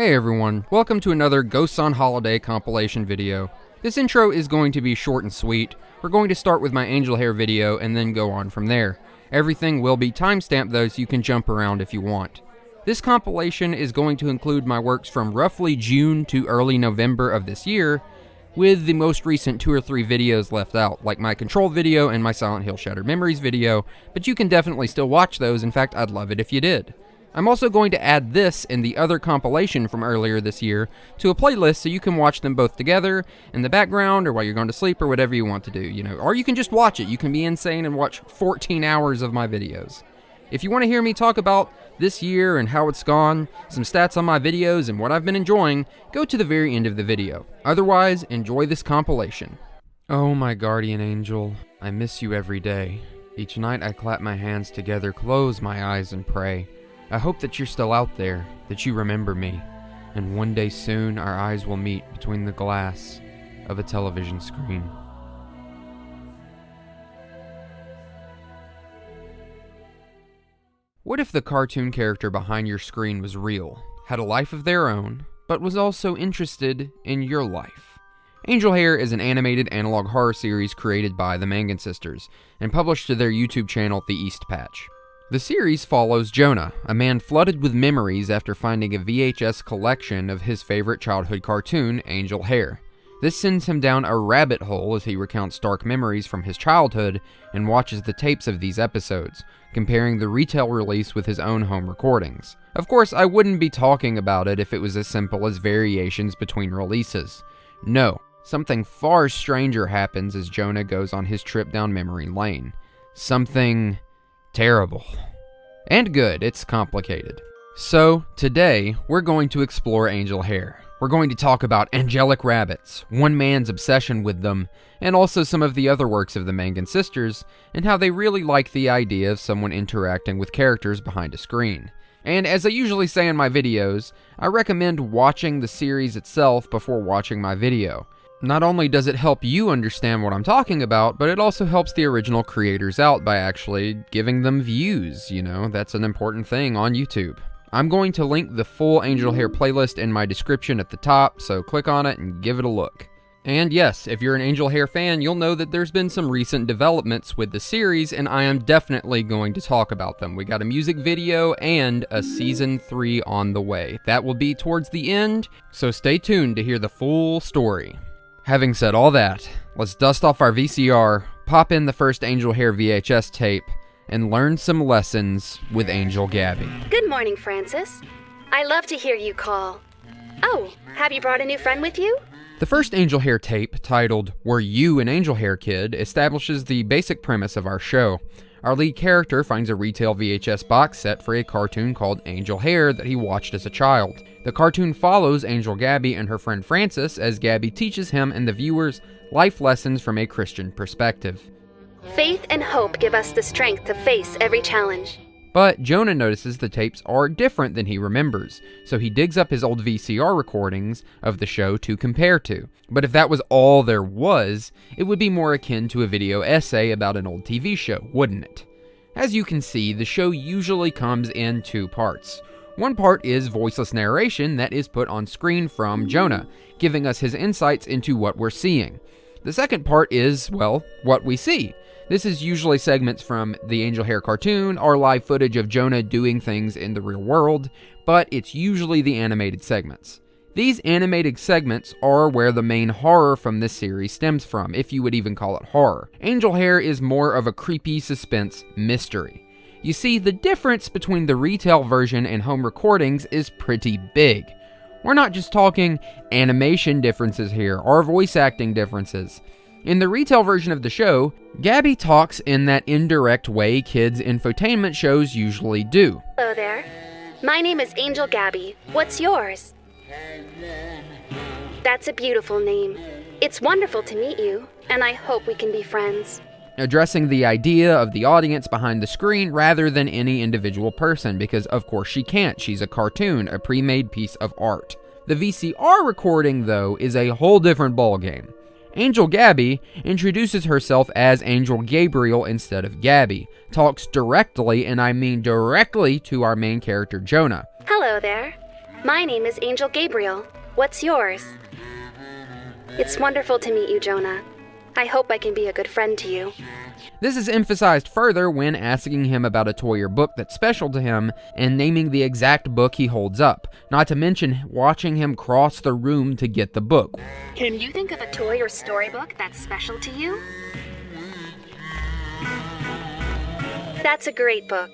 Hey everyone, welcome to another Ghosts on Holiday compilation video. This intro is going to be short and sweet. We're going to start with my Angel Hare video and then go on from there. Everything will be timestamped though, so you can jump around if you want. This compilation is going to include my works from roughly June to early November of this year, with the most recent 2 or 3 videos left out, like my Control video and my Silent Hill Shattered Memories video, but you can definitely still watch those. In fact, I'd love it if you did. I'm also going to add this and the other compilation from earlier this year to a playlist so you can watch them both together in the background or while you're going to sleep or whatever you want to do, or you can just watch it. You can be insane and watch 14 hours of my videos. If you want to hear me talk about this year and how it's gone, some stats on my videos and what I've been enjoying, go to the very end of the video. Otherwise, enjoy this compilation. Oh my guardian angel, I miss you every day. Each night I clap my hands together, close my eyes and pray. I hope that you're still out there, that you remember me, and one day soon our eyes will meet between the glass of a television screen. What if the cartoon character behind your screen was real, had a life of their own, but was also interested in your life? Angel Hare is an animated analog horror series created by the Mangan sisters and published to their YouTube channel, The East Patch. The series follows Jonah, a man flooded with memories after finding a VHS collection of his favorite childhood cartoon, Angel Hare. This sends him down a rabbit hole as he recounts dark memories from his childhood and watches the tapes of these episodes, comparing the retail release with his own home recordings. Of course, I wouldn't be talking about it if it was as simple as variations between releases. No, something far stranger happens as Jonah goes on his trip down memory lane. Something terrible. And good, it's complicated. So, today, we're going to explore Angel Hare. We're going to talk about angelic rabbits, one man's obsession with them, and also some of the other works of the Mangan sisters, and how they really like the idea of someone interacting with characters behind a screen. And as I usually say in my videos, I recommend watching the series itself before watching my video. Not only does it help you understand what I'm talking about, but it also helps the original creators out by actually giving them views, that's an important thing on YouTube. I'm going to link the full Angel Hare playlist in my description at the top, so click on it and give it a look. And yes, if you're an Angel Hare fan, you'll know that there's been some recent developments with the series, and I am definitely going to talk about them. We got a music video and a Season 3 on the way. That will be towards the end, so stay tuned to hear the full story. Having said all that, let's dust off our VCR, pop in the first Angel Hare VHS tape, and learn some lessons with Angel Gabby. Good morning, Francis. I love to hear you call. Oh, have you brought a new friend with you? The first Angel Hare tape, titled Were You an Angel Hare Kid?, establishes the basic premise of our show. Our lead character finds a retail VHS box set for a cartoon called Angel Hare that he watched as a child. The cartoon follows Angel Gabby and her friend Francis as Gabby teaches him and the viewers life lessons from a Christian perspective. Faith and hope give us the strength to face every challenge. But Jonah notices the tapes are different than he remembers, so he digs up his old VCR recordings of the show to compare to. But if that was all there was, it would be more akin to a video essay about an old TV show, wouldn't it? As you can see, the show usually comes in 2 parts. One part is voiceless narration that is put on screen from Jonah, giving us his insights into what we're seeing. The second part is, well, what we see. This is usually segments from the Angel Hare cartoon or live footage of Jonah doing things in the real world, but it's usually the animated segments. These animated segments are where the main horror from this series stems from, if you would even call it horror. Angel Hare is more of a creepy suspense mystery. You see, the difference between the retail version and home recordings is pretty big. We're not just talking animation differences here, or voice acting differences. In the retail version of the show, Gabby talks in that indirect way kids' infotainment shows usually do. Hello there. My name is Angel Gabby. What's yours? That's a beautiful name. It's wonderful to meet you, and I hope we can be friends. Addressing the idea of the audience behind the screen rather than any individual person, because of course she can't. She's a cartoon, a pre-made piece of art. The VCR recording, though, is a whole different ballgame. Angel Gabby introduces herself as Angel Gabriel instead of Gabby, talks directly, and I mean directly, to our main character Jonah. Hello there. My name is Angel Gabriel. What's yours? It's wonderful to meet you, Jonah. I hope I can be a good friend to you. This is emphasized further when asking him about a toy or book that's special to him and naming the exact book he holds up, not to mention watching him cross the room to get the book. Can you think of a toy or storybook that's special to you? That's a great book.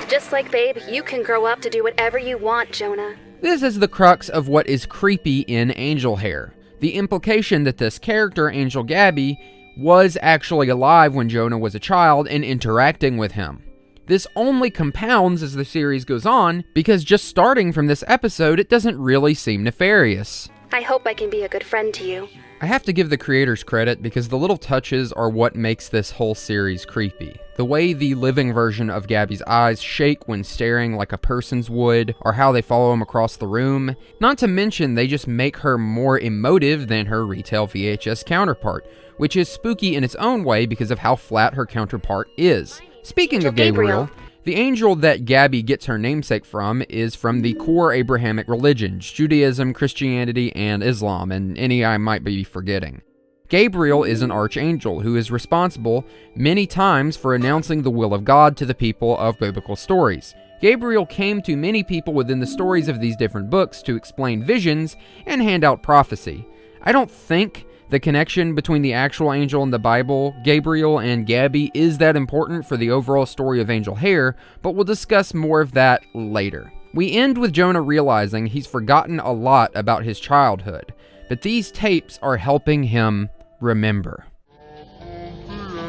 Just like Babe, you can grow up to do whatever you want, Jonah. This is the crux of what is creepy in Angel Hare. The implication that this character, Angel Gabby, was actually alive when Jonah was a child and interacting with him. This only compounds as the series goes on, because just starting from this episode, it doesn't really seem nefarious. I hope I can be a good friend to you. I have to give the creators credit because the little touches are what makes this whole series creepy. The way the living version of Gabby's eyes shake when staring like a person's would, or how they follow him across the room. Not to mention, they just make her more emotive than her retail VHS counterpart, which is spooky in its own way because of how flat her counterpart is. Speaking of Gabriel, the angel that Gabby gets her namesake from is from the core Abrahamic religions, Judaism, Christianity, and Islam, and any I might be forgetting. Gabriel is an archangel who is responsible many times for announcing the will of God to the people of biblical stories. Gabriel came to many people within the stories of these different books to explain visions and hand out prophecy. I don't think the connection between the actual angel in the Bible, Gabriel, and Gabby is that important for the overall story of Angel Hare, but we'll discuss more of that later. We end with Jonah realizing he's forgotten a lot about his childhood, but these tapes are helping him remember.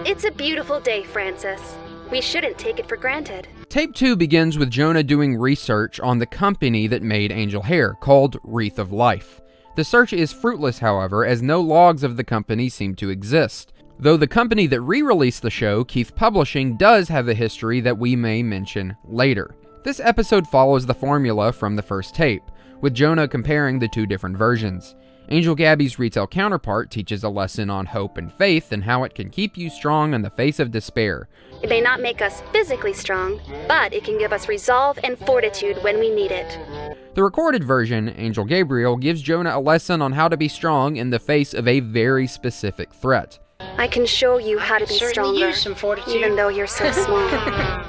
It's a beautiful day, Francis. We shouldn't take it for granted. Tape 2 begins with Jonah doing research on the company that made Angel Hare, called Wreath of Life. The search is fruitless, however, as no logs of the company seem to exist. Though the company that re-released the show, Keith Publishing, does have a history that we may mention later. This episode follows the formula from the first tape, with Jonah comparing the two different versions. Angel Gabby's retail counterpart teaches a lesson on hope and faith and how it can keep you strong in the face of despair. It may not make us physically strong, but it can give us resolve and fortitude when we need it. The recorded version, Angel Gabriel, gives Jonah a lesson on how to be strong in the face of a very specific threat. I can show you how to be stronger, even though you're so small.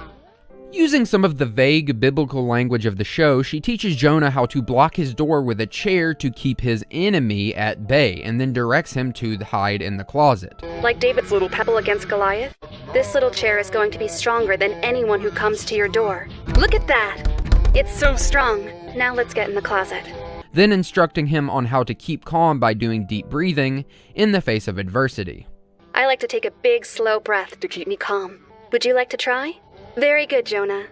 Using some of the vague biblical language of the show, she teaches Jonah how to block his door with a chair to keep his enemy at bay, and then directs him to hide in the closet. Like David's little pebble against Goliath, this little chair is going to be stronger than anyone who comes to your door. Look at that! It's so strong. Now let's get in the closet. Then instructing him on how to keep calm by doing deep breathing in the face of adversity. I like to take a big, slow breath to keep me calm. Would you like to try? Very good, Jonah.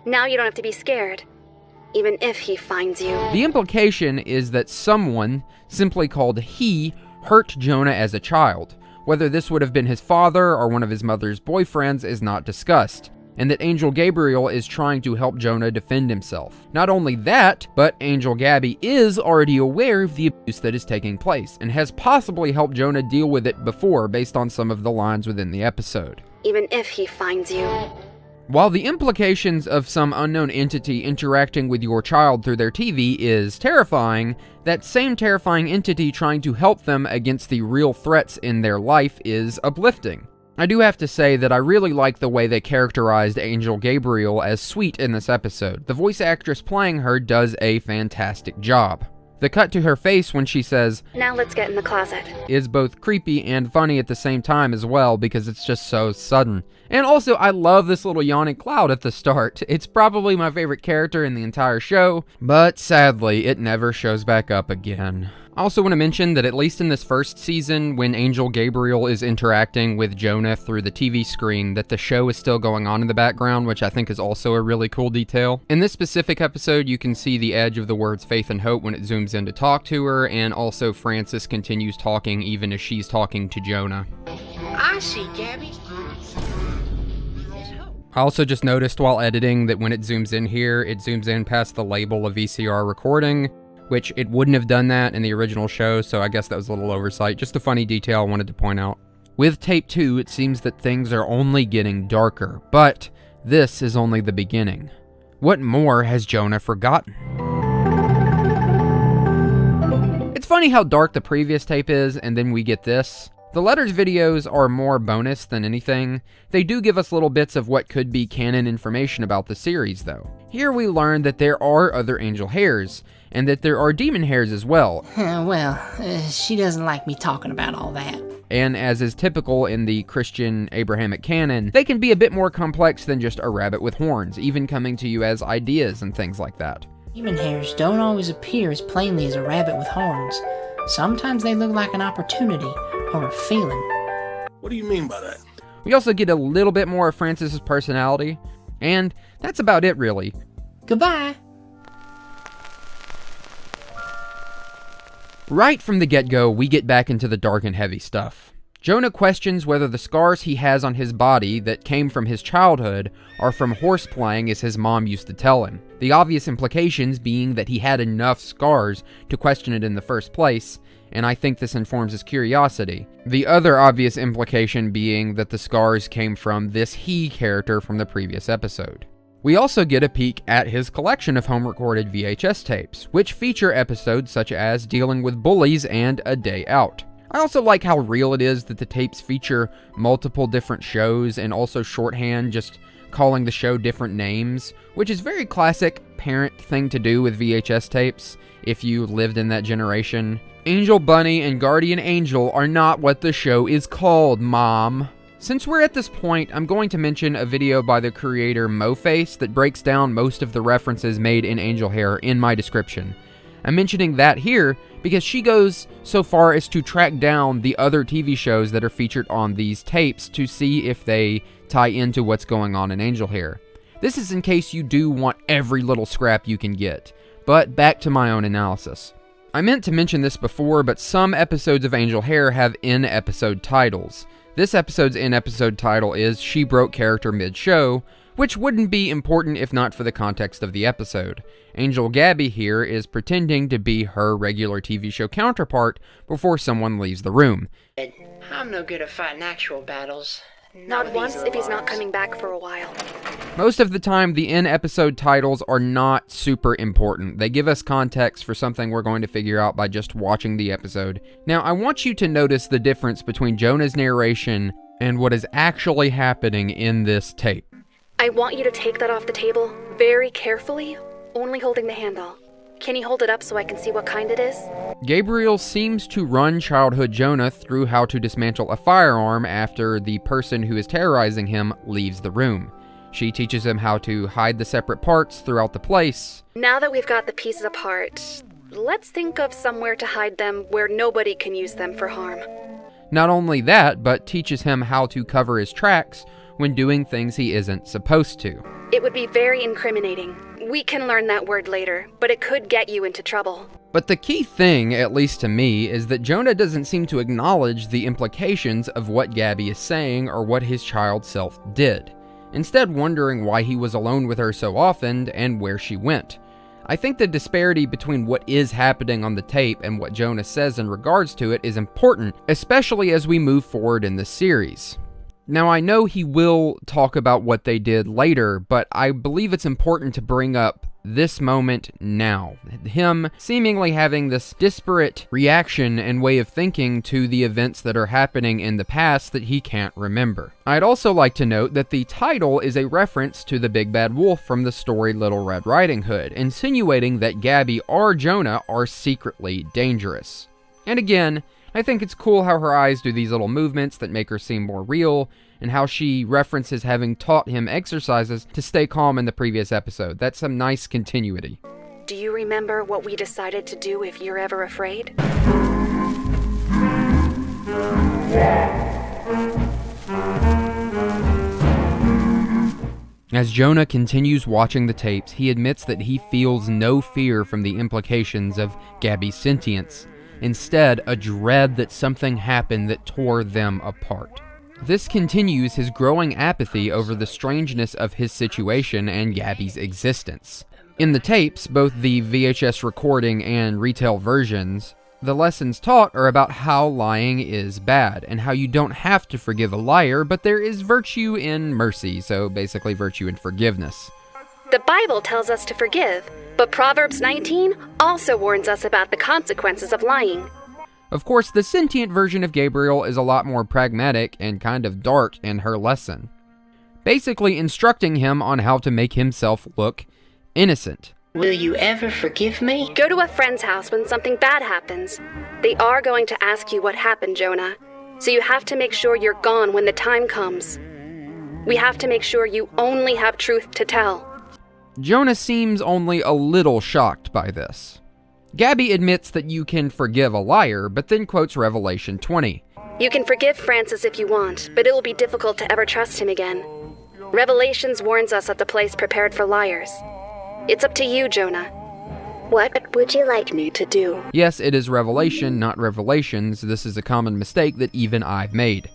Now you don't have to be scared, even if he finds you. The implication is that someone, simply called he, hurt Jonah as a child. Whether this would have been his father or one of his mother's boyfriends is not discussed, and that Angel Gabriel is trying to help Jonah defend himself. Not only that, but Angel Gabby is already aware of the abuse that is taking place, and has possibly helped Jonah deal with it before based on some of the lines within the episode. Even if he finds you. While the implications of some unknown entity interacting with your child through their TV is terrifying, that same terrifying entity trying to help them against the real threats in their life is uplifting. I do have to say that I really like the way they characterized Angel Gabriel as sweet in this episode. The voice actress playing her does a fantastic job. The cut to her face when she says, "Now let's get in the closet," is both creepy and funny at the same time as well, because it's just so sudden. And also, I love this little yawning cloud at the start. It's probably my favorite character in the entire show, but sadly, it never shows back up again. I also want to mention that at least in this first season, when Angel Gabriel is interacting with Jonah through the TV screen, that the show is still going on in the background, which I think is also a really cool detail. In this specific episode, you can see the edge of the words faith and hope when it zooms in to talk to her, and also Frances continues talking even as she's talking to Jonah. I see, Gabby. I also just noticed while editing that when it zooms in here, it zooms in past the label of VCR recording, which it wouldn't have done that in the original show, so I guess that was a little oversight. Just a funny detail I wanted to point out. With Tape 2, it seems that things are only getting darker, but this is only the beginning. What more has Jonah forgotten? funny how dark the previous tape is, and then we get this. The letters videos are more bonus than anything. They do give us little bits of what could be canon information about the series, though. Here we learn that there are other angel hares, and that there are demon hares as well. She doesn't like me talking about all that. And as is typical in the Christian Abrahamic canon, they can be a bit more complex than just a rabbit with horns, even coming to you as ideas and things like that. Human hares don't always appear as plainly as a rabbit with horns. Sometimes they look like an opportunity or a feeling. What do you mean by that? We also get a little bit more of Francis's personality, and that's about it really. Goodbye. Right from the get-go, we get back into the dark and heavy stuff. Jonah questions whether the scars he has on his body that came from his childhood are from horseplaying, as his mom used to tell him. The obvious implications being that he had enough scars to question it in the first place, and I think this informs his curiosity. The other obvious implication being that the scars came from this he character from the previous episode. We also get a peek at his collection of home-recorded VHS tapes, which feature episodes such as Dealing with Bullies and A Day Out. I also like how real it is that the tapes feature multiple different shows and also shorthand, just calling the show different names, which is very classic parent thing to do with VHS tapes if you lived in that generation. Angel Bunny and Guardian Angel are not what the show is called, Mom. Since we're at this point, I'm going to mention a video by the creator MoFace that breaks down most of the references made in Angel Hare in my description. I'm mentioning that here because she goes so far as to track down the other TV shows that are featured on these tapes to see if they tie into what's going on in Angel Hare. This is in case you do want every little scrap you can get. But back to my own analysis. I meant to mention this before, but some episodes of Angel Hare have in-episode titles. This episode's in-episode title is She Broke Character Mid-Show, which wouldn't be important if not for the context of the episode. Angel Gabby here is pretending to be her regular TV show counterpart before someone leaves the room. I'm no good at fighting actual battles. Not once if he's not coming back for a while. Most of the time, the in-episode titles are not super important. They give us context for something we're going to figure out by just watching the episode. Now, I want you to notice the difference between Jonah's narration and what is actually happening in this tape. I want you to take that off the table very carefully, only holding the handle. Can you hold it up so I can see what kind it is? Gabriel seems to run childhood Jonah through how to dismantle a firearm after the person who is terrorizing him leaves the room. She teaches him how to hide the separate parts throughout the place. Now that we've got the pieces apart, let's think of somewhere to hide them where nobody can use them for harm. Not only that, but teaches him how to cover his tracks when doing things he isn't supposed to. It would be very incriminating. We can learn that word later, but it could get you into trouble. But the key thing, at least to me, is that Jonah doesn't seem to acknowledge the implications of what Gabby is saying or what his child self did, instead wondering why he was alone with her so often and where she went. I think the disparity between what is happening on the tape and what Jonah says in regards to it is important, especially as we move forward in the series. Now, I know he will talk about what they did later, but I believe it's important to bring up this moment now. Him seemingly having this disparate reaction and way of thinking to the events that are happening in the past that he can't remember. I'd also like to note that the title is a reference to the Big Bad Wolf from the story Little Red Riding Hood, insinuating that Gabby or Jonah are secretly dangerous. And again, I think it's cool how her eyes do these little movements that make her seem more real, and how she references having taught him exercises to stay calm in the previous episode. That's some nice continuity. Do you remember what we decided to do if you're ever afraid? As Jonah continues watching the tapes, he admits that he feels no fear from the implications of Gabby's sentience. Instead, a dread that something happened that tore them apart. This continues his growing apathy over the strangeness of his situation and Gabby's existence. In the tapes, both the VHS recording and retail versions, the lessons taught are about how lying is bad, and how you don't have to forgive a liar, but there is virtue in mercy, so basically virtue in forgiveness. The Bible tells us to forgive, but Proverbs 19 also warns us about the consequences of lying. Of course, the sentient version of Gabriel is a lot more pragmatic and kind of dark in her lesson, basically instructing him on how to make himself look innocent. Will you ever forgive me? Go to a friend's house when something bad happens. They are going to ask you what happened, Jonah. So you have to make sure you're gone when the time comes. We have to make sure you only have truth to tell. Jonah seems only a little shocked by this. Gabby admits that you can forgive a liar, but then quotes Revelation 20. You can forgive Francis if you want, but it will be difficult to ever trust him again. Revelations warns us of the place prepared for liars. It's up to you, Jonah. What would you like me to do? Yes, it is Revelation, not Revelations. This is a common mistake that even I've made.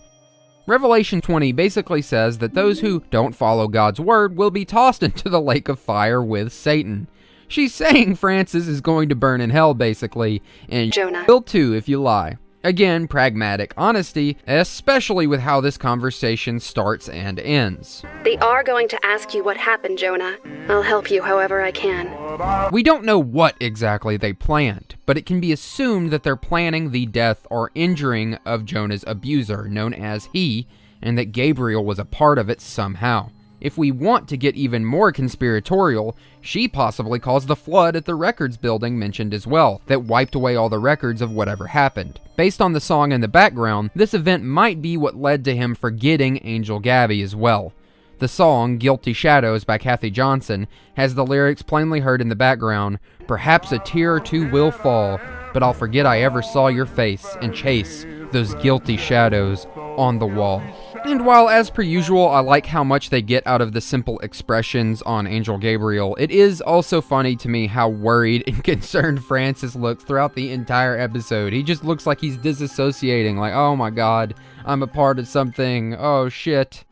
Revelation 20 basically says that those who don't follow God's word will be tossed into the lake of fire with Satan. She's saying Francis is going to burn in hell, basically, and Jonah will too if you lie. Again, pragmatic honesty, especially with how this conversation starts and ends. They are going to ask you what happened, Jonah. I'll help you however I can. We don't know what exactly they planned, but it can be assumed that they're planning the death or injuring of Jonah's abuser, known as He, and that Gabriel was a part of it somehow. If we want to get even more conspiratorial, she possibly caused the flood at the records building mentioned as well, that wiped away all the records of whatever happened. Based on the song in the background, this event might be what led to him forgetting Angel Gabby as well. The song, Guilty Shadows by Kathy Johnson, has the lyrics plainly heard in the background, "Perhaps a tear or two will fall, but I'll forget I ever saw your face and chase those guilty shadows on the wall." And while, as per usual, I like how much they get out of the simple expressions on Angel Gabriel, it is also funny to me how worried and concerned Francis looks throughout the entire episode. He just looks like he's disassociating, like, oh my god, I'm a part of something, oh shit.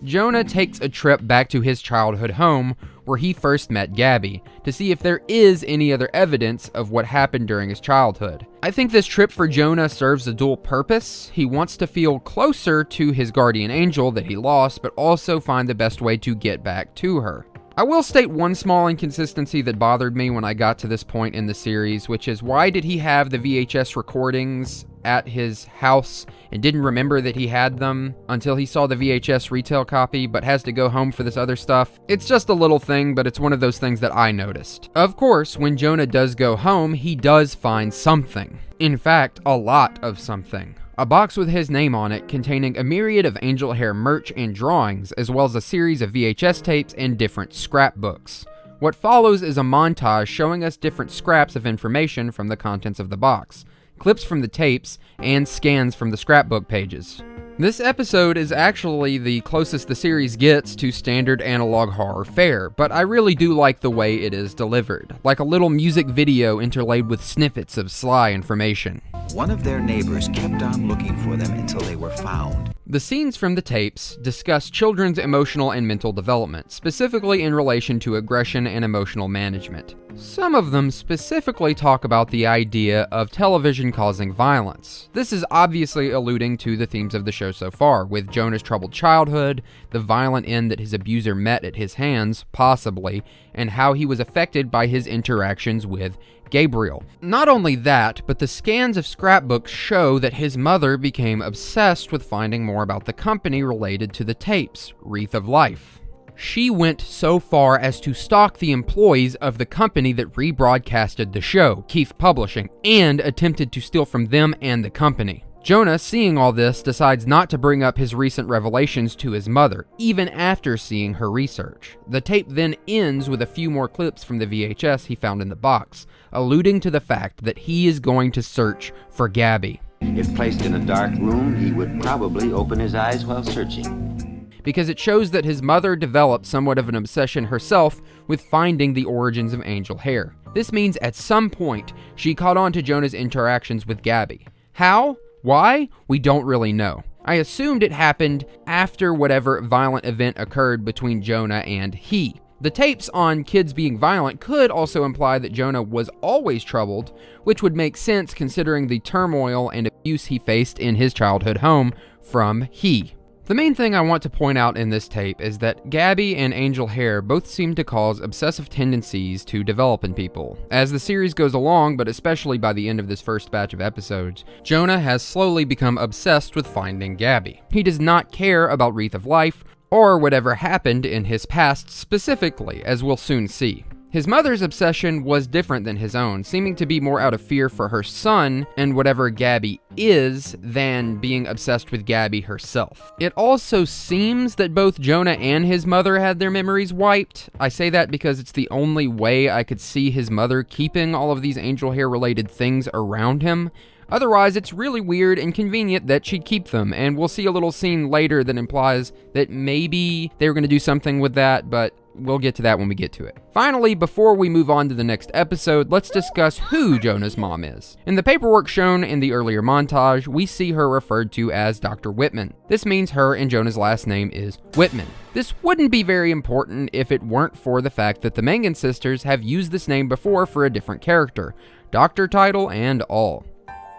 Jonah takes a trip back to his childhood home, where he first met Gabby, to see if there is any other evidence of what happened during his childhood. I think this trip for Jonah serves a dual purpose. He wants to feel closer to his guardian angel that he lost, but also find the best way to get back to her. I will state one small inconsistency that bothered me when I got to this point in the series, which is why did he have the VHS recordings at his house and didn't remember that he had them until he saw the VHS retail copy, but has to go home for this other stuff? It's just a little thing, but it's one of those things that I noticed. Of course, when Jonah does go home, he does find something. In fact, a lot of something. A box with his name on it containing a myriad of Angel Hare merch and drawings, as well as a series of VHS tapes and different scrapbooks. What follows is a montage showing us different scraps of information from the contents of the box, clips from the tapes, and scans from the scrapbook pages. This episode is actually the closest the series gets to standard analog horror fare, but I really do like the way it is delivered, like a little music video interlaid with snippets of sly information. One of their neighbors kept on looking for them until they were found. The scenes from the tapes discuss children's emotional and mental development, specifically in relation to aggression and emotional management. Some of them specifically talk about the idea of television causing violence. This is obviously alluding to the themes of the show so far, with Jonah's troubled childhood, the violent end that his abuser met at his hands, possibly, and how he was affected by his interactions with Gabriel. Not only that, but the scans of scrapbooks show that his mother became obsessed with finding more about the company related to the tapes, Wreath of Life. She went so far as to stalk the employees of the company that rebroadcasted the show, Keith Publishing, and attempted to steal from them and the company. Jonah, seeing all this, decides not to bring up his recent revelations to his mother, even after seeing her research. The tape then ends with a few more clips from the VHS he found in the box, alluding to the fact that he is going to search for Gabby. If placed in a dark room, he would probably open his eyes while searching. Because it shows that his mother developed somewhat of an obsession herself with finding the origins of Angel Hare. This means at some point, she caught on to Jonah's interactions with Gabby. How? Why? We don't really know. I assumed it happened after whatever violent event occurred between Jonah and he. The tapes on kids being violent could also imply that Jonah was always troubled, which would make sense considering the turmoil and abuse he faced in his childhood home from he. The main thing I want to point out in this tape is that Gabby and Angel Hare both seem to cause obsessive tendencies to develop in people. As the series goes along, but especially by the end of this first batch of episodes, Jonah has slowly become obsessed with finding Gabby. He does not care about Wreath of Life, or whatever happened in his past specifically, as we'll soon see. His mother's obsession was different than his own, seeming to be more out of fear for her son and whatever Gabby is than being obsessed with Gabby herself. It also seems that both Jonah and his mother had their memories wiped. I say that because it's the only way I could see his mother keeping all of these Angel Hair related things around him. Otherwise, it's really weird and convenient that she'd keep them, and we'll see a little scene later that implies that maybe they were going to do something with that, but we'll get to that when we get to it. Finally, before we move on to the next episode, let's discuss who Jonah's mom is. In the paperwork shown in the earlier montage, we see her referred to as Dr. Whitman. This means her and Jonah's last name is Whitman. This wouldn't be very important if it weren't for the fact that the Mangan sisters have used this name before for a different character, doctor title and all.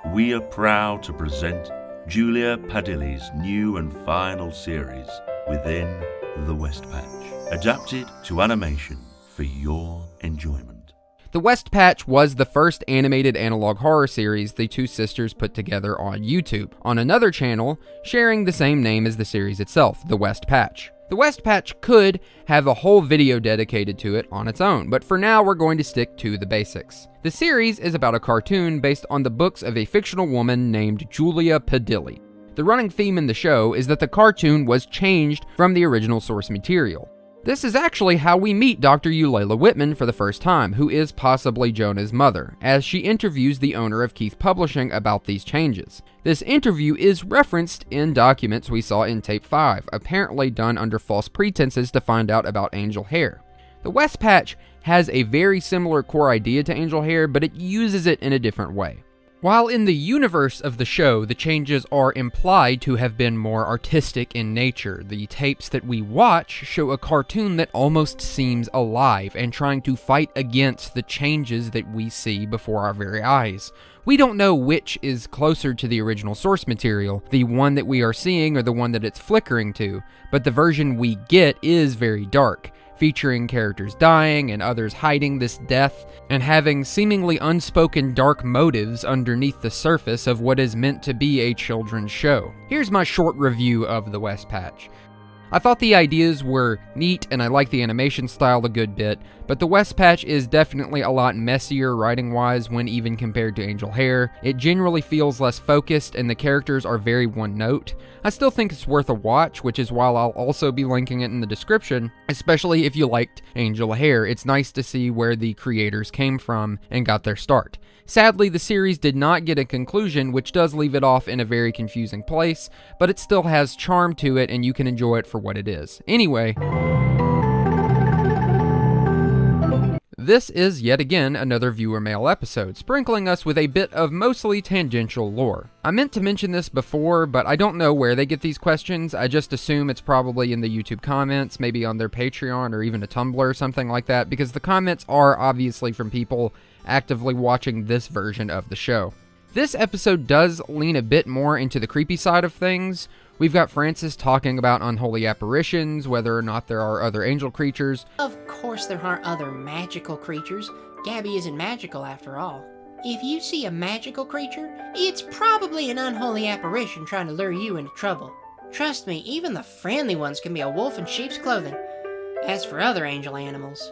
We are proud to present Julia Padilli's new and final series, Within the West Patch, adapted to animation for your enjoyment. The West Patch was the first animated analog horror series the two sisters put together on YouTube, on another channel sharing the same name as the series itself, The West Patch. The West Patch could have a whole video dedicated to it on its own, but for now we're going to stick to the basics. The series is about a cartoon based on the books of a fictional woman named Julia Padilli. The running theme in the show is that the cartoon was changed from the original source material. This is actually how we meet Dr. Eulalia Whitman for the first time, who is possibly Jonah's mother, as she interviews the owner of Keith Publishing about these changes. This interview is referenced in documents we saw in Tape 5, apparently done under false pretenses to find out about Angel Hair. The West Patch has a very similar core idea to Angel Hair, but it uses it in a different way. While in the universe of the show, the changes are implied to have been more artistic in nature, the tapes that we watch show a cartoon that almost seems alive and trying to fight against the changes that we see before our very eyes. We don't know which is closer to the original source material, the one that we are seeing or the one that it's flickering to, but the version we get is very dark, featuring characters dying and others hiding this death and having seemingly unspoken dark motives underneath the surface of what is meant to be a children's show. Here's my short review of The West Patch. I thought the ideas were neat and I like the animation style a good bit, but The West Patch is definitely a lot messier writing-wise when even compared to Angel Hair. It generally feels less focused and the characters are very one-note. I still think it's worth a watch, which is why I'll also be linking it in the description, especially if you liked Angel Hair. It's nice to see where the creators came from and got their start. Sadly, the series did not get a conclusion, which does leave it off in a very confusing place, but it still has charm to it and you can enjoy it for what it is. Anyway, this is yet again another viewer mail episode, sprinkling us with a bit of mostly tangential lore. I meant to mention this before, but I don't know where they get these questions. I just assume it's probably in the YouTube comments, maybe on their Patreon or even a Tumblr or something like that, because the comments are obviously from people actively watching this version of the show. This episode does lean a bit more into the creepy side of things. We've got Francis talking about unholy apparitions, whether or not there are other angel creatures. Of course there aren't other magical creatures. Gabby isn't magical after all. If you see a magical creature, it's probably an unholy apparition trying to lure you into trouble. Trust me, even the friendly ones can be a wolf in sheep's clothing. As for other angel animals...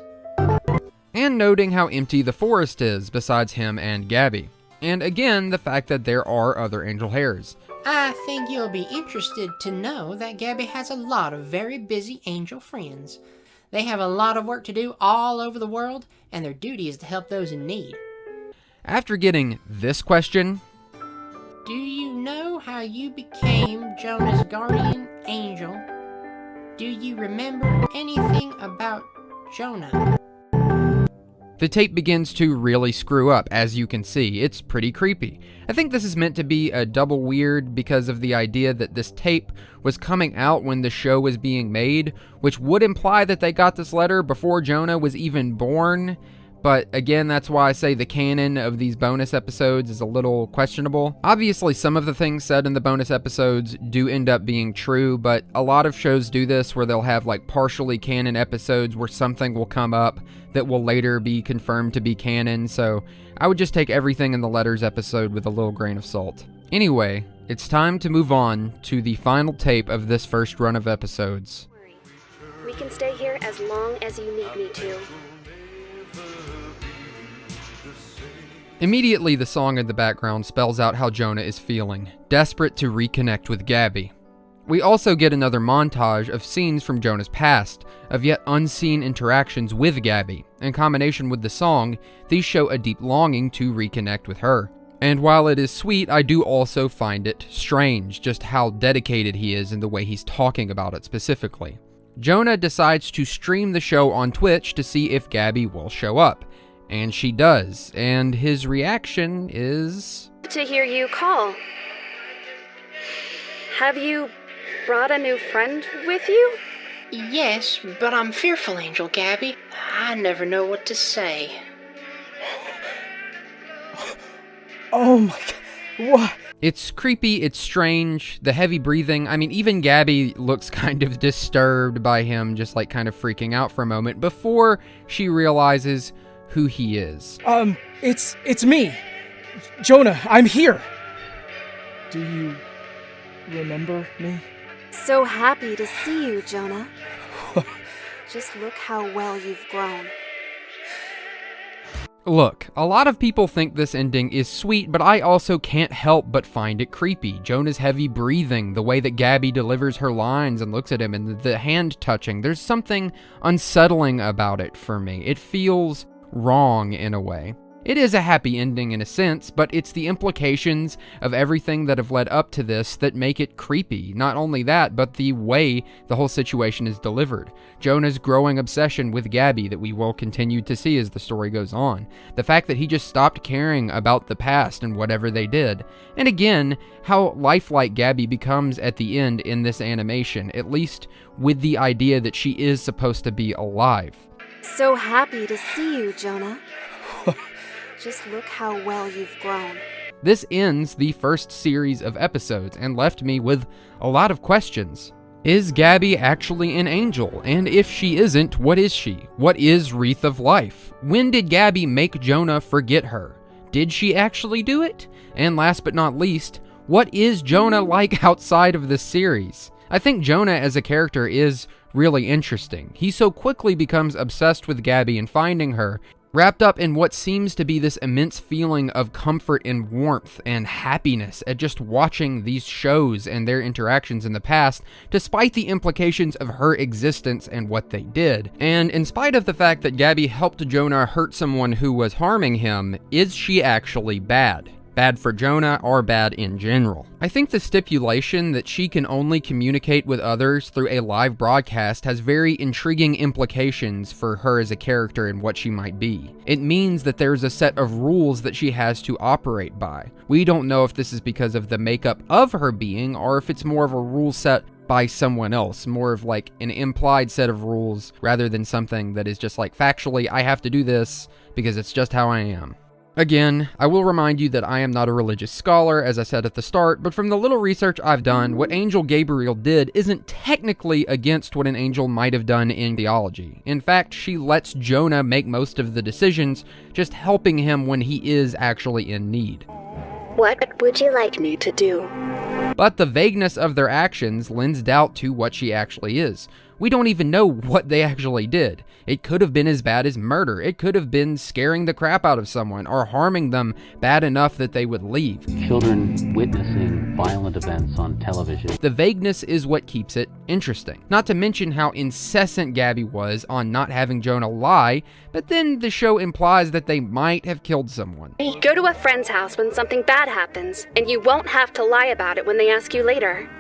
And noting how empty the forest is besides him and Gabby. And again, the fact that there are other Angel Hairs. I think you'll be interested to know that Gabby has a lot of very busy angel friends. They have a lot of work to do all over the world, and their duty is to help those in need. After getting this question, do you know how you became Jonah's guardian angel? Do you remember anything about Jonah? the tape begins to really screw up, as you can see. It's pretty creepy. I think this is meant to be a double weird because of the idea that this tape was coming out when the show was being made, which would imply that they got this letter before Jonah was even born, but again, that's why I say the canon of these bonus episodes is a little questionable. Obviously, some of the things said in the bonus episodes do end up being true, but a lot of shows do this where they'll have like partially canon episodes where something will come up that will later be confirmed to be canon, so I would just take everything in the Letters episode with a little grain of salt. Anyway, it's time to move on to the final tape of this first run of episodes. We can stay here as long as you need me to. Immediately, the song in the background spells out how Jonah is feeling, desperate to reconnect with Gabby. We also get another montage of scenes from Jonah's past, of yet unseen interactions with Gabby. In combination with the song, these show a deep longing to reconnect with her. And while it is sweet, I do also find it strange just how dedicated he is in the way he's talking about it specifically. Jonah decides to stream the show on Twitch to see if Gabby will show up. And she does, and his reaction is... To hear you call. Have you brought a new friend with you? Yes, but I'm fearful, Angel Gabby. I never know what to say. Oh my god, what? It's creepy, it's strange, the heavy breathing. I mean, even Gabby looks kind of disturbed by him, just like kind of freaking out for a moment before she realizes who he is. It's me. Jonah, I'm here. Do you remember me? So happy to see you, Jonah. Just look how well you've grown. Look, a lot of people think this ending is sweet, but I also can't help but find it creepy. Jonah's heavy breathing, the way that Gabby delivers her lines and looks at him, and the hand touching, there's something unsettling about it for me. It feels wrong in a way. It is a happy ending in a sense, but it's the implications of everything that have led up to this that make it creepy. Not only that, but the way the whole situation is delivered. Jonah's growing obsession with Gabby that we will continue to see as the story goes on. The fact that he just stopped caring about the past and whatever they did. And again, how lifelike Gabby becomes at the end in this animation, at least with the idea that she is supposed to be alive. So happy to see you, Jonah. Just look how well you've grown. This ends the first series of episodes and left me with a lot of questions. Is Gabby actually an angel? And if she isn't, what is she? What is Wreath of Life? When did Gabby make Jonah forget her? Did she actually do it? And last but not least, what is Jonah like outside of this series? I think Jonah as a character is really interesting. He so quickly becomes obsessed with Gabby and finding her, wrapped up in what seems to be this immense feeling of comfort and warmth and happiness at just watching these shows and their interactions in the past, despite the implications of her existence and what they did. And in spite of the fact that Gabby helped Jonah hurt someone who was harming him, is she actually bad? Bad for Jonah or bad in general? I think the stipulation that she can only communicate with others through a live broadcast has very intriguing implications for her as a character and what she might be. It means that there's a set of rules that she has to operate by. We don't know if this is because of the makeup of her being or if it's more of a rule set by someone else, more of like an implied set of rules rather than something that is just like factually, I have to do this because it's just how I am. Again, I will remind you that I am not a religious scholar, as I said at the start, but from the little research I've done, what Angel Gabriel did isn't technically against what an angel might have done in theology. In fact, she lets Jonah make most of the decisions, just helping him when he is actually in need. What would you like me to do? But the vagueness of their actions lends doubt to what she actually is. We don't even know what they actually did. It could have been as bad as murder. It could have been scaring the crap out of someone or harming them bad enough that they would leave. Children witnessing violent events on television. The vagueness is what keeps it interesting. Not to mention how incessant Gabby was on not having Jonah lie, but then the show implies that they might have killed someone. Go to a friend's house when something bad happens, and you won't have to lie about it when they ask you later.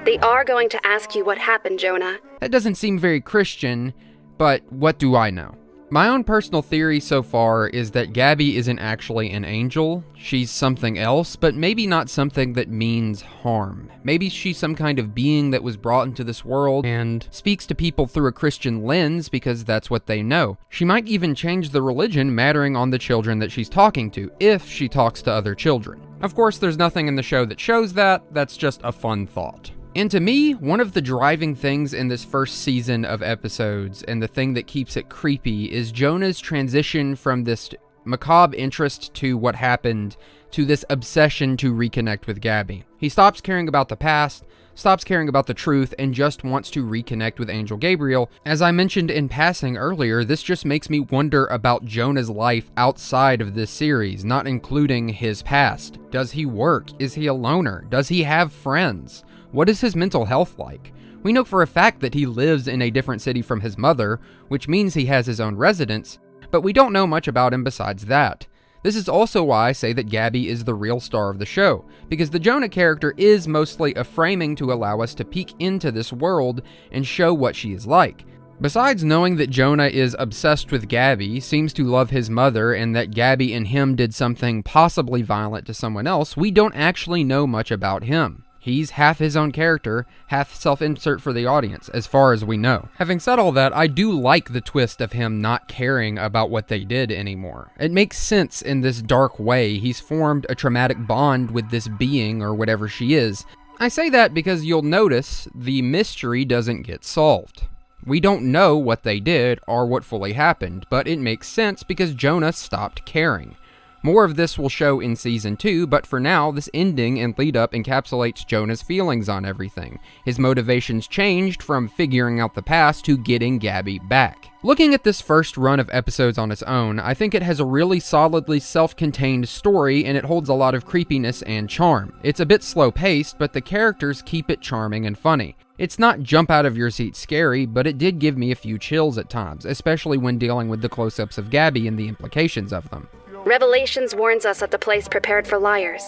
They are going to ask you what happened, Jonah. That doesn't seem very Christian, but what do I know? My own personal theory so far is that Gabby isn't actually an angel. She's something else, but maybe not something that means harm. Maybe she's some kind of being that was brought into this world and speaks to people through a Christian lens because that's what they know. She might even change the religion mattering on the children that she's talking to, if she talks to other children. Of course, there's nothing in the show that shows that. That's just a fun thought. And to me, one of the driving things in this first season of episodes, and the thing that keeps it creepy, is Jonah's transition from this macabre interest to what happened to this obsession to reconnect with Gabby. He stops caring about the past, stops caring about the truth, and just wants to reconnect with Angel Gabriel. As I mentioned in passing earlier, this just makes me wonder about Jonah's life outside of this series, not including his past. Does he work? Is he a loner? Does he have friends? What is his mental health like? We know for a fact that he lives in a different city from his mother, which means he has his own residence, but we don't know much about him besides that. This is also why I say that Gabby is the real star of the show, because the Jonah character is mostly a framing to allow us to peek into this world and show what she is like. Besides knowing that Jonah is obsessed with Gabby, seems to love his mother, and that Gabby and him did something possibly violent to someone else, we don't actually know much about him. He's half his own character, half self-insert for the audience, as far as we know. Having said all that, I do like the twist of him not caring about what they did anymore. It makes sense in this dark way. He's formed a traumatic bond with this being, or whatever she is. I say that because you'll notice the mystery doesn't get solved. We don't know what they did or what fully happened, but it makes sense because Jonah stopped caring. More of this will show in Season 2, but for now, this ending and lead-up encapsulates Jonah's feelings on everything. His motivations changed from figuring out the past to getting Gabby back. Looking at this first run of episodes on its own, I think it has a really solidly self-contained story, and it holds a lot of creepiness and charm. It's a bit slow-paced, but the characters keep it charming and funny. It's not jump-out-of-your-seat scary, but it did give me a few chills at times, especially when dealing with the close-ups of Gabby and the implications of them. Revelations warns us of the place prepared for liars.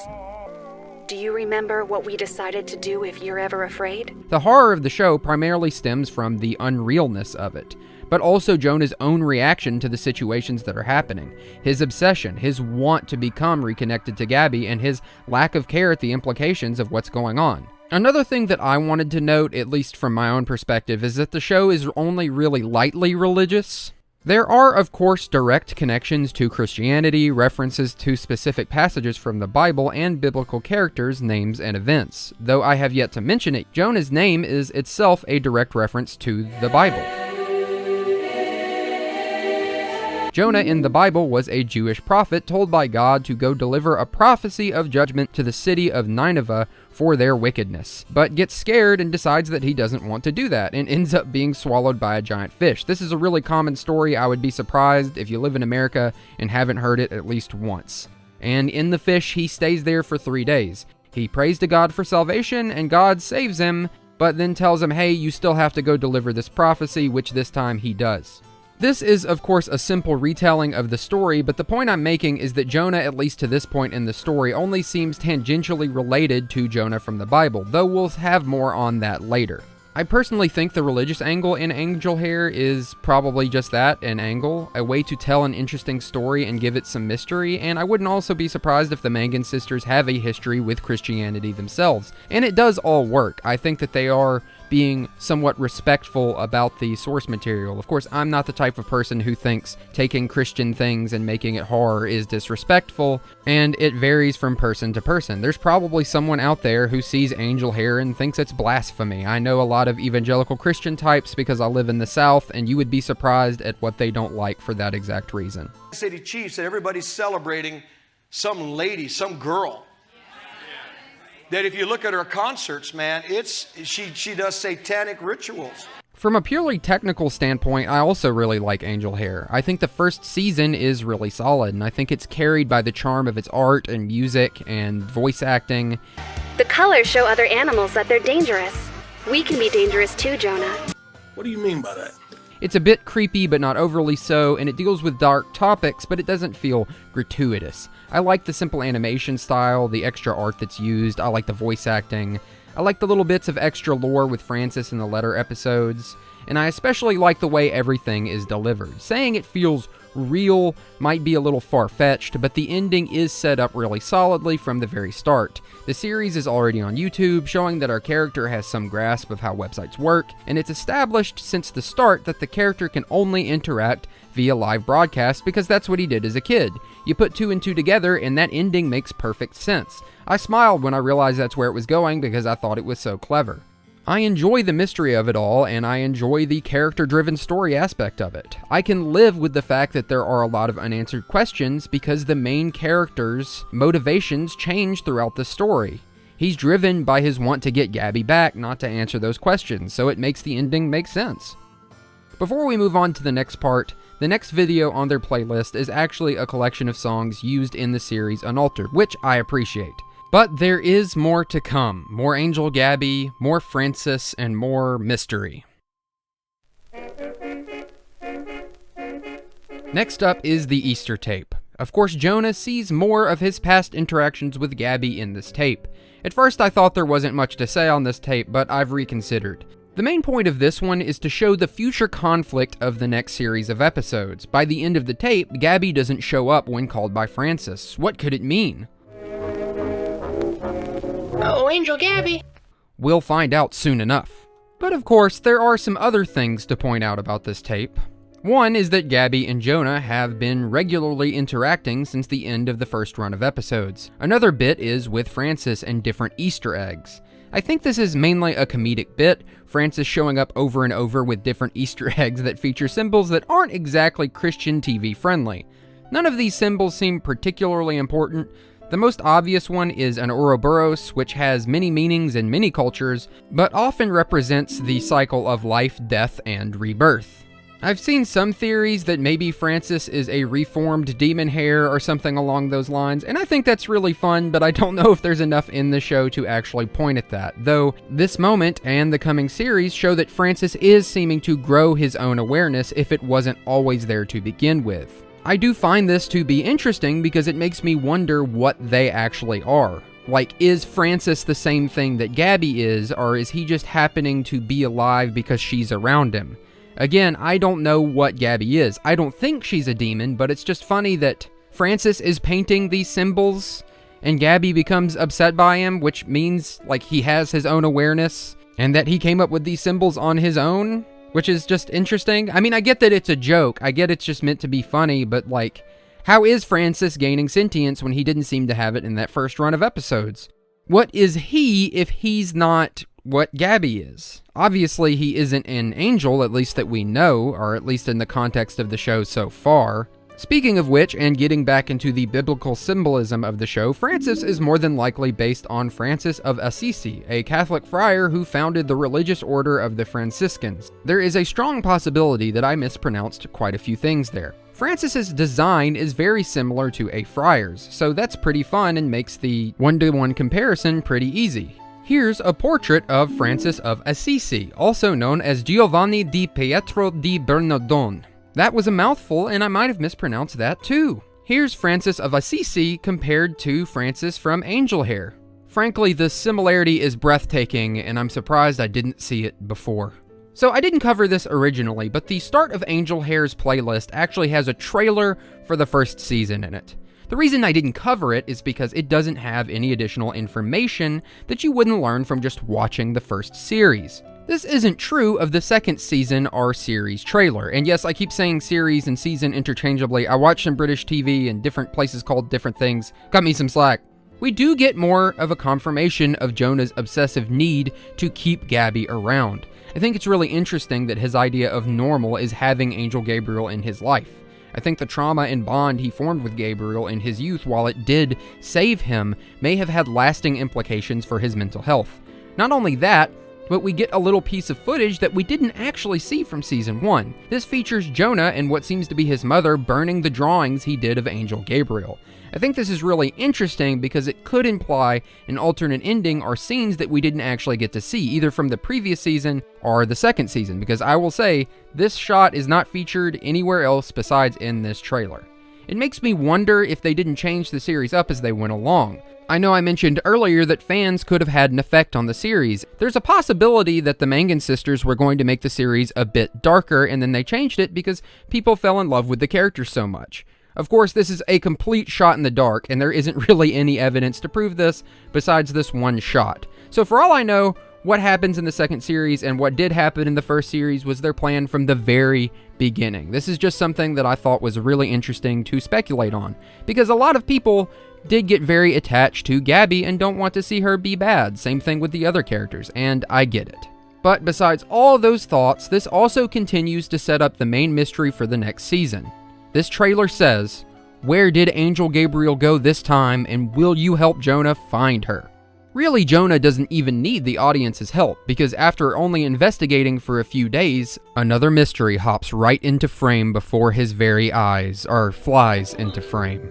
Do you remember what we decided to do if you're ever afraid? The horror of the show primarily stems from the unrealness of it, but also Jonah's own reaction to the situations that are happening, his obsession, his want to become reconnected to Gabby, and his lack of care at the implications of what's going on. Another thing that I wanted to note, at least from my own perspective, is that the show is only really lightly religious. There are, of course, direct connections to Christianity, references to specific passages from the Bible, and biblical characters, names, and events. Though I have yet to mention it, Jonah's name is itself a direct reference to the Bible. Jonah in the Bible was a Jewish prophet told by God to go deliver a prophecy of judgment to the city of Nineveh for their wickedness, but gets scared and decides that he doesn't want to do that and ends up being swallowed by a giant fish. This is a really common story. I would be surprised if you live in America and haven't heard it at least once. And in the fish, he stays there for 3 days. He prays to God for salvation, and God saves him, but then tells him, hey, you still have to go deliver this prophecy, which this time he does. This is, of course, a simple retelling of the story, but the point I'm making is that Jonah, at least to this point in the story, only seems tangentially related to Jonah from the Bible, though we'll have more on that later. I personally think the religious angle in Angel Hare is probably just that, an angle, a way to tell an interesting story and give it some mystery, and I wouldn't also be surprised if the Mangan sisters have a history with Christianity themselves. And it does all work. I think that they are being somewhat respectful about the source material. Of course, I'm not the type of person who thinks taking Christian things and making it horror is disrespectful, and it varies from person to person. There's probably someone out there who sees Angel Hare and thinks it's blasphemy. I know a lot of evangelical Christian types because I live in the South, and you would be surprised at what they don't like for that exact reason. City chiefs and everybody's celebrating some lady, some girl. That if you look at her concerts, man, she does satanic rituals. From a purely technical standpoint, I also really like Angel Hare. I think the first season is really solid, and I think it's carried by the charm of its art and music and voice acting. The colors show other animals that they're dangerous. We can be dangerous too, Jonah. What do you mean by that? It's a bit creepy, but not overly so, and it deals with dark topics, but it doesn't feel gratuitous. I like the simple animation style, the extra art that's used, I like the voice acting, I like the little bits of extra lore with Francis in the letter episodes, and I especially like the way everything is delivered. Saying it feels real might be a little far-fetched, but the ending is set up really solidly from the very start. The series is already on YouTube, showing that our character has some grasp of how websites work, and it's established since the start that the character can only interact via live broadcast because that's what he did as a kid. You put 2 and 2 together, and that ending makes perfect sense. I smiled when I realized that's where it was going because I thought it was so clever. I enjoy the mystery of it all, and I enjoy the character-driven story aspect of it. I can live with the fact that there are a lot of unanswered questions because the main character's motivations change throughout the story. He's driven by his want to get Gabby back, not to answer those questions, so it makes the ending make sense. Before we move on to the next part, the next video on their playlist is actually a collection of songs used in the series Unaltered, which I appreciate. But there is more to come. More Angel Gabby, more Francis, and more mystery. Next up is the Easter tape. Of course, Jonah sees more of his past interactions with Gabby in this tape. At first I thought there wasn't much to say on this tape, but I've reconsidered. The main point of this one is to show the future conflict of the next series of episodes. By the end of the tape, Gabby doesn't show up when called by Francis. What could it mean? Oh, Angel Gabby. We'll find out soon enough. But of course, there are some other things to point out about this tape. One is that Gabby and Jonah have been regularly interacting since the end of the first run of episodes. Another bit is with Francis and different Easter eggs. I think this is mainly a comedic bit, Francis showing up over and over with different Easter eggs that feature symbols that aren't exactly Christian TV friendly. None of these symbols seem particularly important. The most obvious one is an Ouroboros, which has many meanings in many cultures, but often represents the cycle of life, death, and rebirth. I've seen some theories that maybe Francis is a reformed demon Hare or something along those lines, and I think that's really fun, but I don't know if there's enough in the show to actually point at that, though this moment and the coming series show that Francis is seeming to grow his own awareness if it wasn't always there to begin with. I do find this to be interesting because it makes me wonder what they actually are. Like, is Francis the same thing that Gabby is, or is he just happening to be alive because she's around him? Again, I don't know what Gabby is. I don't think she's a demon, but it's just funny that Francis is painting these symbols and Gabby becomes upset by him, which means, like, he has his own awareness and that he came up with these symbols on his own, which is just interesting. I mean, I get that it's a joke. I get it's just meant to be funny, but, like, how is Francis gaining sentience when he didn't seem to have it in that first run of episodes? What is he if he's not what Gabby is? Obviously, he isn't an angel, at least that we know, or at least in the context of the show so far. Speaking of which, and getting back into the biblical symbolism of the show, Francis is more than likely based on Francis of Assisi, a Catholic friar who founded the religious order of the Franciscans. There is a strong possibility that I mispronounced quite a few things there. Francis's design is very similar to a friar's, so that's pretty fun and makes the one-to-one comparison pretty easy. Here's a portrait of Francis of Assisi, also known as Giovanni di Pietro di Bernardone. That was a mouthful, and I might have mispronounced that too. Here's Francis of Assisi compared to Francis from Angel Hare. Frankly, the similarity is breathtaking, and I'm surprised I didn't see it before. So I didn't cover this originally, but the start of Angel Hare's playlist actually has a trailer for the first season in it. The reason I didn't cover it is because it doesn't have any additional information that you wouldn't learn from just watching the first series. This isn't true of the second season or series trailer, and yes, I keep saying series and season interchangeably. I watch some British TV and different places called different things. Cut me some slack. We do get more of a confirmation of Jonah's obsessive need to keep Gabby around. I think it's really interesting that his idea of normal is having Angel Gabriel in his life. I think the trauma and bond he formed with Gabriel in his youth, while it did save him, may have had lasting implications for his mental health. Not only that, but we get a little piece of footage that we didn't actually see from Season 1. This features Jonah and what seems to be his mother burning the drawings he did of Angel Gabriel. I think this is really interesting because it could imply an alternate ending or scenes that we didn't actually get to see, either from the previous season or the second season, because I will say, this shot is not featured anywhere else besides in this trailer. It makes me wonder if they didn't change the series up as they went along. I know I mentioned earlier that fans could have had an effect on the series. There's a possibility that the Mangan sisters were going to make the series a bit darker, and then they changed it because people fell in love with the characters so much. Of course, this is a complete shot in the dark, and there isn't really any evidence to prove this besides this one shot. So for all I know, what happens in the second series and what did happen in the first series was their plan from the very beginning. This is just something that I thought was really interesting to speculate on, because a lot of people did get very attached to Gabby and don't want to see her be bad. Same thing with the other characters, and I get it. But besides all those thoughts, this also continues to set up the main mystery for the next season. This trailer says, "Where did Angel Gabriel go this time, and will you help Jonah find her?" Really, Jonah doesn't even need the audience's help, because after only investigating for a few days, another mystery hops right into frame before his very eyes, or flies into frame.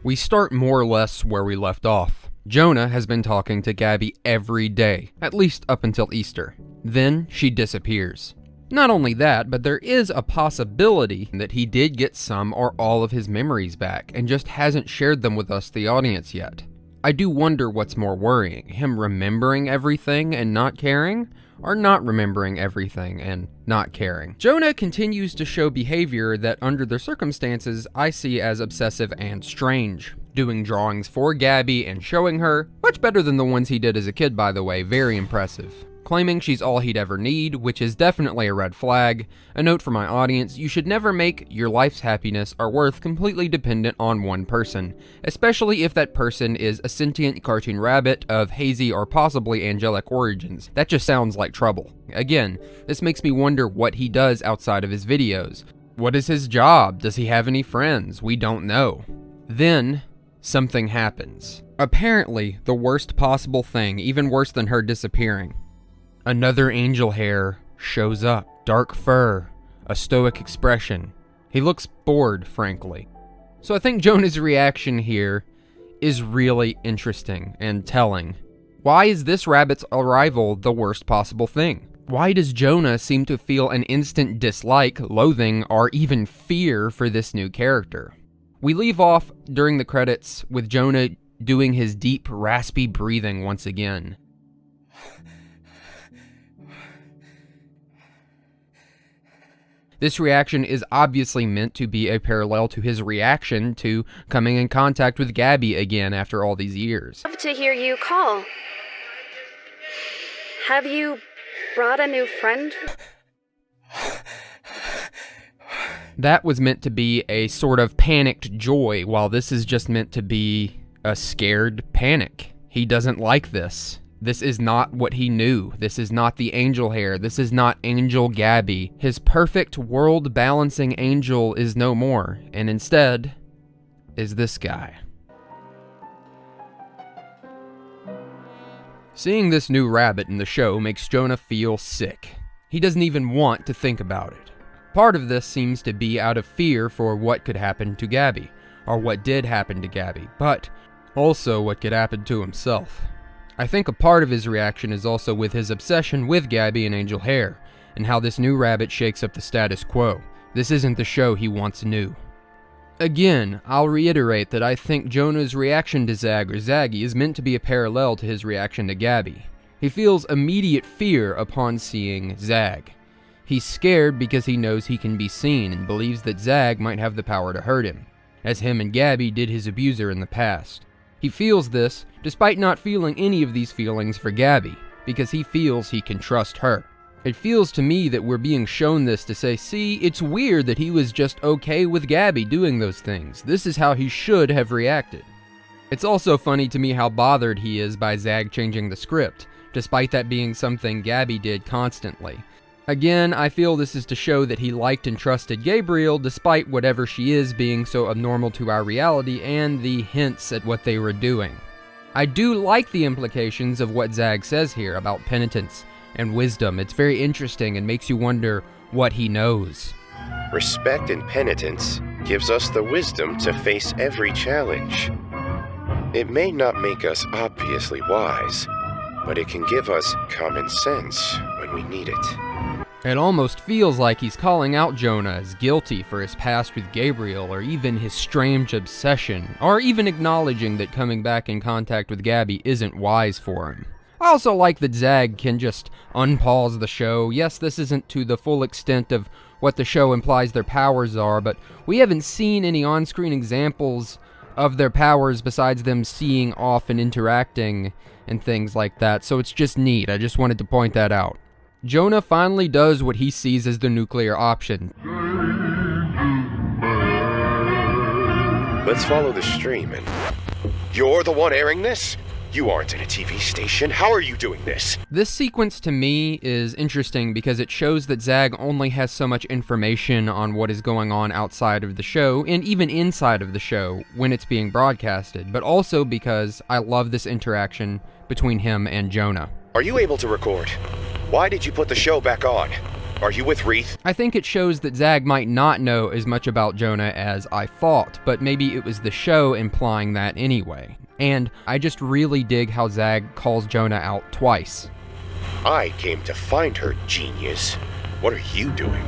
We start more or less where we left off. Jonah has been talking to Gabby every day, at least up until Easter. Then she disappears. Not only that, but there is a possibility that he did get some or all of his memories back and just hasn't shared them with us, the audience, yet. I do wonder what's more worrying, him remembering everything and not caring, or not remembering everything and not caring. Jonah continues to show behavior that under the circumstances I see as obsessive and strange. Doing drawings for Gabby and showing her, much better than the ones he did as a kid, by the way, very impressive. Claiming she's all he'd ever need, which is definitely a red flag. A note for my audience, you should never make your life's happiness or worth completely dependent on one person, especially if that person is a sentient cartoon rabbit of hazy or possibly angelic origins. That just sounds like trouble. Again, this makes me wonder what he does outside of his videos. What is his job? Does he have any friends? We don't know. Then, something happens. Apparently, the worst possible thing, even worse than her disappearing. Another angel Hare shows up. Dark fur, a stoic expression. He looks bored, frankly. So I think Jonah's reaction here is really interesting and telling. Why is this rabbit's arrival the worst possible thing? Why does Jonah seem to feel an instant dislike, loathing, or even fear for this new character? We leave off during the credits with Jonah doing his deep, raspy breathing once again. This reaction is obviously meant to be a parallel to his reaction to coming in contact with Gabby again after all these years. Love to hear you call. Have you brought a new friend? That was meant to be a sort of panicked joy, while this is just meant to be a scared panic. He doesn't like this. This is not what he knew. This is not the angel Hare. This is not Angel Gabby. His perfect world-balancing angel is no more, and instead is this guy. Seeing this new rabbit in the show makes Jonah feel sick. He doesn't even want to think about it. Part of this seems to be out of fear for what could happen to Gabby, or what did happen to Gabby, but also what could happen to himself. I think a part of his reaction is also with his obsession with Gabby and Angel Hare, and how this new rabbit shakes up the status quo. This isn't the show he once knew. Again, I'll reiterate that I think Jonah's reaction to Zag or Zaggy is meant to be a parallel to his reaction to Gabby. He feels immediate fear upon seeing Zag. He's scared because he knows he can be seen and believes that Zag might have the power to hurt him, as him and Gabby did his abuser in the past. He feels this, despite not feeling any of these feelings for Gabby, because he feels he can trust her. It feels to me that we're being shown this to say, see, it's weird that he was just okay with Gabby doing those things. This is how he should have reacted. It's also funny to me how bothered he is by Zag changing the script, despite that being something Gabby did constantly. Again, I feel this is to show that he liked and trusted Gabriel despite whatever she is being so abnormal to our reality and the hints at what they were doing. I do like the implications of what Zag says here about penitence and wisdom. It's very interesting and makes you wonder what he knows. Respect and penitence gives us the wisdom to face every challenge. It may not make us obviously wise, but it can give us common sense when we need it. It almost feels like he's calling out Jonah as guilty for his past with Gabriel, or even his strange obsession, or even acknowledging that coming back in contact with Gabby isn't wise for him. I also like that Zag can just unpause the show. Yes, this isn't to the full extent of what the show implies their powers are, but we haven't seen any on-screen examples of their powers besides them seeing off and interacting and things like that, so it's just neat. I just wanted to point that out. Jonah finally does what he sees as the nuclear option. Let's follow the stream and... You're the one airing this? You aren't in a TV station. How are you doing this? This sequence to me is interesting because it shows that Zag only has so much information on what is going on outside of the show and even inside of the show when it's being broadcasted, but also because I love this interaction between him and Jonah. Are you able to record? Why did you put the show back on? Are you with Wreath? I think it shows that Zag might not know as much about Jonah as I thought, but maybe it was the show implying that anyway. And I just really dig how Zag calls Jonah out twice. I came to find her, genius. What are you doing?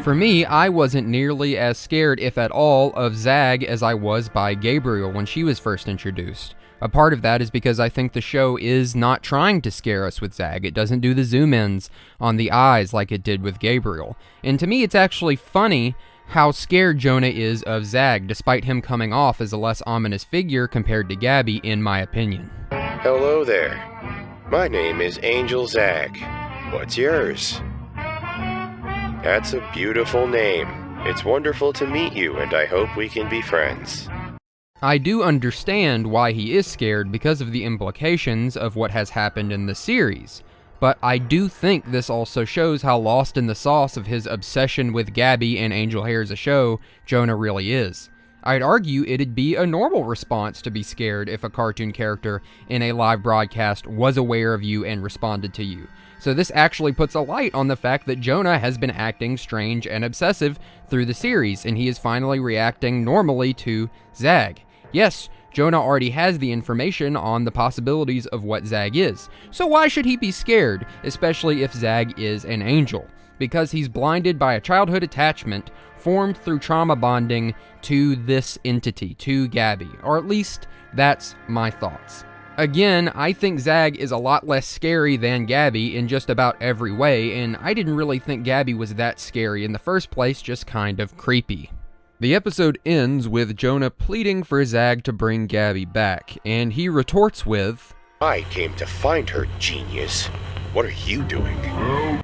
For me, I wasn't nearly as scared, if at all, of Zag as I was by Gabriel when she was first introduced. A part of that is because I think the show is not trying to scare us with Zag. It doesn't do the zoom-ins on the eyes like it did with Gabriel. And to me, it's actually funny how scared Jonah is of Zag, despite him coming off as a less ominous figure compared to Gabby, in my opinion. Hello there. My name is Angel Zag. What's yours? That's a beautiful name. It's wonderful to meet you, and I hope we can be friends. I do understand why he is scared because of the implications of what has happened in the series, but I do think this also shows how lost in the sauce of his obsession with Gabby and Angel Hare as a show Jonah really is. I'd argue it'd be a normal response to be scared if a cartoon character in a live broadcast was aware of you and responded to you. So this actually puts a light on the fact that Jonah has been acting strange and obsessive through the series, and he is finally reacting normally to Zag. Yes, Jonah already has the information on the possibilities of what Zag is, so why should he be scared, especially if Zag is an angel? Because he's blinded by a childhood attachment formed through trauma bonding to this entity, to Gabby, or at least that's my thoughts. Again, I think Zag is a lot less scary than Gabby in just about every way, and I didn't really think Gabby was that scary in the first place, just kind of creepy. The episode ends with Jonah pleading for Zag to bring Gabby back, and he retorts with, I came to find her, genius. What are you doing?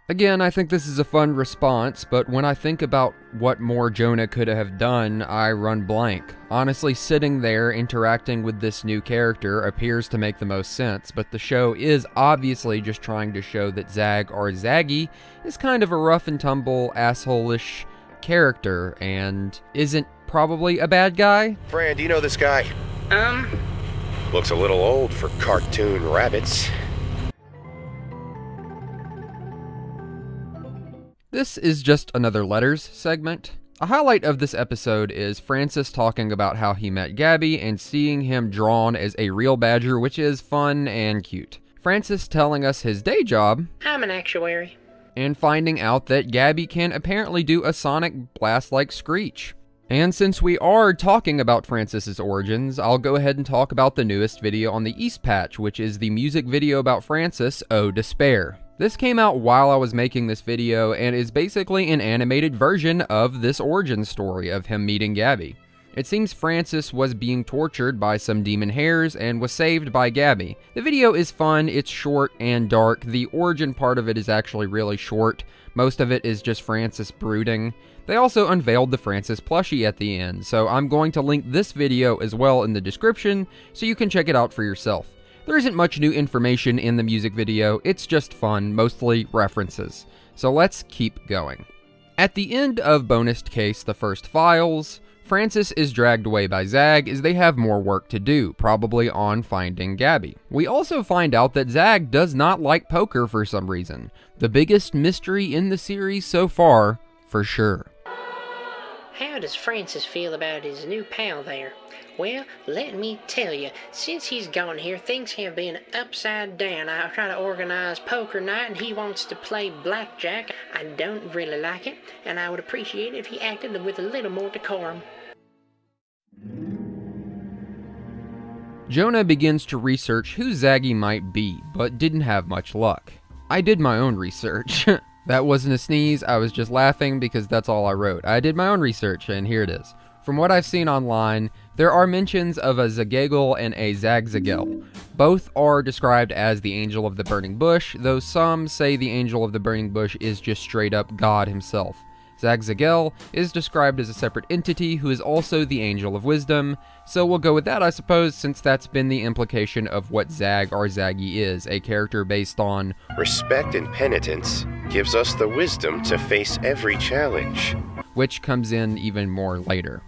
Again, I think this is a fun response, but when I think about what more Jonah could have done, I run blank. Honestly, sitting there interacting with this new character appears to make the most sense, but the show is obviously just trying to show that Zag, or Zaggy, is kind of a rough and tumble, asshole-ish character, and isn't probably a bad guy. Fran, do you know this guy? Looks a little old for cartoon rabbits. This is just another letters segment. A highlight of this episode is Francis talking about how he met Gabby and seeing him drawn as a real badger, which is fun and cute. Francis telling us his day job. I'm an actuary. And finding out that Gabby can apparently do a sonic blast-like screech. And since we are talking about Francis's origins, I'll go ahead and talk about the newest video on the East Patch, which is the music video about Francis, Oh Despair. This came out while I was making this video and is basically an animated version of this origin story of him meeting Gabby. It seems Francis was being tortured by some demon hares and was saved by Gabby. The video is fun, it's short and dark. The origin part of it is actually really short. Most of it is just Francis brooding. They also unveiled the Francis plushie at the end, so I'm going to link this video as well in the description so you can check it out for yourself. There isn't much new information in the music video, it's just fun, mostly references. So let's keep going. At the end of Bonus Case The First Files, Francis is dragged away by Zag as they have more work to do, probably on finding Gabby. We also find out that Zag does not like poker for some reason. The biggest mystery in the series so far, for sure. How does Francis feel about his new pal there? Well, let me tell you, since he's gone here, things have been upside down. I try to organize poker night and he wants to play blackjack. I don't really like it, and I would appreciate it if he acted with a little more decorum. Jonah begins to research who Zaggy might be, but didn't have much luck. I did my own research. That wasn't a sneeze, I was just laughing because that's all I wrote. I did my own research, and here it is. From what I've seen online, there are mentions of a Zagegel and a Zagzagel. Both are described as the Angel of the Burning Bush, though some say the Angel of the Burning Bush is just straight up God himself. Zagzagel is described as a separate entity who is also the Angel of Wisdom, so we'll go with that, I suppose, since that's been the implication of what Zag or Zaggy is, a character based on respect and penitence gives us the wisdom to face every challenge, which comes in even more later.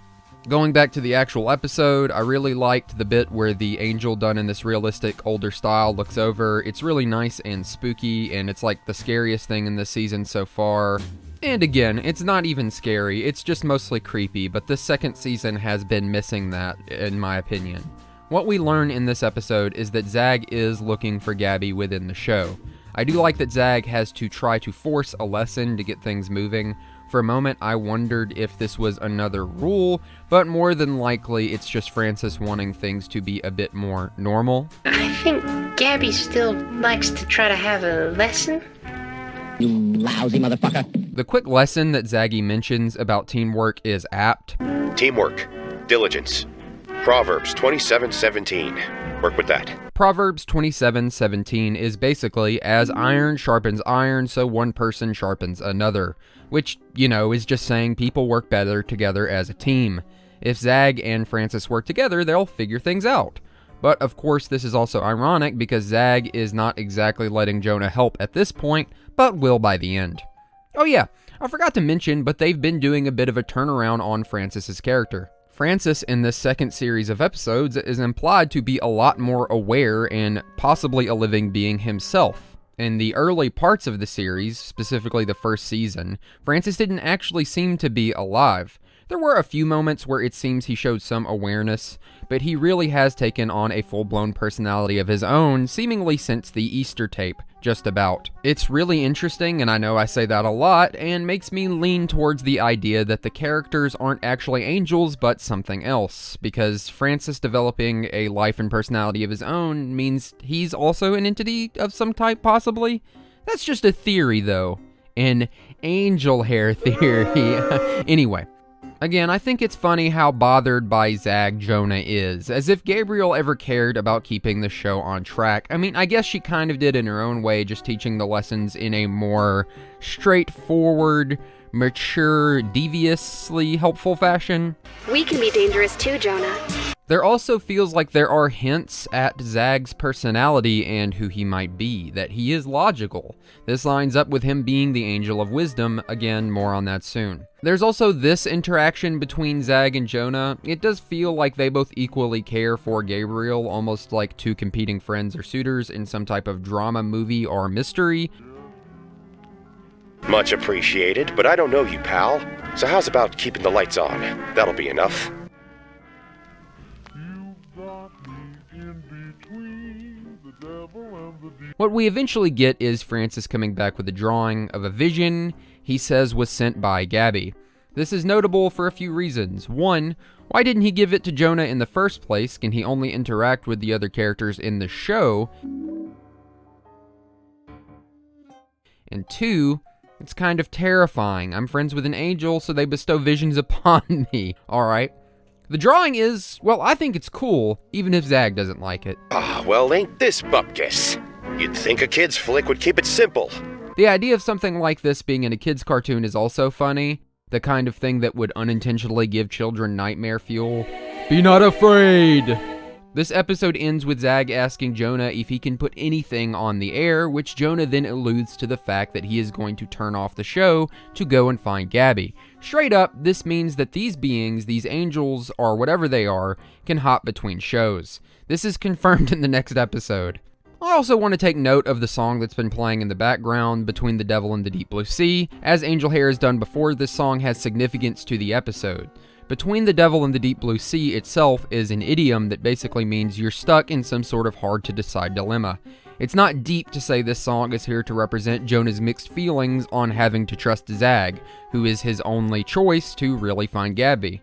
Going back to the actual episode, I really liked the bit where the angel done in this realistic older style looks over. It's really nice and spooky, and it's like the scariest thing in this season so far. And again, it's not even scary, it's just mostly creepy, but this second season has been missing that, in my opinion. What we learn in this episode is that Zag is looking for Gabby within the show. I do like that Zag has to try to force a lesson to get things moving. For a moment, I wondered if this was another rule, but more than likely, it's just Francis wanting things to be a bit more normal. I think Gabby still likes to try to have a lesson. You lousy motherfucker. The quick lesson that Zaggy mentions about teamwork is apt. Teamwork, diligence. Proverbs 27:17. Work with that. Proverbs 27:17 is basically, as iron sharpens iron, so one person sharpens another. Which, is just saying people work better together as a team. If Zag and Francis work together, they'll figure things out. But of course, this is also ironic because Zag is not exactly letting Jonah help at this point, but will by the end. Oh yeah, I forgot to mention, but they've been doing a bit of a turnaround on Francis's character. Francis in this second series of episodes is implied to be a lot more aware and possibly a living being himself. In the early parts of the series, specifically the first season, Francis didn't actually seem to be alive. There were a few moments where it seems he showed some awareness, but he really has taken on a full-blown personality of his own, seemingly since the Easter tape, just about. It's really interesting, and I know I say that a lot, and makes me lean towards the idea that the characters aren't actually angels, but something else, because Francis developing a life and personality of his own means he's also an entity of some type, possibly? That's just a theory, though. An angel hair theory. Anyway. Again, I think it's funny how bothered by Zag Jonah is, as if Gabriel ever cared about keeping the show on track. I mean, I guess she kind of did in her own way, just teaching the lessons in a more straightforward, mature, deviously helpful fashion. We can be dangerous too, Jonah. There also feels like there are hints at Zag's personality and who he might be, that he is logical. This lines up with him being the Angel of Wisdom. Again, more on that soon. There's also this interaction between Zag and Jonah. It does feel like they both equally care for Gabriel, almost like two competing friends or suitors in some type of drama, movie, or mystery. Much appreciated, but I don't know you, pal. So how's about keeping the lights on? That'll be enough. What we eventually get is Francis coming back with a drawing of a vision he says was sent by Gabby. This is notable for a few reasons. One, why didn't he give it to Jonah in the first place? Can he only interact with the other characters in the show? And two, it's kind of terrifying. I'm friends with an angel, so they bestow visions upon me. Alright. The drawing is, well, I think it's cool, even if Zag doesn't like it. Ah, well, ain't this bupkis? You'd think a kid's flick would keep it simple. The idea of something like this being in a kid's cartoon is also funny. The kind of thing that would unintentionally give children nightmare fuel. Be not afraid! This episode ends with Zag asking Jonah if he can put anything on the air, which Jonah then alludes to the fact that he is going to turn off the show to go and find Gabby. Straight up, this means that these beings, these angels, or whatever they are, can hop between shows. This is confirmed in the next episode. I also want to take note of the song that's been playing in the background, Between the Devil and the Deep Blue Sea. As Angel Hare has done before, this song has significance to the episode. Between the Devil and the Deep Blue Sea itself is an idiom that basically means you're stuck in some sort of hard-to-decide dilemma. It's not deep to say this song is here to represent Jonah's mixed feelings on having to trust Zag, who is his only choice to really find Gabby.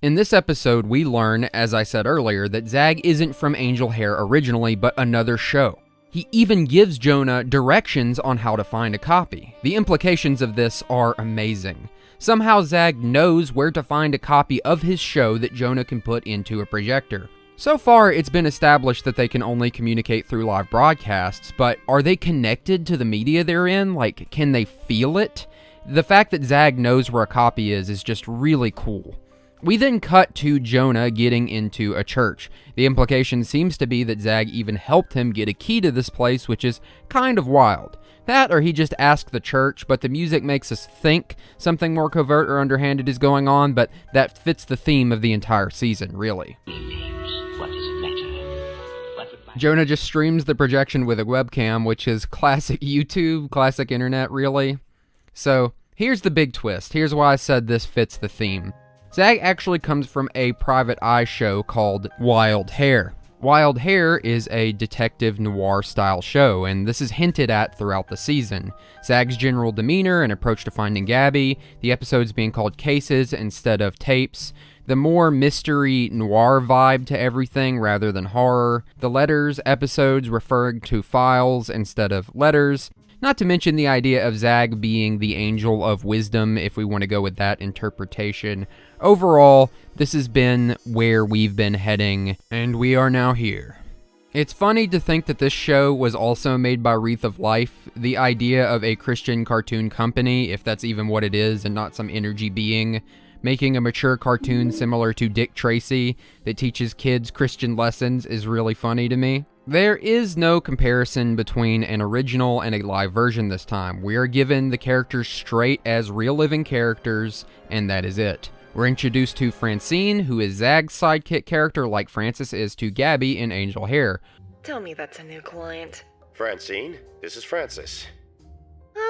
In this episode, we learn, as I said earlier, that Zag isn't from Angel Hare originally, but another show. He even gives Jonah directions on how to find a copy. The implications of this are amazing. Somehow Zag knows where to find a copy of his show that Jonah can put into a projector. So far, it's been established that they can only communicate through live broadcasts, but are they connected to the media they're in? Like, can they feel it? The fact that Zag knows where a copy is just really cool. We then cut to Jonah getting into a church. The implication seems to be that Zag even helped him get a key to this place, which is kind of wild. That, or he just asked the church, but the music makes us think something more covert or underhanded is going on, but that fits the theme of the entire season, really. Jonah just streams the projection with a webcam, which is classic YouTube, classic internet, really. So, here's the big twist. Here's why I said this fits the theme. Zag actually comes from a private eye show called Wild Hare. Wild Hare is a detective noir-style show, and this is hinted at throughout the season. Zag's general demeanor and approach to finding Gabby, the episodes being called cases instead of tapes, the more mystery noir vibe to everything rather than horror, the letters episodes referring to files instead of letters, not to mention the idea of Zag being the angel of wisdom, if we want to go with that interpretation. Overall, this has been where we've been heading, and we are now here. It's funny to think that this show was also made by Wreath of Life, the idea of a Christian cartoon company, if that's even what it is, and not some energy being, making a mature cartoon similar to Dick Tracy that teaches kids Christian lessons is really funny to me. There is no comparison between an original and a live version this time. We are given the characters straight as real living characters, and that is it. We're introduced to Francine, who is Zag's sidekick character like Francis is to Gabby in Angel Hare. Tell me that's a new client. Francine, this is Francis.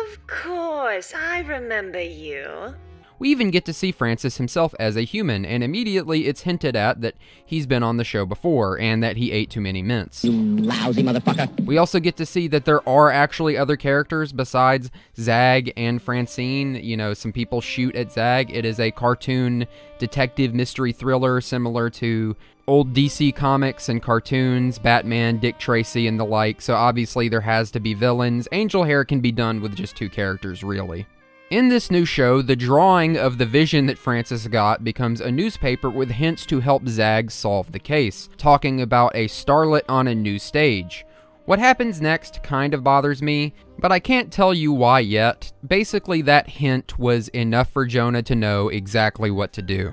Of course, I remember you. We even get to see Francis himself as a human, and immediately it's hinted at that he's been on the show before, and that he ate too many mints. You lousy motherfucker. We also get to see that there are actually other characters besides Zag and Francine. You know, some people shoot at Zag. It is a cartoon detective mystery thriller similar to old DC comics and cartoons, Batman, Dick Tracy, and the like, so obviously there has to be villains. Angel Hare can be done with just two characters, really. In this new show, the drawing of the vision that Francis got becomes a newspaper with hints to help Zag solve the case, talking about a starlet on a new stage. What happens next kind of bothers me, but I can't tell you why yet. Basically, that hint was enough for Jonah to know exactly what to do.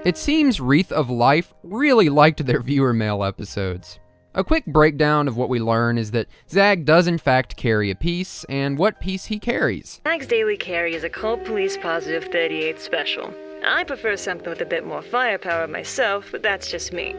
It seems Wreath of Life really liked their viewer mail episodes. A quick breakdown of what we learn is that Zag does in fact carry a piece, and what piece he carries. Zag's daily carry is a Cold Police Positive 38 special. I prefer something with a bit more firepower myself, but that's just me.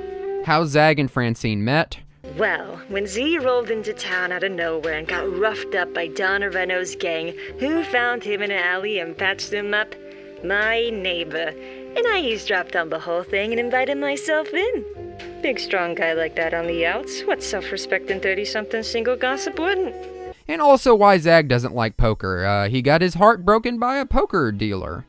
How Zag and Francine met. Well, when Z rolled into town out of nowhere and got roughed up by Donna Reno's gang, who found him in an alley and patched him up? My neighbor. And I eavesdropped on the whole thing and invited myself in. Big strong guy like that on the outs. What self-respecting 30-something single gossip wouldn't? And also why Zag doesn't like poker. He got his heart broken by a poker dealer.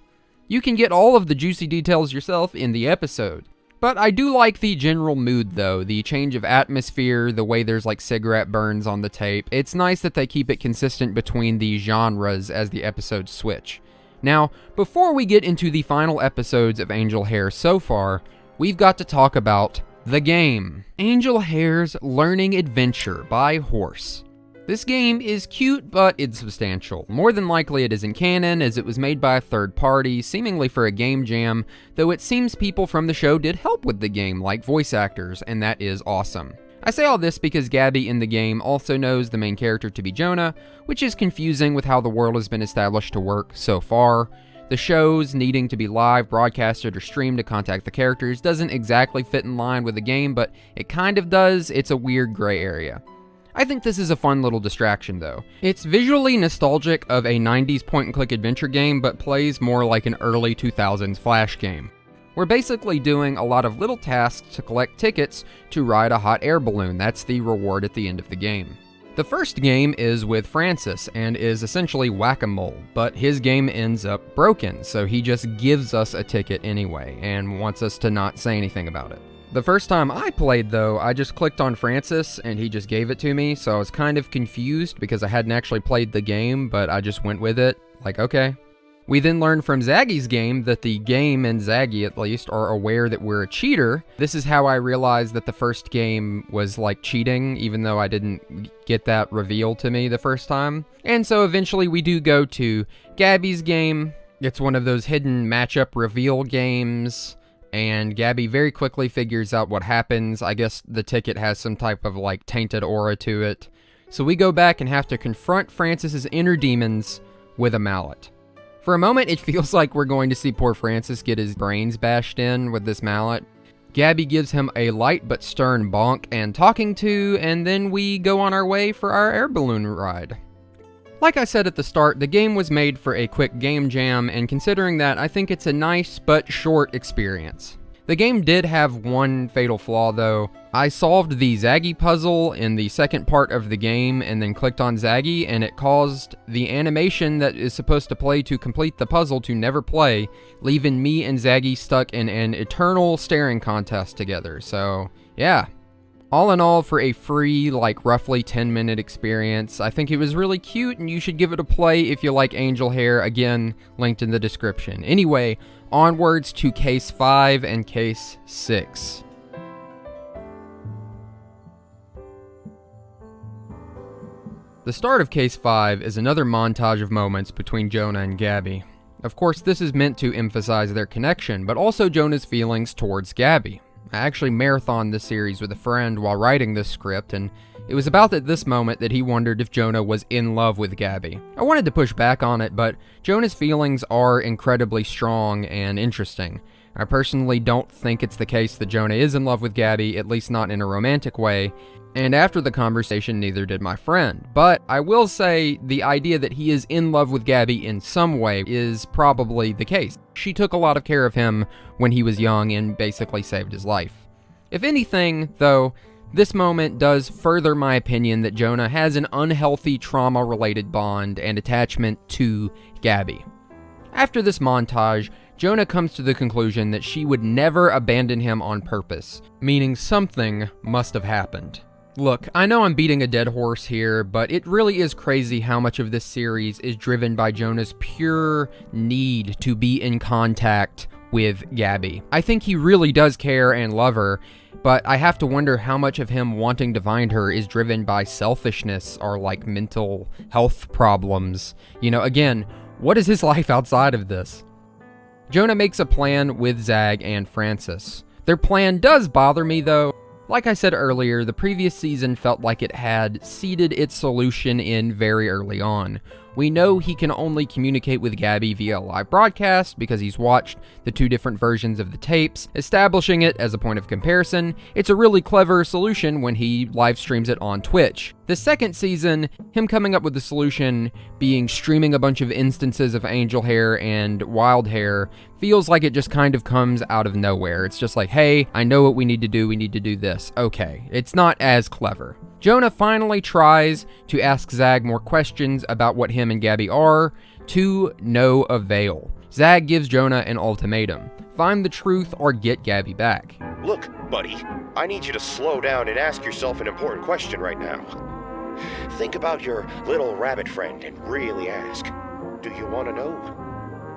You can get all of the juicy details yourself in the episode. But I do like the general mood though, the change of atmosphere, the way there's like cigarette burns on the tape. It's nice that they keep it consistent between the genres as the episodes switch. Now, before we get into the final episodes of Angel Hare so far, we've got to talk about the game. Angel Hare's Learning Adventure by Horse. This game is cute, but insubstantial. More than likely it isn't canon, as it was made by a third party, seemingly for a game jam, though it seems people from the show did help with the game, like voice actors, and that is awesome. I say all this because Gabby in the game also knows the main character to be Jonah, which is confusing with how the world has been established to work so far. The shows needing to be live, broadcasted, or streamed to contact the characters doesn't exactly fit in line with the game, but it kind of does. It's a weird gray area. I think this is a fun little distraction though. It's visually nostalgic of a 90s point-and-click adventure game, but plays more like an early 2000s Flash game. We're basically doing a lot of little tasks to collect tickets to ride a hot air balloon. That's the reward at the end of the game. The first game is with Francis and is essentially whack-a-mole, but his game ends up broken, so he just gives us a ticket anyway and wants us to not say anything about it. The first time I played though, I just clicked on Francis and he just gave it to me, so I was kind of confused because I hadn't actually played the game, but I just went with it, like okay. We then learned from Zaggy's game that the game, and Zaggy at least, are aware that we're a cheater. This is how I realized that the first game was like cheating, even though I didn't get that revealed to me the first time. And so eventually we do go to Gabby's game. It's one of those hidden matchup reveal games, and Gabby very quickly figures out what happens. I guess the ticket has some type of like tainted aura to it. So we go back and have to confront Francis's inner demons with a mallet. For a moment, it feels like we're going to see poor Francis get his brains bashed in with this mallet. Gabby gives him a light but stern bonk and talking to, and then we go on our way for our air balloon ride. Like I said at the start, the game was made for a quick game jam, and considering that, I think it's a nice but short experience. The game did have one fatal flaw though. I solved the Zaggy puzzle in the second part of the game and then clicked on Zaggy, and it caused the animation that is supposed to play to complete the puzzle to never play, leaving me and Zaggy stuck in an eternal staring contest together. So yeah, all in all, for a free, like roughly 10-minute experience, I think it was really cute and you should give it a play if you like Angel Hare, again, linked in the description. Anyway, onwards to Case 5 and Case 6. The start of Case 5 is another montage of moments between Jonah and Gabby. Of course, this is meant to emphasize their connection, but also Jonah's feelings towards Gabby. I actually marathoned this series with a friend while writing this script, and it was about at this moment that he wondered if Jonah was in love with Gabby. I wanted to push back on it, but Jonah's feelings are incredibly strong and interesting. I personally don't think it's the case that Jonah is in love with Gabby, at least not in a romantic way, and after the conversation, neither did my friend. But I will say the idea that he is in love with Gabby in some way is probably the case. She took a lot of care of him when he was young and basically saved his life. If anything, though, this moment does further my opinion that Jonah has an unhealthy trauma-related bond and attachment to Gabby. After this montage, Jonah comes to the conclusion that she would never abandon him on purpose, meaning something must have happened. Look, I know I'm beating a dead horse here, but it really is crazy how much of this series is driven by Jonah's pure need to be in contact with Gabby. I think he really does care and love her, but I have to wonder how much of him wanting to find her is driven by selfishness or like mental health problems. You know, again, what is his life outside of this? Jonah makes a plan with Zag and Francis. Their plan does bother me though. Like I said earlier, the previous season felt like it had seeded its solution in very early on. We know he can only communicate with Gabby via a live broadcast because he's watched the two different versions of the tapes, establishing it as a point of comparison. It's a really clever solution when he live streams it on Twitch. The second season, him coming up with the solution being streaming a bunch of instances of Angel Hare and Wild Hare feels like it just kind of comes out of nowhere. It's just like, hey, I know what we need to do this. Okay, it's not as clever. Jonah finally tries to ask Zag more questions about what him and Gabby are, to no avail. Zag gives Jonah an ultimatum: find the truth or get Gabby back. Look, buddy, I need you to slow down and ask yourself an important question right now. Think about your little rabbit friend and really ask, do you want to know?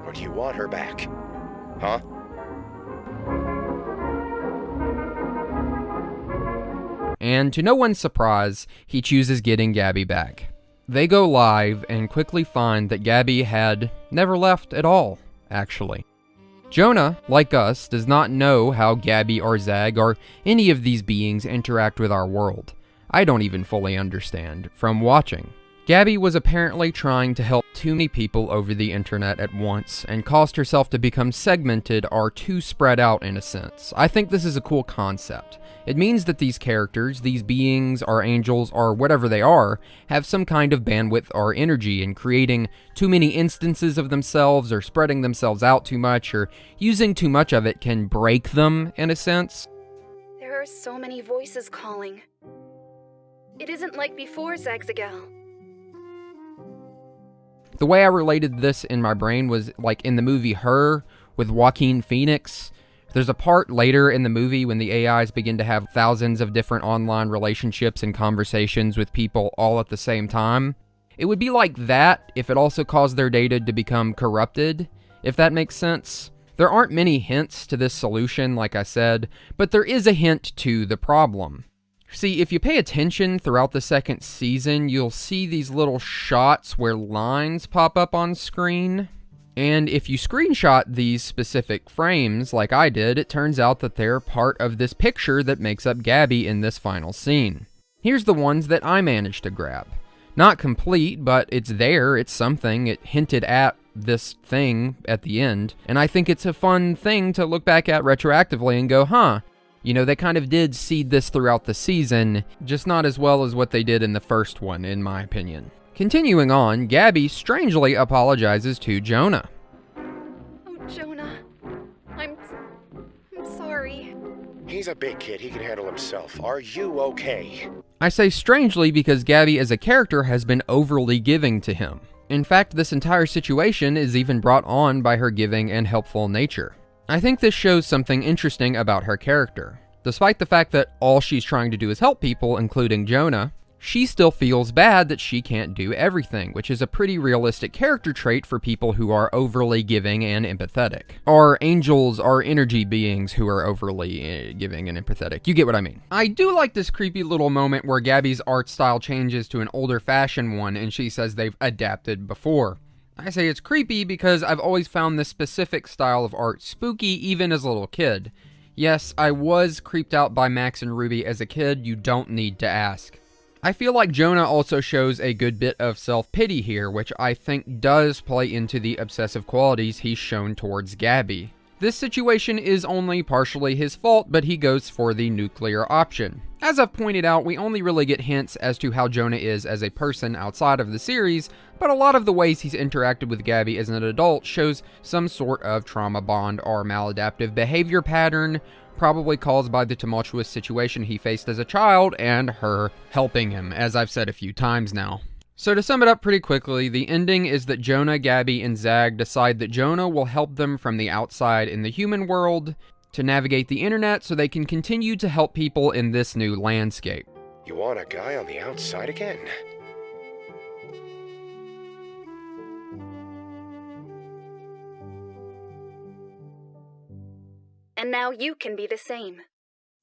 Or do you want her back? Huh? And to no one's surprise, he chooses getting Gabby back. They go live and quickly find that Gabby had never left at all, actually. Jonah, like us, does not know how Gabby or Zag or any of these beings interact with our world. I don't even fully understand from watching. Gabby was apparently trying to help too many people over the internet at once and caused herself to become segmented or too spread out in a sense. I think this is a cool concept. It means that these characters, these beings, or angels, or whatever they are, have some kind of bandwidth or energy, and creating too many instances of themselves or spreading themselves out too much or using too much of it can break them in a sense. There are so many voices calling. It isn't like before, Zagzagal. The way I related this in my brain was like in the movie Her with Joaquin Phoenix. There's a part later in the movie when the AIs begin to have thousands of different online relationships and conversations with people all at the same time. It would be like that if it also caused their data to become corrupted, if that makes sense. There aren't many hints to this solution, like I said, but there is a hint to the problem. See, if you pay attention throughout the second season, you'll see these little shots where lines pop up on screen. And if you screenshot these specific frames, like I did, it turns out that they're part of this picture that makes up Gabby in this final scene. Here's the ones that I managed to grab. Not complete, but it's there, it's something, it hinted at this thing at the end, and I think it's a fun thing to look back at retroactively and go, huh, you know, they kind of did seed this throughout the season, just not as well as what they did in the first one, in my opinion. Continuing on, Gabby strangely apologizes to Jonah. Oh, Jonah. I'm sorry. He's a big kid. He can handle himself. Are you okay? I say strangely because Gabby as a character has been overly giving to him. In fact, this entire situation is even brought on by her giving and helpful nature. I think this shows something interesting about her character. Despite the fact that all she's trying to do is help people, including Jonah, she still feels bad that she can't do everything, which is a pretty realistic character trait for people who are overly giving and empathetic. Or angels or energy beings who are overly giving and empathetic. You get what I mean. I do like this creepy little moment where Gabby's art style changes to an older fashioned one and she says they've adapted before. I say it's creepy because I've always found this specific style of art spooky even as a little kid. Yes, I was creeped out by Max and Ruby as a kid, you don't need to ask. I feel like Jonah also shows a good bit of self-pity here, which I think does play into the obsessive qualities he's shown towards Gabby. This situation is only partially his fault, but he goes for the nuclear option. As I've pointed out, we only really get hints as to how Jonah is as a person outside of the series, but a lot of the ways he's interacted with Gabby as an adult shows some sort of trauma bond or maladaptive behavior pattern, probably caused by the tumultuous situation he faced as a child and her helping him, as I've said a few times now. So to sum it up pretty quickly, the ending is that Jonah, Gabby, and Zag decide that Jonah will help them from the outside in the human world to navigate the internet so they can continue to help people in this new landscape. You want a guy on the outside again? And now you can be the same.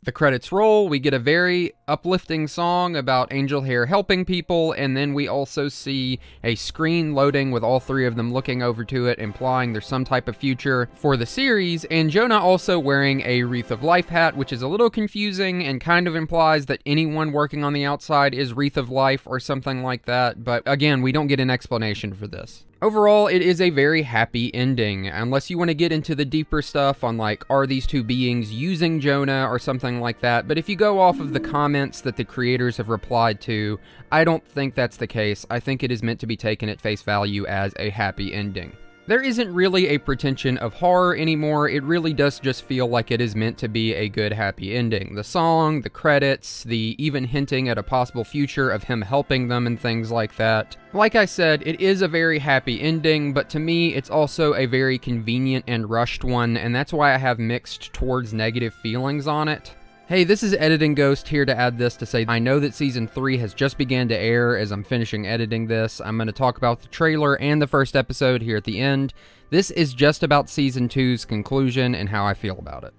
The credits roll, we get a very uplifting song about Angel Hare helping people, and then we also see a screen loading with all three of them looking over to it, implying there's some type of future for the series, and Jonah also wearing a Wreath of Life hat, which is a little confusing and kind of implies that anyone working on the outside is Wreath of Life or something like that, but again, we don't get an explanation for this. Overall, it is a very happy ending, unless you want to get into the deeper stuff on like, are these two beings using Jonah or something like that, but if you go off of the comments that the creators have replied to, I don't think that's the case. I think it is meant to be taken at face value as a happy ending. There isn't really a pretension of horror anymore, it really does just feel like it is meant to be a good happy ending. The song, the credits, the even hinting at a possible future of him helping them and things like that. Like I said, it is a very happy ending, but to me it's also a very convenient and rushed one, and that's why I have mixed towards negative feelings on it. Hey, this is Editing Ghost here to add this to say I know that Season 3 has just began to air as I'm finishing editing this. I'm going to talk about the trailer and the first episode here at the end. This is just about Season 2's conclusion and how I feel about it.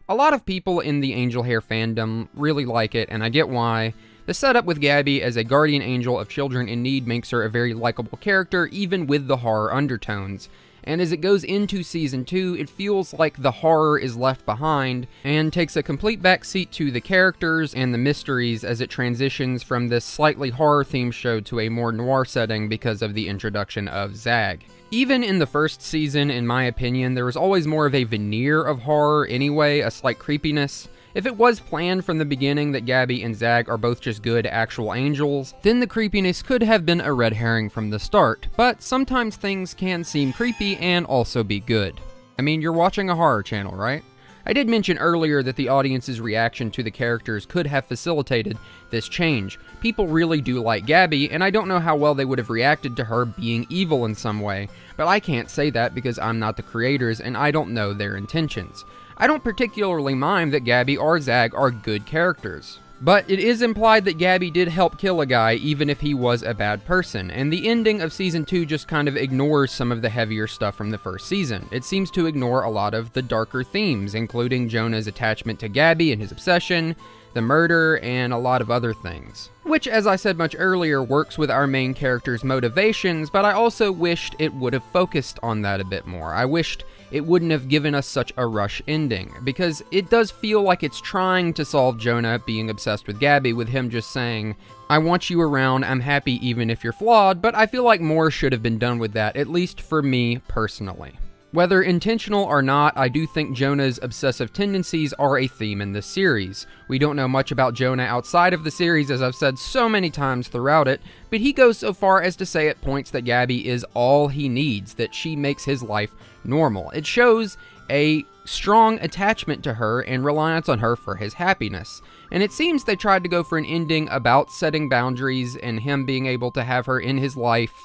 A lot of people in the Angel Hare fandom really like it, and I get why. The setup with Gabby as a guardian angel of children in need makes her a very likable character, even with the horror undertones. and as it goes into Season 2, it feels like the horror is left behind and takes a complete backseat to the characters and the mysteries as it transitions from this slightly horror-themed show to a more noir setting because of the introduction of Zag. Even in the first season, in my opinion, there was always more of a veneer of horror anyway, a slight creepiness. If it was planned from the beginning that Gabby and Zag are both just good actual angels, then the creepiness could have been a red herring from the start, but sometimes things can seem creepy and also be good. I mean, you're watching a horror channel, right? I did mention earlier that the audience's reaction to the characters could have facilitated this change. People really do like Gabby, and I don't know how well they would have reacted to her being evil in some way, but I can't say that because I'm not the creators and I don't know their intentions. I don't particularly mind that Gabby or Zag are good characters, but it is implied that Gabby did help kill a guy even if he was a bad person, and the ending of Season 2 just kind of ignores some of the heavier stuff from the first season. It seems to ignore a lot of the darker themes, including Jonah's attachment to Gabby and his obsession, the murder, and a lot of other things. Which, as I said much earlier, works with our main character's motivations, but I also wished it would have focused on that a bit more. I wished it wouldn't have given us such a rush ending, because it does feel like it's trying to solve Jonah being obsessed with Gabby with him just saying, I want you around, I'm happy even if you're flawed, but I feel like more should have been done with that, at least for me personally. Whether intentional or not, I do think Jonah's obsessive tendencies are a theme in this series. We don't know much about Jonah outside of the series, as I've said so many times throughout it, but he goes so far as to say at points that Gabby is all he needs, that she makes his life normal. It shows a strong attachment to her and reliance on her for his happiness. And it seems they tried to go for an ending about setting boundaries and him being able to have her in his life,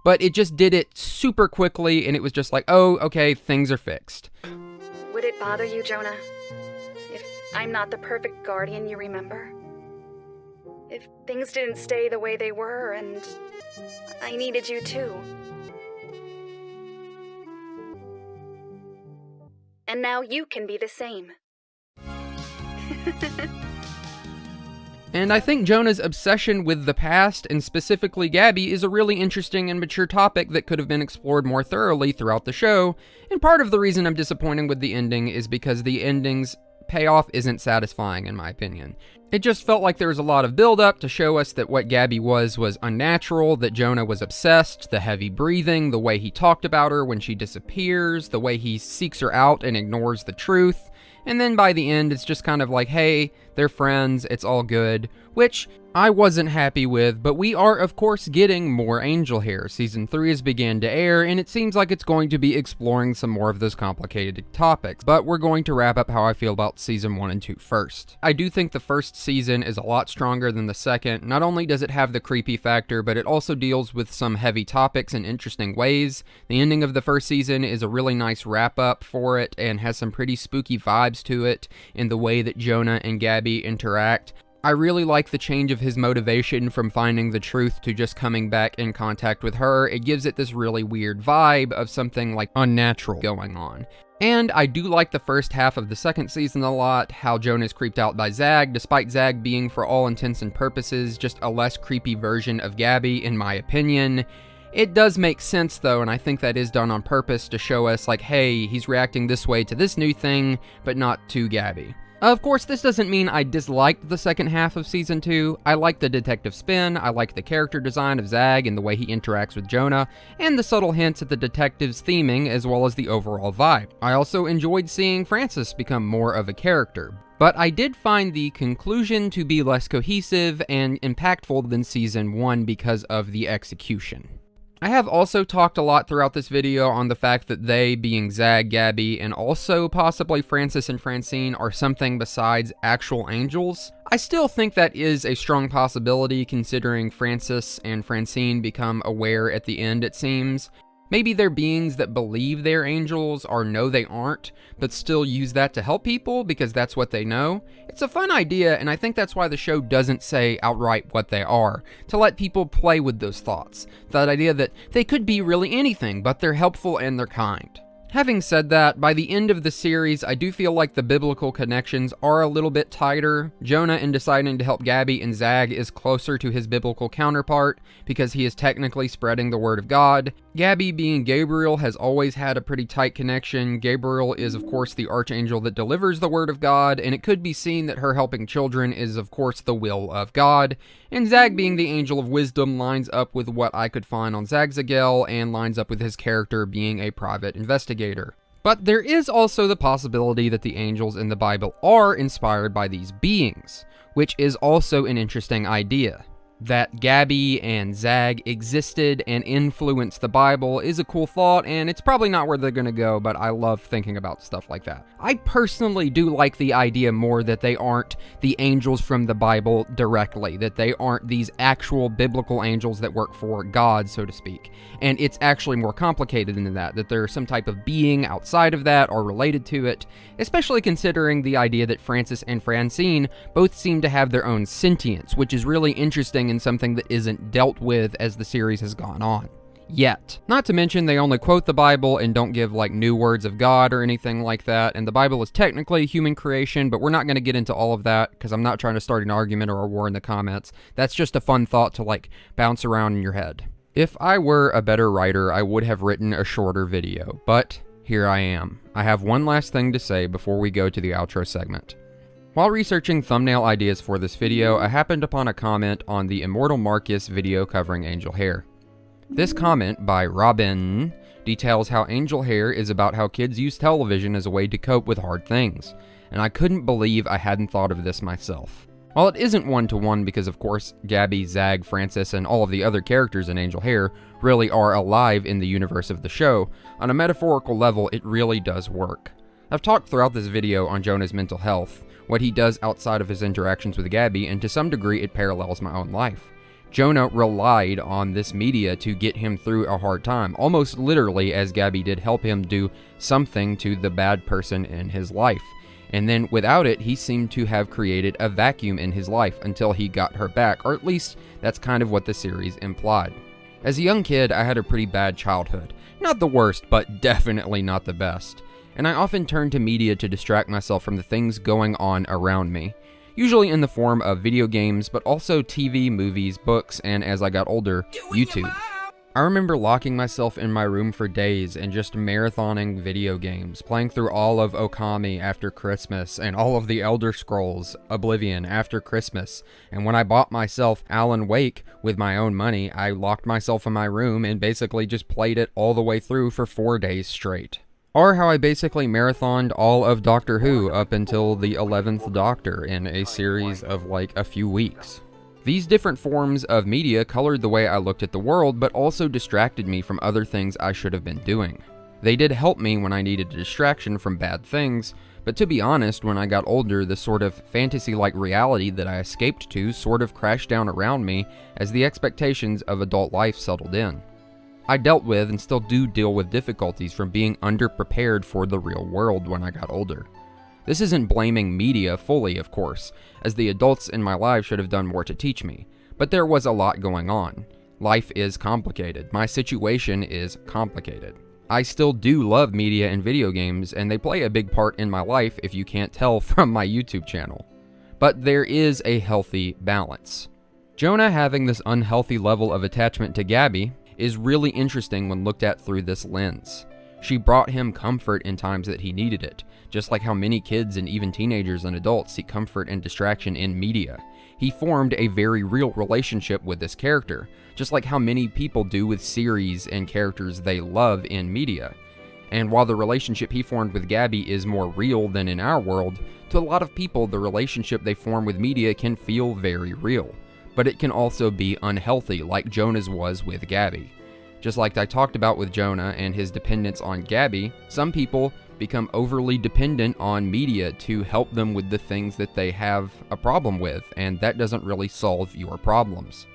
but it just did it super quickly, and it was just like, oh, okay, things are fixed. Would it bother you, Jonah, if I'm not the perfect guardian you remember? If things didn't stay the way they were, and I needed you too? And now you can be the same. And I think Jonah's obsession with the past, and specifically Gabby, is a really interesting and mature topic that could have been explored more thoroughly throughout the show, and part of the reason I'm disappointed with the ending is because the ending's payoff isn't satisfying in my opinion. It just felt like there was a lot of build-up to show us that what Gabby was unnatural, that Jonah was obsessed, the heavy breathing, the way he talked about her when she disappears, the way he seeks her out and ignores the truth. And then by the end, it's just kind of like, hey, they're friends, it's all good, which I wasn't happy with, but we are, of course, getting more Angel Hare. Season 3 has begun to air, and it seems like it's going to be exploring some more of those complicated topics, but we're going to wrap up how I feel about Season 1 and 2 first. I do think the first season is a lot stronger than the second. Not only does it have the creepy factor, but it also deals with some heavy topics in interesting ways. The ending of the first season is a really nice wrap-up for it, and has some pretty spooky vibes to it in the way that Jonah and Gabby interact. I really like the change of his motivation from finding the truth to just coming back in contact with her. It gives it this really weird vibe of something like unnatural going on. And I do like the first half of the second season a lot, how Jonah's creeped out by Zag, despite Zag being, for all intents and purposes, just a less creepy version of Gabby, in my opinion. It does make sense though, and I think that is done on purpose to show us like, hey, he's reacting this way to this new thing, but not to Gabby. Of course, this doesn't mean I disliked the second half of Season 2. I like the detective spin, I like the character design of Zag and the way he interacts with Jonah, and the subtle hints at the detective's theming as well as the overall vibe. I also enjoyed seeing Francis become more of a character. But I did find the conclusion to be less cohesive and impactful than Season 1 because of the execution. I have also talked a lot throughout this video on the fact that they, being Zag, Gabby, and also possibly Francis and Francine, are something besides actual angels. I still think that is a strong possibility considering Francis and Francine become aware at the end, it seems. Maybe they're beings that believe they're angels or know they aren't, but still use that to help people because that's what they know. It's a fun idea, and I think that's why the show doesn't say outright what they are, to let people play with those thoughts. That idea that they could be really anything, but they're helpful and they're kind. Having said that, by the end of the series, I do feel like the biblical connections are a little bit tighter. Jonah, in deciding to help Gabby and Zag, is closer to his biblical counterpart because he is technically spreading the word of God. Gabby, being Gabriel, has always had a pretty tight connection. Gabriel is, of course, the archangel that delivers the word of God, and it could be seen that her helping children is, of course, the will of God. And Zag, being the angel of wisdom, lines up with what I could find on Zagzagel and lines up with his character being a private investigator. But there is also the possibility that the angels in the Bible are inspired by these beings, which is also an interesting idea. That Gabby and Zag existed and influenced the Bible is a cool thought, and it's probably not where they're gonna go, but I love thinking about stuff like that. I personally do like the idea more that they aren't the angels from the Bible directly, that they aren't these actual biblical angels that work for God, so to speak. And it's actually more complicated than that, that there's some type of being outside of that or related to it, especially considering the idea that Francis and Francine both seem to have their own sentience, which is really interesting and something that isn't dealt with as the series has gone on. Yet. Not to mention they only quote the Bible and don't give like new words of God or anything like that, and the Bible is technically human creation, but we're not going to get into all of that because I'm not trying to start an argument or a war in the comments. That's just a fun thought to like bounce around in your head. If I were a better writer, I would have written a shorter video, but here I am. I have one last thing to say before we go to the outro segment. While researching thumbnail ideas for this video, I happened upon a comment on the Immortal Marcus video covering Angel Hare. This comment by Robin details how Angel Hare is about how kids use television as a way to cope with hard things, and I couldn't believe I hadn't thought of this myself. While it isn't one-to-one because of course Gabby, Zag, Francis, and all of the other characters in Angel Hare really are alive in the universe of the show, on a metaphorical level it really does work. I've talked throughout this video on Jonah's mental health, what he does outside of his interactions with Gabby, and to some degree it parallels my own life. Jonah relied on this media to get him through a hard time, almost literally as Gabby did help him do something to the bad person in his life. And then without it, he seemed to have created a vacuum in his life until he got her back, or at least that's kind of what the series implied. As a young kid, I had a pretty bad childhood. Not the worst, but definitely not the best. And I often turned to media to distract myself from the things going on around me, usually in the form of video games, but also TV, movies, books, and as I got older, YouTube. I remember locking myself in my room for days and just marathoning video games, playing through all of Okami after Christmas and all of the Elder Scrolls Oblivion after Christmas. And when I bought myself Alan Wake with my own money, I locked myself in my room and basically just played it all the way through for 4 days straight. Or how I basically marathoned all of Doctor Who up until the 11th Doctor in a series of like a few weeks. These different forms of media colored the way I looked at the world, but also distracted me from other things I should have been doing. They did help me when I needed a distraction from bad things, but to be honest, when I got older, the sort of fantasy-like reality that I escaped to sort of crashed down around me as the expectations of adult life settled in. I dealt with and still do deal with difficulties from being underprepared for the real world when I got older. This isn't blaming media fully, of course, as the adults in my life should have done more to teach me, but there was a lot going on. Life is complicated. My situation is complicated. I still do love media and video games, and they play a big part in my life if you can't tell from my YouTube channel. But there is a healthy balance. Jonah having this unhealthy level of attachment to Gabby is really interesting when looked at through this lens. She brought him comfort in times that he needed it, just like how many kids and even teenagers and adults seek comfort and distraction in media. He formed a very real relationship with this character, just like how many people do with series and characters they love in media. And while the relationship he formed with Gabby is more real than in our world, to a lot of people the relationship they form with media can feel very real. But it can also be unhealthy, like Jonah's was with Gabby. Just like I talked about with Jonah and his dependence on Gabby, some people become overly dependent on media to help them with the things that they have a problem with, and that doesn't really solve your problems.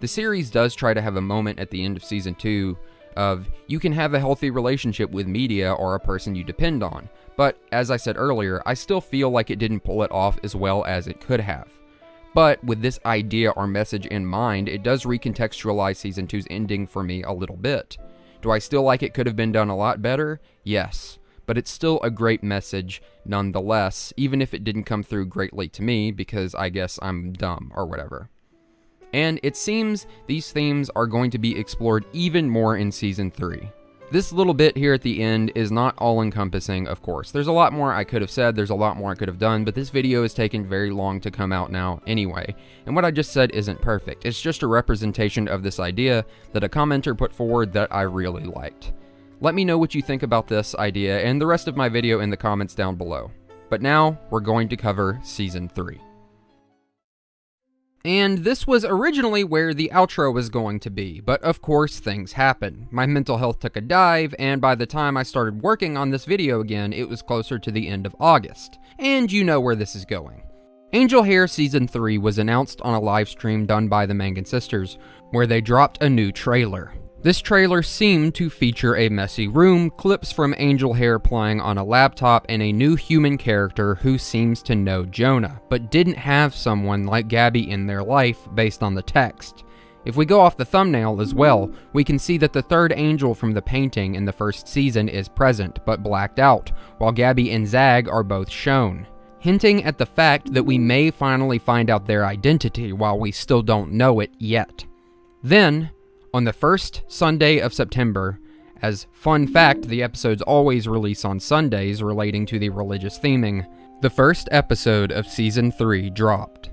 The series does try to have a moment at the end of Season 2 of you can have a healthy relationship with media or a person you depend on, but as I said earlier, I still feel like it didn't pull it off as well as it could have. But with this idea or message in mind, it does recontextualize Season 2's ending for me a little bit. Do I still like it could have been done a lot better? Yes. But it's still a great message nonetheless, even if it didn't come through greatly to me, because I guess I'm dumb or whatever. And it seems these themes are going to be explored even more in Season 3. This little bit here at the end is not all-encompassing, of course. There's a lot more I could have said, there's a lot more I could have done, but this video has taken very long to come out now anyway, and what I just said isn't perfect. It's just a representation of this idea that a commenter put forward that I really liked. Let me know what you think about this idea and the rest of my video in the comments down below. But now, we're going to cover Season 3. And this was originally where the outro was going to be, but of course things happen. My mental health took a dive, and by the time I started working on this video again, it was closer to the end of August. And you know where this is going. Angel Hare Season 3 was announced on a live stream done by the Mangan sisters, where they dropped a new trailer. This trailer seemed to feature a messy room, clips from Angel Hare playing on a laptop, and a new human character who seems to know Jonah, but didn't have someone like Gabby in their life based on the text. If we go off the thumbnail as well, we can see that the third angel from the painting in the first season is present, but blacked out, while Gabby and Zag are both shown, hinting at the fact that we may finally find out their identity while we still don't know it yet. Then, on the first Sunday of September, as fun fact, the episodes always release on Sundays relating to the religious theming, the first episode of Season 3 dropped.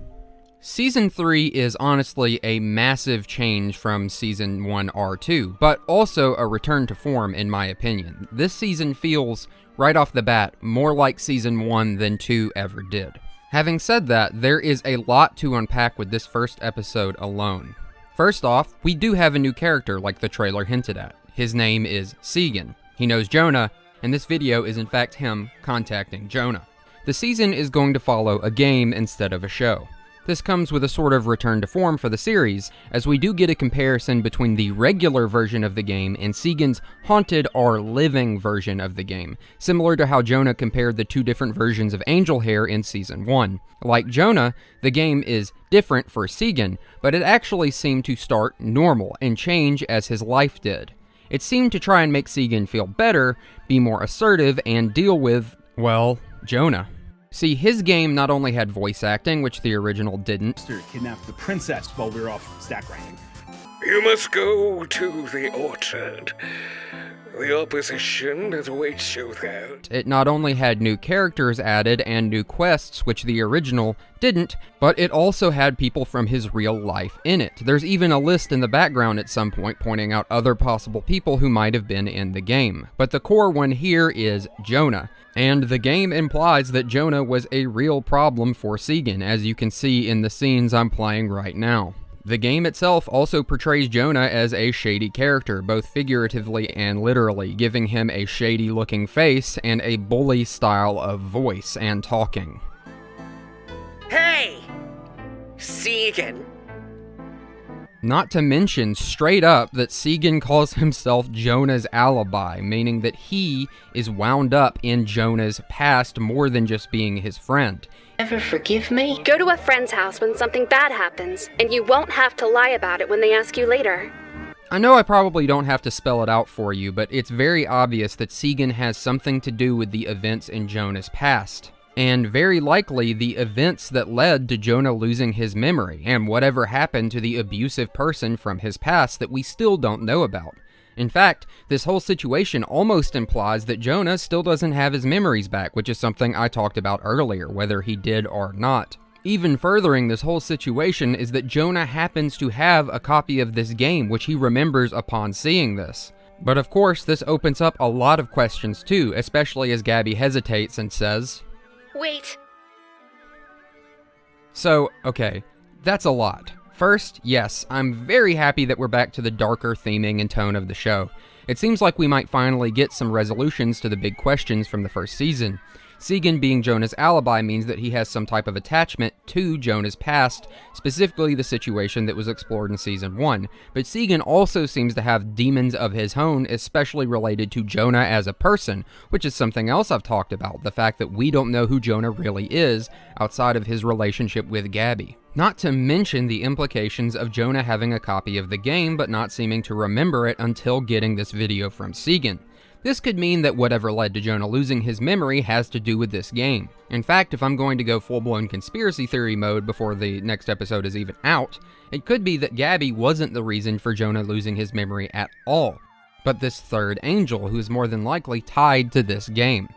Season 3 is honestly a massive change from Season 1 R2, but also a return to form in my opinion. This season feels, right off the bat, more like Season 1 than 2 ever did. Having said that, there is a lot to unpack with this first episode alone. First off, we do have a new character like the trailer hinted at. His name is Segan. He knows Jonah, and this video is in fact him contacting Jonah. The season is going to follow a game instead of a show. This comes with a sort of return to form for the series, as we do get a comparison between the regular version of the game and Segan's haunted or living version of the game, similar to how Jonah compared the two different versions of Angel Hare in Season 1. Like Jonah, the game is different for Segan, but it actually seemed to start normal and change as his life did. It seemed to try and make Segan feel better, be more assertive, and deal with, well, Jonah. See, his game not only had voice acting, which the original didn't. Kidnapped the princess while we were off stack ranking. You must go to the orchard. The opposition that awaits you there. It not only had new characters added and new quests, which the original didn't, but it also had people from his real life in it. There's even a list in the background at some point pointing out other possible people who might have been in the game. But the core one here is Jonah. And the game implies that Jonah was a real problem for Segan, as you can see in the scenes I'm playing right now. The game itself also portrays Jonah as a shady character, both figuratively and literally, giving him a shady-looking face and a bully style of voice and talking. Hey! Segan! Not to mention, straight up, that Segan calls himself Jonah's alibi, meaning that he is wound up in Jonah's past more than just being his friend. Ever forgive me? Go to a friend's house when something bad happens, and you won't have to lie about it when they ask you later. I know I probably don't have to spell it out for you, but it's very obvious that Segan has something to do with the events in Jonah's past. And very likely the events that led to Jonah losing his memory, and whatever happened to the abusive person from his past that we still don't know about. In fact, this whole situation almost implies that Jonah still doesn't have his memories back, which is something I talked about earlier, whether he did or not. Even furthering this whole situation is that Jonah happens to have a copy of this game, which he remembers upon seeing this. But of course, this opens up a lot of questions too, especially as Gabby hesitates and says, "Wait." So, okay, that's a lot. First, yes, I'm very happy that we're back to the darker theming and tone of the show. It seems like we might finally get some resolutions to the big questions from the first season. Segan being Jonah's alibi means that he has some type of attachment to Jonah's past, specifically the situation that was explored in Season 1. But Segan also seems to have demons of his own, especially related to Jonah as a person, which is something else I've talked about, the fact that we don't know who Jonah really is outside of his relationship with Gabby. Not to mention the implications of Jonah having a copy of the game but not seeming to remember it until getting this video from Segan. This could mean that whatever led to Jonah losing his memory has to do with this game. In fact, if I'm going to go full-blown conspiracy theory mode before the next episode is even out, it could be that Gabby wasn't the reason for Jonah losing his memory at all, but this third angel who's more than likely tied to this game.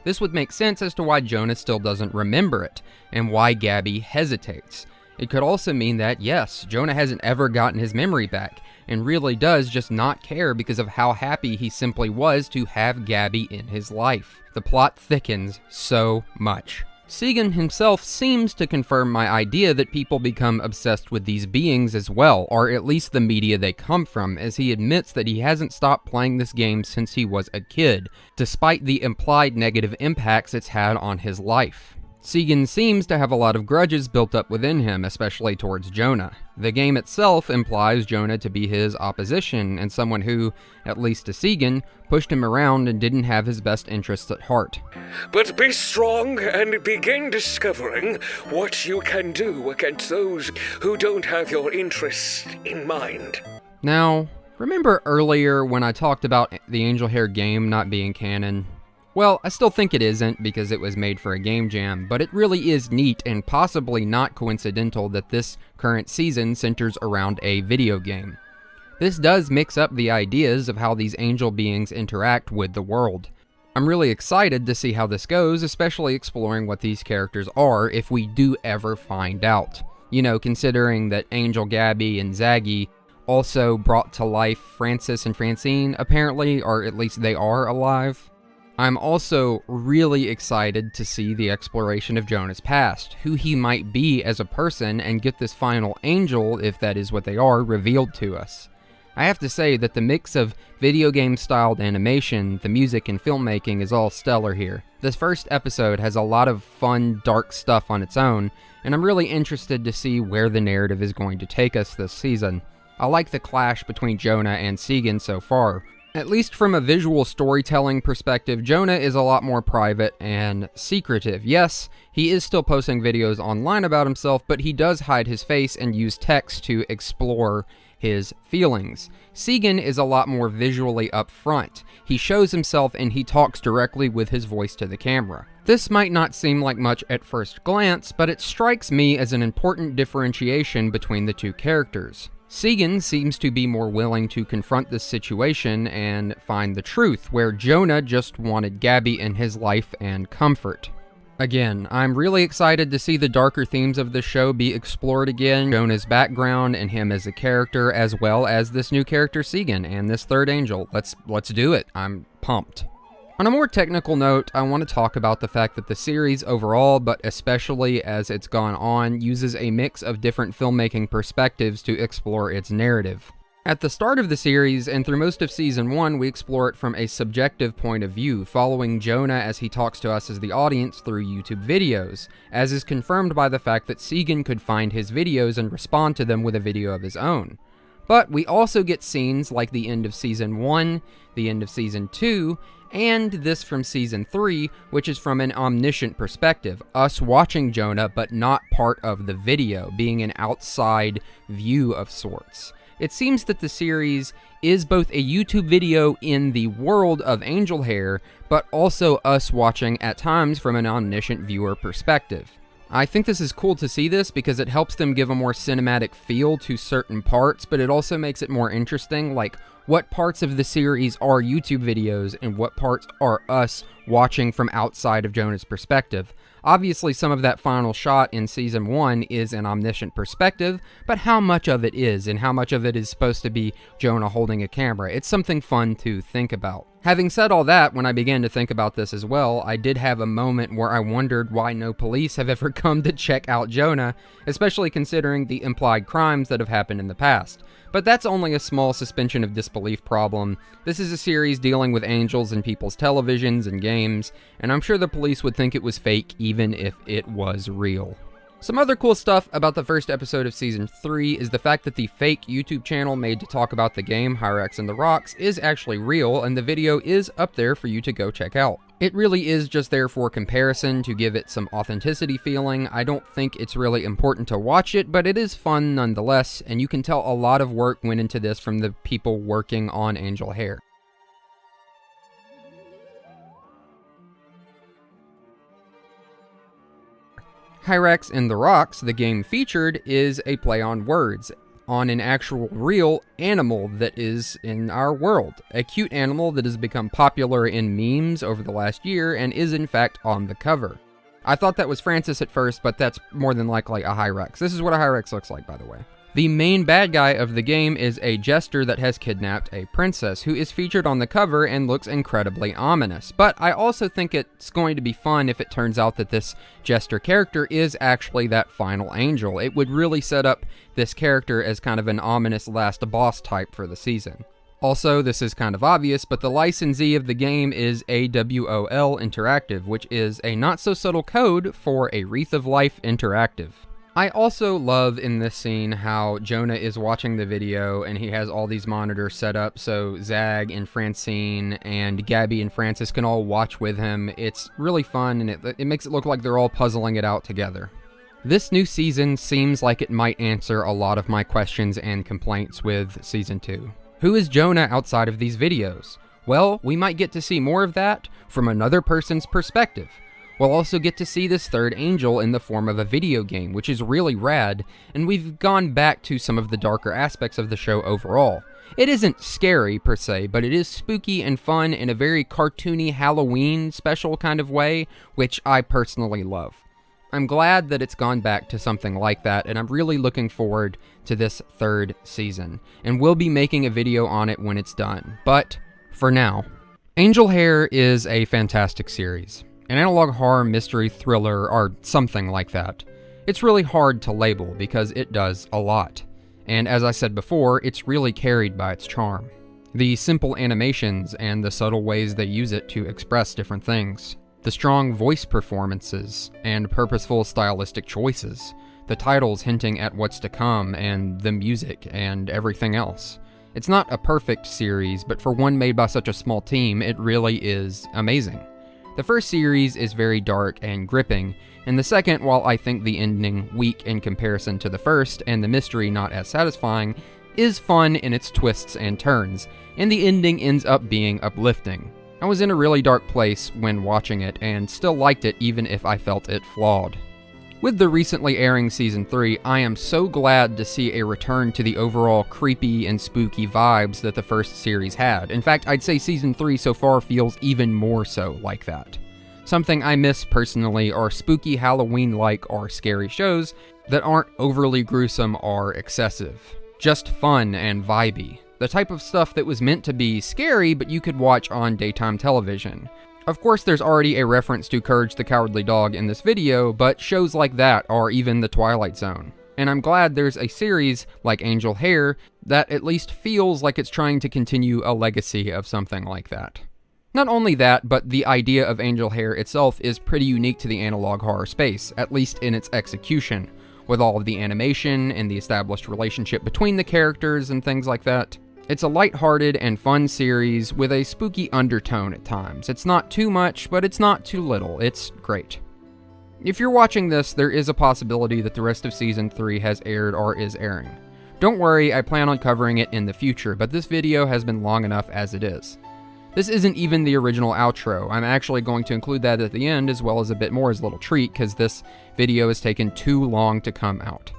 This would make sense as to why Jonah still doesn't remember it, and why Gabby hesitates. It could also mean that, yes, Jonah hasn't ever gotten his memory back, and really does just not care because of how happy he simply was to have Gabby in his life. The plot thickens so much. Segan himself seems to confirm my idea that people become obsessed with these beings as well, or at least the media they come from, as he admits that he hasn't stopped playing this game since he was a kid, despite the implied negative impacts it's had on his life. Segan seems to have a lot of grudges built up within him, especially towards Jonah. The game itself implies Jonah to be his opposition, and someone who, at least to Segan, pushed him around and didn't have his best interests at heart. But be strong and begin discovering what you can do against those who don't have your interests in mind. Now, remember earlier when I talked about the Angel Hare game not being canon? Well, I still think it isn't because it was made for a game jam, but it really is neat and possibly not coincidental that this current season centers around a video game. This does mix up the ideas of how these angel beings interact with the world. I'm really excited to see how this goes, especially exploring what these characters are if we do ever find out. You know, considering that Angel Gabby and Zaggy also brought to life Francis and Francine, apparently, or at least they are alive. I'm also really excited to see the exploration of Jonah's past, who he might be as a person, and get this final angel, if that is what they are, revealed to us. I have to say that the mix of video game-styled animation, the music, and filmmaking is all stellar here. This first episode has a lot of fun, dark stuff on its own, and I'm really interested to see where the narrative is going to take us this season. I like the clash between Jonah and Segan so far. At least from a visual storytelling perspective, Jonah is a lot more private and secretive. Yes, he is still posting videos online about himself, but he does hide his face and use text to explore his feelings. Segan is a lot more visually upfront. He shows himself and he talks directly with his voice to the camera. This might not seem like much at first glance, but it strikes me as an important differentiation between the two characters. Segan seems to be more willing to confront this situation and find the truth, where Jonah just wanted Gabby in his life and comfort. Again, I'm really excited to see the darker themes of the show be explored again, Jonah's background and him as a character, as well as this new character Segan and this third angel. Let's do it. I'm pumped. On a more technical note, I want to talk about the fact that the series overall, but especially as it's gone on, uses a mix of different filmmaking perspectives to explore its narrative. At the start of the series, and through most of Season 1, we explore it from a subjective point of view, following Jonah as he talks to us as the audience through YouTube videos, as is confirmed by the fact that Segan could find his videos and respond to them with a video of his own. But we also get scenes like the end of Season 1, the end of Season 2, and this from Season 3, which is from an omniscient perspective, us watching Jonah but not part of the video, being an outside view of sorts. It seems that the series is both a YouTube video in the world of Angel Hare, but also us watching at times from an omniscient viewer perspective. I think this is cool to see this because it helps them give a more cinematic feel to certain parts, but it also makes it more interesting, like what parts of the series are YouTube videos and what parts are us watching from outside of Jonah's perspective. Obviously, some of that final shot in Season 1 is an omniscient perspective, but how much of it is, and how much of it is supposed to be Jonah holding a camera? It's something fun to think about. Having said all that, when I began to think about this as well, I did have a moment where I wondered why no police have ever come to check out Jonah, especially considering the implied crimes that have happened in the past. But that's only a small suspension of disbelief problem. This is a series dealing with angels in people's televisions and games, and I'm sure the police would think it was fake even if it was real. Some other cool stuff about the first episode of Season 3 is the fact that the fake YouTube channel made to talk about the game, Hare and the Rocks, is actually real, and the video is up there for you to go check out. It really is just there for comparison to give it some authenticity feeling. I don't think it's really important to watch it, but it is fun nonetheless, and you can tell a lot of work went into this from the people working on Angel Hare. Hare and the Rocks, the game featured, is a play on words, on an actual real animal that is in our world. A cute animal that has become popular in memes over the last year and is in fact on the cover. I thought that was Francis at first, but that's more than likely a Hare. This is what a Hare looks like, by the way. The main bad guy of the game is a jester that has kidnapped a princess, who is featured on the cover and looks incredibly ominous. But I also think it's going to be fun if it turns out that this jester character is actually that final angel. It would really set up this character as kind of an ominous last boss type for the season. Also, this is kind of obvious, but the licensee of the game is AWOL Interactive, which is a not-so-subtle code for A Wreath of Life Interactive. I also love in this scene how Jonah is watching the video and he has all these monitors set up so Zag and Francine and Gabby and Francis can all watch with him. It's really fun and it makes it look like they're all puzzling it out together. This new season seems like it might answer a lot of my questions and complaints with Season 2. Who is Jonah outside of these videos? Well, we might get to see more of that from another person's perspective. We'll also get to see this third angel in the form of a video game, which is really rad, and we've gone back to some of the darker aspects of the show overall. It isn't scary per se, but it is spooky and fun in a very cartoony Halloween special kind of way, which I personally love. I'm glad that it's gone back to something like that, and I'm really looking forward to this third season, and we'll be making a video on it when it's done. But for now, Angel Hare is a fantastic series. An analog horror mystery thriller or something like that. It's really hard to label because it does a lot. And as I said before, it's really carried by its charm. The simple animations and the subtle ways they use it to express different things. The strong voice performances and purposeful stylistic choices. The titles hinting at what's to come and the music and everything else. It's not a perfect series, but for one made by such a small team, it really is amazing. The first series is very dark and gripping, and the second, while I think the ending weak in comparison to the first and the mystery not as satisfying, is fun in its twists and turns, and the ending ends up being uplifting. I was in a really dark place when watching it and still liked it even if I felt it flawed. With the recently airing Season 3, I am so glad to see a return to the overall creepy and spooky vibes that the first series had. In fact, I'd say Season 3 so far feels even more so like that. Something I miss personally are spooky Halloween-like or scary shows that aren't overly gruesome or excessive. Just fun and vibey. The type of stuff that was meant to be scary but you could watch on daytime television. Of course, there's already a reference to Courage the Cowardly Dog in this video, but shows like that are even The Twilight Zone. And I'm glad there's a series like Angel Hare that at least feels like it's trying to continue a legacy of something like that. Not only that, but the idea of Angel Hare itself is pretty unique to the analog horror space, at least in its execution, with all of the animation and the established relationship between the characters and things like that. It's a lighthearted and fun series with a spooky undertone at times. It's not too much, but it's not too little. It's great. If you're watching this, there is a possibility that the rest of Season 3 has aired or is airing. Don't worry, I plan on covering it in the future, but this video has been long enough as it is. This isn't even the original outro. I'm actually going to include that at the end as well as a bit more as a little treat because this video has taken too long to come out.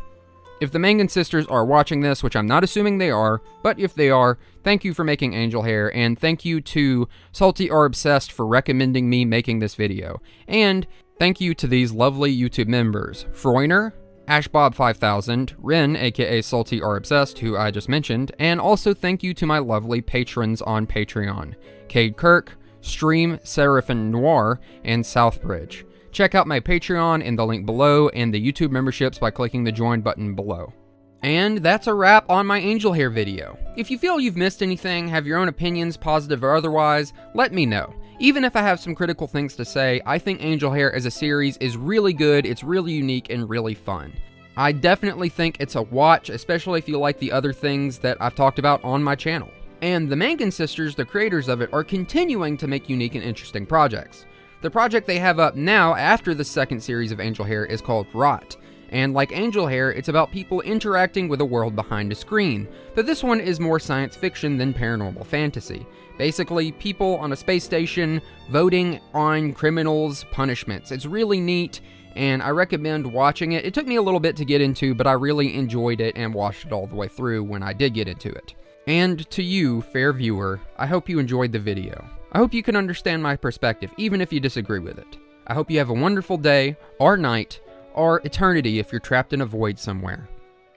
If the Mangan sisters are watching this, which I'm not assuming they are, but if they are, thank you for making Angel Hare, and thank you to Salty or Obsessed for recommending me making this video. And thank you to these lovely YouTube members, Froiner, Ashbob5000, Ren, aka Salty or Obsessed, who I just mentioned, and also thank you to my lovely patrons on Patreon, Cade Kirk, Stream, Seraphin Noir, and Southbridge. Check out my Patreon in the link below and the YouTube memberships by clicking the join button below. And that's a wrap on my Angel Hair video. If you feel you've missed anything, have your own opinions, positive or otherwise, let me know. Even if I have some critical things to say, I think Angel Hair as a series is really good, it's really unique, and really fun. I definitely think it's a watch, especially if you like the other things that I've talked about on my channel. And the Mangan sisters, the creators of it, are continuing to make unique and interesting projects. The project they have up now after the second series of Angel Hair is called Rot. And like Angel Hair, it's about people interacting with a world behind a screen, but this one is more science fiction than paranormal fantasy. Basically, people on a space station voting on criminals' punishments. It's really neat, and I recommend watching it. It took me a little bit to get into, but I really enjoyed it and watched it all the way through when I did get into it. And to you, fair viewer, I hope you enjoyed the video. I hope you can understand my perspective, even if you disagree with it. I hope you have a wonderful day, or night, or eternity if you're trapped in a void somewhere.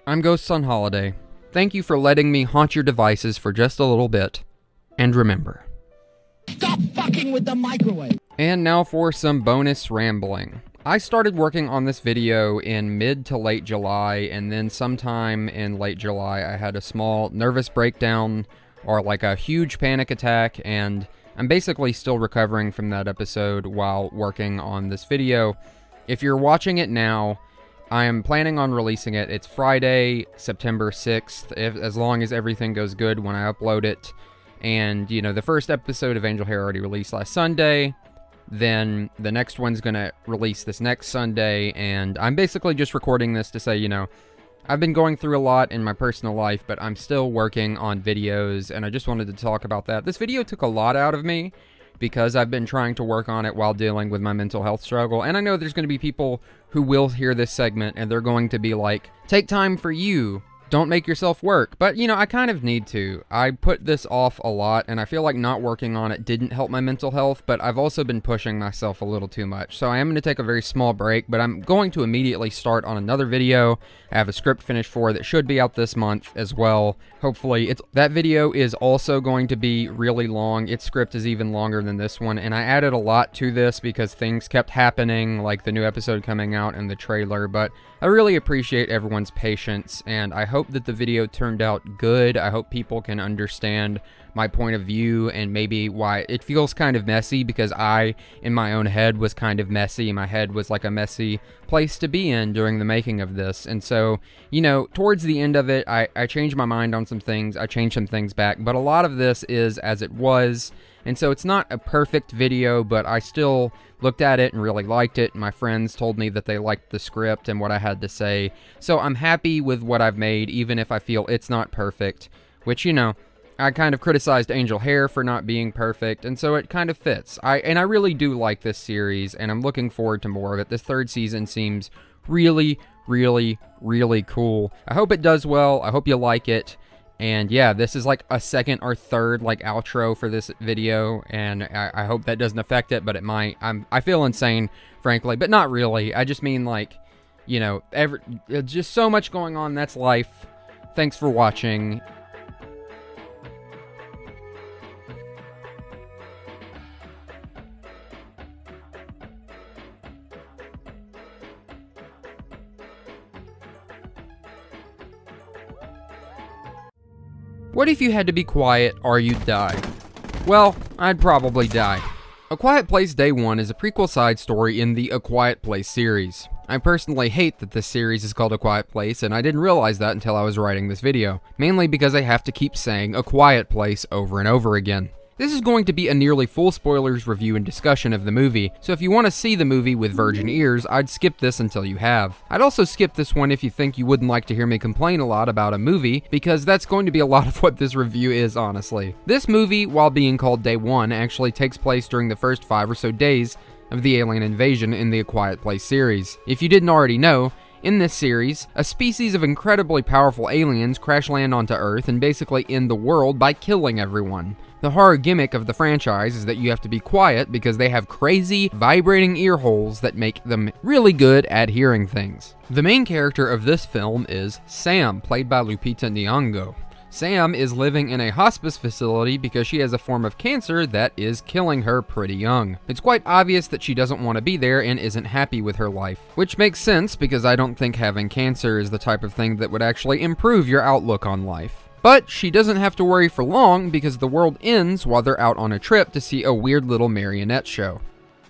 I'm Ghosts on Holiday. Thank you for letting me haunt your devices for just a little bit. And remember, Stop fucking with the microwave! And now for some bonus rambling. I started working on this video in mid to late July, and then sometime in late July I had a small nervous breakdown, or like a huge panic attack, and I'm basically still recovering from that episode while working on this video. If you're watching it now, I am planning on releasing it. It's Friday, September 6th, as long as everything goes good when I upload it. And, you know, the first episode of Angel Hair already released last Sunday. Then the next one's going to release this next Sunday. And I'm basically just recording this to say, you know, I've been going through a lot in my personal life, but I'm still working on videos. And I just wanted to talk about that. This video took a lot out of me, because I've been trying to work on it while dealing with my mental health struggle. And I know there's going to be people who will hear this segment and they're going to be like, take time for you. Don't make yourself work. But, you know, I kind of need to. I put this off a lot, and I feel like not working on it didn't help my mental health, but I've also been pushing myself a little too much. So I am going to take a very small break, but I'm going to immediately start on another video. I have a script finished for that should be out this month as well. Hopefully, that video is also going to be really long. Its script is even longer than this one, and I added a lot to this because things kept happening, like the new episode coming out and the trailer, but I really appreciate everyone's patience, and I hope that the video turned out good. I hope people can understand my point of view and maybe why it feels kind of messy, because I, in my own head, was kind of messy. My head was like a messy place to be in during the making of this. And so, you know, towards the end of it, I changed my mind on some things. I changed some things back, but a lot of this is as it was. And so it's not a perfect video, but I still looked at it and really liked it. My friends told me that they liked the script and what I had to say. So I'm happy with what I've made, even if I feel it's not perfect, which, you know, I kind of criticized Angel Hair for not being perfect, and so it kind of fits. I really do like this series, and I'm looking forward to more of it. This third season seems really, really, really cool. I hope it does well. I hope you like it. And yeah, this is like a second or third like outro for this video, and I hope that doesn't affect it, but it might. I feel insane, frankly, but not really. I just mean, like, you know, just so much going on. That's life. Thanks for watching. What if you had to be quiet or you'd die? Well, I'd probably die. A Quiet Place Day 1 is a prequel side story in the A Quiet Place series. I personally hate that this series is called A Quiet Place, and I didn't realize that until I was writing this video, mainly because I have to keep saying A Quiet Place over and over again. This is going to be a nearly full spoilers review and discussion of the movie, so if you want to see the movie with virgin ears, I'd skip this until you have. I'd also skip this one if you think you wouldn't like to hear me complain a lot about a movie, because that's going to be a lot of what this review is, honestly. This movie, while being called Day 1, actually takes place during the first 5 or so days of the alien invasion in the A Quiet Place series. If you didn't already know, in this series, a species of incredibly powerful aliens crash land onto Earth and basically end the world by killing everyone. The horror gimmick of the franchise is that you have to be quiet because they have crazy, vibrating ear holes that make them really good at hearing things. The main character of this film is Sam, played by Lupita Nyong'o. Sam is living in a hospice facility because she has a form of cancer that is killing her pretty young. It's quite obvious that she doesn't want to be there and isn't happy with her life, which makes sense because I don't think having cancer is the type of thing that would actually improve your outlook on life. But she doesn't have to worry for long because the world ends while they're out on a trip to see a weird little marionette show.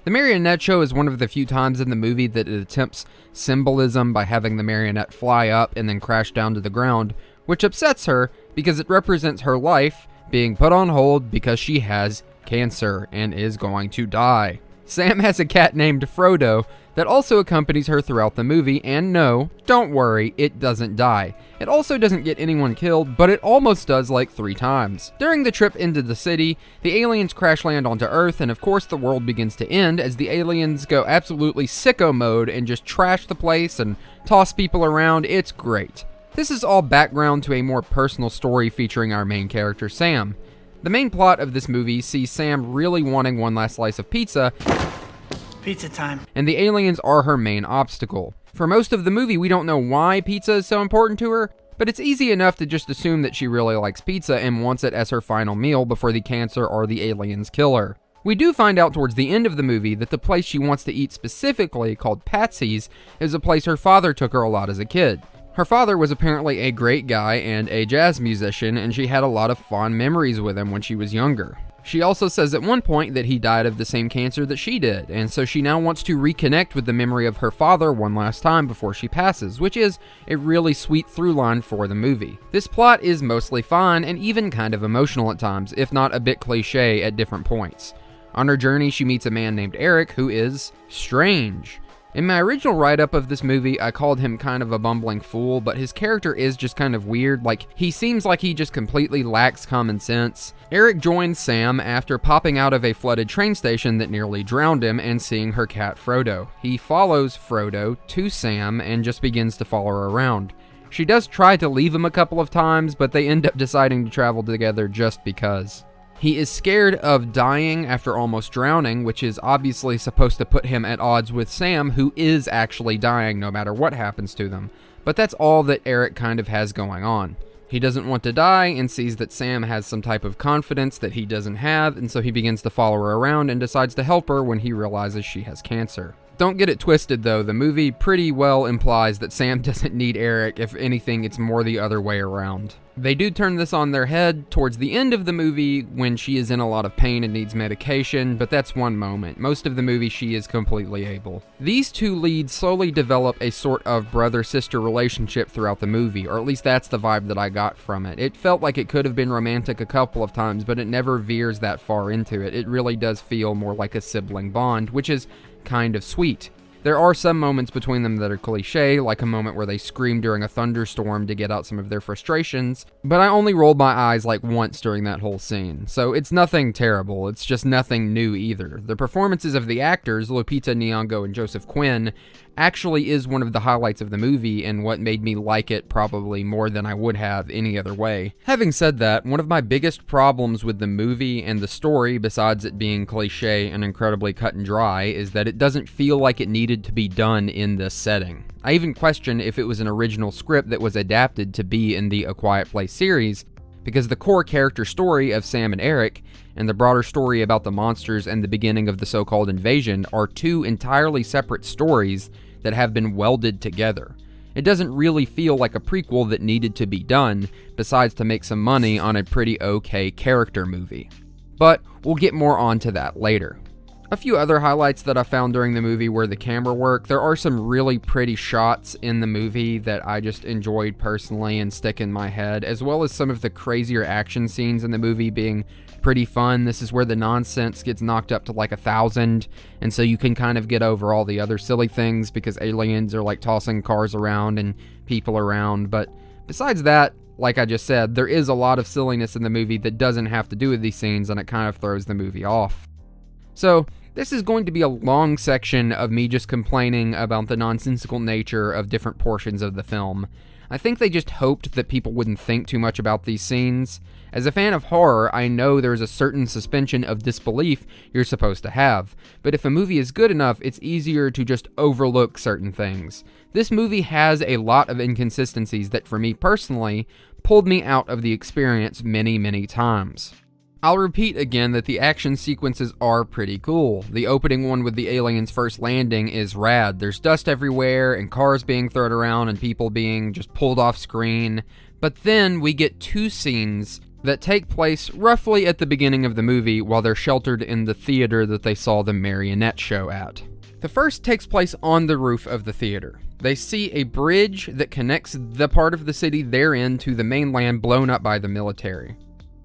The marionette show is one of the few times in the movie that it attempts symbolism by having the marionette fly up and then crash down to the ground, which upsets her because it represents her life being put on hold because she has cancer and is going to die. Sam has a cat named Frodo that also accompanies her throughout the movie, and no, don't worry, it doesn't die. It also doesn't get anyone killed, but it almost does like 3 times. During the trip into the city, the aliens crash land onto Earth, and of course the world begins to end as the aliens go absolutely sicko mode and just trash the place and toss people around. It's great. This is all background to a more personal story featuring our main character, Sam. The main plot of this movie sees Sam really wanting one last slice of pizza. Pizza time. And the aliens are her main obstacle. For most of the movie, we don't know why pizza is so important to her, but it's easy enough to just assume that she really likes pizza and wants it as her final meal before the cancer or the aliens kill her. We do find out towards the end of the movie that the place she wants to eat specifically, called Patsy's, is a place her father took her a lot as a kid. Her father was apparently a great guy and a jazz musician, and she had a lot of fond memories with him when she was younger. She also says at one point that he died of the same cancer that she did, and so she now wants to reconnect with the memory of her father one last time before she passes, which is a really sweet through line for the movie. This plot is mostly fun and even kind of emotional at times, if not a bit cliche at different points. On her journey, she meets a man named Eric who is strange. In my original write-up of this movie, I called him kind of a bumbling fool, but his character is just kind of weird. Like, he seems like he just completely lacks common sense. Eric joins Sam after popping out of a flooded train station that nearly drowned him and seeing her cat Frodo. He follows Frodo to Sam and just begins to follow her around. She does try to leave him a couple of times, but they end up deciding to travel together just because. He is scared of dying after almost drowning, which is obviously supposed to put him at odds with Sam, who is actually dying no matter what happens to them. But that's all that Eric kind of has going on. He doesn't want to die and sees that Sam has some type of confidence that he doesn't have, and so he begins to follow her around and decides to help her when he realizes she has cancer. Don't get it twisted though, the movie pretty well implies that Sam doesn't need Eric. If anything, it's more the other way around. They do turn this on their head towards the end of the movie when she is in a lot of pain and needs medication, but that's one moment. Most of the movie she is completely able. These two leads slowly develop a sort of brother-sister relationship throughout the movie, or at least that's the vibe that I got from it. It felt like it could have been romantic a couple of times, but it never veers that far into it. It really does feel more like a sibling bond, which is kind of sweet. There are some moments between them that are cliche, like a moment where they scream during a thunderstorm to get out some of their frustrations, but I only rolled my eyes like once during that whole scene, so it's nothing terrible, it's just nothing new either. The performances of the actors, Lupita Nyong'o and Joseph Quinn, actually is one of the highlights of the movie and what made me like it probably more than I would have any other way. Having said that, one of my biggest problems with the movie and the story, besides it being cliche and incredibly cut and dry, is that it doesn't feel like it needed to be done in this setting. I even question if it was an original script that was adapted to be in the A Quiet Place series, because the core character story of Sam and Eric and the broader story about the monsters and the beginning of the so-called invasion are two entirely separate stories that have been welded together. It doesn't really feel like a prequel that needed to be done, besides to make some money on a pretty okay character movie. But we'll get more onto that later. A few other highlights that I found during the movie were the camera work. There are some really pretty shots in the movie that I just enjoyed personally and stick in my head, as well as some of the crazier action scenes in the movie being pretty fun. This is where the nonsense gets knocked up to like 1,000, and so you can kind of get over all the other silly things because aliens are like tossing cars around and people around. But besides that, like I just said, there is a lot of silliness in the movie that doesn't have to do with these scenes, and it kind of throws the movie off. So this is going to be a long section of me just complaining about the nonsensical nature of different portions of the film. I think they just hoped that people wouldn't think too much about these scenes. As a fan of horror, I know there's a certain suspension of disbelief you're supposed to have, but if a movie is good enough, it's easier to just overlook certain things. This movie has a lot of inconsistencies that, for me personally, pulled me out of the experience many, many times. I'll repeat again that the action sequences are pretty cool. The opening one with the aliens first landing is rad. There's dust everywhere and cars being thrown around and people being just pulled off screen. But then we get two scenes that take place roughly at the beginning of the movie while they're sheltered in the theater that they saw the marionette show at. The first takes place on the roof of the theater. They see a bridge that connects the part of the city they're in to the mainland blown up by the military.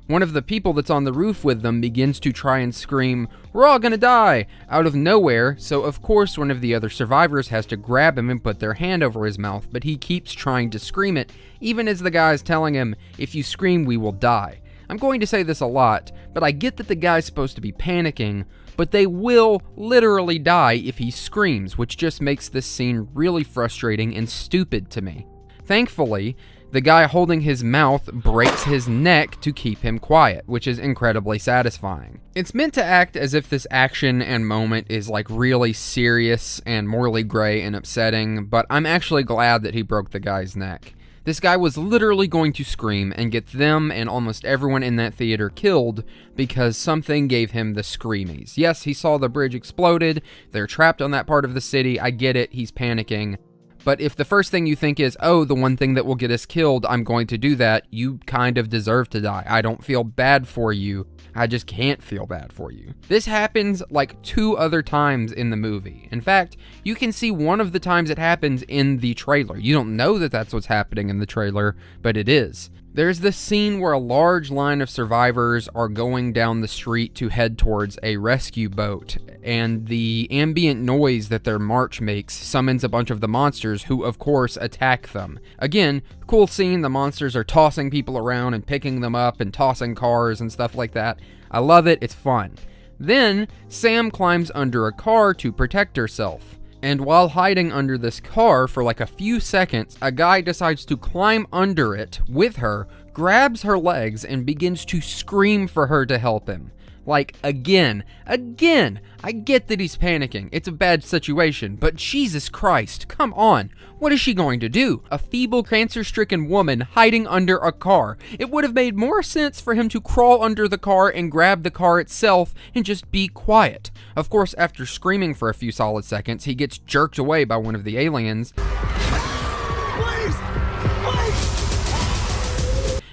One of the people that's on the roof with them begins to try and scream, "We're all gonna die!" out of nowhere, so of course one of the other survivors has to grab him and put their hand over his mouth, but he keeps trying to scream it, even as the guy's telling him, "If you scream, we will die." I'm going to say this a lot, but I get that the guy's supposed to be panicking, but they will literally die if he screams, which just makes this scene really frustrating and stupid to me. Thankfully, the guy holding his mouth breaks his neck to keep him quiet, which is incredibly satisfying. It's meant to act as if this action and moment is like really serious and morally gray and upsetting, but I'm actually glad that he broke the guy's neck. This guy was literally going to scream and get them and almost everyone in that theater killed because something gave him the screamies. Yes, he saw the bridge exploded, they're trapped on that part of the city, I get it, he's panicking. But if the first thing you think is, oh, the one thing that will get us killed, I'm going to do that, you kind of deserve to die. I don't feel bad for you. I just can't feel bad for you. This happens like 2 other times in the movie. In fact, you can see one of the times it happens in the trailer. You don't know that that's what's happening in the trailer, but it is. There's this scene where a large line of survivors are going down the street to head towards a rescue boat, and the ambient noise that their march makes summons a bunch of the monsters who, of course, attack them. Again, cool scene, the monsters are tossing people around and picking them up and tossing cars and stuff like that. I love it, it's fun. Then, Sam climbs under a car to protect herself. And while hiding under this car for like a few seconds, a guy decides to climb under it with her, grabs her legs, and begins to scream for her to help him. Like, again, I get that he's panicking. It's a bad situation, but Jesus Christ, come on. What is she going to do? A feeble, cancer-stricken woman hiding under a car. It would have made more sense for him to crawl under the car and grab the car itself and just be quiet. Of course, after screaming for a few solid seconds, he gets jerked away by one of the aliens.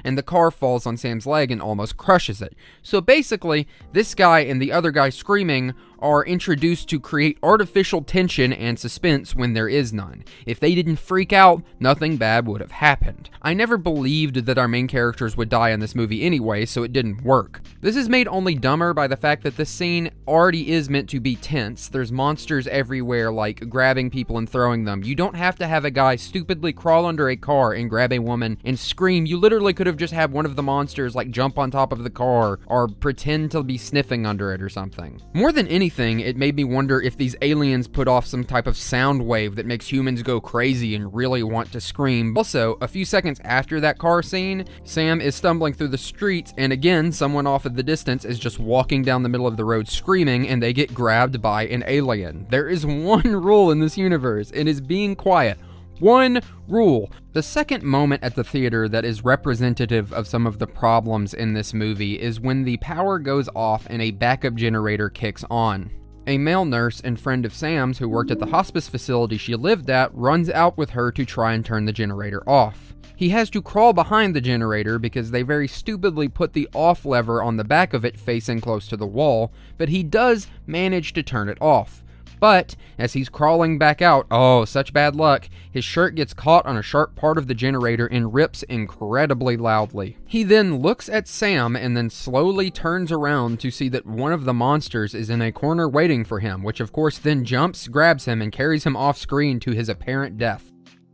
And the car falls on Sam's leg and almost crushes it. So basically, this guy and the other guy screaming are introduced to create artificial tension and suspense when there is none. If they didn't freak out, nothing bad would have happened. I never believed that our main characters would die in this movie anyway, so it didn't work. This is made only dumber by the fact that this scene already is meant to be tense. There's monsters everywhere, like grabbing people and throwing them. You don't have to have a guy stupidly crawl under a car and grab a woman and scream. You literally could have just had one of the monsters like jump on top of the car or pretend to be sniffing under it or something. More than anything, it made me wonder if these aliens put off some type of sound wave that makes humans go crazy and really want to scream. Also, a few seconds after that car scene, Sam is stumbling through the streets, and again, someone off in the distance is just walking down the middle of the road screaming, and they get grabbed by an alien. There is one rule in this universe, it is being quiet. One rule. The second moment at the theater that is representative of some of the problems in this movie is when the power goes off and a backup generator kicks on. A male nurse and friend of Sam's who worked at the hospice facility she lived at runs out with her to try and turn the generator off. He has to crawl behind the generator because they very stupidly put the off lever on the back of it facing close to the wall, but he does manage to turn it off. But, as he's crawling back out, oh, such bad luck, his shirt gets caught on a sharp part of the generator and rips incredibly loudly. He then looks at Sam and then slowly turns around to see that one of the monsters is in a corner waiting for him, which of course then jumps, grabs him, and carries him off screen to his apparent death.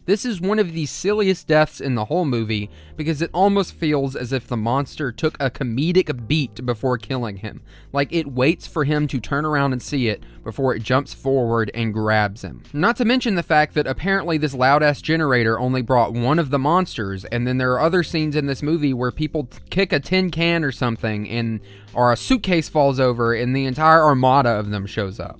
This is one of the silliest deaths in the whole movie because it almost feels as if the monster took a comedic beat before killing him. Like it waits for him to turn around and see it before it jumps forward and grabs him. Not to mention the fact that apparently this loud-ass generator only brought one of the monsters, and then there are other scenes in this movie where people kick a tin can or something or a suitcase falls over and the entire armada of them shows up.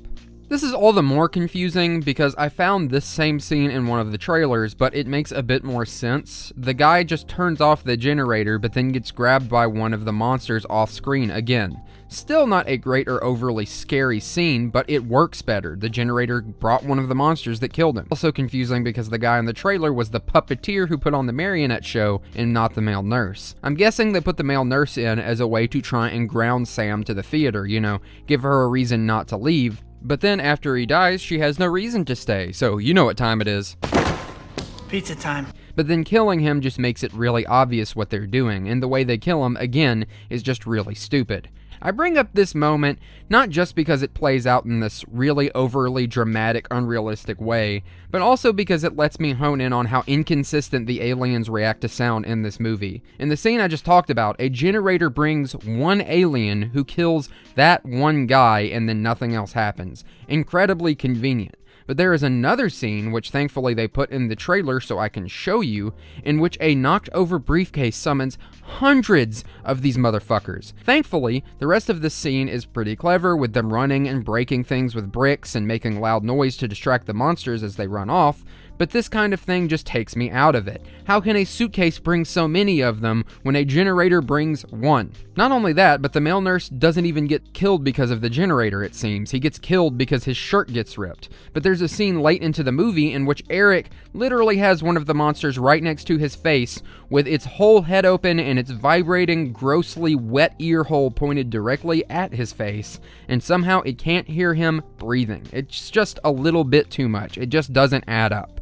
This is all the more confusing because I found this same scene in one of the trailers, but it makes a bit more sense. The guy just turns off the generator, but then gets grabbed by one of the monsters off screen again. Still not a great or overly scary scene, but it works better. The generator brought one of the monsters that killed him. Also confusing because the guy in the trailer was the puppeteer who put on the marionette show and not the male nurse. I'm guessing they put the male nurse in as a way to try and ground Sam to the theater, give her a reason not to leave. But then after he dies, she has no reason to stay, so you know what time it is. Pizza time. But then killing him just makes it really obvious what they're doing, and the way they kill him, again, is just really stupid. I bring up this moment not just because it plays out in this really overly dramatic, unrealistic way, but also because it lets me hone in on how inconsistent the aliens react to sound in this movie. In the scene I just talked about, a generator brings one alien who kills that one guy and then nothing else happens. Incredibly convenient. But there is another scene, which thankfully they put in the trailer so I can show you, in which a knocked over briefcase summons hundreds of these motherfuckers. Thankfully, the rest of this scene is pretty clever, with them running and breaking things with bricks and making loud noise to distract the monsters as they run off, but this kind of thing just takes me out of it. How can a suitcase bring so many of them when a generator brings one? Not only that, but the male nurse doesn't even get killed because of the generator, it seems. He gets killed because his shirt gets ripped. But there's a scene late into the movie in which Eric literally has one of the monsters right next to his face with its whole head open and its vibrating, grossly wet ear hole pointed directly at his face, and somehow it can't hear him breathing. It's just a little bit too much. It just doesn't add up.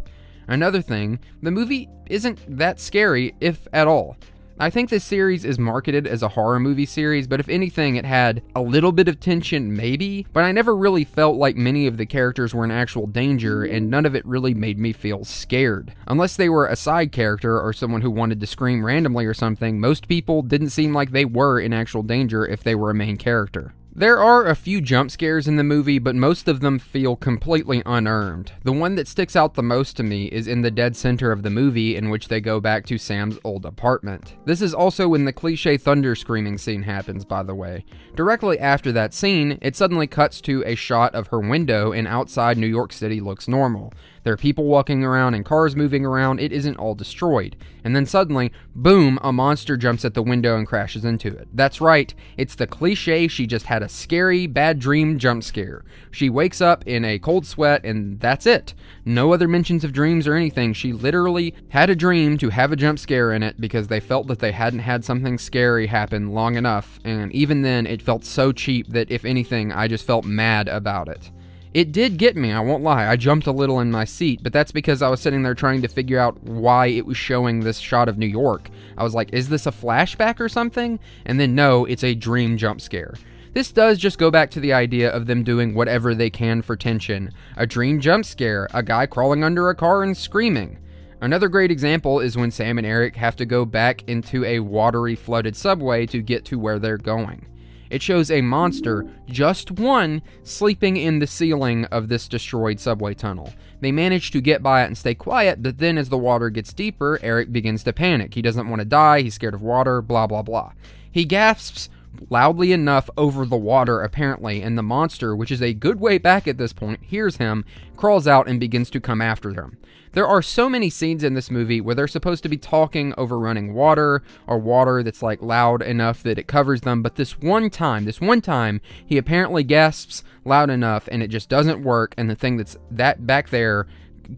Another thing, the movie isn't that scary, if at all. I think this series is marketed as a horror movie series, but if anything, it had a little bit of tension, maybe, but I never really felt like many of the characters were in actual danger, and none of it really made me feel scared. Unless they were a side character or someone who wanted to scream randomly or something, most people didn't seem like they were in actual danger if they were a main character. There are a few jump scares in the movie, but most of them feel completely unearned. The one that sticks out the most to me is in the dead center of the movie, in which they go back to Sam's old apartment. This is also when the cliche thunder screaming scene happens, by the way. Directly after that scene, it suddenly cuts to a shot of her window, and outside New York City looks normal. There are people walking around and cars moving around. It isn't all destroyed. And then suddenly, boom, a monster jumps at the window and crashes into it. That's right, it's the cliche she just had a scary, bad dream jump scare. She wakes up in a cold sweat and that's it. No other mentions of dreams or anything. She literally had a dream to have a jump scare in it because they felt that they hadn't had something scary happen long enough. And even then, it felt so cheap that if anything, I just felt mad about it. It did get me, I won't lie. I jumped a little in my seat, but that's because I was sitting there trying to figure out why it was showing this shot of New York. I was like, is this a flashback or something? And then no, it's a dream jump scare. This does just go back to the idea of them doing whatever they can for tension. A dream jump scare, a guy crawling under a car and screaming. Another great example is when Sam and Eric have to go back into a watery, flooded subway to get to where they're going. It shows a monster, just one, sleeping in the ceiling of this destroyed subway tunnel. They manage to get by it and stay quiet, but then as the water gets deeper, Eric begins to panic. He doesn't want to die, he's scared of water, blah blah blah. He gasps loudly enough over the water apparently, and the monster, which is a good way back at this point, hears him, crawls out and begins to come after him. There are so many scenes in this movie where they're supposed to be talking over running water, or water that's like loud enough that it covers them, but this one time, he apparently gasps loud enough and it just doesn't work, and the thing that's that back there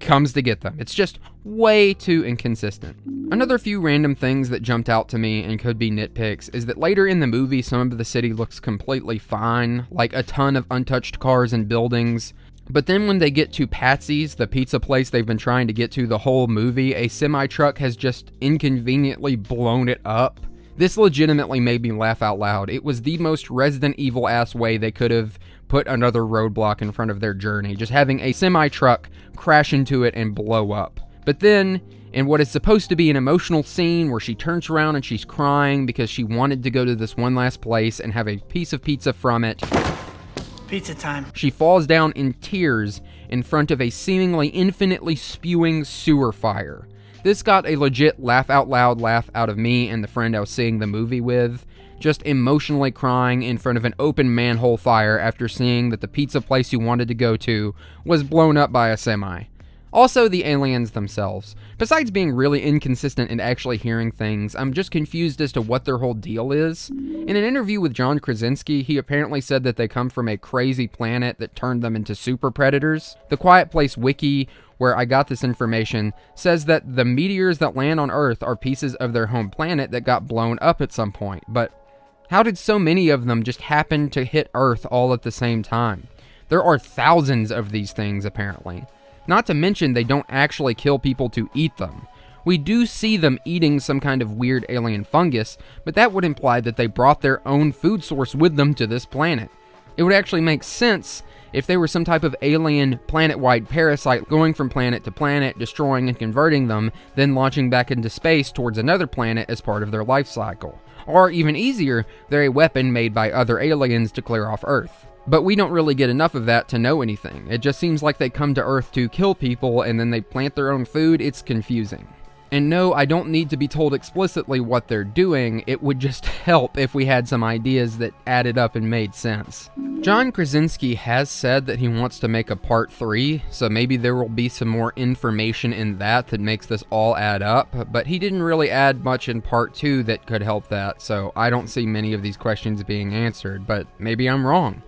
comes to get them. It's just way too inconsistent. Another few random things that jumped out to me and could be nitpicks is that later in the movie, some of the city looks completely fine, like a ton of untouched cars and buildings. But then when they get to Patsy's, the pizza place they've been trying to get to the whole movie, a semi-truck has just inconveniently blown it up. This legitimately made me laugh out loud. It was the most Resident Evil-ass way they could have put another roadblock in front of their journey, just having a semi-truck crash into it and blow up. But then, in what is supposed to be an emotional scene where she turns around and she's crying because she wanted to go to this one last place and have a piece of pizza from it, Pizza time. she falls down in tears in front of a seemingly infinitely spewing sewer fire. This got a legit laugh out loud laugh out of me and the friend I was seeing the movie with, just emotionally crying in front of an open manhole fire after seeing that the pizza place you wanted to go to was blown up by a semi. Also, the aliens themselves. Besides being really inconsistent and actually hearing things, I'm just confused as to what their whole deal is. In an interview with John Krasinski, he apparently said that they come from a crazy planet that turned them into super predators. The Quiet Place Wiki, where I got this information, says that the meteors that land on Earth are pieces of their home planet that got blown up at some point. But how did so many of them just happen to hit Earth all at the same time? There are thousands of these things, apparently. Not to mention, they don't actually kill people to eat them. We do see them eating some kind of weird alien fungus, but that would imply that they brought their own food source with them to this planet. It would actually make sense if they were some type of alien planet-wide parasite going from planet to planet, destroying and converting them, then launching back into space towards another planet as part of their life cycle. Or even easier, they're a weapon made by other aliens to clear off Earth. But we don't really get enough of that to know anything. It just seems like they come to Earth to kill people and then they plant their own food. It's confusing. And no, I don't need to be told explicitly what they're doing. It would just help if we had some ideas that added up and made sense. John Krasinski has said that he wants to make a part 3, so maybe there will be some more information in that makes this all add up, but he didn't really add much in part 2 that could help that, so I don't see many of these questions being answered, but maybe I'm wrong.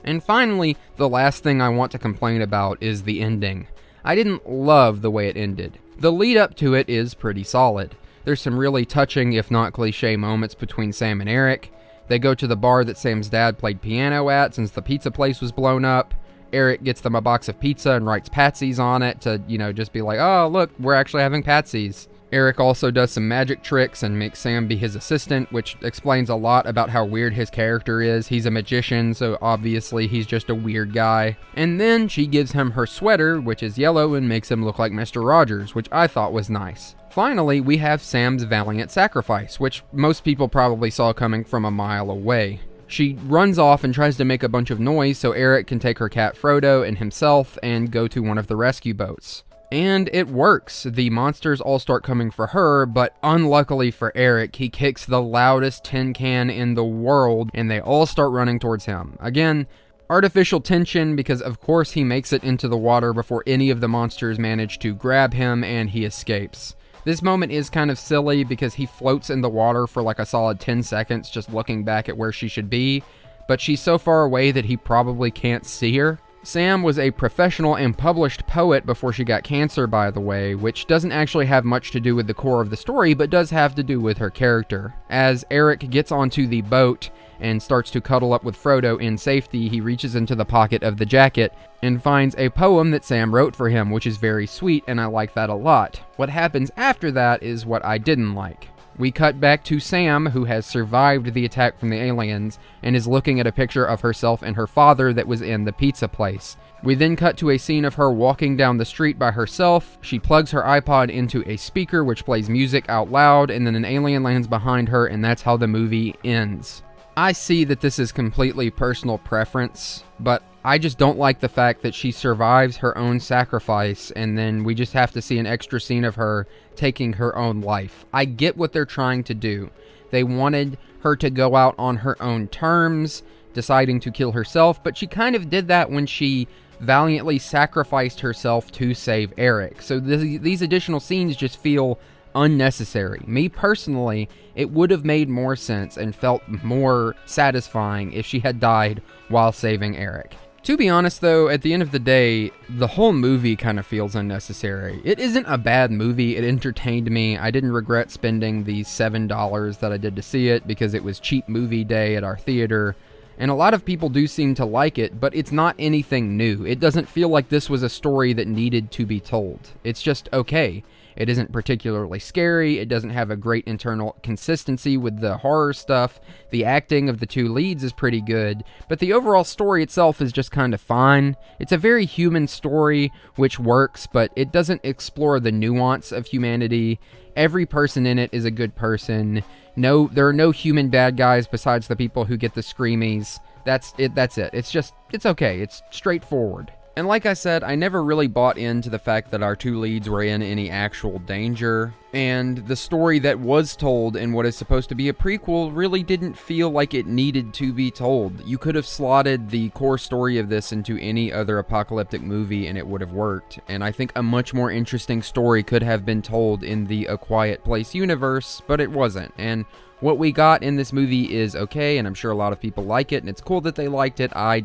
And finally, the last thing I want to complain about is the ending. I didn't love the way it ended. The lead up to it is pretty solid. There's some really touching, if not cliche, moments between Sam and Eric. They go to the bar that Sam's dad played piano at since the pizza place was blown up. Eric gets them a box of pizza and writes Patsy's on it to, just be like, oh, look, we're actually having Patsy's. Eric also does some magic tricks and makes Sam be his assistant, which explains a lot about how weird his character is. He's a magician, so obviously he's just a weird guy. And then she gives him her sweater, which is yellow and makes him look like Mr. Rogers, which I thought was nice. Finally, we have Sam's valiant sacrifice, which most people probably saw coming from a mile away. She runs off and tries to make a bunch of noise so Eric can take her cat Frodo and himself and go to one of the rescue boats. And it works. The monsters all start coming for her, but unluckily for Eric, he kicks the loudest tin can in the world, and they all start running towards him. Again, artificial tension because of course he makes it into the water before any of the monsters manage to grab him, and he escapes. This moment is kind of silly because he floats in the water for like a solid 10 seconds just looking back at where she should be, but she's so far away that he probably can't see her. Sam was a professional and published poet before she got cancer, by the way, which doesn't actually have much to do with the core of the story, but does have to do with her character. As Eric gets onto the boat and starts to cuddle up with Frodo in safety, he reaches into the pocket of the jacket and finds a poem that Sam wrote for him, which is very sweet, and I like that a lot. What happens after that is what I didn't like. We cut back to Sam, who has survived the attack from the aliens, and is looking at a picture of herself and her father that was in the pizza place. We then cut to a scene of her walking down the street by herself. She plugs her iPod into a speaker, which plays music out loud, and then an alien lands behind her, and that's how the movie ends. I see that this is completely personal preference, but I just don't like the fact that she survives her own sacrifice and then we just have to see an extra scene of her taking her own life. I get what they're trying to do. They wanted her to go out on her own terms, deciding to kill herself, but she kind of did that when she valiantly sacrificed herself to save Eric. So these additional scenes just feel unnecessary. Me personally, it would have made more sense and felt more satisfying if she had died while saving Eric. To be honest though, at the end of the day, the whole movie kind of feels unnecessary. It isn't a bad movie, it entertained me. I didn't regret spending the $7 that I did to see it because it was cheap movie day at our theater. And a lot of people do seem to like it, but it's not anything new. It doesn't feel like this was a story that needed to be told. It's just okay. It isn't particularly scary, it doesn't have a great internal consistency with the horror stuff, the acting of the two leads is pretty good, but the overall story itself is just kind of fine. It's a very human story, which works, but it doesn't explore the nuance of humanity. Every person in it is a good person. No, there are no human bad guys besides the people who get the screamies. That's it. It's okay. It's straightforward. And like I said, I never really bought into the fact that our two leads were in any actual danger, and the story that was told in what is supposed to be a prequel really didn't feel like it needed to be told. You could have slotted the core story of this into any other apocalyptic movie and it would have worked, and I think a much more interesting story could have been told in the A Quiet Place universe, but it wasn't, and what we got in this movie is okay, and I'm sure a lot of people like it, and it's cool that they liked it. I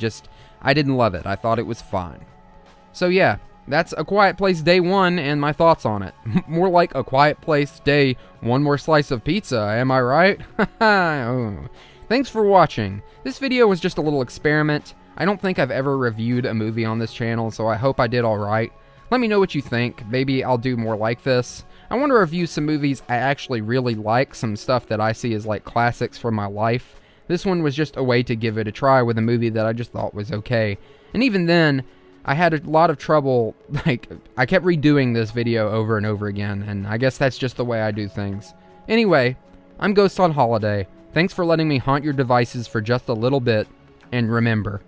didn't love it. I thought it was fine. So yeah, that's A Quiet Place Day 1 and my thoughts on it. More like A Quiet Place Day, one more slice of pizza, am I right? Oh. Thanks for watching. This video was just a little experiment. I don't think I've ever reviewed a movie on this channel, so I hope I did alright. Let me know what you think. Maybe I'll do more like this. I want to review some movies I actually really like, some stuff that I see as like classics from my life. This one was just a way to give it a try with a movie that I just thought was okay. And even then, I had a lot of trouble, I kept redoing this video over and over again, and I guess that's just the way I do things. Anyway, I'm Ghost on Holiday. Thanks for letting me haunt your devices for just a little bit, and remember...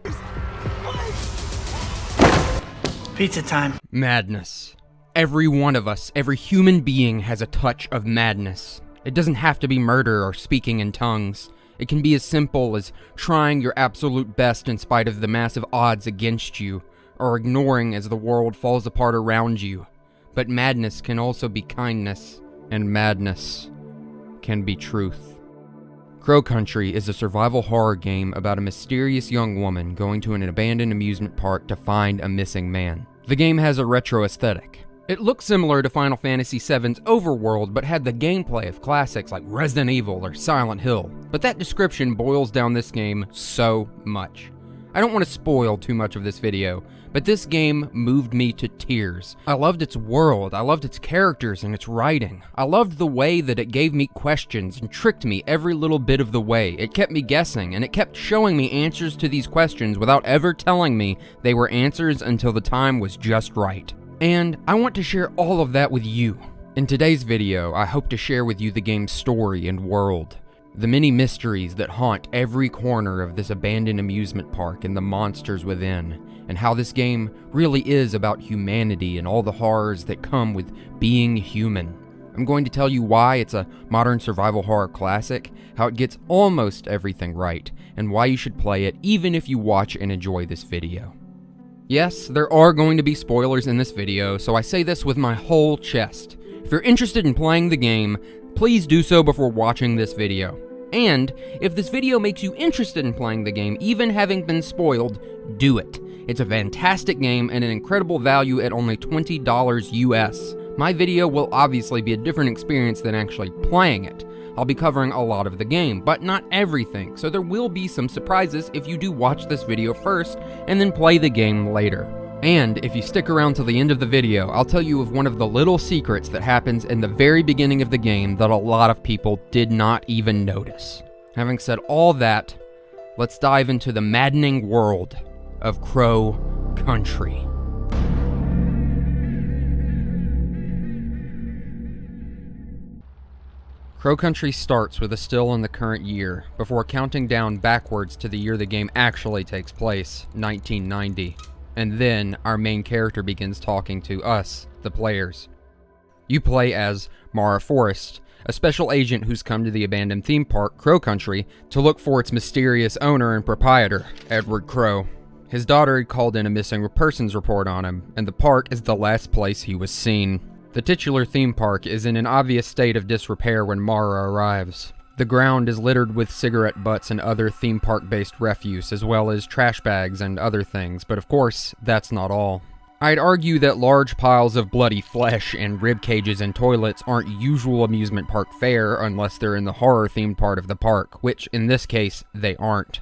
Pizza time. Madness. Every one of us, every human being has a touch of madness. It doesn't have to be murder or speaking in tongues. It can be as simple as trying your absolute best in spite of the massive odds against you, or ignoring as the world falls apart around you. But madness can also be kindness, and madness can be truth. Crow Country is a survival horror game about a mysterious young woman going to an abandoned amusement park to find a missing man. The game has a retro aesthetic. It looks similar to Final Fantasy VII's Overworld, but had the gameplay of classics like Resident Evil or Silent Hill. But that description boils down this game so much. I don't want to spoil too much of this video, but this game moved me to tears. I loved its world, I loved its characters and its writing. I loved the way that it gave me questions and tricked me every little bit of the way. It kept me guessing, and it kept showing me answers to these questions without ever telling me they were answers until the time was just right. And I want to share all of that with you. In today's video, I hope to share with you the game's story and world, the many mysteries that haunt every corner of this abandoned amusement park and the monsters within, and how this game really is about humanity and all the horrors that come with being human. I'm going to tell you why it's a modern survival horror classic, how it gets almost everything right, and why you should play it even if you watch and enjoy this video. Yes, there are going to be spoilers in this video, so I say this with my whole chest. If you're interested in playing the game, please do so before watching this video. And if this video makes you interested in playing the game, even having been spoiled, do it. It's a fantastic game and an incredible value at only $20 US. My video will obviously be a different experience than actually playing it. I'll be covering a lot of the game, but not everything, so there will be some surprises if you do watch this video first and then play the game later. And if you stick around till the end of the video, I'll tell you of one of the little secrets that happens in the very beginning of the game that a lot of people did not even notice. Having said all that, let's dive into the maddening world of Crow Country. Crow Country starts with a still in the current year, before counting down backwards to the year the game actually takes place, 1990. And then, our main character begins talking to us, the players. You play as Mara Forrest, a special agent who's come to the abandoned theme park, Crow Country, to look for its mysterious owner and proprietor, Edward Crow. His daughter had called in a missing persons report on him, and the park is the last place he was seen. The titular theme park is in an obvious state of disrepair when Mara arrives. The ground is littered with cigarette butts and other theme park-based refuse, as well as trash bags and other things, but of course, that's not all. I'd argue that large piles of bloody flesh and rib cages and toilets aren't usual amusement park fare unless they're in the horror-themed part of the park, which, in this case, they aren't.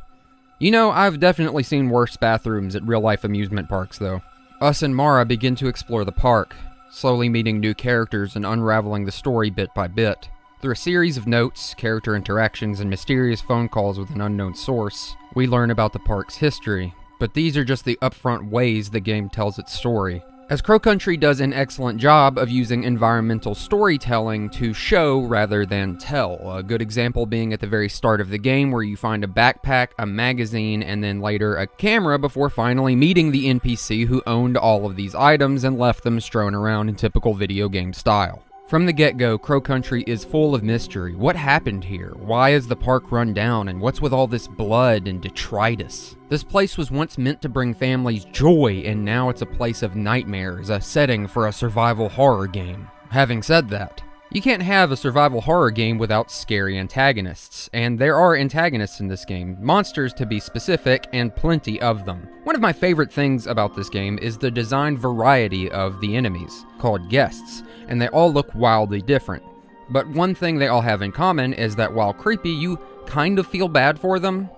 You know, I've definitely seen worse bathrooms at real-life amusement parks, though. Us and Mara begin to explore the park. slowly meeting new characters and unraveling the story bit by bit. Through a series of notes, character interactions, and mysterious phone calls with an unknown source, we learn about the park's history, but these are just the upfront ways the game tells its story. As Crow Country does an excellent job of using environmental storytelling to show rather than tell. A good example being at the very start of the game where you find a backpack, a magazine, and then later a camera before finally meeting the NPC who owned all of these items and left them strewn around in typical video game style. From the get-go, Crow Country is full of mystery. What happened here? Why is the park run down? And what's with all this blood and detritus? This place was once meant to bring families joy, and now it's a place of nightmares, a setting for a survival horror game. Having said that, you can't have a survival horror game without scary antagonists, and there are antagonists in this game, monsters to be specific, and plenty of them. One of my favorite things about this game is the design variety of the enemies, called guests, and they all look wildly different. But one thing they all have in common is that while creepy, you kind of feel bad for them.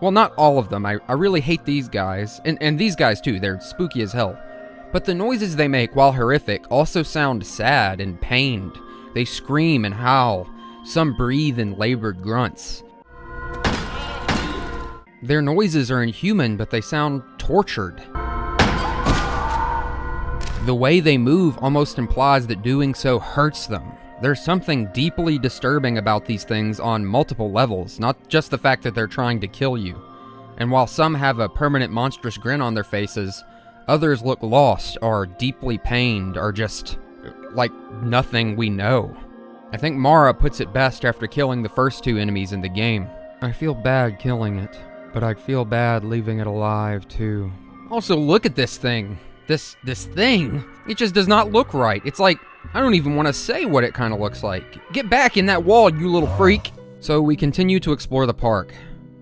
Well, not all of them. I really hate these guys, and these guys too, they're spooky as hell. But the noises they make, while horrific, also sound sad and pained. They scream and howl. Some breathe in labored grunts. Their noises are inhuman, but they sound tortured. The way they move almost implies that doing so hurts them. There's something deeply disturbing about these things on multiple levels, not just the fact that they're trying to kill you. And while some have a permanent monstrous grin on their faces, others look lost, or deeply pained, or just like nothing we know. I think Mara puts it best after killing the first two enemies in the game. I feel bad killing it, but I'd feel bad leaving it alive too. Also, look at this thing. This thing. It just does not look right. It's like, I don't even want to say what it kind of looks like. Get back in that wall, you little freak. So we continue to explore the park.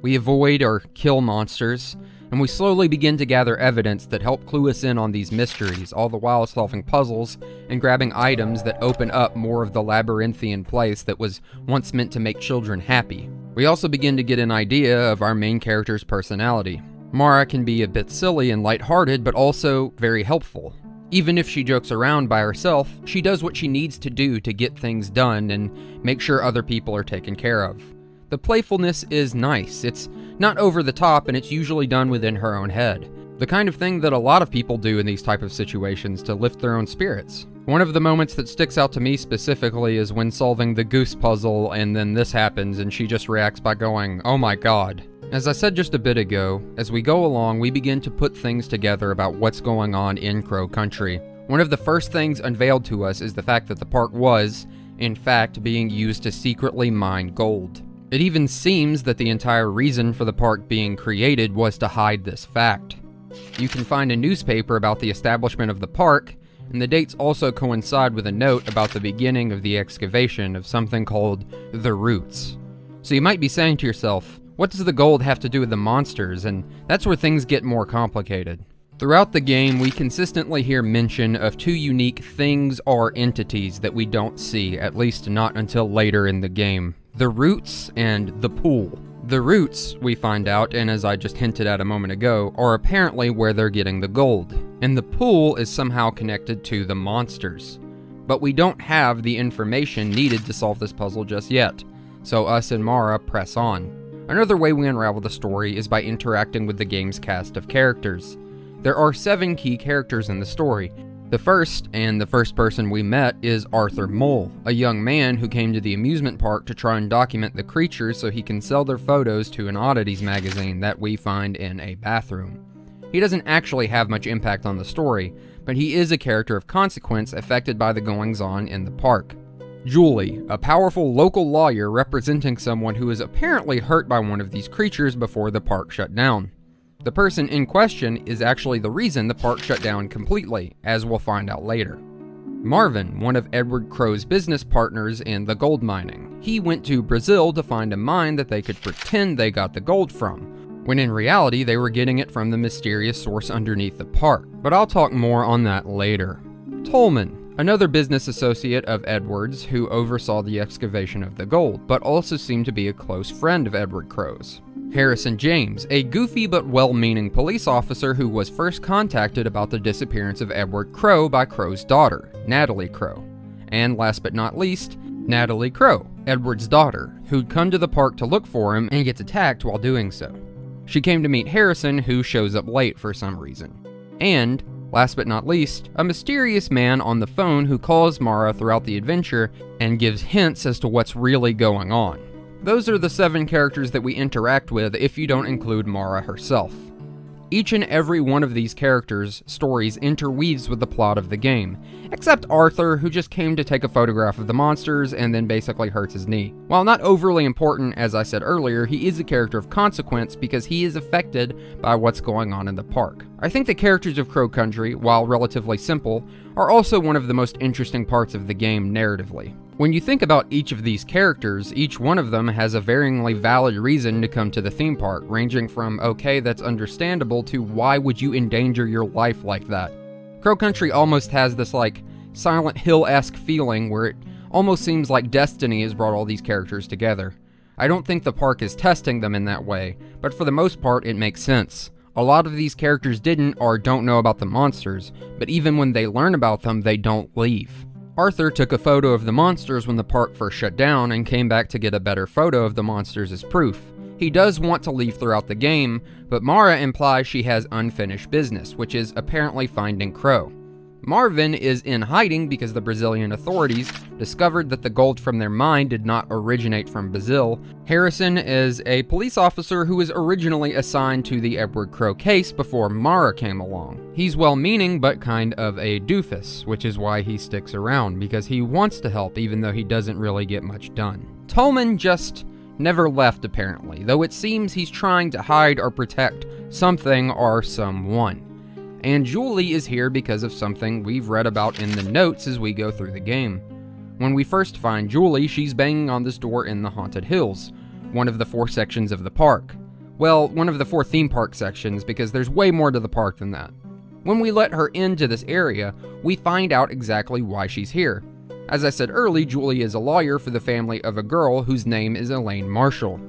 We avoid or kill monsters, and we slowly begin to gather evidence that help clue us in on these mysteries, all the while solving puzzles and grabbing items that open up more of the labyrinthian place that was once meant to make children happy. We also begin to get an idea of our main character's personality. Mara can be a bit silly and lighthearted, but also very helpful. Even if she jokes around by herself, she does what she needs to do to get things done and make sure other people are taken care of. The playfulness is nice. It's not over the top, and it's usually done within her own head. The kind of thing that a lot of people do in these type of situations to lift their own spirits. One of the moments that sticks out to me specifically is when solving the goose puzzle and then this happens and she just reacts by going, "Oh my god." As I said just a bit ago, as we go along, we begin to put things together about what's going on in Crow Country. One of the first things unveiled to us is the fact that the park was, in fact, being used to secretly mine gold. It even seems that the entire reason for the park being created was to hide this fact. You can find a newspaper about the establishment of the park, and the dates also coincide with a note about the beginning of the excavation of something called the Roots. So you might be saying to yourself, what does the gold have to do with the monsters? And that's where things get more complicated. Throughout the game, we consistently hear mention of two unique things or entities that we don't see, at least not until later in the game. The Roots and the Pool. The Roots, we find out, and as I just hinted at a moment ago, are apparently where they're getting the gold. And the Pool is somehow connected to the monsters. But we don't have the information needed to solve this puzzle just yet. So us and Mara press on. Another way we unravel the story is by interacting with the game's cast of characters. There are 7 key characters in the story. The first, and the first person we met, is Arthur Mole, a young man who came to the amusement park to try and document the creatures so he can sell their photos to an oddities magazine that we find in a bathroom. He doesn't actually have much impact on the story, but he is a character of consequence affected by the goings-on in the park. Julie, a powerful local lawyer representing someone who is apparently hurt by one of these creatures before the park shut down. The person in question is actually the reason the park shut down completely, as we'll find out later. Marvin, one of Edward Crow's business partners in the gold mining. He went to Brazil to find a mine that they could pretend they got the gold from, when in reality they were getting it from the mysterious source underneath the park. But I'll talk more on that later. Tolman, another business associate of Edward's who oversaw the excavation of the gold, but also seemed to be a close friend of Edward Crow's. Harrison James, a goofy but well-meaning police officer who was first contacted about the disappearance of Edward Crow by Crow's daughter. Natalie Crow. And last but not least, Natalie Crow, Edward's daughter, who'd come to the park to look for him and gets attacked while doing so. She came to meet Harrison, who shows up late for some reason. And, last but not least, a mysterious man on the phone who calls Mara throughout the adventure and gives hints as to what's really going on. Those are the 7 characters that we interact with if you don't include Mara herself. Each and every one of these characters' stories interweaves with the plot of the game, except Arthur, who just came to take a photograph of the monsters and then basically hurts his knee. While not overly important, as I said earlier, he is a character of consequence because he is affected by what's going on in the park. I think the characters of Crow Country, while relatively simple, are also one of the most interesting parts of the game narratively. When you think about each of these characters, each one of them has a varyingly valid reason to come to the theme park, ranging from, okay, that's understandable, to why would you endanger your life like that? Crow Country almost has this, Silent Hill-esque feeling where it almost seems like destiny has brought all these characters together. I don't think the park is testing them in that way, but for the most part, it makes sense. A lot of these characters didn't or don't know about the monsters, but even when they learn about them, they don't leave. Arthur took a photo of the monsters when the park first shut down and came back to get a better photo of the monsters as proof. He does want to leave throughout the game, but Mara implies she has unfinished business, which is apparently finding Crow. Marvin is in hiding because the Brazilian authorities discovered that the gold from their mine did not originate from Brazil. Harrison is a police officer who was originally assigned to the Edward Crow case before Mara came along. He's well-meaning but kind of a doofus, which is why he sticks around, because he wants to help even though he doesn't really get much done. Tolman just never left apparently, though it seems he's trying to hide or protect something or someone. And Julie is here because of something we've read about in the notes as we go through the game. When we first find Julie, she's banging on this door in the Haunted Hills, one of the 4 sections of the park. Well, one of the 4 theme park sections, because there's way more to the park than that. When we let her into this area, we find out exactly why she's here. As I said earlier, Julie is a lawyer for the family of a girl whose name is Elaine Marshall.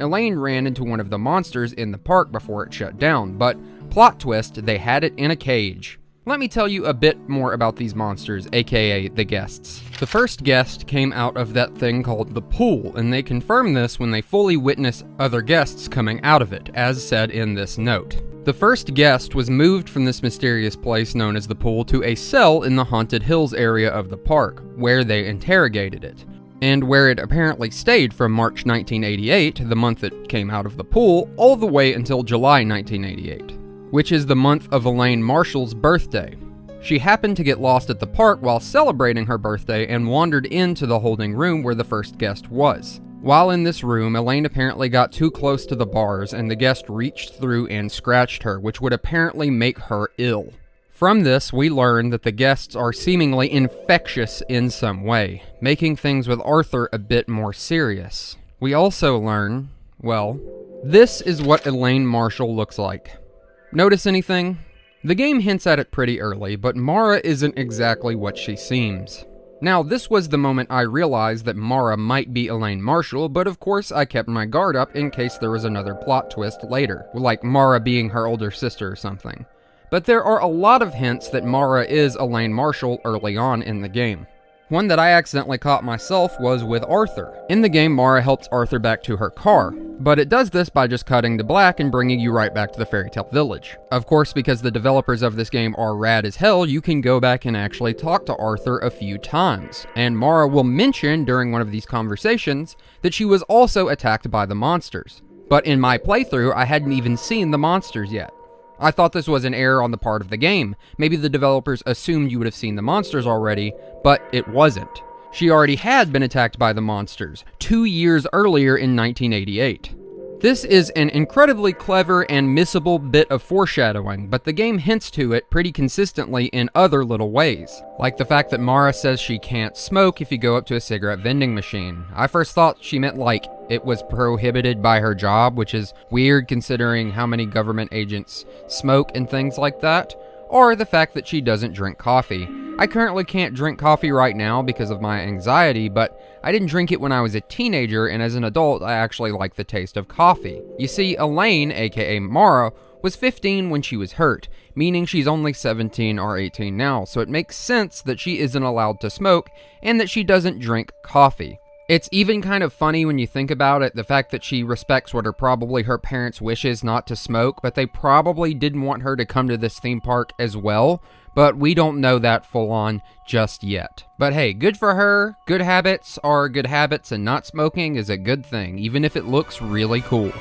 Elaine ran into one of the monsters in the park before it shut down, but plot twist, they had it in a cage. Let me tell you a bit more about these monsters, aka the guests. The first guest came out of that thing called the pool, and they confirm this when they fully witness other guests coming out of it, as said in this note. The first guest was moved from this mysterious place known as the pool to a cell in the Haunted Hills area of the park, where they interrogated it, and where it apparently stayed from March 1988, the month it came out of the pool, all the way until July 1988. Which is the month of Elaine Marshall's birthday. She happened to get lost at the park while celebrating her birthday and wandered into the holding room where the first guest was. While in this room, Elaine apparently got too close to the bars and the guest reached through and scratched her, which would apparently make her ill. From this, we learn that the guests are seemingly infectious in some way, making things with Arthur a bit more serious. We also learn, well, this is what Elaine Marshall looks like. Notice anything? The game hints at it pretty early, but Mara isn't exactly what she seems. Now, this was the moment I realized that Mara might be Elaine Marshall, but of course I kept my guard up in case there was another plot twist later, like Mara being her older sister or something. But there are a lot of hints that Mara is Elaine Marshall early on in the game. One that I accidentally caught myself was with Arthur. In the game, Mara helps Arthur back to her car, but it does this by just cutting to black and bringing you right back to the Fairytale village. Of course, because the developers of this game are rad as hell, you can go back and actually talk to Arthur a few times, and Mara will mention during one of these conversations that she was also attacked by the monsters. But in my playthrough, I hadn't even seen the monsters yet. I thought this was an error on the part of the game. Maybe the developers assumed you would have seen the monsters already, but it wasn't. She already had been attacked by the monsters 2 years earlier in 1988. This is an incredibly clever and missable bit of foreshadowing, but the game hints to it pretty consistently in other little ways. Like the fact that Mara says she can't smoke if you go up to a cigarette vending machine. I first thought she meant like it was prohibited by her job, which is weird considering how many government agents smoke and things like that. Or the fact that she doesn't drink coffee. I currently can't drink coffee right now because of my anxiety, but I didn't drink it when I was a teenager, and as an adult, I actually like the taste of coffee. You see, Elaine, aka Mara, was 15 when she was hurt, meaning she's only 17 or 18 now, so it makes sense that she isn't allowed to smoke and that she doesn't drink coffee. It's even kind of funny when you think about it, the fact that she respects what are probably her parents' wishes not to smoke, but they probably didn't want her to come to this theme park as well, but we don't know that full on just yet. But hey, good for her. Good habits are good habits, and not smoking is a good thing, even if it looks really cool.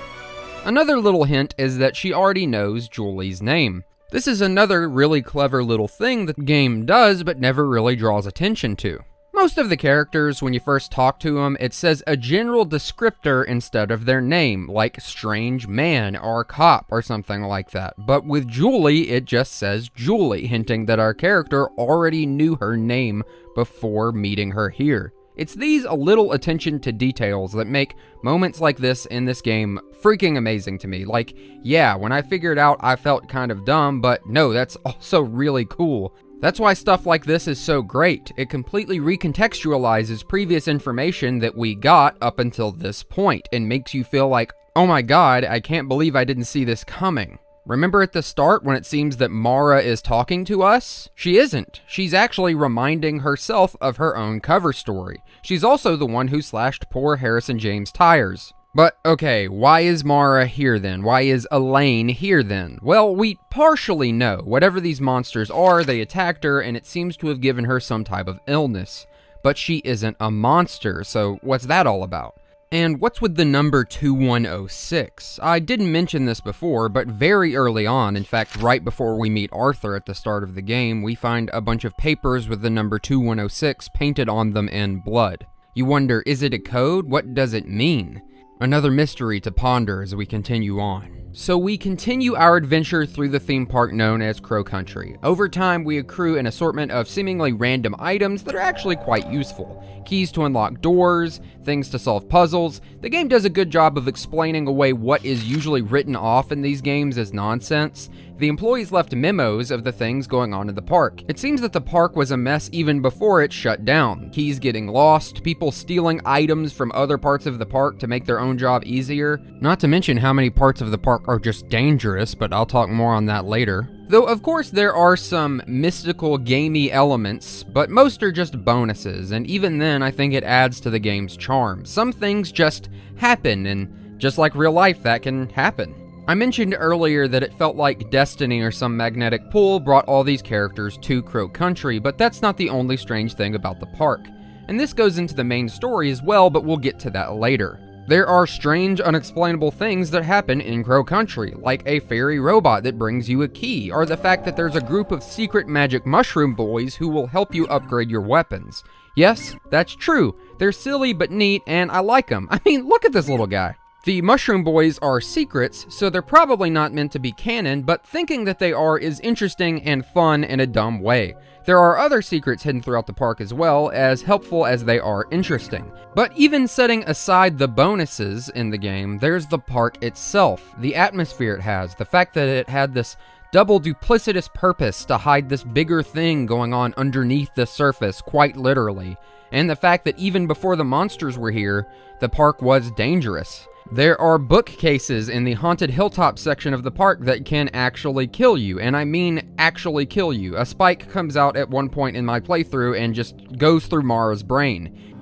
Another little hint is that she already knows Julie's name. This is another really clever little thing that the game does, but never really draws attention to. Most of the characters, when you first talk to them, it says a general descriptor instead of their name, like strange man or cop or something like that. But with Julie, it just says Julie, hinting that our character already knew her name before meeting her here. It's these little attention to details that make moments like this in this game freaking amazing to me. Like, yeah, when I figured out, I felt kind of dumb, but no, that's also really cool. That's why stuff like this is so great. It completely recontextualizes previous information that we got up until this point and makes you feel like, oh my god, I can't believe I didn't see this coming. Remember at the start when it seems that Mara is talking to us? She isn't. She's actually reminding herself of her own cover story. She's also the one who slashed poor Harrison James' tires. But okay, why is Mara here then? Why is Elaine here then? Well, we partially know. Whatever these monsters are, they attacked her and it seems to have given her some type of illness. But she isn't a monster, so what's that all about? And what's with the number 2106? I didn't mention this before, but very early on, in fact right before we meet Arthur at the start of the game, we find a bunch of papers with the number 2106 painted on them in blood. You wonder, is it a code? What does it mean? Another mystery to ponder as we continue on. So we continue our adventure through the theme park known as Crow Country. Over time, we accrue an assortment of seemingly random items that are actually quite useful. Keys to unlock doors, things to solve puzzles. The game does a good job of explaining away what is usually written off in these games as nonsense. The employees left memos of the things going on in the park. It seems that the park was a mess even before it shut down. Keys getting lost, people stealing items from other parts of the park to make their own job easier. Not to mention how many parts of the park are just dangerous, but I'll talk more on that later. Though of course there are some mystical gamey elements, but most are just bonuses, and even then I think it adds to the game's charm. Some things just happen, and just like real life, that can happen. I mentioned earlier that it felt like destiny or some magnetic pull brought all these characters to Crow Country, but that's not the only strange thing about the park. And this goes into the main story as well, but we'll get to that later. There are strange, unexplainable things that happen in Crow Country, like a fairy robot that brings you a key, or the fact that there's a group of secret magic mushroom boys who will help you upgrade your weapons. Yes, that's true. They're silly but neat, and I like them. I mean, look at this little guy. The Mushroom Boys are secrets, so they're probably not meant to be canon, but thinking that they are is interesting and fun in a dumb way. There are other secrets hidden throughout the park as well, as helpful as they are interesting. But even setting aside the bonuses in the game, there's the park itself, the atmosphere it has, the fact that it had this double duplicitous purpose to hide this bigger thing going on underneath the surface, quite literally, and the fact that even before the monsters were here, the park was dangerous. There are bookcases in the Haunted Hilltop section of the park that can actually kill you, and I mean actually kill you. A spike comes out at one point in my playthrough and just goes through Mara's brain.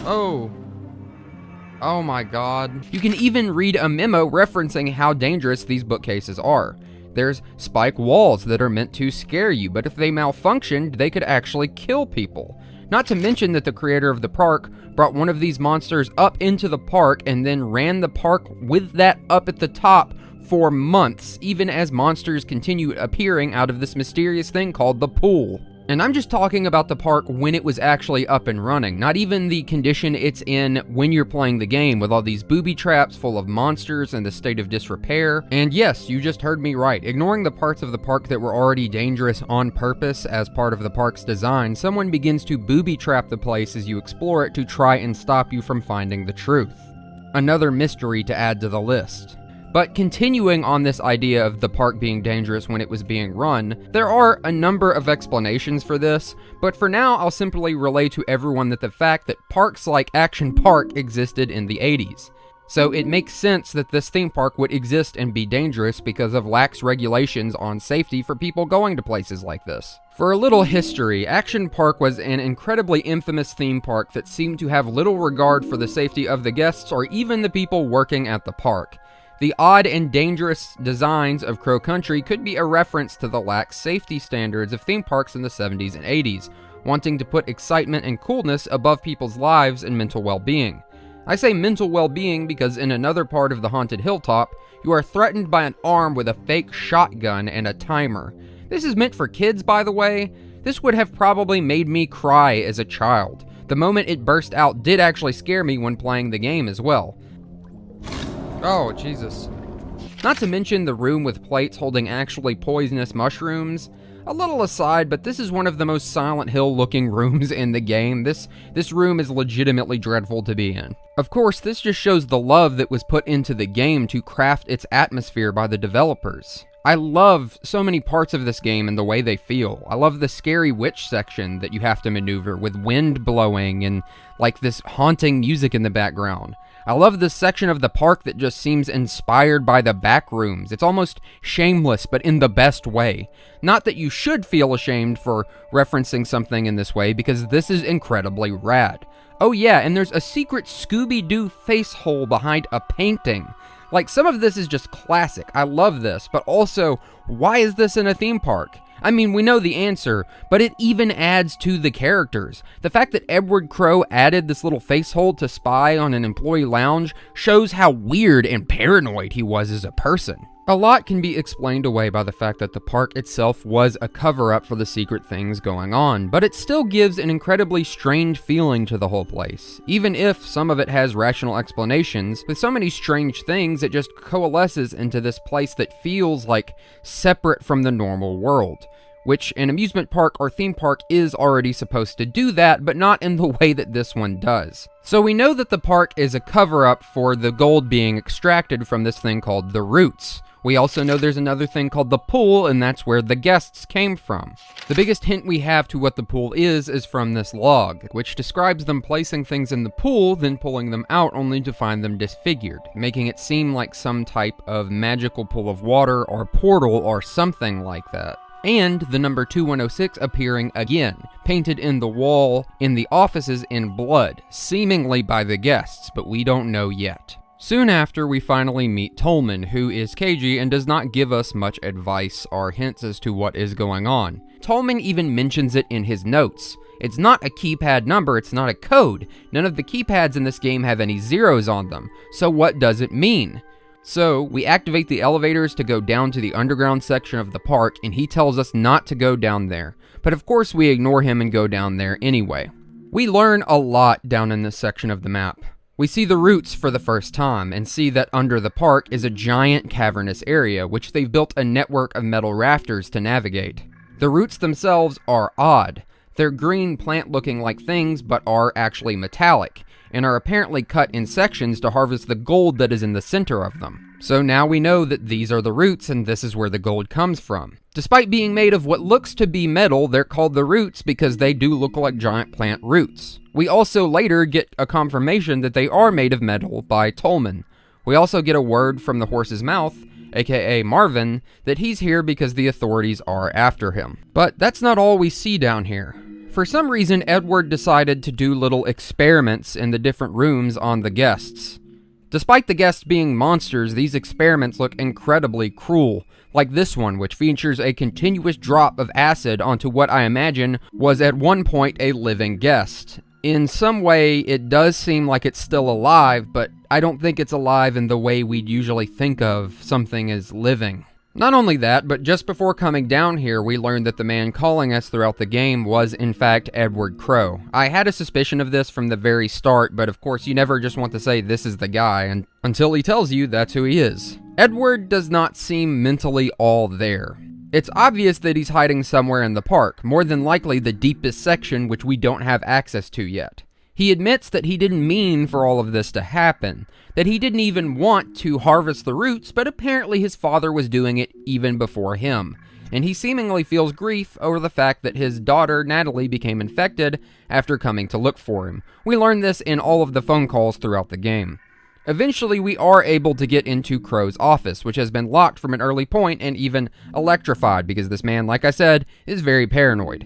Oh my god. You can even read a memo referencing how dangerous these bookcases are. There's spike walls that are meant to scare you, but if they malfunctioned, they could actually kill people. Not to mention that the creator of the park brought one of these monsters up into the park and then ran the park with that up at the top for months, even as monsters continued appearing out of this mysterious thing called the pool. And I'm just talking about the park when it was actually up and running, not even the condition it's in when you're playing the game, with all these booby traps full of monsters and the state of disrepair. And yes, you just heard me right. Ignoring the parts of the park that were already dangerous on purpose as part of the park's design, someone begins to booby trap the place as you explore it to try and stop you from finding the truth. Another mystery to add to the list. But continuing on this idea of the park being dangerous when it was being run, there are a number of explanations for this, but for now I'll simply relay to everyone that the fact that parks like Action Park existed in the 80s. So it makes sense that this theme park would exist and be dangerous because of lax regulations on safety for people going to places like this. For a little history, Action Park was an incredibly infamous theme park that seemed to have little regard for the safety of the guests or even the people working at the park. The odd and dangerous designs of Crow Country could be a reference to the lax safety standards of theme parks in the 70s and 80s, wanting to put excitement and coolness above people's lives and mental well-being. I say mental well-being because in another part of the Haunted Hilltop, you are threatened by an arm with a fake shotgun and a timer. This is meant for kids, by the way. This would have probably made me cry as a child. The moment it burst out did actually scare me when playing the game as well. Oh, Jesus. Not to mention the room with plates holding actually poisonous mushrooms. A little aside, but this is one of the most Silent Hill looking rooms in the game. This room is legitimately dreadful to be in. Of course, this just shows the love that was put into the game to craft its atmosphere by the developers. I love so many parts of this game and the way they feel. I love the scary witch section that you have to maneuver with wind blowing and like this haunting music in the background. I love this section of the park that just seems inspired by the back rooms. It's almost shameless, but in the best way. Not that you should feel ashamed for referencing something in this way, because this is incredibly rad. Oh yeah, and there's a secret Scooby-Doo face hole behind a painting. Like, some of this is just classic. I love this, but also, why is this in a theme park? I mean, we know the answer, but it even adds to the characters. The fact that Edward Crowe added this little face hole to spy on an employee lounge shows how weird and paranoid he was as a person. A lot can be explained away by the fact that the park itself was a cover-up for the secret things going on, but it still gives an incredibly strange feeling to the whole place. Even if some of it has rational explanations, with so many strange things, it just coalesces into this place that feels like separate from the normal world. Which an amusement park or theme park is already supposed to do that, but not in the way that this one does. So we know that the park is a cover-up for the gold being extracted from this thing called the Roots. We also know there's another thing called the pool, and that's where the guests came from. The biggest hint we have to what the pool is from this log, which describes them placing things in the pool, then pulling them out only to find them disfigured, making it seem like some type of magical pool of water or portal or something like that. And the number 2106 appearing again, painted in the wall in the offices in blood, seemingly by the guests, but we don't know yet. Soon after, we finally meet Tolman, who is cagey and does not give us much advice or hints as to what is going on. Tolman even mentions it in his notes. It's not a keypad number, it's not a code. None of the keypads in this game have any zeros on them. So what does it mean? So, we activate the elevators to go down to the underground section of the park, and he tells us not to go down there. But of course we ignore him and go down there anyway. We learn a lot down in this section of the map. We see the Roots for the first time, and see that under the park is a giant cavernous area, which they've built a network of metal rafters to navigate. The Roots themselves are odd. They're green plant-looking like things, but are actually metallic, and are apparently cut in sections to harvest the gold that is in the center of them. So now we know that these are the Roots, and this is where the gold comes from. Despite being made of what looks to be metal, they're called the Roots because they do look like giant plant roots. We also later get a confirmation that they are made of metal by Tolman. We also get a word from the horse's mouth, aka Marvin, that he's here because the authorities are after him. But that's not all we see down here. For some reason, Edward decided to do little experiments in the different rooms on the guests. Despite the guests being monsters, these experiments look incredibly cruel, like this one, which features a continuous drop of acid onto what I imagine was at one point a living guest. In some way, it does seem like it's still alive, but I don't think it's alive in the way we'd usually think of something as living. Not only that, but just before coming down here, we learned that the man calling us throughout the game was, in fact, Edward Crowe. I had a suspicion of this from the very start, but of course you never just want to say this is the guy, and until he tells you that's who he is. Edward does not seem mentally all there. It's obvious that he's hiding somewhere in the park, more than likely the deepest section which we don't have access to yet. He admits that he didn't mean for all of this to happen, that he didn't even want to harvest the Roots, but apparently his father was doing it even before him. And he seemingly feels grief over the fact that his daughter, Natalie, became infected after coming to look for him. We learn this in all of the phone calls throughout the game. Eventually, we are able to get into Crow's office, which has been locked from an early point and even electrified because this man, like I said, is very paranoid.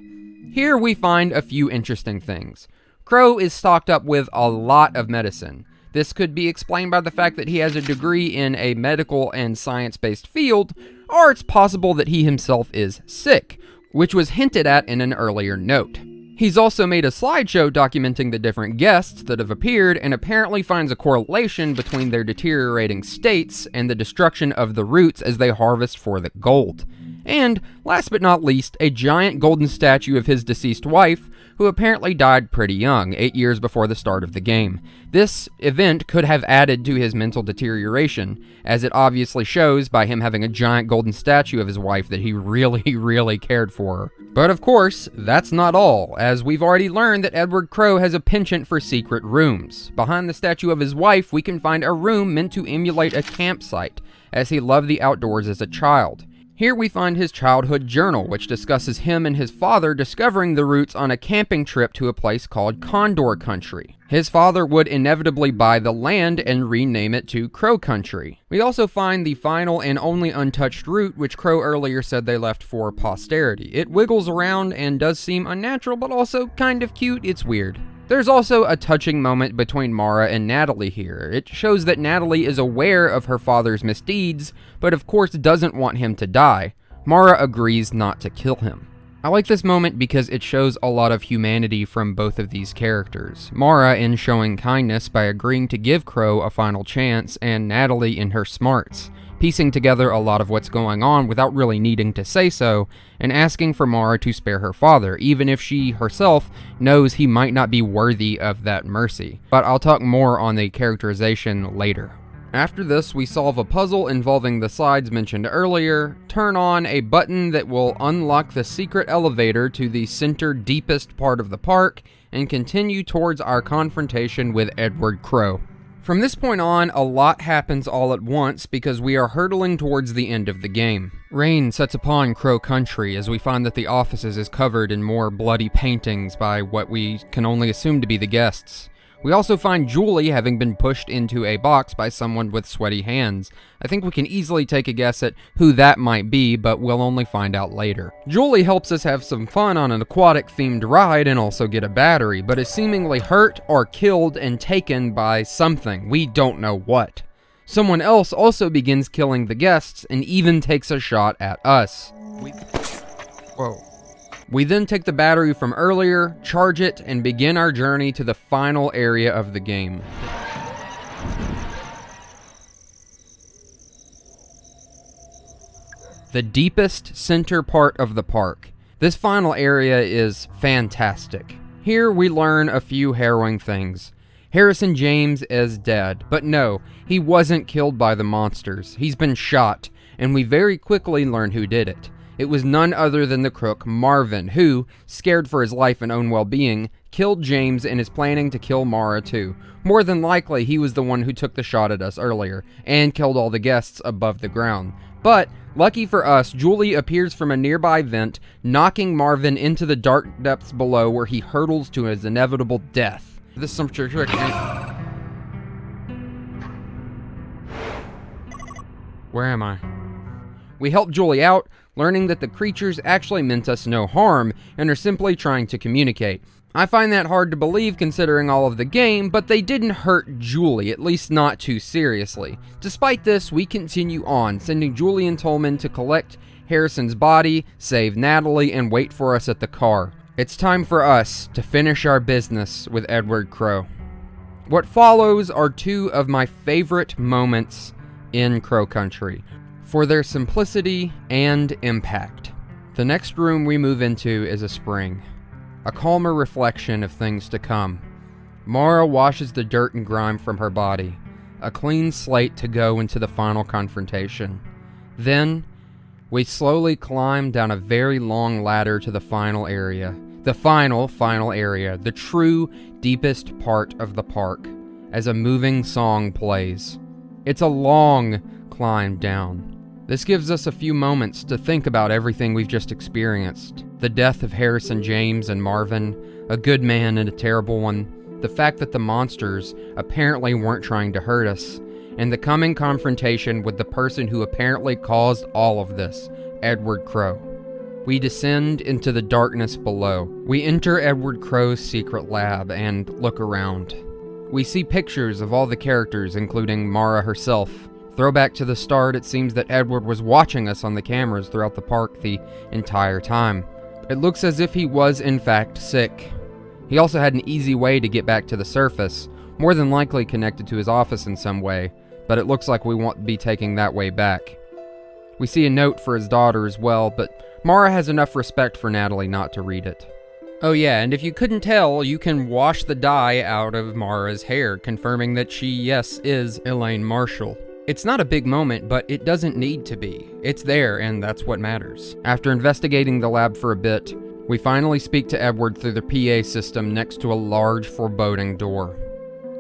Here we find a few interesting things. Crow is stocked up with a lot of medicine. This could be explained by the fact that he has a degree in a medical and science-based field, or it's possible that he himself is sick, which was hinted at in an earlier note. He's also made a slideshow documenting the different guests that have appeared and apparently finds a correlation between their deteriorating states and the destruction of the roots as they harvest for the gold. And, last but not least, a giant golden statue of his deceased wife, who apparently died pretty young, 8 years before the start of the game. This event could have added to his mental deterioration, as it obviously shows by him having a giant golden statue of his wife that he really cared for her. But of course, that's not all, as we've already learned that Edward Crow has a penchant for secret rooms. Behind the statue of his wife, we can find a room meant to emulate a campsite, as he loved the outdoors as a child. Here we find his childhood journal, which discusses him and his father discovering the roots on a camping trip to a place called Condor Country. His father would inevitably buy the land and rename it to Crow Country. We also find the final and only untouched root, which Crow earlier said they left for posterity. It wiggles around and does seem unnatural, but also kind of cute. It's weird. There's also a touching moment between Mara and Natalie here. It shows that Natalie is aware of her father's misdeeds, but of course doesn't want him to die. Mara agrees not to kill him. I like this moment because it shows a lot of humanity from both of these characters. Mara in showing kindness by agreeing to give Crow a final chance, and Natalie in her smarts, piecing together a lot of what's going on without really needing to say so, and asking for Mara to spare her father, even if she herself knows he might not be worthy of that mercy. But I'll talk more on the characterization later. After this, we solve a puzzle involving the slides mentioned earlier, turn on a button that will unlock the secret elevator to the center deepest part of the park, and continue towards our confrontation with Edward Crow. From this point on, a lot happens all at once because we are hurtling towards the end of the game. Rain sets upon Crow Country as we find that the offices is covered in more bloody paintings by what we can only assume to be the guests. We also find Julie having been pushed into a box by someone with sweaty hands. I think we can easily take a guess at who that might be, but we'll only find out later. Julie helps us have some fun on an aquatic-themed ride and also get a battery, but is seemingly hurt or killed and taken by something. We don't know what. Someone else also begins killing the guests and even takes a shot at us. Whoa. We then take the battery from earlier, charge it, and begin our journey to the final area of the game. The deepest center part of the park. This final area is fantastic. Here we learn a few harrowing things. Harrison James is dead, but no, he wasn't killed by the monsters. He's been shot, and we very quickly learn who did it. It was none other than the crook Marvin, who, scared for his life and own well-being, killed James and is planning to kill Mara too. More than likely, he was the one who took the shot at us earlier, and killed all the guests above the ground. But, lucky for us, Julie appears from a nearby vent, knocking Marvin into the dark depths below where he hurtles to his inevitable death. This is some trick. Where am I? We help Julie out, learning that the creatures actually meant us no harm and are simply trying to communicate. I find that hard to believe considering all of the game, but they didn't hurt Julie, at least not too seriously. Despite this, we continue on, sending Julie and Tolman to collect Harrison's body, save Natalie, and wait for us at the car. It's time for us to finish our business with Edward Crow. What follows are two of my favorite moments in Crow Country, for their simplicity and impact. The next room we move into is a spring, a calmer reflection of things to come. Mara washes the dirt and grime from her body, a clean slate to go into the final confrontation. Then, we slowly climb down a very long ladder to the final area. The final area, the true, deepest part of the park, as a moving song plays. It's a long climb down. This gives us a few moments to think about everything we've just experienced. The death of Harrison James and Marvin, a good man and a terrible one, the fact that the monsters apparently weren't trying to hurt us, and the coming confrontation with the person who apparently caused all of this, Edward Crowe. We descend into the darkness below. We enter Edward Crowe's secret lab and look around. We see pictures of all the characters, including Mara herself. Throwback to the start, it seems that Edward was watching us on the cameras throughout the park the entire time. It looks as if he was in fact sick. He also had an easy way to get back to the surface, more than likely connected to his office in some way, but it looks like we won't be taking that way back. We see a note for his daughter as well, but Mara has enough respect for Natalie not to read it. Oh yeah, and if you couldn't tell, you can wash the dye out of Mara's hair, confirming that she, yes, is Elaine Marshall. It's not a big moment, but it doesn't need to be. It's there, and that's what matters. After investigating the lab for a bit, we finally speak to Edward through the PA system next to a large, foreboding door.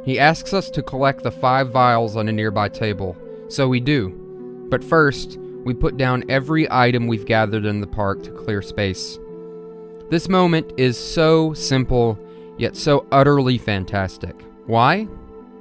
He asks us to collect the 5 vials on a nearby table, so we do. But first, we put down every item we've gathered in the park to clear space. This moment is so simple, yet so utterly fantastic. Why?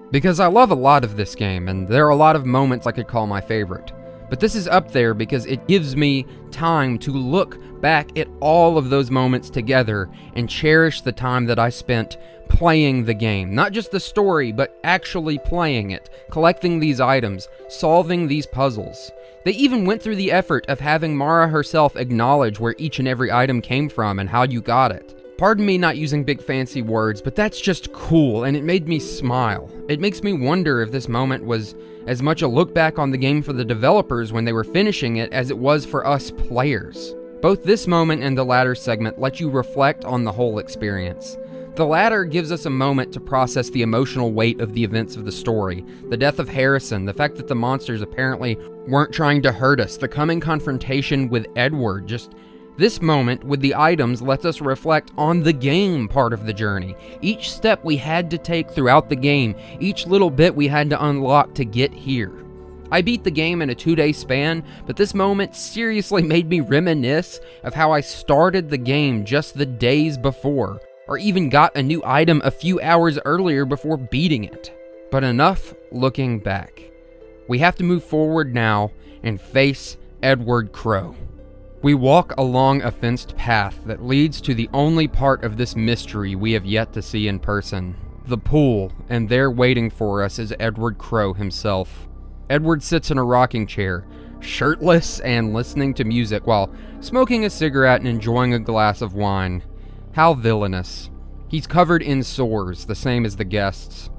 Because I love a lot of this game, and there are a lot of moments I could call my favorite. But this is up there because it gives me time to look back at all of those moments together and cherish the time that I spent playing the game. Not just the story, but actually playing it, collecting these items, solving these puzzles. They even went through the effort of having Mara herself acknowledge where each and every item came from and how you got it. Pardon me not using big fancy words, but that's just cool, and it made me smile. It makes me wonder if this moment was as much a look back on the game for the developers when they were finishing it as it was for us players. Both this moment and the latter segment let you reflect on the whole experience. The latter gives us a moment to process the emotional weight of the events of the story, the death of Harrison, the fact that the monsters apparently weren't trying to hurt us, the coming confrontation with Edward. Just this moment with the items lets us reflect on the game part of the journey. Each step we had to take throughout the game, each little bit we had to unlock to get here. I beat the game in a 2-day span, but this moment seriously made me reminisce of how I started the game just the days before, or even got a new item a few hours earlier before beating it. But enough looking back. We have to move forward now and face Edward Crowe. We walk along a fenced path that leads to the only part of this mystery we have yet to see in person. The pool, and there waiting for us is Edward Crowe himself. Edward sits in a rocking chair, shirtless and listening to music while smoking a cigarette and enjoying a glass of wine. How villainous. He's covered in sores, the same as the guests.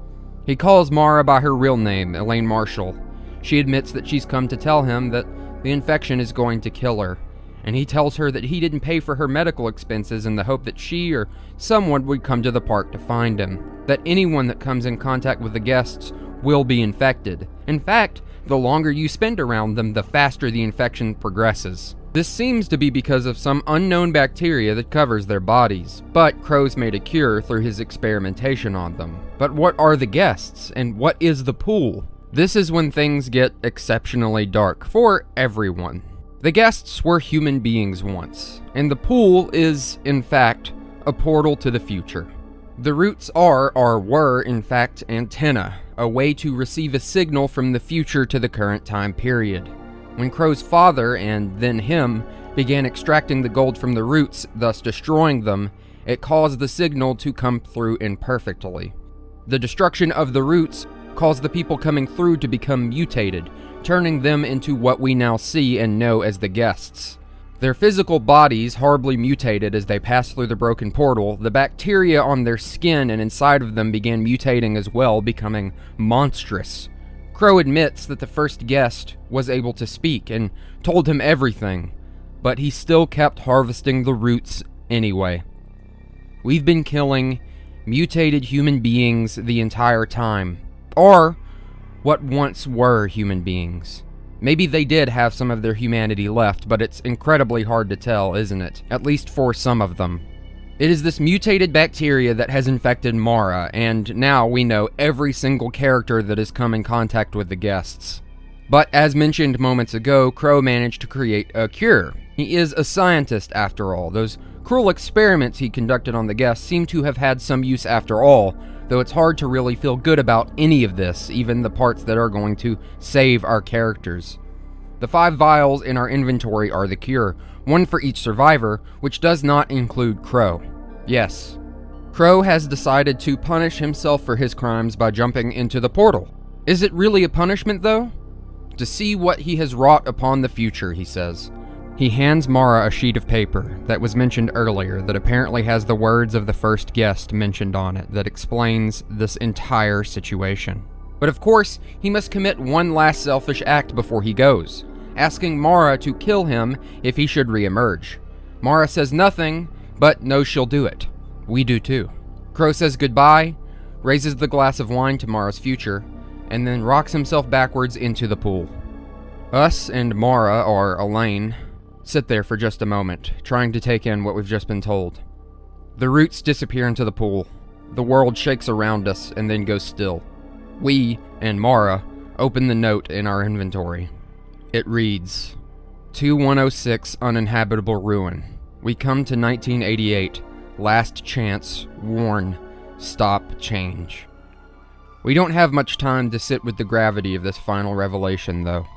He calls Mara by her real name, Elaine Marshall. She admits that she's come to tell him that the infection is going to kill her, and he tells her that he didn't pay for her medical expenses in the hope that she or someone would come to the park to find him, that anyone that comes in contact with the guests will be infected. In fact, the longer you spend around them, the faster the infection progresses. This seems to be because of some unknown bacteria that covers their bodies, but Crowe's made a cure through his experimentation on them. But what are the guests, and what is the pool? This is when things get exceptionally dark for everyone. The guests were human beings once, and the pool is, in fact, a portal to the future. The roots are, or were, in fact, antennae, a way to receive a signal from the future to the current time period. When Crowe's father, and then him, began extracting the gold from the roots, thus destroying them, it caused the signal to come through imperfectly. The destruction of the roots caused the people coming through to become mutated, turning them into what we now see and know as the guests. Their physical bodies horribly mutated as they passed through the broken portal. The bacteria on their skin and inside of them began mutating as well, becoming monstrous. Crowe admits that the first guest was able to speak and told him everything, but he still kept harvesting the roots anyway. We've been killing mutated human beings the entire time, or what once were human beings. Maybe they did have some of their humanity left, but it's incredibly hard to tell, isn't it? At least for some of them. It is this mutated bacteria that has infected Mara, and now we know every single character that has come in contact with the guests. But as mentioned moments ago, Crowe managed to create a cure. He is a scientist after all. Those cruel experiments he conducted on the guests seem to have had some use after all. though it's hard to really feel good about any of this, even the parts that are going to save our characters. The 5 vials in our inventory are the cure, one for each survivor, which does not include Crow. Yes, Crow has decided to punish himself for his crimes by jumping into the portal. Is it really a punishment, though? To see what he has wrought upon the future, he says. He hands Mara a sheet of paper that was mentioned earlier that apparently has the words of the first guest mentioned on it that explains this entire situation. But of course, he must commit one last selfish act before he goes, asking Mara to kill him if he should re-emerge. Mara says nothing, but knows she'll do it. We do too. Crow says goodbye, raises the glass of wine to Mara's future, and then rocks himself backwards into the pool. Us and Mara, or Elaine, sit there for just a moment, trying to take in what we've just been told. The roots disappear into the pool. The world shakes around us and then goes still. We, and Mara, open the note in our inventory. It reads, 2106 Uninhabitable Ruin. We come to 1988. Last chance. Warn. Stop change. We don't have much time to sit with the gravity of this final revelation, though.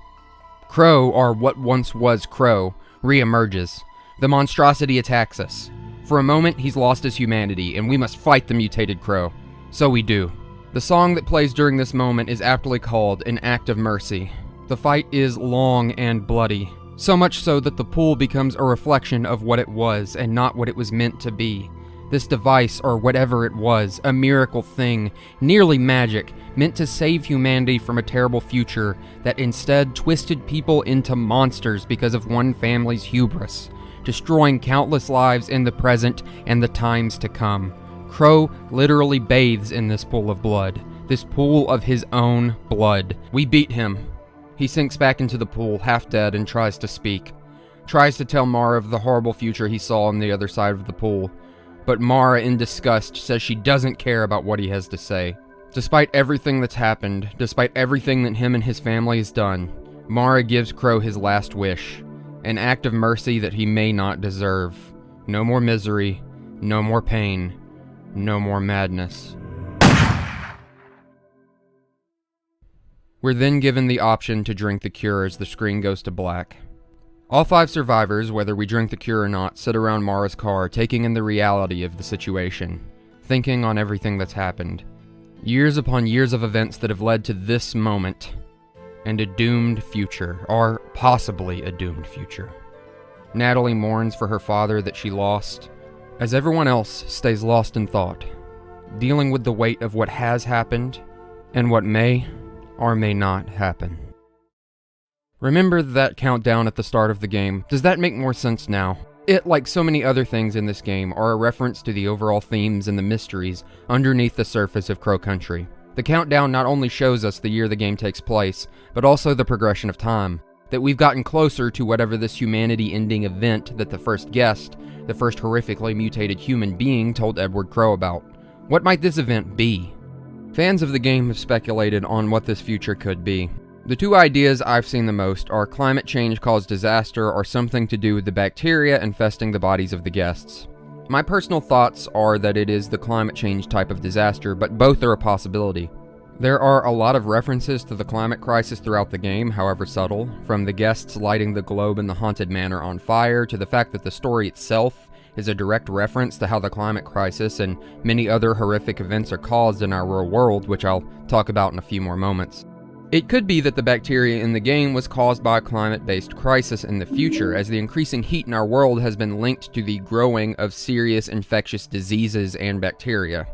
Crow, or what once was Crow, re-emerges. The monstrosity attacks us. For a moment, he's lost his humanity, and we must fight the mutated Crow. So we do. The song that plays during this moment is aptly called An Act of Mercy. The fight is long and bloody, so much so that the pool becomes a reflection of what it was and not what it was meant to be. This device, or whatever it was, a miracle thing, nearly magic, meant to save humanity from a terrible future that instead twisted people into monsters because of one family's hubris, destroying countless lives in the present and the times to come. Crow literally bathes in this pool of blood, this pool of his own blood. We beat him. He sinks back into the pool, half dead, and tries to speak. Tries to tell Mara of the horrible future he saw on the other side of the pool. But Mara, in disgust, says she doesn't care about what he has to say. Despite everything that's happened, despite everything that him and his family has done, Mara gives Crow his last wish, an act of mercy that he may not deserve. No more misery, no more pain, no more madness. We're then given the option to drink the cure as the screen goes to black. All 5 survivors, whether we drink the cure or not, sit around Mara's car, taking in the reality of the situation, thinking on everything that's happened. Years upon years of events that have led to this moment, and a doomed future, or possibly a doomed future. Natalie mourns for her father that she lost, as everyone else stays lost in thought, dealing with the weight of what has happened, and what may or may not happen. Remember that countdown at the start of the game? Does that make more sense now? It, like so many other things in this game, are a reference to the overall themes and the mysteries underneath the surface of Crow Country. The countdown not only shows us the year the game takes place, but also the progression of time, that we've gotten closer to whatever this humanity-ending event that the first guest, the first horrifically mutated human being, told Edward Crow about. What might this event be? Fans of the game have speculated on what this future could be. The 2 ideas I've seen the most are climate change-caused disaster or something to do with the bacteria infesting the bodies of the guests. My personal thoughts are that it is the climate change type of disaster, but both are a possibility. There are a lot of references to the climate crisis throughout the game, however subtle, from the guests lighting the globe in the haunted manor on fire to the fact that the story itself is a direct reference to how the climate crisis and many other horrific events are caused in our real world, which I'll talk about in a few more moments. It could be that the bacteria in the game was caused by a climate-based crisis in the future, as the increasing heat in our world has been linked to the growing of serious infectious diseases and bacteria.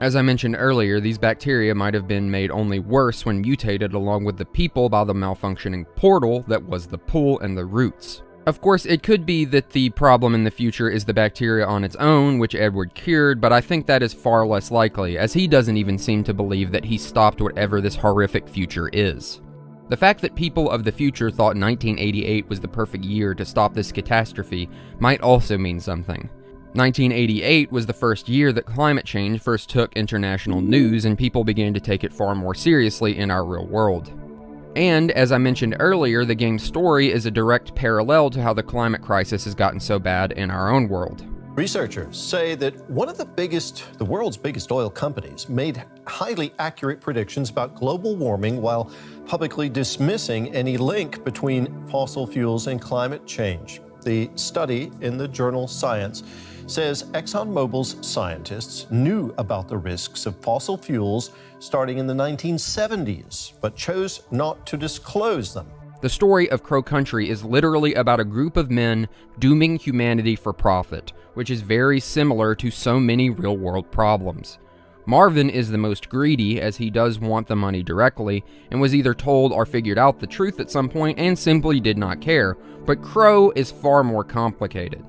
As I mentioned earlier, these bacteria might have been made only worse when mutated along with the people by the malfunctioning portal that was the pool and the roots. Of course, it could be that the problem in the future is the bacteria on its own, which Edward cured, but I think that is far less likely, as he doesn't even seem to believe that he stopped whatever this horrific future is. The fact that people of the future thought 1988 was the perfect year to stop this catastrophe might also mean something. 1988 was the first year that climate change first took international news, and people began to take it far more seriously in our real world. And, as I mentioned earlier, the game's story is a direct parallel to how the climate crisis has gotten so bad in our own world. Researchers say that one of the world's biggest oil companies made highly accurate predictions about global warming while publicly dismissing any link between fossil fuels and climate change. The study in the journal Science says ExxonMobil's scientists knew about the risks of fossil fuels starting in the 1970s, but chose not to disclose them. The story of Crow Country is literally about a group of men dooming humanity for profit, which is very similar to so many real-world problems. Marvin is the most greedy, as he does want the money directly, and was either told or figured out the truth at some point and simply did not care, but Crow is far more complicated.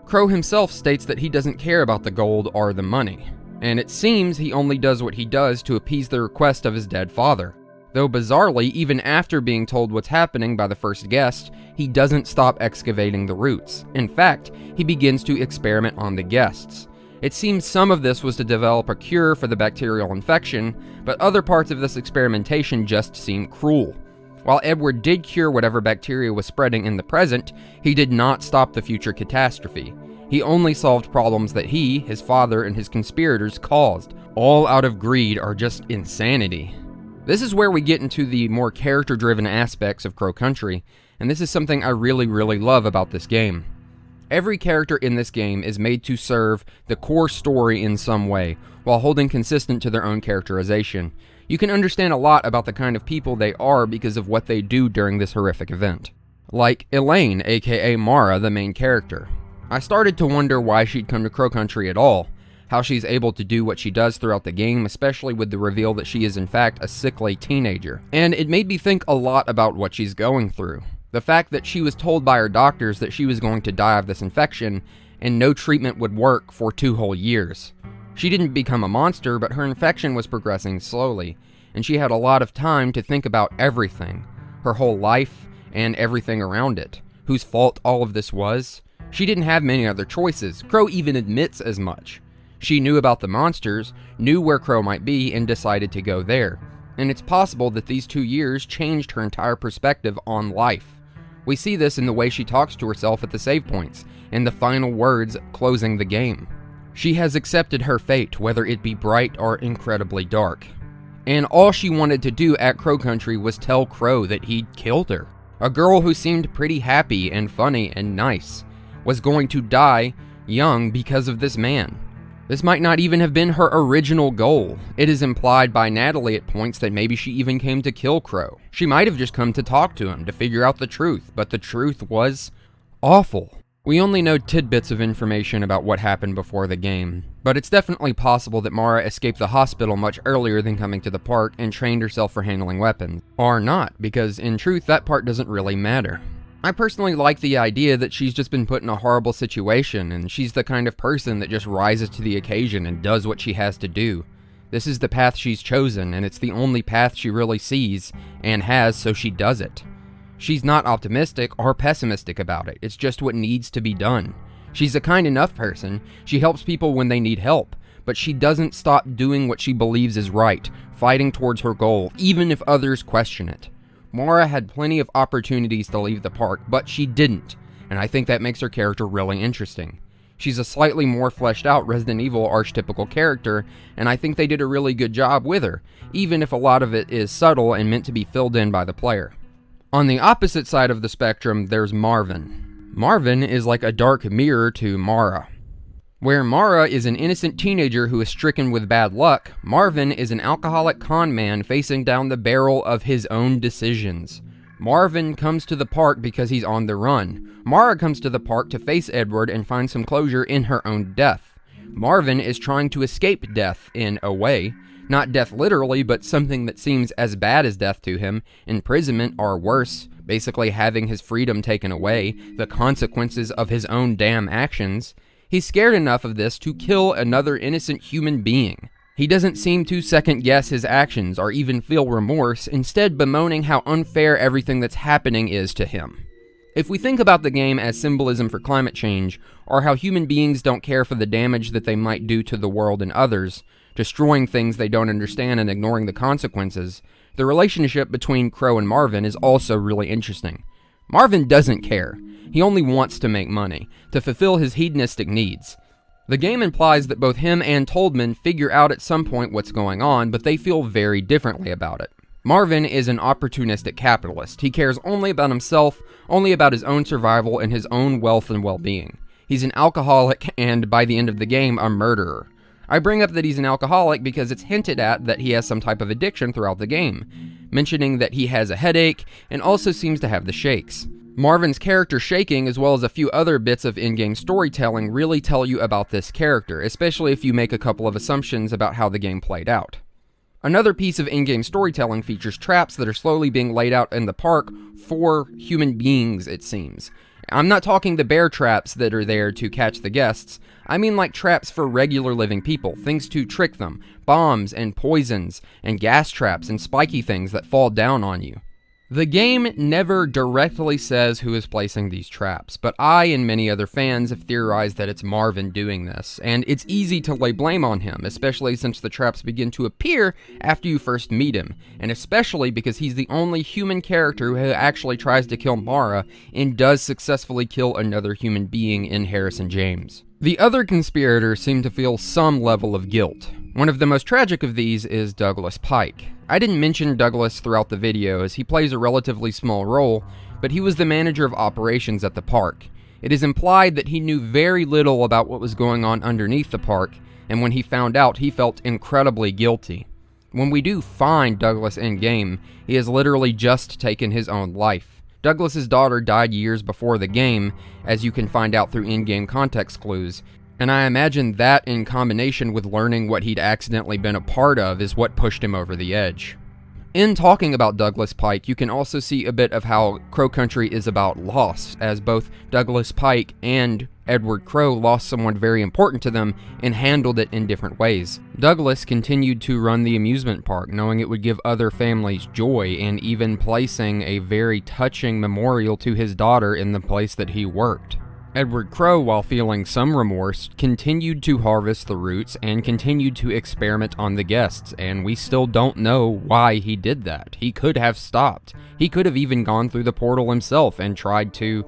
Crow himself states that he doesn't care about the gold or the money, and it seems he only does what he does to appease the request of his dead father. Though bizarrely, even after being told what's happening by the first guest, he doesn't stop excavating the roots. In fact, he begins to experiment on the guests. It seems some of this was to develop a cure for the bacterial infection, but other parts of this experimentation just seem cruel. While Edward did cure whatever bacteria was spreading in the present, he did not stop the future catastrophe. He only solved problems that he, his father, and his conspirators caused, all out of greed or just insanity. This is where we get into the more character-driven aspects of Crow Country, and this is something I really love about this game. Every character in this game is made to serve the core story in some way, while holding consistent to their own characterization. You can understand a lot about the kind of people they are because of what they do during this horrific event. Like Elaine, aka Mara, the main character. I started to wonder why she'd come to Crow Country at all, how she's able to do what she does throughout the game, especially with the reveal that she is in fact a sickly teenager. And it made me think a lot about what she's going through. The fact that she was told by her doctors that she was going to die of this infection, and no treatment would work for 2 whole years. She didn't become a monster, but her infection was progressing slowly, and she had a lot of time to think about everything, her whole life, and everything around it. Whose fault all of this was? She didn't have many other choices. Crow even admits as much. She knew about the monsters, knew where Crow might be, and decided to go there. And it's possible that these 2 years changed her entire perspective on life. We see this in the way she talks to herself at the save points, and the final words closing the game. She has accepted her fate, whether it be bright or incredibly dark. And all she wanted to do at Crow Country was tell Crow that he'd killed her. A girl who seemed pretty happy and funny and nice was going to die young because of this man. This might not even have been her original goal. It is implied by Natalie at points that maybe she even came to kill Crow. She might have just come to talk to him, to figure out the truth, but the truth was awful. We only know tidbits of information about what happened before the game, but it's definitely possible that Mara escaped the hospital much earlier than coming to the park and trained herself for handling weapons. Or not, because in truth that part doesn't really matter. I personally like the idea that she's just been put in a horrible situation, and she's the kind of person that just rises to the occasion and does what she has to do. This is the path she's chosen, and it's the only path she really sees and has, so she does it. She's not optimistic or pessimistic about it, it's just what needs to be done. She's a kind enough person, she helps people when they need help, but she doesn't stop doing what she believes is right, fighting towards her goal, even if others question it. Mara had plenty of opportunities to leave the park, but she didn't, and I think that makes her character really interesting. She's a slightly more fleshed out Resident Evil archetypical character, and I think they did a really good job with her, even if a lot of it is subtle and meant to be filled in by the player. On the opposite side of the spectrum, there's Marvin. Marvin is like a dark mirror to Mara. Where Mara is an innocent teenager who is stricken with bad luck, Marvin is an alcoholic con man facing down the barrel of his own decisions. Marvin comes to the park because he's on the run. Mara comes to the park to face Edward and find some closure in her own death. Marvin is trying to escape death in a way. Not death literally, but something that seems as bad as death to him, imprisonment or worse, basically having his freedom taken away, the consequences of his own damn actions. He's scared enough of this to kill another innocent human being. He doesn't seem to second-guess his actions or even feel remorse, instead bemoaning how unfair everything that's happening is to him. If we think about the game as symbolism for climate change, or how human beings don't care for the damage that they might do to the world and others, destroying things they don't understand and ignoring the consequences, the relationship between Crow and Marvin is also really interesting. Marvin doesn't care. He only wants to make money, to fulfill his hedonistic needs. The game implies that both him and Toldman figure out at some point what's going on, but they feel very differently about it. Marvin is an opportunistic capitalist. He cares only about himself, only about his own survival and his own wealth and well-being. He's an alcoholic and, by the end of the game, a murderer. I bring up that he's an alcoholic because it's hinted at that he has some type of addiction throughout the game, mentioning that he has a headache and also seems to have the shakes. Marvin's character shaking, as well as a few other bits of in-game storytelling, really tell you about this character, especially if you make a couple of assumptions about how the game played out. Another piece of in-game storytelling features traps that are slowly being laid out in the park for human beings, it seems. I'm not talking the bear traps that are there to catch the guests. I mean like traps for regular living people, things to trick them, bombs and poisons and gas traps and spiky things that fall down on you. The game never directly says who is placing these traps, but I and many other fans have theorized that it's Marvin doing this, and it's easy to lay blame on him, especially since the traps begin to appear after you first meet him, and especially because he's the only human character who actually tries to kill Mara and does successfully kill another human being in Harrison James. The other conspirators seem to feel some level of guilt. One of the most tragic of these is Douglas Pike. I didn't mention Douglas throughout the video as he plays a relatively small role, but he was the manager of operations at the park. It is implied that he knew very little about what was going on underneath the park, and when he found out, he felt incredibly guilty. When we do find Douglas in-game, he has literally just taken his own life. Douglas's daughter died years before the game, as you can find out through in-game context clues, and I imagine that in combination with learning what he'd accidentally been a part of is what pushed him over the edge. In talking about Douglas Pike, you can also see a bit of how Crow Country is about loss, as both Douglas Pike and Edward Crow lost someone very important to them and handled it in different ways. Douglas continued to run the amusement park, knowing it would give other families joy, and even placing a very touching memorial to his daughter in the place that he worked. Edward Crow, while feeling some remorse, continued to harvest the roots and continued to experiment on the guests, and we still don't know why he did that. He could have stopped. He could have even gone through the portal himself and tried to,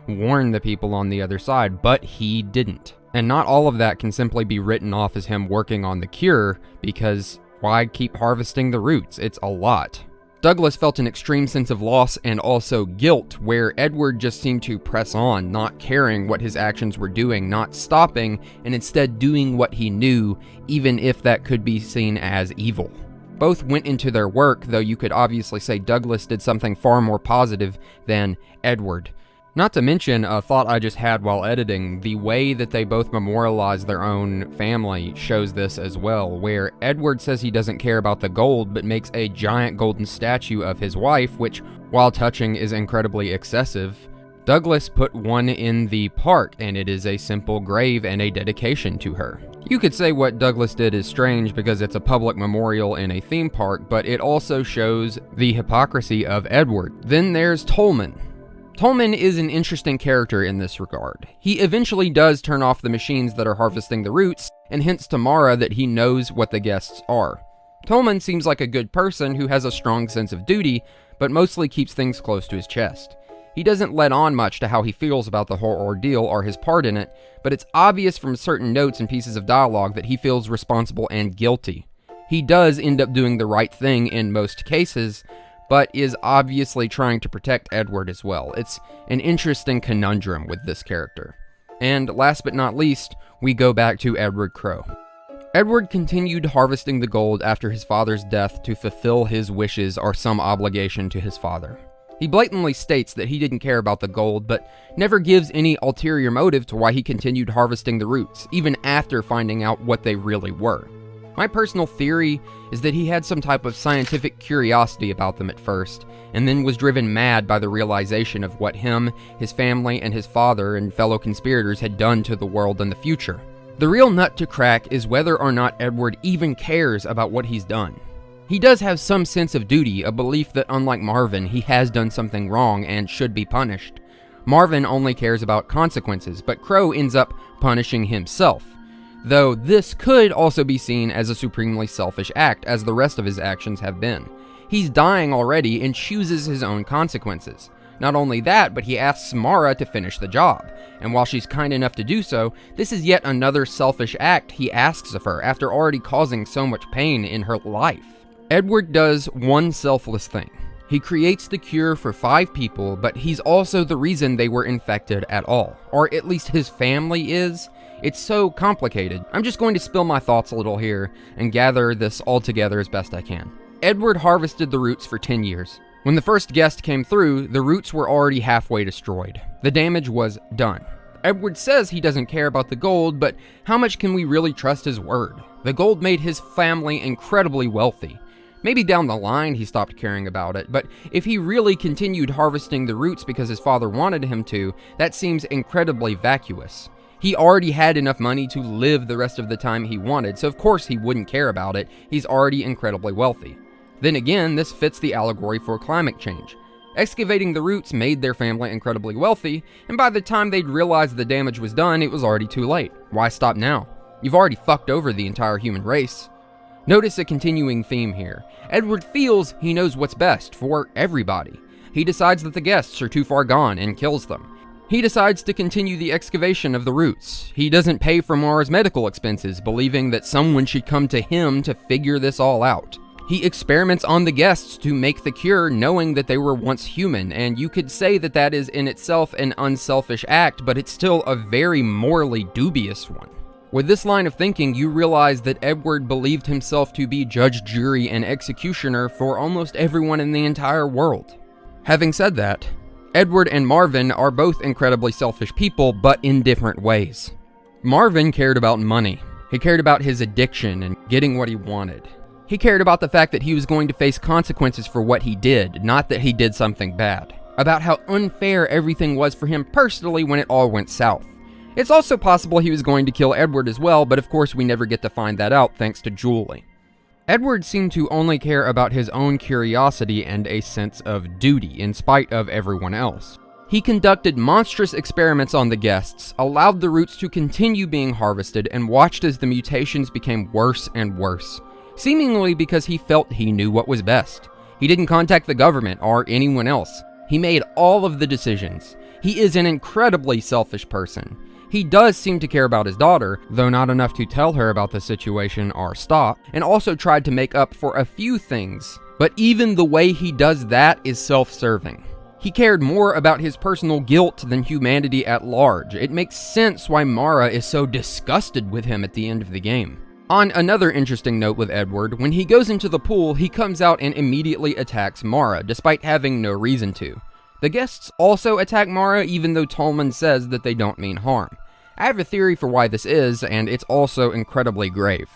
warn the people on the other side, but he didn't. And not all of that can simply be written off as him working on the cure, because why keep harvesting the roots? It's a lot. Douglas felt an extreme sense of loss and also guilt, where Edward just seemed to press on, not caring what his actions were doing, not stopping, and instead doing what he knew, even if that could be seen as evil. Both went into their work, though you could obviously say Douglas did something far more positive than Edward. Not to mention a thought I just had while editing, the way that they both memorialize their own family shows this as well, where Edward says he doesn't care about the gold but makes a giant golden statue of his wife, which, while touching, is incredibly excessive. Douglas put one in the park, and it is a simple grave and a dedication to her. You could say what Douglas did is strange because it's a public memorial in a theme park, but it also shows the hypocrisy of Edward. Then there's Tolman. Tolman is an interesting character in this regard. He eventually does turn off the machines that are harvesting the roots, and hints to Mara that he knows what the guests are. Tolman seems like a good person who has a strong sense of duty, but mostly keeps things close to his chest. He doesn't let on much to how he feels about the whole ordeal or his part in it, but it's obvious from certain notes and pieces of dialogue that he feels responsible and guilty. He does end up doing the right thing in most cases, but is obviously trying to protect Edward as well. It's an interesting conundrum with this character. And last but not least, we go back to Edward Crow. Edward continued harvesting the gold after his father's death to fulfill his wishes or some obligation to his father. He blatantly states that he didn't care about the gold, but never gives any ulterior motive to why he continued harvesting the roots, even after finding out what they really were. My personal theory is that he had some type of scientific curiosity about them at first, and then was driven mad by the realization of what him, his family, and his father and fellow conspirators had done to the world in the future. The real nut to crack is whether or not Edward even cares about what he's done. He does have some sense of duty, a belief that unlike Marvin, he has done something wrong and should be punished. Marvin only cares about consequences, but Crow ends up punishing himself. Though this could also be seen as a supremely selfish act, as the rest of his actions have been. He's dying already and chooses his own consequences. Not only that, but he asks Mara to finish the job. And while she's kind enough to do so, this is yet another selfish act he asks of her after already causing so much pain in her life. Edward does one selfless thing. He creates the cure for 5 people, but he's also the reason they were infected at all. Or at least his family is. It's so complicated. I'm just going to spill my thoughts a little here and gather this all together as best I can. Edward harvested the roots for 10 years. When the first guest came through, the roots were already halfway destroyed. The damage was done. Edward says he doesn't care about the gold, but how much can we really trust his word? The gold made his family incredibly wealthy. Maybe down the line he stopped caring about it, but if he really continued harvesting the roots because his father wanted him to, that seems incredibly vacuous. He already had enough money to live the rest of the time he wanted, so of course he wouldn't care about it. He's already incredibly wealthy. Then again, this fits the allegory for climate change. Excavating the roots made their family incredibly wealthy, and by the time they'd realized the damage was done, it was already too late. Why stop now? You've already fucked over the entire human race. Notice a continuing theme here. Edward feels he knows what's best for everybody. He decides that the guests are too far gone and kills them. He decides to continue the excavation of the roots. He doesn't pay for Mara's medical expenses, believing that someone should come to him to figure this all out. He experiments on the guests to make the cure, knowing that they were once human, and you could say that that is in itself an unselfish act, but it's still a very morally dubious one. With this line of thinking, you realize that Edward believed himself to be judge, jury, and executioner for almost everyone in the entire world. Having said that, Edward and Marvin are both incredibly selfish people, but in different ways. Marvin cared about money. He cared about his addiction and getting what he wanted. He cared about the fact that he was going to face consequences for what he did, not that he did something bad. About how unfair everything was for him personally when it all went south. It's also possible he was going to kill Edward as well, but of course we never get to find that out thanks to Julie. Edward seemed to only care about his own curiosity and a sense of duty in spite of everyone else. He conducted monstrous experiments on the guests, allowed the roots to continue being harvested, and watched as the mutations became worse and worse. Seemingly because he felt he knew what was best. He didn't contact the government or anyone else. He made all of the decisions. He is an incredibly selfish person. He does seem to care about his daughter, though not enough to tell her about the situation or stop, and also tried to make up for a few things. But even the way he does that is self-serving. He cared more about his personal guilt than humanity at large. It makes sense why Mara is so disgusted with him at the end of the game. On another interesting note with Edward, when he goes into the pool, he comes out and immediately attacks Mara, despite having no reason to. The guests also attack Mara, even though Tolman says that they don't mean harm. I have a theory for why this is, and it's also incredibly grave.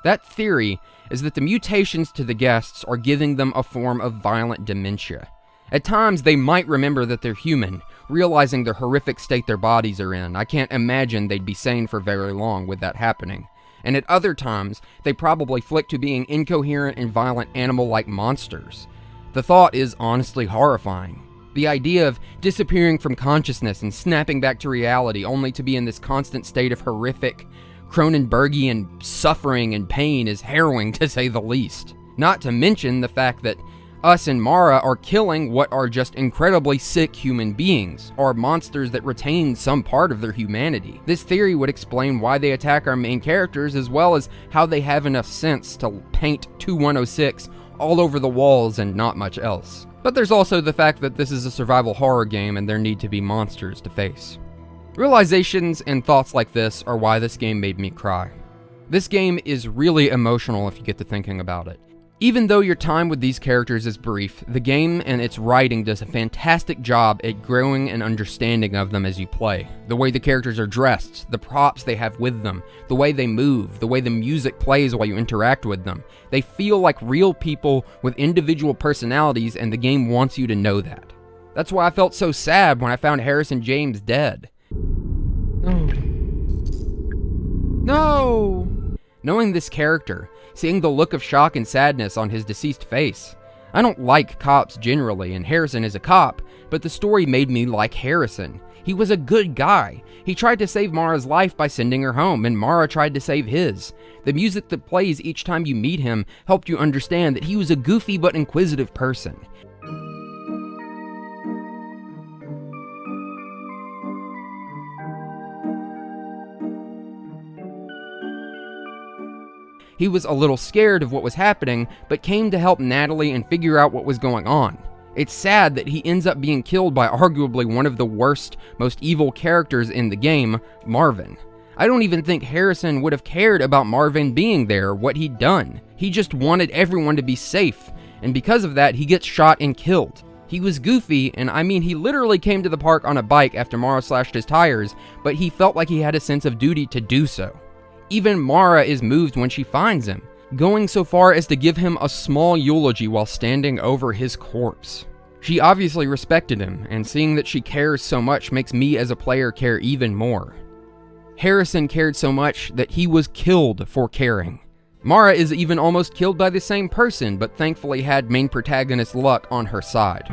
That theory is that the mutations to the guests are giving them a form of violent dementia. At times, they might remember that they're human, realizing the horrific state their bodies are in. I can't imagine they'd be sane for very long with that happening. And at other times, they probably flick to being incoherent and violent animal-like monsters. The thought is honestly horrifying. The idea of disappearing from consciousness and snapping back to reality only to be in this constant state of horrific, Cronenbergian suffering and pain is harrowing to say the least. Not to mention the fact that us and Mara are killing what are just incredibly sick human beings, or monsters that retain some part of their humanity. This theory would explain why they attack our main characters, as well as how they have enough sense to paint 2106 all over the walls and not much else. But there's also the fact that this is a survival horror game and there need to be monsters to face. Realizations and thoughts like this are why this game made me cry. This game is really emotional if you get to thinking about it. Even though your time with these characters is brief, the game and its writing does a fantastic job at growing an understanding of them as you play. The way the characters are dressed, the props they have with them, the way they move, the way the music plays while you interact with them. They feel like real people with individual personalities, and the game wants you to know that. That's why I felt so sad when I found Harrison James dead. No! Knowing this character, seeing the look of shock and sadness on his deceased face. I don't like cops generally, and Harrison is a cop, but the story made me like Harrison. He was a good guy. He tried to save Mara's life by sending her home, and Mara tried to save his. The music that plays each time you meet him helped you understand that he was a goofy but inquisitive person. He was a little scared of what was happening, but came to help Natalie and figure out what was going on. It's sad that he ends up being killed by arguably one of the worst, most evil characters in the game, Marvin. I don't even think Harrison would have cared about Marvin being there, what he'd done. He just wanted everyone to be safe, and because of that, he gets shot and killed. He was goofy, and I mean, he literally came to the park on a bike after Mara slashed his tires, but he felt like he had a sense of duty to do so. Even Mara is moved when she finds him, going so far as to give him a small eulogy while standing over his corpse. She obviously respected him, and seeing that she cares so much makes me as a player care even more. Harrison cared so much that he was killed for caring. Mara is even almost killed by the same person, but thankfully had main protagonist luck on her side.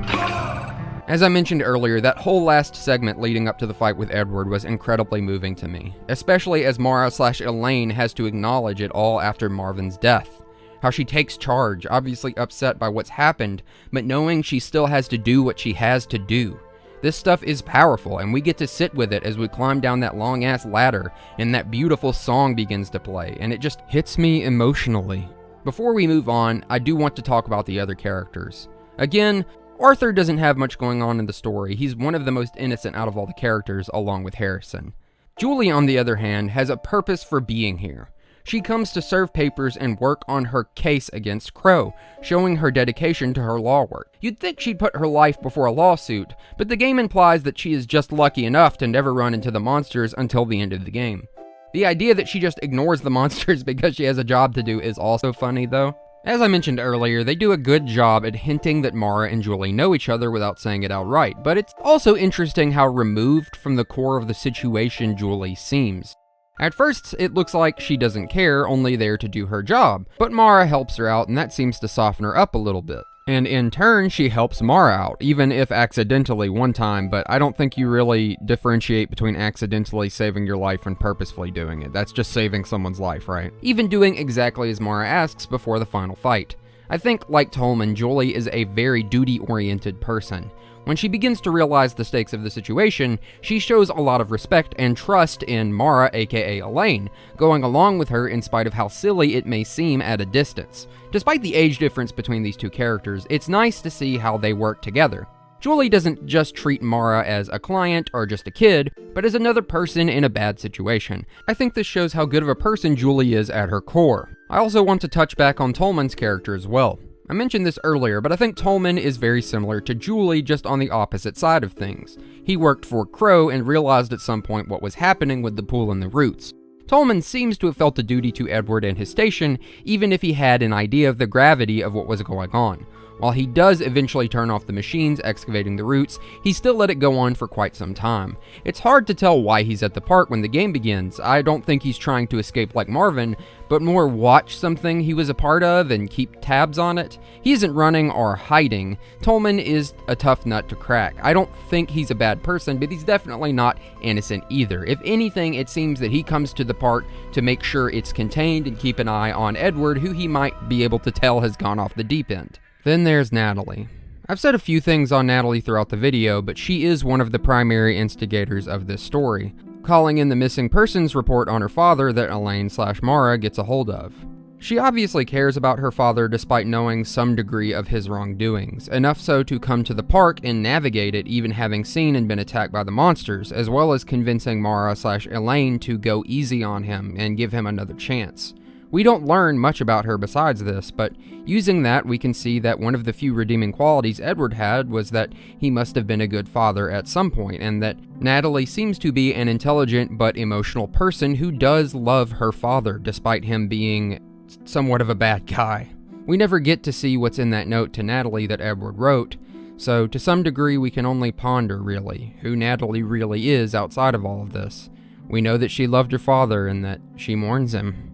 As I mentioned earlier, that whole last segment leading up to the fight with Edward was incredibly moving to me, especially as Mara/Elaine has to acknowledge it all after Marvin's death. How she takes charge, obviously upset by what's happened, but knowing she still has to do what she has to do. This stuff is powerful, and we get to sit with it as we climb down that long-ass ladder, and that beautiful song begins to play, and it just hits me emotionally. Before we move on, I do want to talk about the other characters. Again, Arthur doesn't have much going on in the story. He's one of the most innocent out of all the characters, along with Harrison. Julie, on the other hand, has a purpose for being here. She comes to serve papers and work on her case against Crow, showing her dedication to her law work. You'd think she'd put her life before a lawsuit, but the game implies that she is just lucky enough to never run into the monsters until the end of the game. The idea that she just ignores the monsters because she has a job to do is also funny, though. As I mentioned earlier, they do a good job at hinting that Mara and Julie know each other without saying it outright, but it's also interesting how removed from the core of the situation Julie seems. At first, it looks like she doesn't care, only there to do her job, but Mara helps her out and that seems to soften her up a little bit. And in turn, she helps Mara out, even if accidentally one time, but I don't think you really differentiate between accidentally saving your life and purposefully doing it. That's just saving someone's life, right? Even doing exactly as Mara asks before the final fight. I think, like Tolman, Julie is a very duty-oriented person. When she begins to realize the stakes of the situation, she shows a lot of respect and trust in Mara, aka Elaine, going along with her in spite of how silly it may seem at a distance. Despite the age difference between these two characters, it's nice to see how they work together. Julie doesn't just treat Mara as a client or just a kid, but as another person in a bad situation. I think this shows how good of a person Julie is at her core. I also want to touch back on Tolman's character as well. I mentioned this earlier, but I think Tolman is very similar to Julie, just on the opposite side of things. He worked for Crow and realized at some point what was happening with the pool and the roots. Tolman seems to have felt a duty to Edward and his station, even if he had an idea of the gravity of what was going on. While he does eventually turn off the machines excavating the roots, he still let it go on for quite some time. It's hard to tell why he's at the park when the game begins. I don't think he's trying to escape like Marvin, but more watch something he was a part of and keep tabs on it. He isn't running or hiding. Tolman is a tough nut to crack. I don't think he's a bad person, but he's definitely not innocent either. If anything, it seems that he comes to the park to make sure it's contained and keep an eye on Edward, who he might be able to tell has gone off the deep end. Then there's Natalie. I've said a few things on Natalie throughout the video, but she is one of the primary instigators of this story, calling in the missing persons report on her father that Elaine/Mara gets a hold of. She obviously cares about her father despite knowing some degree of his wrongdoings, enough so to come to the park and navigate it even having seen and been attacked by the monsters, as well as convincing Mara/Elaine to go easy on him and give him another chance. We don't learn much about her besides this, but using that, we can see that one of the few redeeming qualities Edward had was that he must have been a good father at some point, and that Natalie seems to be an intelligent but emotional person who does love her father, despite him being somewhat of a bad guy. We never get to see what's in that note to Natalie that Edward wrote, so to some degree we can only ponder, really, who Natalie really is outside of all of this. We know that she loved her father and that she mourns him.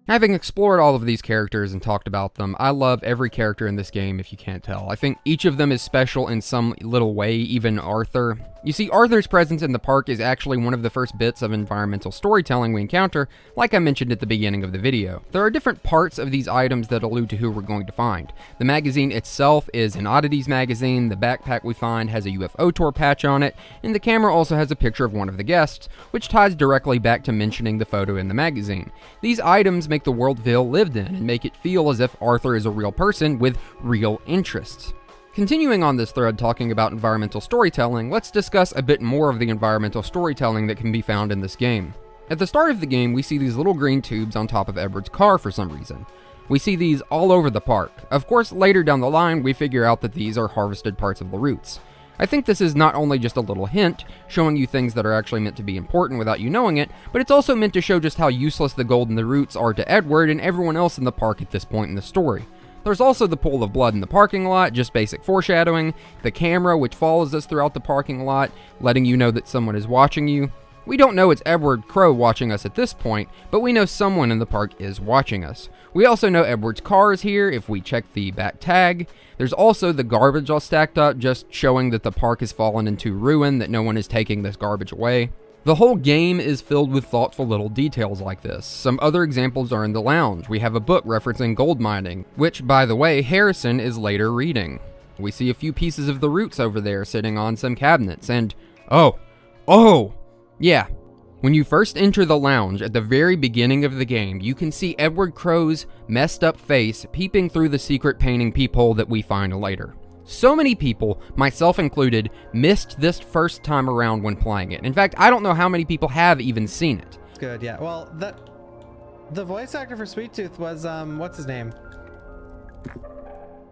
Having explored all of these characters and talked about them, I love every character in this game if you can't tell. I think each of them is special in some little way, even Arthur. You see, Arthur's presence in the park is actually one of the first bits of environmental storytelling we encounter, like I mentioned at the beginning of the video. There are different parts of these items that allude to who we're going to find. The magazine itself is an oddities magazine, the backpack we find has a UFO tour patch on it, and the camera also has a picture of one of the guests, which ties directly back to mentioning the photo in the magazine. These items make the world feel lived in, and make it feel as if Arthur is a real person with real interests. Continuing on this thread talking about environmental storytelling, let's discuss a bit more of the environmental storytelling that can be found in this game. At the start of the game, we see these little green tubes on top of Edward's car for some reason. We see these all over the park. Of course, later down the line, we figure out that these are harvested parts of the roots. I think this is not only just a little hint, showing you things that are actually meant to be important without you knowing it, but it's also meant to show just how useless the gold and the roots are to Edward and everyone else in the park at this point in the story. There's also the pool of blood in the parking lot, just basic foreshadowing, the camera which follows us throughout the parking lot, letting you know that someone is watching you. We don't know it's Edward Crow watching us at this point, but we know someone in the park is watching us. We also know Edward's car is here if we check the back tag. There's also the garbage all stacked up, just showing that the park has fallen into ruin, that no one is taking this garbage away. The whole game is filled with thoughtful little details like this. Some other examples are in the lounge. We have a book referencing gold mining, which, by the way, Harrison is later reading. We see a few pieces of the roots over there sitting on some cabinets, and yeah. When you first enter the lounge at the very beginning of the game, you can see Edward Crow's messed up face peeping through the secret painting peephole that we find later. So many people, myself included, missed this first time around when playing it. In fact, I don't know how many people have even seen it. It's good, yeah. Well, the voice actor for Sweet Tooth was, what's his name?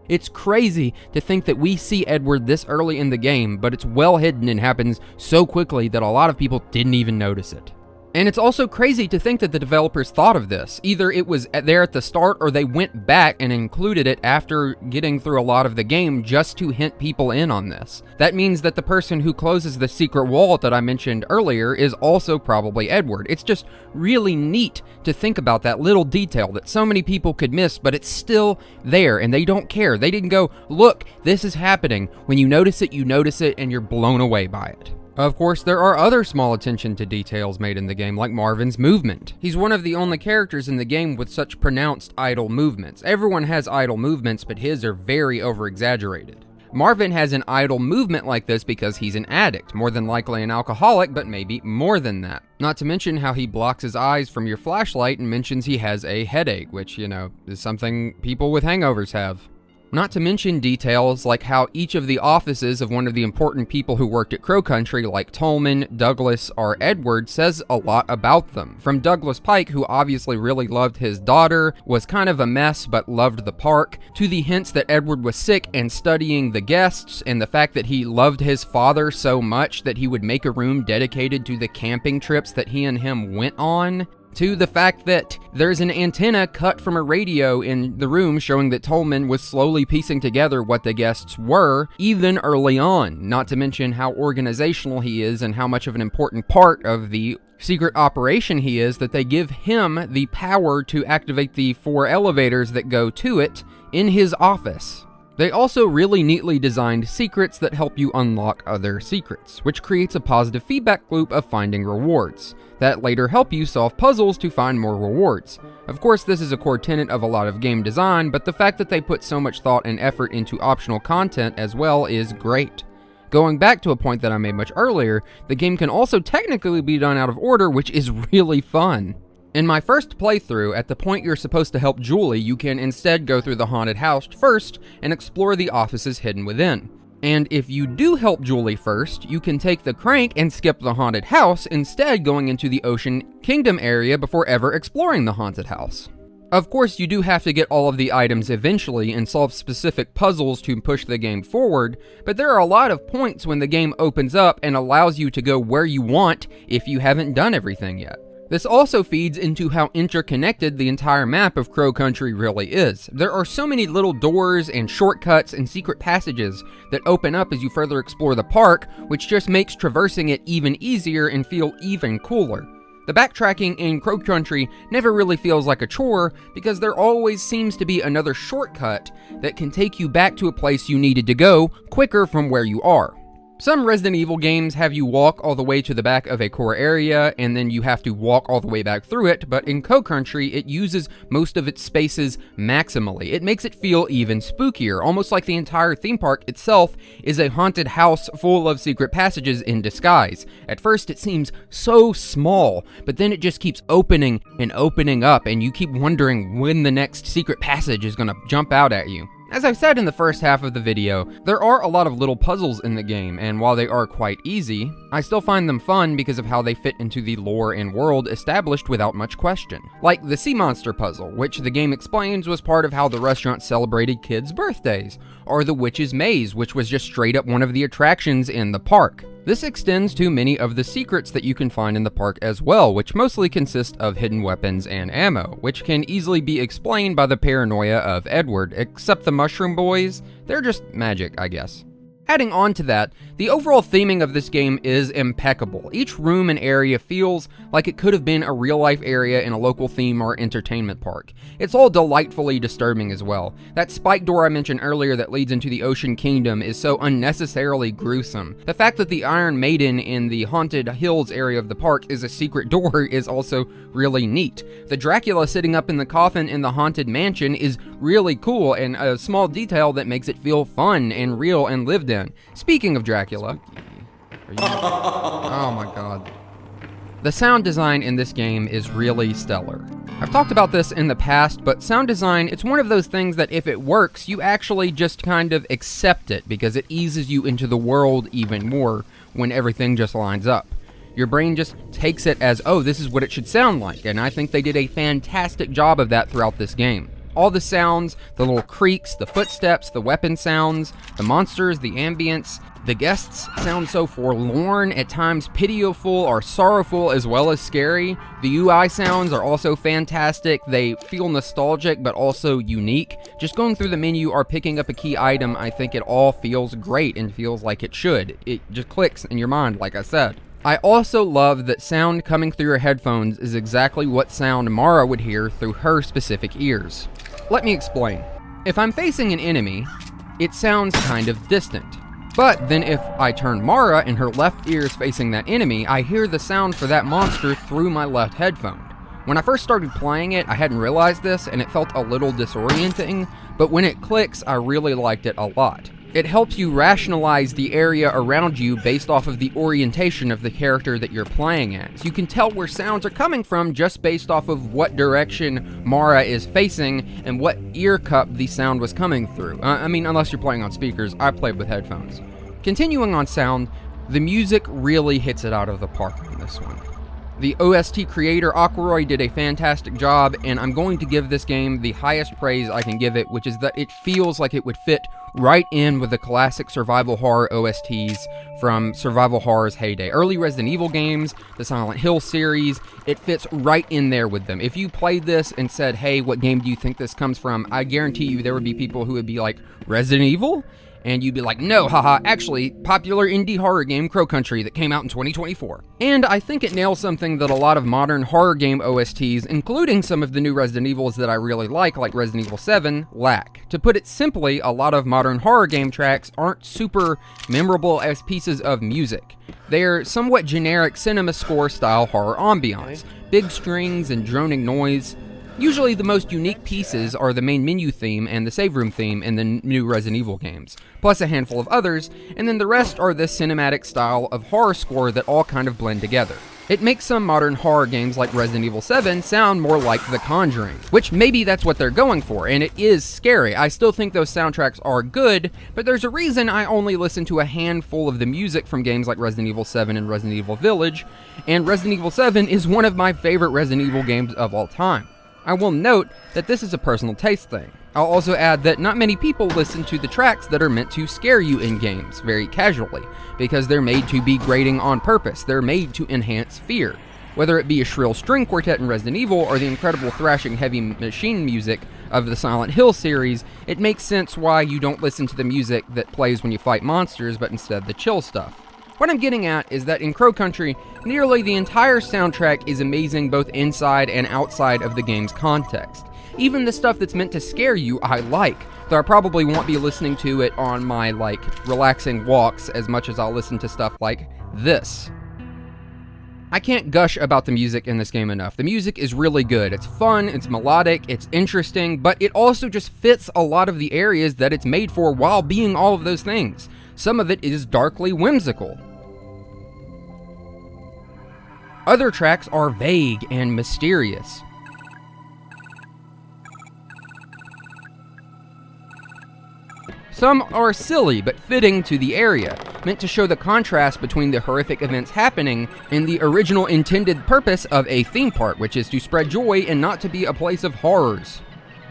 It's crazy to think that we see Edward this early in the game, but it's well hidden and happens so quickly that a lot of people didn't even notice it. And it's also crazy to think that the developers thought of this. Either it was there at the start or they went back and included it after getting through a lot of the game just to hint people in on this. That means that the person who closes the secret wall that I mentioned earlier is also probably Edward. It's just really neat to think about that little detail that so many people could miss, but it's still there and they don't care. They didn't go, look, this is happening. When you notice it, and you're blown away by it. Of course, there are other small attention to details made in the game, like Marvin's movement. He's one of the only characters in the game with such pronounced idle movements. Everyone has idle movements, but his are very over-exaggerated. Marvin has an idle movement like this because he's an addict, more than likely an alcoholic, but maybe more than that. Not to mention how he blocks his eyes from your flashlight and mentions he has a headache, which, is something people with hangovers have. Not to mention details like how each of the offices of one of the important people who worked at Crow Country, like Tolman, Douglas, or Edward, says a lot about them. From Douglas Pike, who obviously really loved his daughter, was kind of a mess but loved the park, to the hints that Edward was sick and studying the guests, and the fact that he loved his father so much that he would make a room dedicated to the camping trips that he and him went on, to the fact that there's an antenna cut from a radio in the room showing that Tolman was slowly piecing together what the guests were, even early on, not to mention how organizational he is and how much of an important part of the secret operation he is, that they give him the power to activate the 4 elevators that go to it in his office. They also really neatly designed secrets that help you unlock other secrets, which creates a positive feedback loop of finding rewards that later help you solve puzzles to find more rewards. Of course, this is a core tenet of a lot of game design, but the fact that they put so much thought and effort into optional content as well is great. Going back to a point that I made much earlier, the game can also technically be done out of order, which is really fun. In my first playthrough, at the point you're supposed to help Julie, you can instead go through the haunted house first and explore the offices hidden within. And if you do help Julie first, you can take the crank and skip the haunted house, instead going into the Ocean Kingdom area before ever exploring the haunted house. Of course, you do have to get all of the items eventually and solve specific puzzles to push the game forward, but there are a lot of points when the game opens up and allows you to go where you want if you haven't done everything yet. This also feeds into how interconnected the entire map of Crow Country really is. There are so many little doors and shortcuts and secret passages that open up as you further explore the park, which just makes traversing it even easier and feel even cooler. The backtracking in Crow Country never really feels like a chore because there always seems to be another shortcut that can take you back to a place you needed to go quicker from where you are. Some Resident Evil games have you walk all the way to the back of a core area, and then you have to walk all the way back through it, but in Cow Country, it uses most of its spaces maximally. It makes it feel even spookier, almost like the entire theme park itself is a haunted house full of secret passages in disguise. At first, it seems so small, but then it just keeps opening and opening up, and you keep wondering when the next secret passage is gonna jump out at you. As I've said in the first half of the video, there are a lot of little puzzles in the game, and while they are quite easy, I still find them fun because of how they fit into the lore and world established without much question. Like the sea monster puzzle, which the game explains was part of how the restaurant celebrated kids' birthdays, or the witch's maze, which was just straight up one of the attractions in the park. This extends to many of the secrets that you can find in the park as well, which mostly consist of hidden weapons and ammo, which can easily be explained by the paranoia of Edward, except the Mushroom Boys, they're just magic, I guess. Adding on to that, the overall theming of this game is impeccable. Each room and area feels like it could have been a real-life area in a local theme or entertainment park. It's all delightfully disturbing as well. That spike door I mentioned earlier that leads into the Ocean Kingdom is so unnecessarily gruesome. The fact that the Iron Maiden in the Haunted Hills area of the park is a secret door is also really neat. The Dracula sitting up in the coffin in the Haunted Mansion is really cool, and a small detail that makes it feel fun and real and lived in. Speaking of Dracula, oh my god. The sound design in this game is really stellar. I've talked about this in the past, but sound design, it's one of those things that if it works, you actually just kind of accept it because it eases you into the world even more when everything just lines up. Your brain just takes it as, oh, this is what it should sound like, and I think they did a fantastic job of that throughout this game. All the sounds, the little creaks, the footsteps, the weapon sounds, the monsters, the ambience, the guests sound so forlorn, at times pitiful or sorrowful as well as scary. The UI sounds are also fantastic. They feel nostalgic but also unique. Just going through the menu or picking up a key item, I think it all feels great and feels like it should. It just clicks in your mind, like I said. I also love that sound coming through your headphones is exactly what sound Mara would hear through her specific ears. Let me explain. If I'm facing an enemy, it sounds kind of distant. But then if I turn Mara and her left ear is facing that enemy, I hear the sound for that monster through my left headphone. When I first started playing it, I hadn't realized this and it felt a little disorienting, but when it clicks, I really liked it a lot. It helps you rationalize the area around you based off of the orientation of the character that you're playing as. You can tell where sounds are coming from just based off of what direction Mara is facing and what ear cup the sound was coming through. I mean, unless you're playing on speakers, I played with headphones. Continuing on sound, the music really hits it out of the park on this one. The OST creator, Aquaroy, did a fantastic job, and I'm going to give this game the highest praise I can give it, which is that it feels like it would fit right in with the classic survival horror OSTs from survival horror's heyday. Early Resident Evil games, the Silent Hill series, it fits right in there with them. If you played this and said, hey, what game do you think this comes from? I guarantee you there would be people who would be like, Resident Evil? And you'd be like, no, haha, actually, popular indie horror game Crow Country that came out in 2024. And I think it nails something that a lot of modern horror game OSTs, including some of the new Resident Evils that I really like Resident Evil 7, lack. To put it simply, a lot of modern horror game tracks aren't super memorable as pieces of music. They're somewhat generic cinema score style horror ambiance, big strings and droning noise. Usually the most unique pieces are the main menu theme and the save room theme in the new Resident Evil games, plus a handful of others, and then the rest are this cinematic style of horror score that all kind of blend together. It makes some modern horror games like Resident Evil 7 sound more like The Conjuring, which maybe that's what they're going for, and it is scary. I still think those soundtracks are good, but there's a reason I only listen to a handful of the music from games like Resident Evil 7 and Resident Evil Village, and Resident Evil 7 is one of my favorite Resident Evil games of all time. I will note that this is a personal taste thing. I'll also add that not many people listen to the tracks that are meant to scare you in games very casually, because they're made to be grating on purpose. They're made to enhance fear. Whether it be a shrill string quartet in Resident Evil or the incredible thrashing heavy machine music of the Silent Hill series, it makes sense why you don't listen to the music that plays when you fight monsters, but instead the chill stuff. What I'm getting at is that in Crow Country, nearly the entire soundtrack is amazing both inside and outside of the game's context. Even the stuff that's meant to scare you, I like. though I probably won't be listening to it on my, like, relaxing walks as much as I'll listen to stuff like this. I can't gush about the music in this game enough. The music is really good. It's fun, it's melodic, it's interesting, but it also just fits a lot of the areas that it's made for while being all of those things. Some of it is darkly whimsical. Other tracks are vague and mysterious. Some are silly but fitting to the area, meant to show the contrast between the horrific events happening and the original intended purpose of a theme park, which is to spread joy and not to be a place of horrors.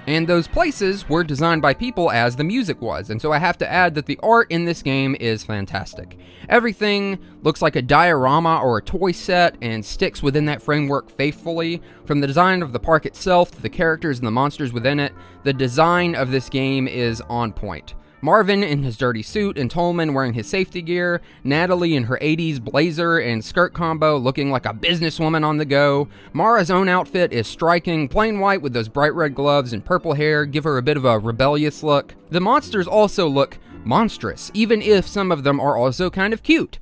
And those places were designed by people as the music was, and so I have to add that the art in this game is fantastic. Everything looks like a diorama or a toy set and sticks within that framework faithfully. From the design of the park itself to the characters and the monsters within it, the design of this game is on point. Marvin in his dirty suit and Tolman wearing his safety gear, Natalie in her 80s blazer and skirt combo looking like a businesswoman on the go. Mara's own outfit is striking, plain white with those bright red gloves and purple hair give her a bit of a rebellious look. The monsters also look monstrous, even if some of them are also kind of cute.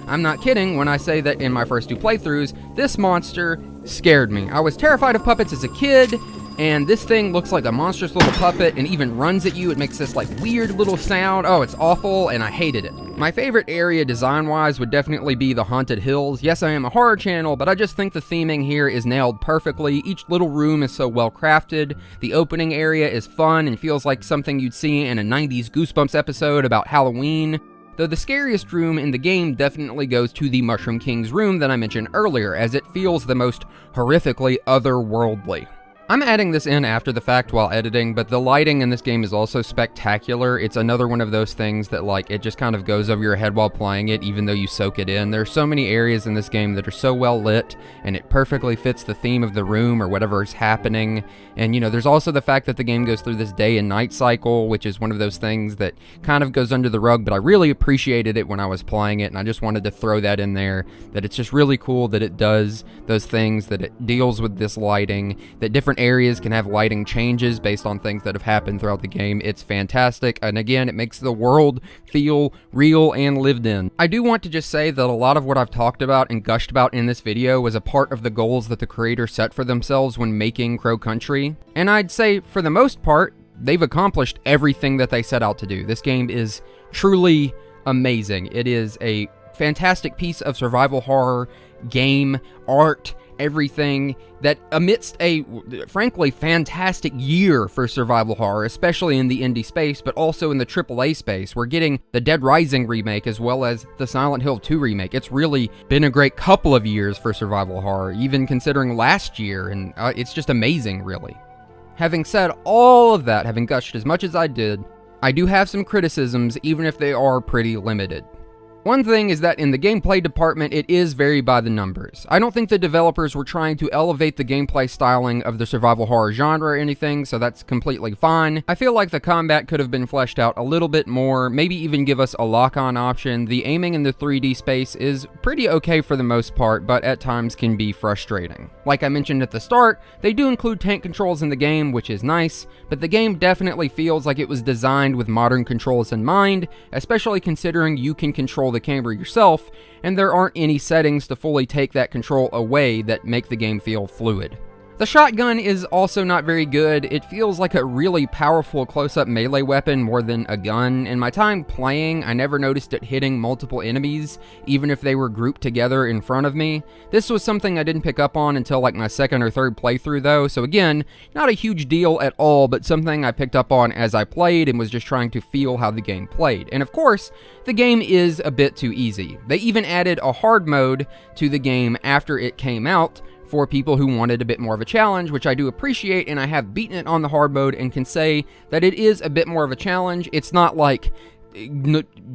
I'm not kidding when I say that in my first 2 playthroughs, this monster scared me. I was terrified of puppets as a kid, and this thing looks like a monstrous little puppet and even runs at you. It makes this like weird little sound. Oh, it's awful, and I hated it. My favorite area design-wise would definitely be the Haunted Hills. Yes, I am a horror channel, but I just think the theming here is nailed perfectly. Each little room is so well crafted. The opening area is fun and feels like something you'd see in a 90s Goosebumps episode about Halloween. Though the scariest room in the game definitely goes to the Mushroom King's room that I mentioned earlier, as it feels the most horrifically otherworldly. I'm adding this in after the fact while editing, but the lighting in this game is also spectacular. It's another one of those things that, like, it just kind of goes over your head while playing it, even though you soak it in. There's so many areas in this game that are so well lit, and it perfectly fits the theme of the room or whatever is happening. And, you know, there's also the fact that the game goes through this day and night cycle, which is one of those things that kind of goes under the rug, but I really appreciated it when I was playing it, and I just wanted to throw that in there, that it's just really cool that it does those things, that it deals with this lighting, that different areas can have lighting changes based on things that have happened throughout the game. It's fantastic, and again, it makes the world feel real and lived in. I do want to just say that a lot of what I've talked about and gushed about in this video was a part of the goals that the creator set for themselves when making Crow Country, and I'd say, for the most part, they've accomplished everything that they set out to do. This game is truly amazing. It is a fantastic piece of survival horror, game, art, everything that amidst a, frankly, fantastic year for survival horror, especially in the indie space, but also in the AAA space. We're getting the Dead Rising remake as well as the Silent Hill 2 remake. It's really been a great couple of years for survival horror, even considering last year, and it's just amazing, really. Having said all of that, having gushed as much as I did, I do have some criticisms, even if they are pretty limited. One thing is that in the gameplay department, it is very by the numbers. I don't think the developers were trying to elevate the gameplay styling of the survival horror genre or anything, so that's completely fine. I feel like the combat could have been fleshed out a little bit more, maybe even give us a lock-on option. The aiming in the 3D space is pretty okay for the most part, but at times can be frustrating. Like I mentioned at the start, they do include tank controls in the game, which is nice, but the game definitely feels like it was designed with modern controls in mind, especially considering you can control the camera yourself, and there aren't any settings to fully take that control away that make the game feel fluid. The shotgun is also not very good. It feels like a really powerful close-up melee weapon more than a gun. In my time playing, I never noticed it hitting multiple enemies, even if they were grouped together in front of me. This was something I didn't pick up on until like my second or third playthrough though, so again, not a huge deal at all, but something I picked up on as I played and was just trying to feel how the game played. And of course, the game is a bit too easy. They even added a hard mode to the game after it came out, for people who wanted a bit more of a challenge, which I do appreciate, and I have beaten it on the hard mode and can say that it is a bit more of a challenge. It's not like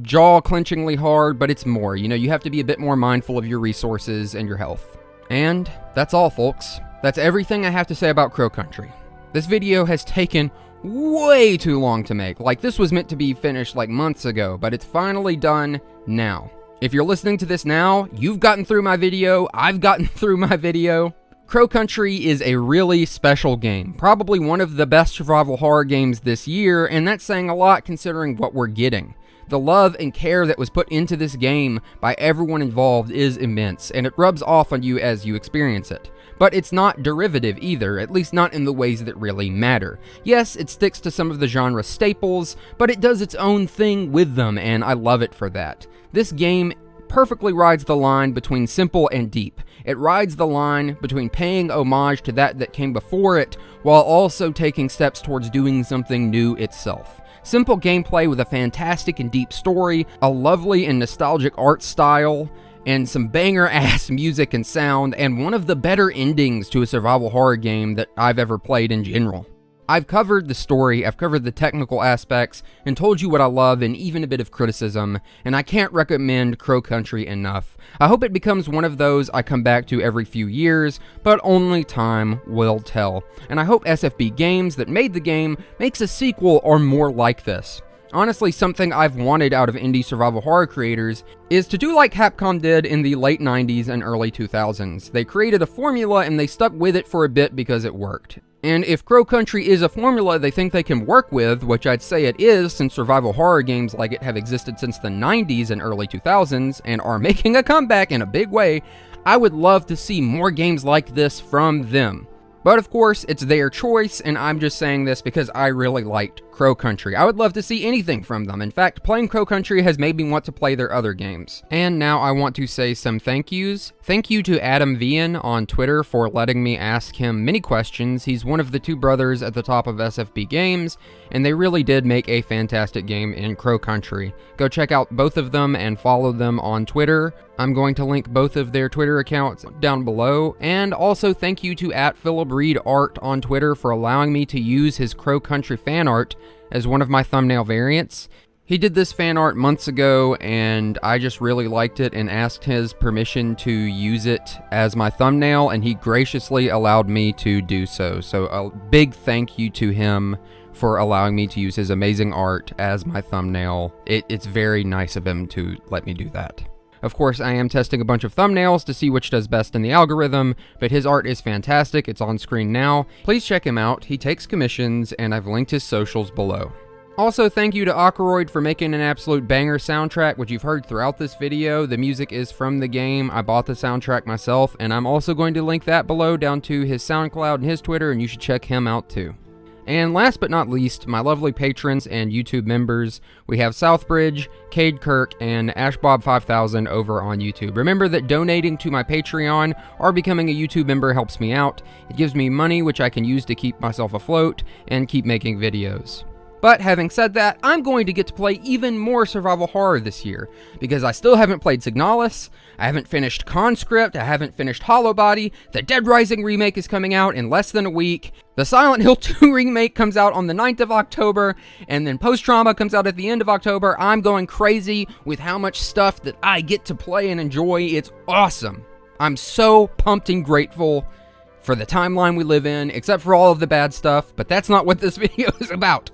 jaw-clenchingly hard, but it's more. You know, you have to be a bit more mindful of your resources and your health. And that's all, folks. That's everything I have to say about Crow Country. This video has taken way too long to make. Like, this was meant to be finished like months ago, but it's finally done now. If you're listening to this now, you've gotten through my video, I've gotten through my video. Crow Country is a really special game, probably one of the best survival horror games this year, and that's saying a lot considering what we're getting. The love and care that was put into this game by everyone involved is immense, and it rubs off on you as you experience it. But it's not derivative either, at least not in the ways that really matter. Yes, it sticks to some of the genre staples, but it does its own thing with them, and I love it for that. This game perfectly rides the line between simple and deep. It rides the line between paying homage to that came before it, while also taking steps towards doing something new itself. Simple gameplay with a fantastic and deep story, a lovely and nostalgic art style, and some banger-ass music and sound, and one of the better endings to a survival horror game that I've ever played in general. I've covered the story, I've covered the technical aspects, and told you what I love and even a bit of criticism, and I can't recommend Crow Country enough. I hope it becomes one of those I come back to every few years, but only time will tell. And I hope SFB Games that made the game makes a sequel or more like this. Honestly, something I've wanted out of indie survival horror creators is to do like Capcom did in the late 90s and early 2000s. They created a formula and they stuck with it for a bit because it worked. And if Crow Country is a formula they think they can work with, which I'd say it is since survival horror games like it have existed since the 90s and early 2000s and are making a comeback in a big way, I would love to see more games like this from them. But of course, it's their choice, and I'm just saying this because I really liked Crow Country. I would love to see anything from them. In fact, playing Crow Country has made me want to play their other games. And now I want to say some thank yous. Thank you to Adam Vian on Twitter for letting me ask him many questions. He's one of the two brothers at the top of SFB Games, and they really did make a fantastic game in Crow Country. Go check out both of them and follow them on Twitter. I'm going to link both of their Twitter accounts down below. And also thank you to @PhilipReedArt on Twitter for allowing me to use his Crow Country fan art as one of my thumbnail variants. He did this fan art months ago, and I just really liked it and asked his permission to use it as my thumbnail, and he graciously allowed me to do so. So a big thank you to him for allowing me to use his amazing art as my thumbnail. It's very nice of him to let me do that. Of course, I am testing a bunch of thumbnails to see which does best in the algorithm, but his art is fantastic. It's on screen now. Please check him out. He takes commissions, and I've linked his socials below. Also, thank you to Akeroyd for making an absolute banger soundtrack, which you've heard throughout this video. The music is from the game. I bought the soundtrack myself, and I'm also going to link that below down to his SoundCloud and his Twitter, and you should check him out too. And last but not least, my lovely patrons and YouTube members. We have Southbridge, Cade Kirk, and AshBob5000 over on YouTube. Remember that donating to my Patreon or becoming a YouTube member helps me out. It gives me money which I can use to keep myself afloat and keep making videos. But having said that, I'm going to get to play even more survival horror this year, because I still haven't played Signalis, I haven't finished Conscript, I haven't finished Hollow Body, the Dead Rising remake is coming out in less than a week, the Silent Hill 2 remake comes out on the 9th of October, and then Post Trauma comes out at the end of October. I'm going crazy with how much stuff that I get to play and enjoy. It's awesome. I'm so pumped and grateful for the timeline we live in, except for all of the bad stuff, but that's not what this video is about.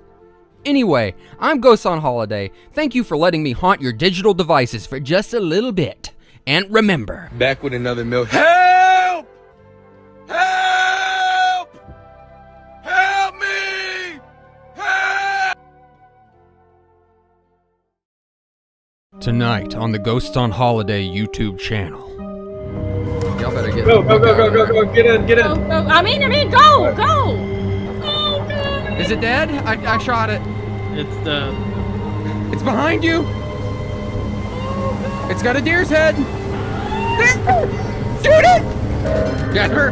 Anyway, I'm Ghosts on Holiday. Thank you for letting me haunt your digital devices for just a little bit. And remember, back with another milk. Help! Help! Help me! Help! Tonight on the Ghosts on Holiday YouTube channel. Y'all better get go, get in. Go. I'm in, go! Is it dead? I shot it. It's behind you. It's got a deer's head. Shoot it! Jasper!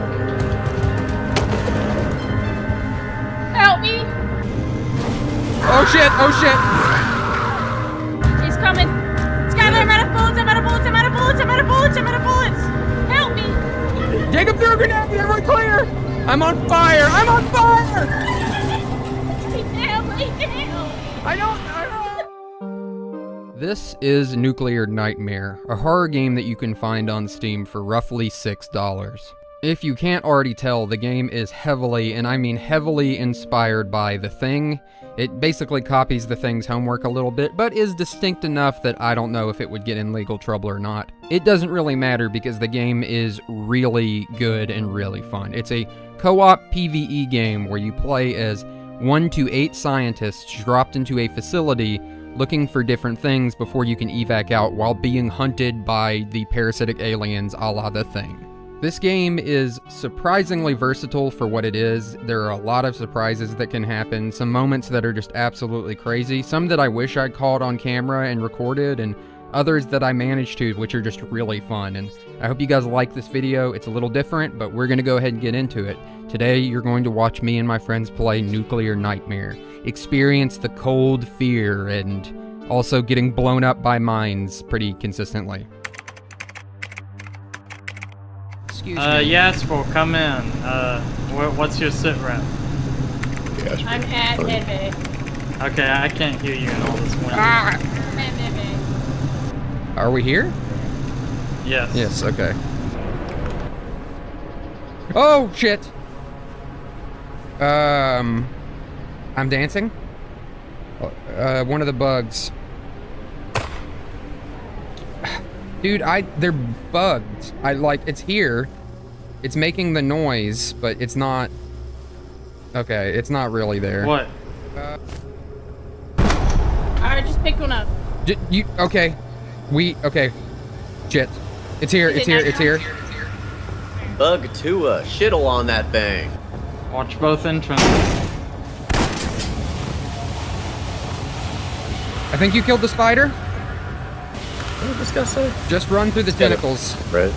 Help me! Oh shit! He's coming. Skylar, I'm out of bullets! Help me! Jacob threw a grenade! Everyone clear! I'm on fire! I don't. This is Nuclear Nightmare, a horror game that you can find on Steam for roughly $6. If you can't already tell, the game is heavily, and I mean heavily, inspired by The Thing. It basically copies The Thing's homework a little bit, but is distinct enough that I don't know if it would get in legal trouble or not. It doesn't really matter because the game is really good and really fun. It's a co-op PvE game where you play as 1 to 8 scientists dropped into a facility looking for different things before you can evac out while being hunted by the parasitic aliens a la The Thing. This game is surprisingly versatile for what it is. There are a lot of surprises that can happen, some moments that are just absolutely crazy, some that I wish I'd caught on camera and recorded, and others that I managed to, which are just really fun. And I hope you guys like this video. It's a little different, but we're going to go ahead and get into it. Today, you're going to watch me and my friends play Nuclear Nightmare, experience the cold fear, and also getting blown up by mines pretty consistently. Excuse me. Jasper, come in. What's your sit rep? I'm at medbay. Okay, I can't hear you in all this wind. I'm at medbay. Are we here? Yes. Yes, okay. Oh, shit! I'm dancing? One of the bugs. Dude, they're bugged. It's here. It's making the noise, but it's not... Okay, it's not really there. What? Alright, just pick one up. Okay. Okay. Shit. It's here, it's here. Bug Tua, shittle on that thing. Watch both entrances. I think you killed the spider? What did this guy say? Just run through the tentacles. Rich.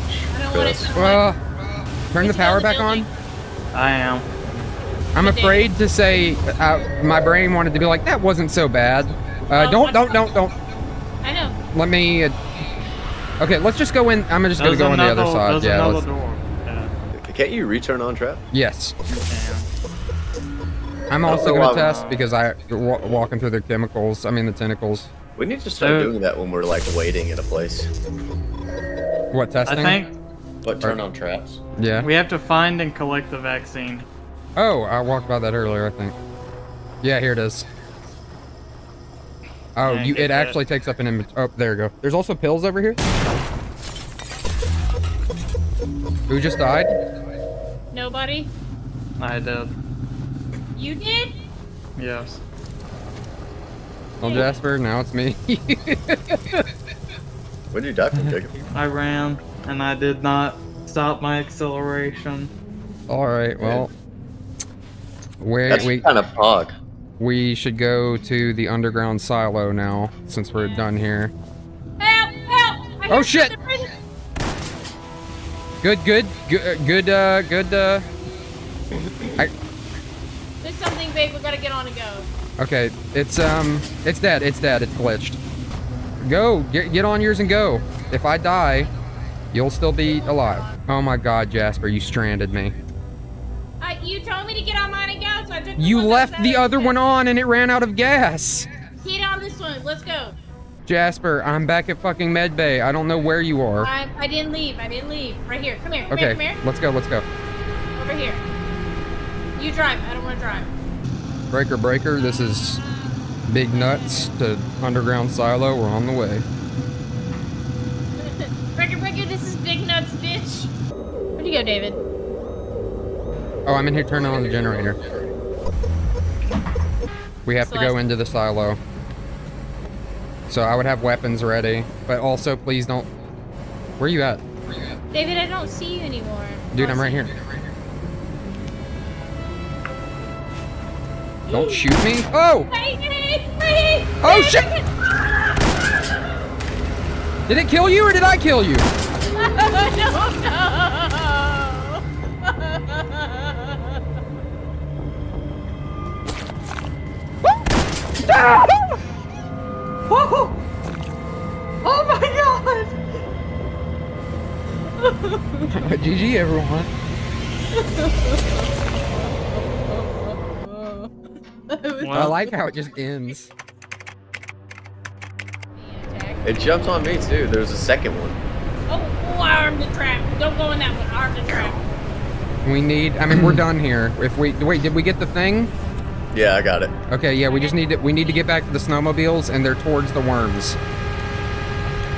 Turn the power back on. I am. I'm afraid to say, my brain wanted to be like, that wasn't so bad. Don't. I know. Let me, okay, let's just go in. I'm just gonna go on the other side. Yeah, another door. Yeah. Can't you return on trap? Yes. I'm also gonna test because walking through the the tentacles. We need to start doing that when we're like waiting in a place. What, testing? I think. What, turn on traps? Yeah. We have to find and collect the vaccine. Oh, I walked by that earlier, I think. Yeah, here it is. Oh, it actually takes up an image. Oh, there you go. There's also pills over here. Who just died? Nobody? I did. You did? Yes. Well, Jasper, now it's me. Where did you die from, Jacob? I ran, and I did not stop my acceleration. Alright, well... That's kind of pog. We should go to the underground silo now, since we're done here. Help! Help! Oh, shit! Good. There's something big, we gotta get on and go. Okay, it's dead, it's glitched. Go, get on yours and go. If I die, you'll still be alive. Oh my god, Jasper, you stranded me. You told me to get on mine and go, so I took the You one left the other one on and it ran out of gas. Get on this one, let's go. Jasper, I'm back at fucking medbay. I don't know where you are. I didn't leave, Right here, come here, Okay, come here. let's go. Over here. You drive, I don't want to drive. Breaker, this is Big Nuts to underground silo. We're on the way. Breaker, this is Big Nuts, bitch. Where'd you go, David? Oh, I'm in here turning on the generator. We have to go into the silo. So I would have weapons ready, but also please don't... Where are you at? David, I don't see you anymore. Dude, I'm right here. Don't shoot me. Oh! Oh, shit! Did it kill you or did I kill you? Oh my god! GG, everyone. I like how it just ends. It jumped on me too. There was a second one. Oh, I armed the trap. Don't go in that one. Armed the trap. We need, I mean, we're done here. If we, wait, did we get the thing? Yeah, I got it. Okay, yeah, we just need to, we need to get back to the snowmobiles, and they're towards the worms.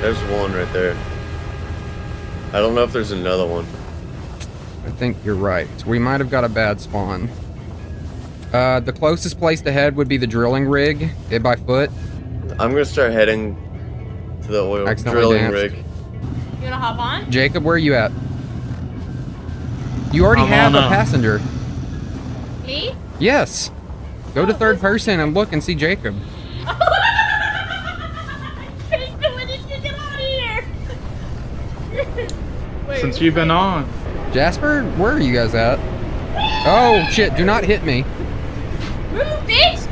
There's one right there. I don't know if there's another one. I think you're right. We might have got a bad spawn. The closest place to head would be the drilling rig, by foot. I'm gonna start heading to the oil Accidentally drilling danced. rig. You wanna hop on? Jacob, where are you at? You already I'm have a on up. passenger. Me? Yes. Go to third person and look and see Jacob. Jacob, when did you get out of here? Wait, Since you've been on. Jasper, where are you guys at? Oh, shit, do not hit me. move, bitch!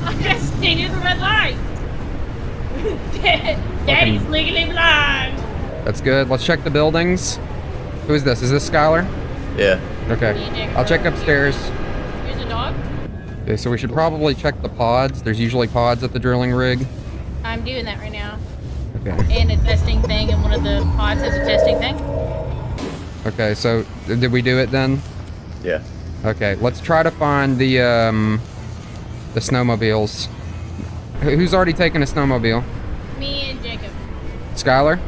I just stayed in the red light. Daddy's legally blind. That's good. Let's check the buildings. Who is this? Is this Skylar? Yeah. Okay. I'll check upstairs. Here's a dog. Okay, so we should probably check the pods. There's usually pods at the drilling rig. I'm doing that right now. Okay. And a testing thing, and one of the pods has a testing thing. Okay, so did we do it then? Yeah. Okay, let's try to find the snowmobiles. Who's already taken a snowmobile? Me and Jacob. Skylar?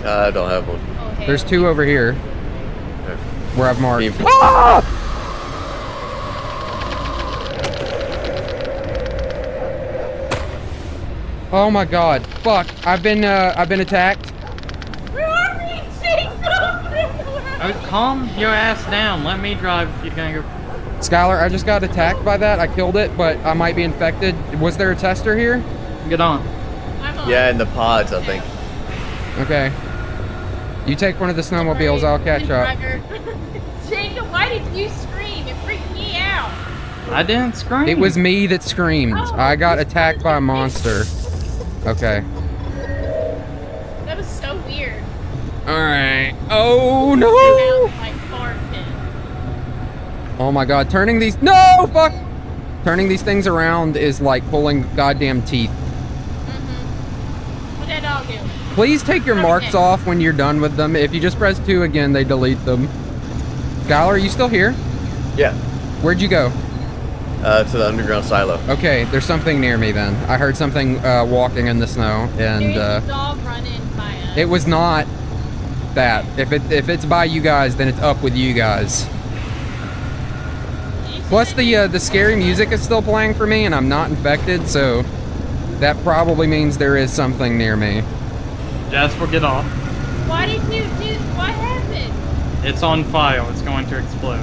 I don't have one. Oh, hey. There's two over here. Where I've marked. Me- Ah! Oh my god. Fuck. I've been attacked. Where are we, Jacob? Oh, calm your ass down. Let me drive if you're gonna go. Skylar, I just got attacked by that. I killed it, but I might be infected. Was there a tester here? Get on. Yeah, in the pods, I think. Okay. You take one of the snowmobiles, I'll catch up. Jacob, why did you scream? It freaked me out. I didn't scream. It was me that screamed. Oh, I got attacked by a monster. Okay. That was so weird. Alright. Oh no! Like fart pit. Oh my god, turning these— No! Fuck! Turning these things around is like pulling goddamn teeth. What'd that dog do? Please take your marks off when you're done with them. If you just press 2 again, they delete them. Skylar, are you still here? Yeah. Where'd you go? To the underground silo. Okay, there's something near me then. I heard something walking in the snow, and There's a dog running by us. it was not that. If it's by you guys, then it's up with you guys. Plus the scary music is still playing for me, and I'm not infected, so that probably means there is something near me. Jasper, get off. Why did you do— what happened? It's on fire. It's going to explode.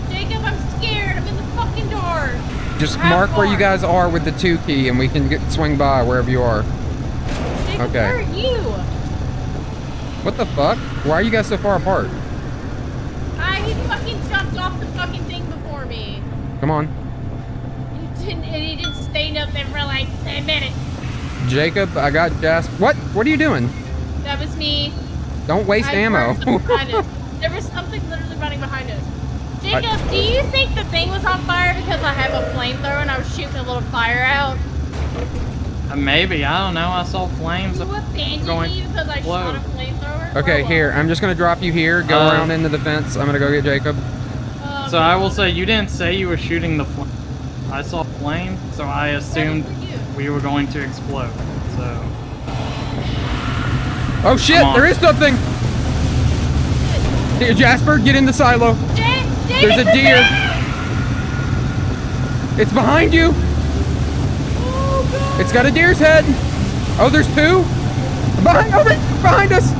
Jacob, I'm scared. I'm in the fucking dark. Just mark where you guys are with the 2 key, and we can swing by wherever you are. Jacob, Okay. where are you? What the fuck? Why are you guys so far apart? He fucking jumped off the fucking thing before me. Come on. He didn't stay up there for like 10 minutes. Jacob, I got Jasper. What are you doing? That was me. Don't waste ammo. There was something literally running behind us. Jacob, do you think the thing was on fire because I have a flamethrower and I was shooting a little fire out? Maybe. I don't know. I saw flames You abandoned going me because I shot a flamethrower? Okay, here. I'm just gonna drop you here. Go around into the fence. I'm gonna go get Jacob. So I will say, you didn't say you were shooting the flame. I saw flame, so I assumed we were going to explode. So. Oh shit! There is something. Here, Jasper, get in the silo. There's a deer. It's behind you. It's got a deer's head. Oh, there's 2. Behind us.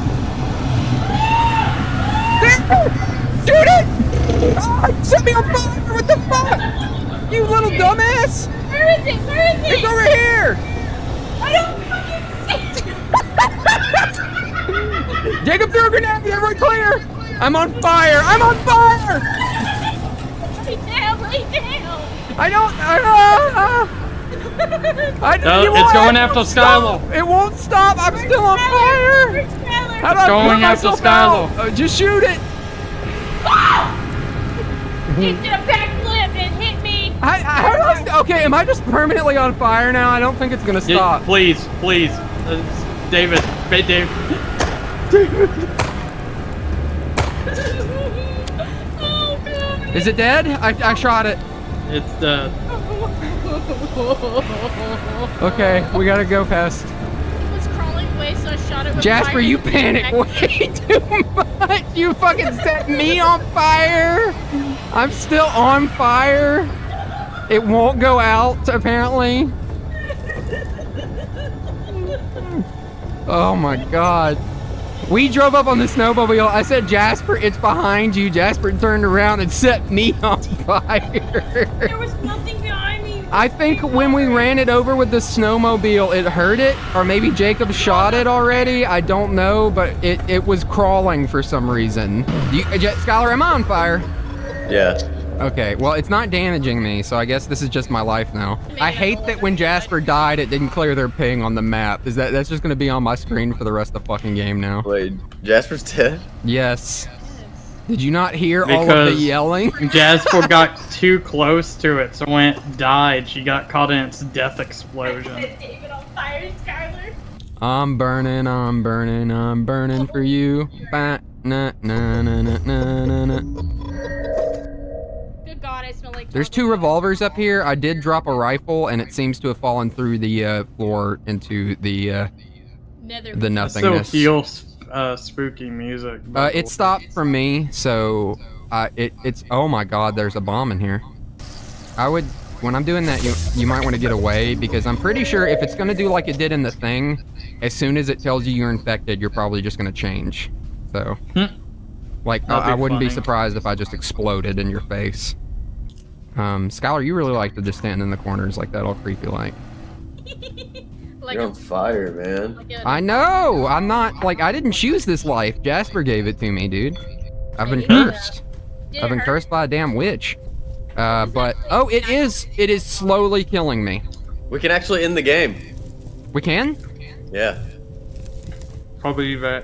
There. Shoot it! Oh, set me on fire! What the fuck? You little dumbass! Where is it? Where is it? It's over here! I don't fucking see. Jacob threw a grenade! Everyone clear! I'm on fire! I'm on fire! Lay down, lay down. I don't. It's going after Skylar. It won't stop. I'm still on fire. How do I going after Skylar. Just shoot it. He did a backflip and hit me. Okay, am I just permanently on fire now? I don't think it's gonna stop. Please. David. Is it dead? I shot it. It's dead. Okay, we gotta go past. It was crawling away, so I shot it with Jasper, fire. you panic way too much. You fucking set me on fire. I'm still on fire. It won't go out, apparently. Oh my god. We drove up on the snowmobile. I said, Jasper, it's behind you. Jasper turned around and set me on fire. There was nothing behind me. I think when we ran it over with the snowmobile, it hurt it, or maybe Jacob shot it already. I don't know, but it was crawling for some reason. Skylar, am I on fire? Yeah. Okay, well, it's not damaging me, so I guess this is just my life now. I hate that when Jasper died, it didn't clear their ping on the map. That's just gonna be on my screen for the rest of the fucking game now. Wait, Jasper's dead? Yes. Did you not hear all of the yelling? Jasper got too close to it, so when it died, she got caught in its death explosion. David on fire, Skylar. I'm burning, I'm burning, I'm burning for you. Ba, na, na, na, na, na, na. Good God, I smell like. There's 2 revolvers up here. I did drop a rifle, and it seems to have fallen through the floor into the nothingness. Still feels spooky music. It stopped from me, so it's. Oh my God, there's a bomb in here. When I'm doing that, you might want to get away, because I'm pretty sure if it's gonna do like it did in the thing, as soon as it tells you you're infected, you're probably just gonna change. So, like, I wouldn't be surprised if I just exploded in your face. Skylar, you really like to just stand in the corners like that, all creepy like. You're on fire, man. I know! I'm not, like, I didn't choose this life. Jasper gave it to me, dude. I've been cursed. I've been cursed by a damn witch. But, oh, it is slowly killing me. We can actually end the game. We can? Yeah. Probably back.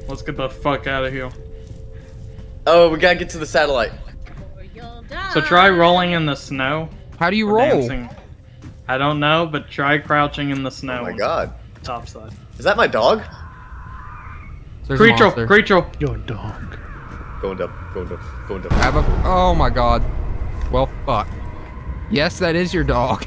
Let's get the fuck out of here. Oh, we gotta get to the satellite. So try rolling in the snow. How do you Or roll? dancing. I don't know, but try crouching in the snow. Oh my god. Top side. Is that my dog? Creature, creature. Your dog. Going up, going up, going up. Oh my god. Well, fuck. Yes, that is your dog.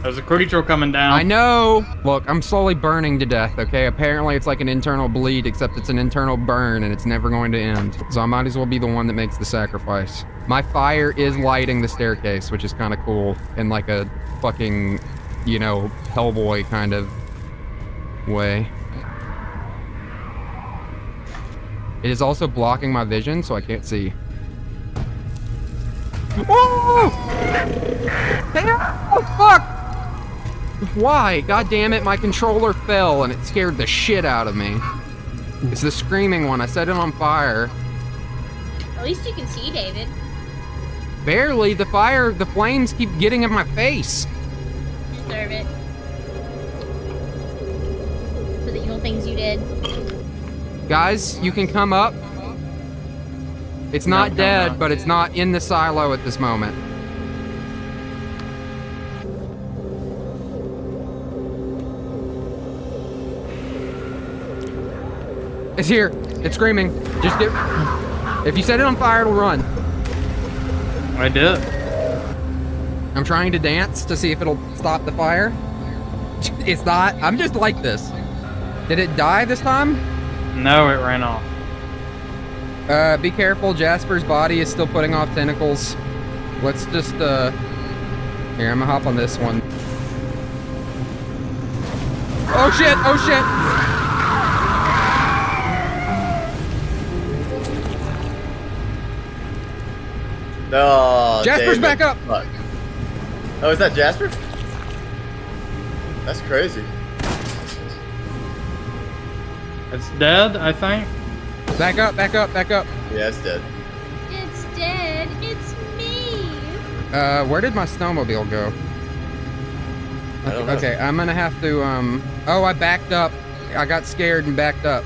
There's a creature coming down. I know! Look, I'm slowly burning to death, okay? Apparently it's like an internal bleed, except it's an internal burn, and it's never going to end. So I might as well be the one that makes the sacrifice. My fire is lighting the staircase, which is kind of cool, in like a fucking, you know, Hellboy kind of way. It is also blocking my vision, so I can't see. Oh! Oh, fuck! Why? God damn it, my controller fell and it scared the shit out of me. It's the screaming one. I set it on fire. At least you can see, David. Barely. The flames keep getting in my face. You deserve it. For the evil things you did. Guys, you can come up. It's not dead, but it's not in the silo at this moment. It's here. It's screaming. Just get... If you set it on fire, it'll run. I did. I'm trying to dance to see if it'll stop the fire. It's not. I'm just like this. Did it die this time? No, it ran off. Be careful. Jasper's body is still putting off tentacles. Let's just, here, I'm gonna hop on this one. Oh shit! Oh shit! Oh, Jasper's David. back up! Fuck. Oh, is that Jasper? That's crazy. It's dead, I think. Back up, back up, back up. Yeah, it's dead. It's dead. It's me. Where did my snowmobile go? I don't know. Okay, I'm gonna have to, oh, I backed up. I got scared and backed up.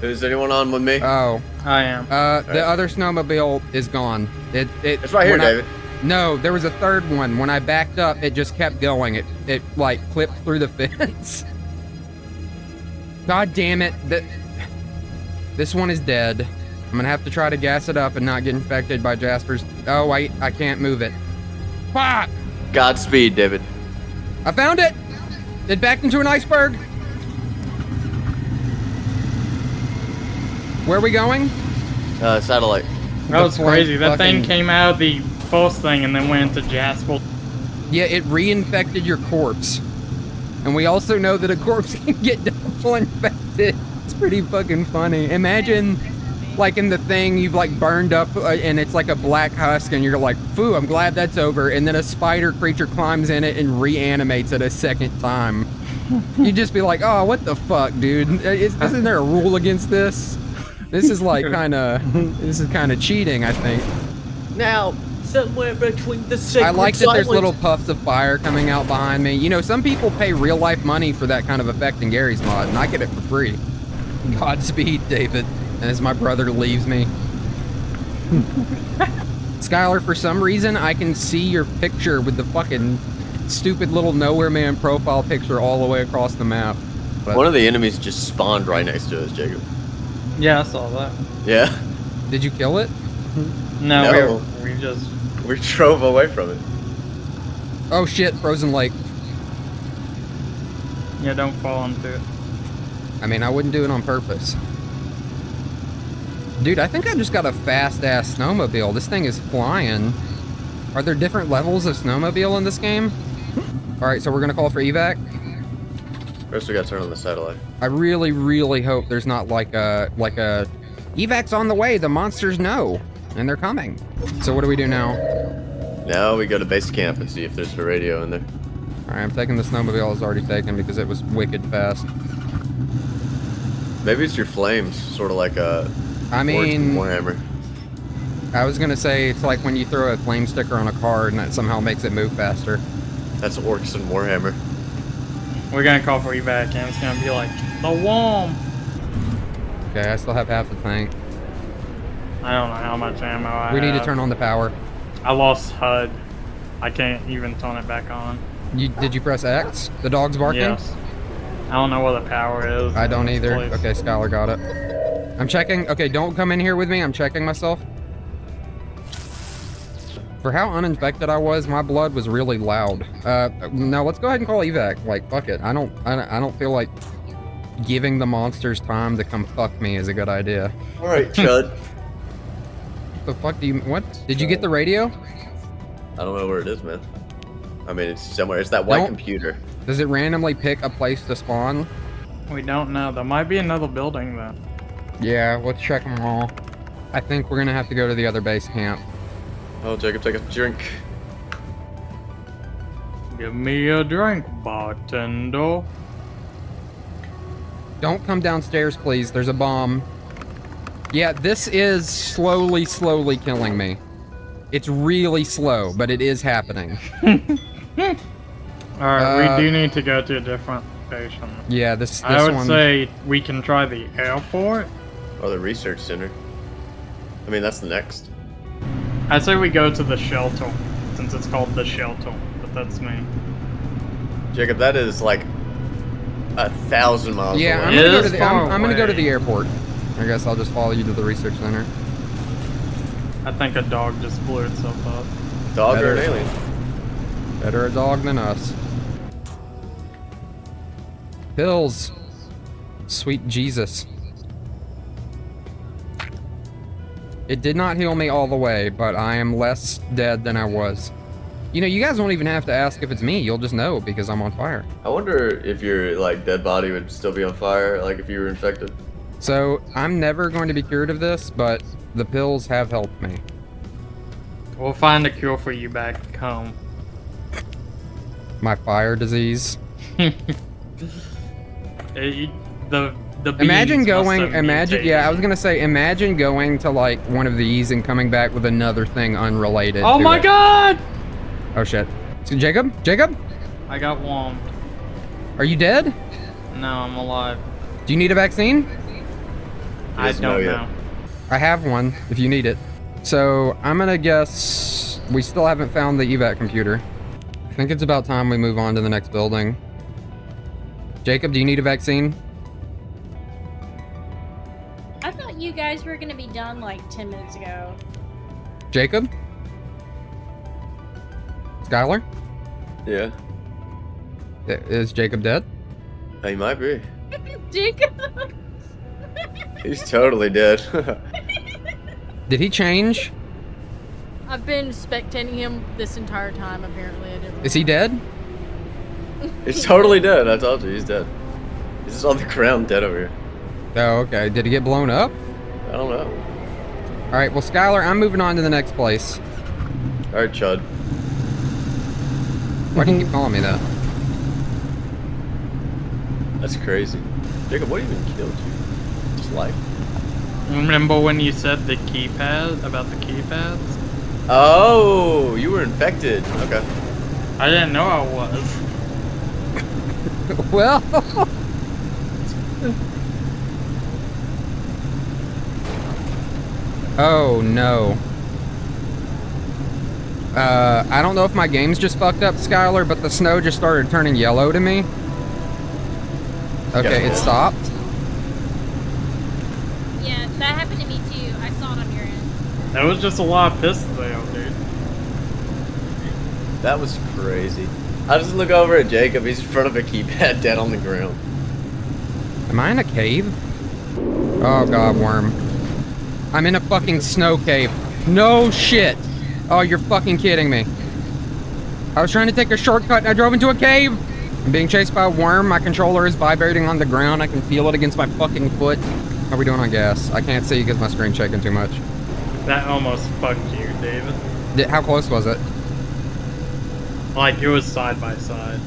Is anyone on with me? Oh. I am. The other snowmobile is gone. It's right here, David. No, there was a third one. When I backed up, it just kept going. It like clipped through the fence. God damn it. This one is dead. I'm gonna have to try to gas it up and not get infected by Jasper's. Oh, wait, I can't move it. Fuck! Godspeed, David. I found it! It backed into an iceberg. Where are we going? Satellite. That was crazy. That thing came out of the first thing and then went into Jasper. Yeah, it reinfected your corpse. And we also know that a corpse can get double infected. It's pretty fucking funny. Imagine, like in the thing, you've like burned up and it's like a black husk and you're like, phew, I'm glad that's over. And then a spider creature climbs in it and reanimates it a second time. You'd just be like, oh, what the fuck, dude? Isn't there a rule against this? This is like this is kind of cheating, I think. Now, somewhere between the sacred I like that there's silence- little puffs of fire coming out behind me. You know, some people pay real life money for that kind of effect in Gary's mod, and I get it for free. Godspeed, David, as my brother leaves me. Skylar, for some reason, I can see your picture with the fucking stupid little Nowhere Man profile picture all the way across the map. But One of the enemies just spawned right next to us, Jacob. Yeah, I saw that. Yeah. Did you kill it? No, we just... We drove away from it. Oh shit, frozen lake. Yeah, don't fall into it. I mean, I wouldn't do it on purpose. Dude, I think I just got a fast-ass snowmobile. This thing is flying. Are there different levels of snowmobile in this game? Alright, so we're gonna call for evac. First we gotta turn on the satellite. I really, really hope there's not like a evac's on the way, the monsters know, and they're coming. So what do we do now? Now we go to base camp and see if there's a radio in there. Alright, I'm taking the snowmobile I was already taken because it was wicked fast. Maybe it's your flames, sort of like a Warhammer. I was gonna say it's like when you throw a flame sticker on a car and that somehow makes it move faster. That's Orcs and Warhammer. We're gonna call for evac and it's gonna be like, the worm! Okay, I still have half the tank. I don't know how much ammo I have. We need to turn on the power. I lost HUD. I can't even turn it back on. Did you press X? The dog's barking? Yes. I don't know where the power is. I don't either. Place. Okay, Skylar got it. I'm checking. Okay, don't come in here with me. I'm checking myself. For how uninfected I was, my blood was really loud. Now let's go ahead and call evac. Like, fuck it. I don't feel like giving the monsters time to come fuck me is a good idea. All right, Chud. The fuck do you? What? Did you get the radio? I don't know where it is, man. I mean, it's somewhere. It's that white computer. Does it randomly pick a place to spawn? We don't know. There might be another building though. Yeah, let's check them all. I think we're gonna have to go to the other base camp. Oh, Jacob, take a drink. Give me a drink, bartender. Don't come downstairs, please. There's a bomb. Yeah, this is slowly killing me. It's really slow, but it is happening. Alright, we do need to go to a different location. Yeah, this I would one... say we can try the airport. Or the research center. I mean, that's the next. I'd say we go to the shelter, since it's called the shelter, but that's me. Jacob, that is like 1,000 miles away. I'm gonna go to the airport. I guess I'll just follow you to the research center. I think a dog just blew itself up. Dog or an alien? Better a dog than us. Pills. Sweet Jesus. It did not heal me all the way, but I am less dead than I was. You know, you guys won't even have to ask if it's me. You'll just know because I'm on fire. I wonder if your like dead body would still be on fire, like if you were infected. So, I'm never going to be cured of this, but the pills have helped me. We'll find a cure for you back home. My fire disease. Imagine going, yeah, I was gonna say, imagine going to like one of these and coming back with another thing unrelated. Oh my god! Oh shit. So Jacob? I got warmed. Are you dead? No, I'm alive. Do you need a vaccine? I don't know. I have one, if you need it. So, I'm gonna guess we still haven't found the evac computer. I think it's about time we move on to the next building. Jacob, do you need a vaccine? I thought you guys were gonna be done like 10 minutes ago. Jacob? Skylar? Yeah. Is Jacob dead? He might be. Jacob. He's totally dead. Did he change? I've been spectating him this entire time. Apparently, I didn't. Is he dead? He's totally dead. I told you, he's dead. He's just on the ground dead over here. Oh, okay. Did he get blown up? I don't know. All right. Well, Skylar, I'm moving on to the next place. All right, Chud. Why do you keep calling me that? That's crazy. Jacob, what even killed you? Just life? Remember when you said the keypad, about the keypads? Oh, you were infected. Okay. I didn't know I was. Well. Oh no. I don't know if my game's just fucked up, Skylar, but the snow just started turning yellow to me. Okay, it stopped. Yeah, that happened to me too. I saw it on your end. That was just a lot of piss though, dude. That was crazy. I just look over at Jacob. He's in front of a keypad dead on the ground. Am I in a cave? Oh god, worm. I'm in a fucking snow cave. No shit. Oh, you're fucking kidding me. I was trying to take a shortcut and I drove into a cave. I'm being chased by a worm. My controller is vibrating on the ground. I can feel it against my fucking foot. How are we doing on gas? I can't see because my screen's shaking too much. That almost fucked you, David. How close was it? Like, it was side by side.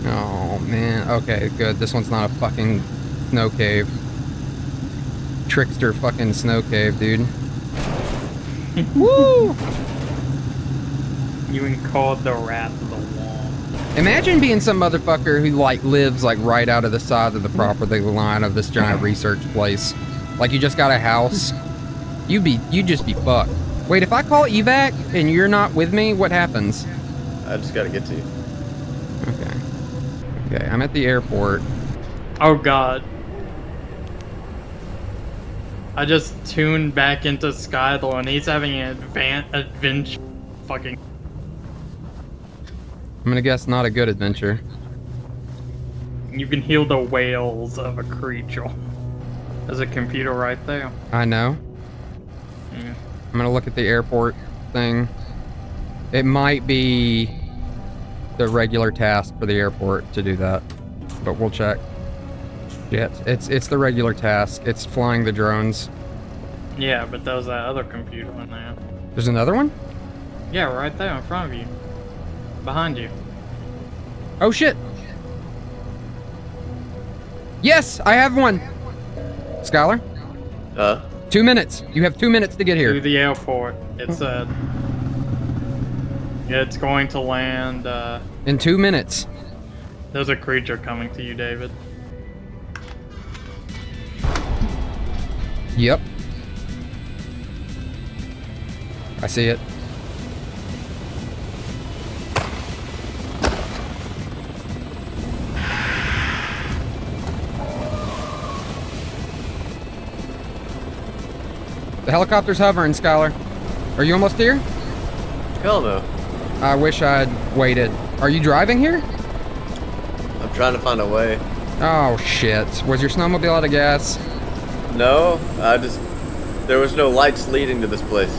Oh, man. Okay, good. This one's not a fucking snow cave. Trickster fucking snow cave, dude. Woo! You can call it the Wrath of the Wall. Imagine being some motherfucker who, like, lives, like, right out of the side of the property line of this giant research place. Like, you just got a house. You'd just be fucked. Wait, if I call evac and you're not with me, what happens? I just gotta get to you. Okay. Okay, I'm at the airport. Oh god. I just tuned back into Skylar and he's having an adventure fucking... I'm gonna guess not a good adventure. You can heal the wails of a creature. There's a computer right there. I know. Yeah. I'm gonna look at the airport thing. It might be the regular task for the airport to do that, but we'll check. Yeah, it's the regular task. It's flying the drones. Yeah, but there's that other computer in there. There's another one? Yeah, right there in front of you. Behind you. Oh shit! Yes, I have one! Skylar? 2 minutes. You have 2 minutes to get here. To the airport, it said. Yeah, it's going to land, in 2 minutes. There's a creature coming to you, David. Yep. I see it. The helicopter's hovering, Skylar. Are you almost here? Hell no. I wish I'd waited. Are you driving here? I'm trying to find a way. Oh shit. Was your snowmobile out of gas? No, there was no lights leading to this place.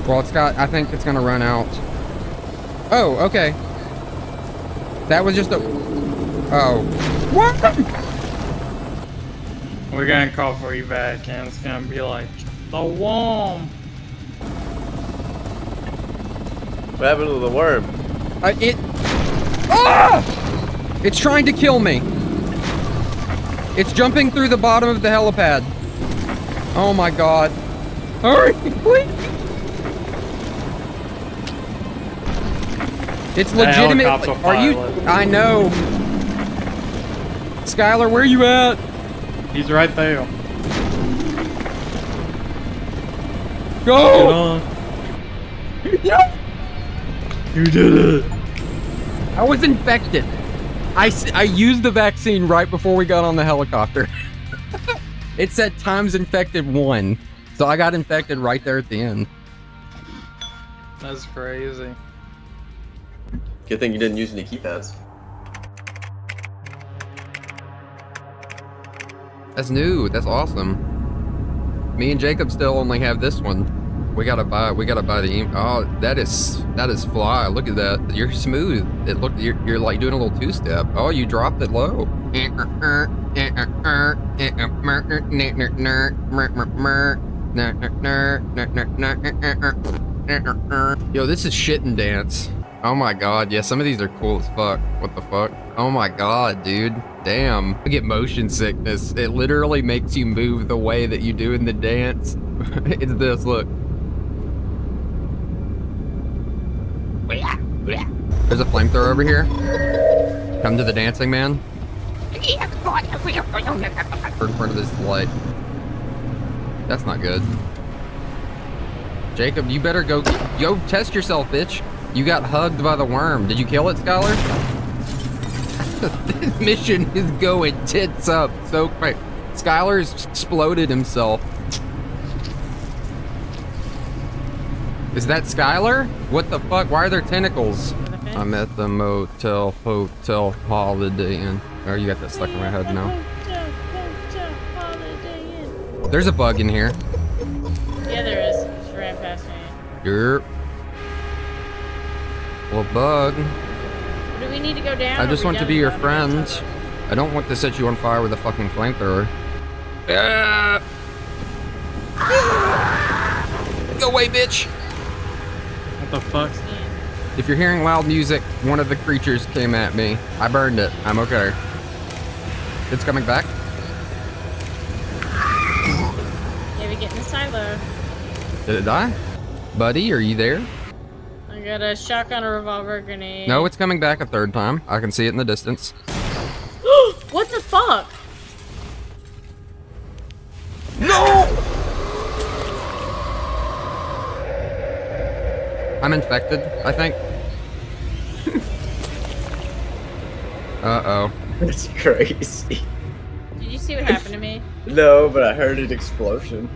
Well, I think it's gonna run out. Oh, okay. That was just a... Oh. What? We're gonna call for evac and it's gonna be like, the worm. What happened to the worm? Ah! It's trying to kill me. It's jumping through the bottom of the helipad. Oh my god. Hurry, please. It's legitimate. Are you? I know. Skylar, where are you at? He's right there. Go! Yeah. You did it. I was infected. I used the vaccine right before we got on the helicopter. It said times infected 1. So I got infected right there at the end. That's crazy. Good thing you didn't use any keypads. That's new. That's awesome. Me and Jacob still only have this one. We gotta buy the oh, that is fly. Look at that. You're smooth. It look you're like doing a little two-step. Oh, you dropped it low. Yo, this is shit and dance. Oh my god, yeah, some of these are cool as fuck. What the fuck? Oh my god, dude. Damn. I get motion sickness. It literally makes you move the way that you do in the dance. It's this, look. There's a flamethrower over here. Come to the dancing man. In front of this light. That's not good. Jacob, you better go test yourself, bitch. You got hugged by the worm. Did you kill it, Skylar? This mission is going tits up so quick. Skylar's exploded himself. Is that Skylar? What the fuck? Why are there tentacles? I'm at the motel, hotel, Holiday Inn. Oh, you got that stuck in my head now. There's a bug in here. Yeah, there is. Just ran past me. Yerp. Well, bug. Do we need to go down? I just want to be your friend. I don't want to set you on fire with a fucking flamethrower. Go away, bitch! What the fuck? If you're hearing loud music, one of the creatures came at me. I burned it. I'm okay. It's coming back. Yeah, we get in the silo. Did it die? Buddy, are you there? I got a shotgun, a revolver, grenade. No, it's coming back a third time. I can see it in the distance. What the fuck? No! I'm infected, I think. Uh-oh. That's crazy. Did you see what happened to me? No, but I heard an explosion.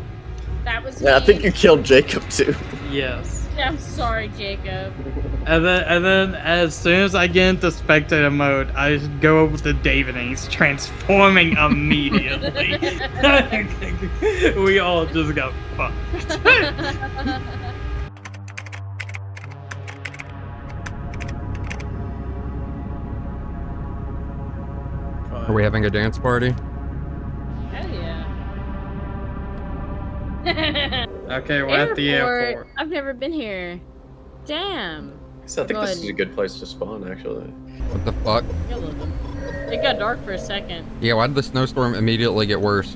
That was Yeah, me. I think you killed Jacob too. Yes. I'm sorry, Jacob. And then as soon as I get into spectator mode, I go over to David and he's transforming immediately. We all just got fucked. Are we having a dance party? Hell yeah. Okay, we're at the airport. I've never been here. Damn. So I think this is a good place to spawn, actually. What the fuck? It got dark for a second. Yeah, why did the snowstorm immediately get worse?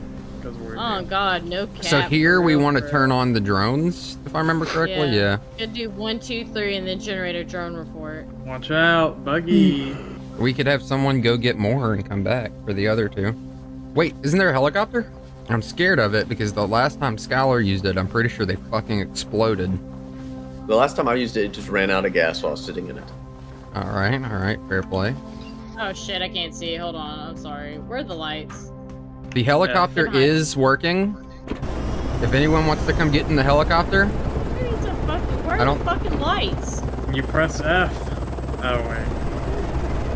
Oh god, no cap. So here we want to turn on the drones, if I remember correctly? Yeah. Could do 1, 2, 3 and then generate a drone report. Watch out, buggy. We could have someone go get more and come back for the other two. Wait, isn't there a helicopter? I'm scared of it because the last time Skylar used it, I'm pretty sure they fucking exploded. The last time I used it, it just ran out of gas while sitting in it. Alright, fair play. Oh shit, I can't see. Hold on, I'm sorry. Where are the lights? The helicopter is working. If anyone wants to come get in the helicopter. Where are the fucking lights? You press F. Oh, wait.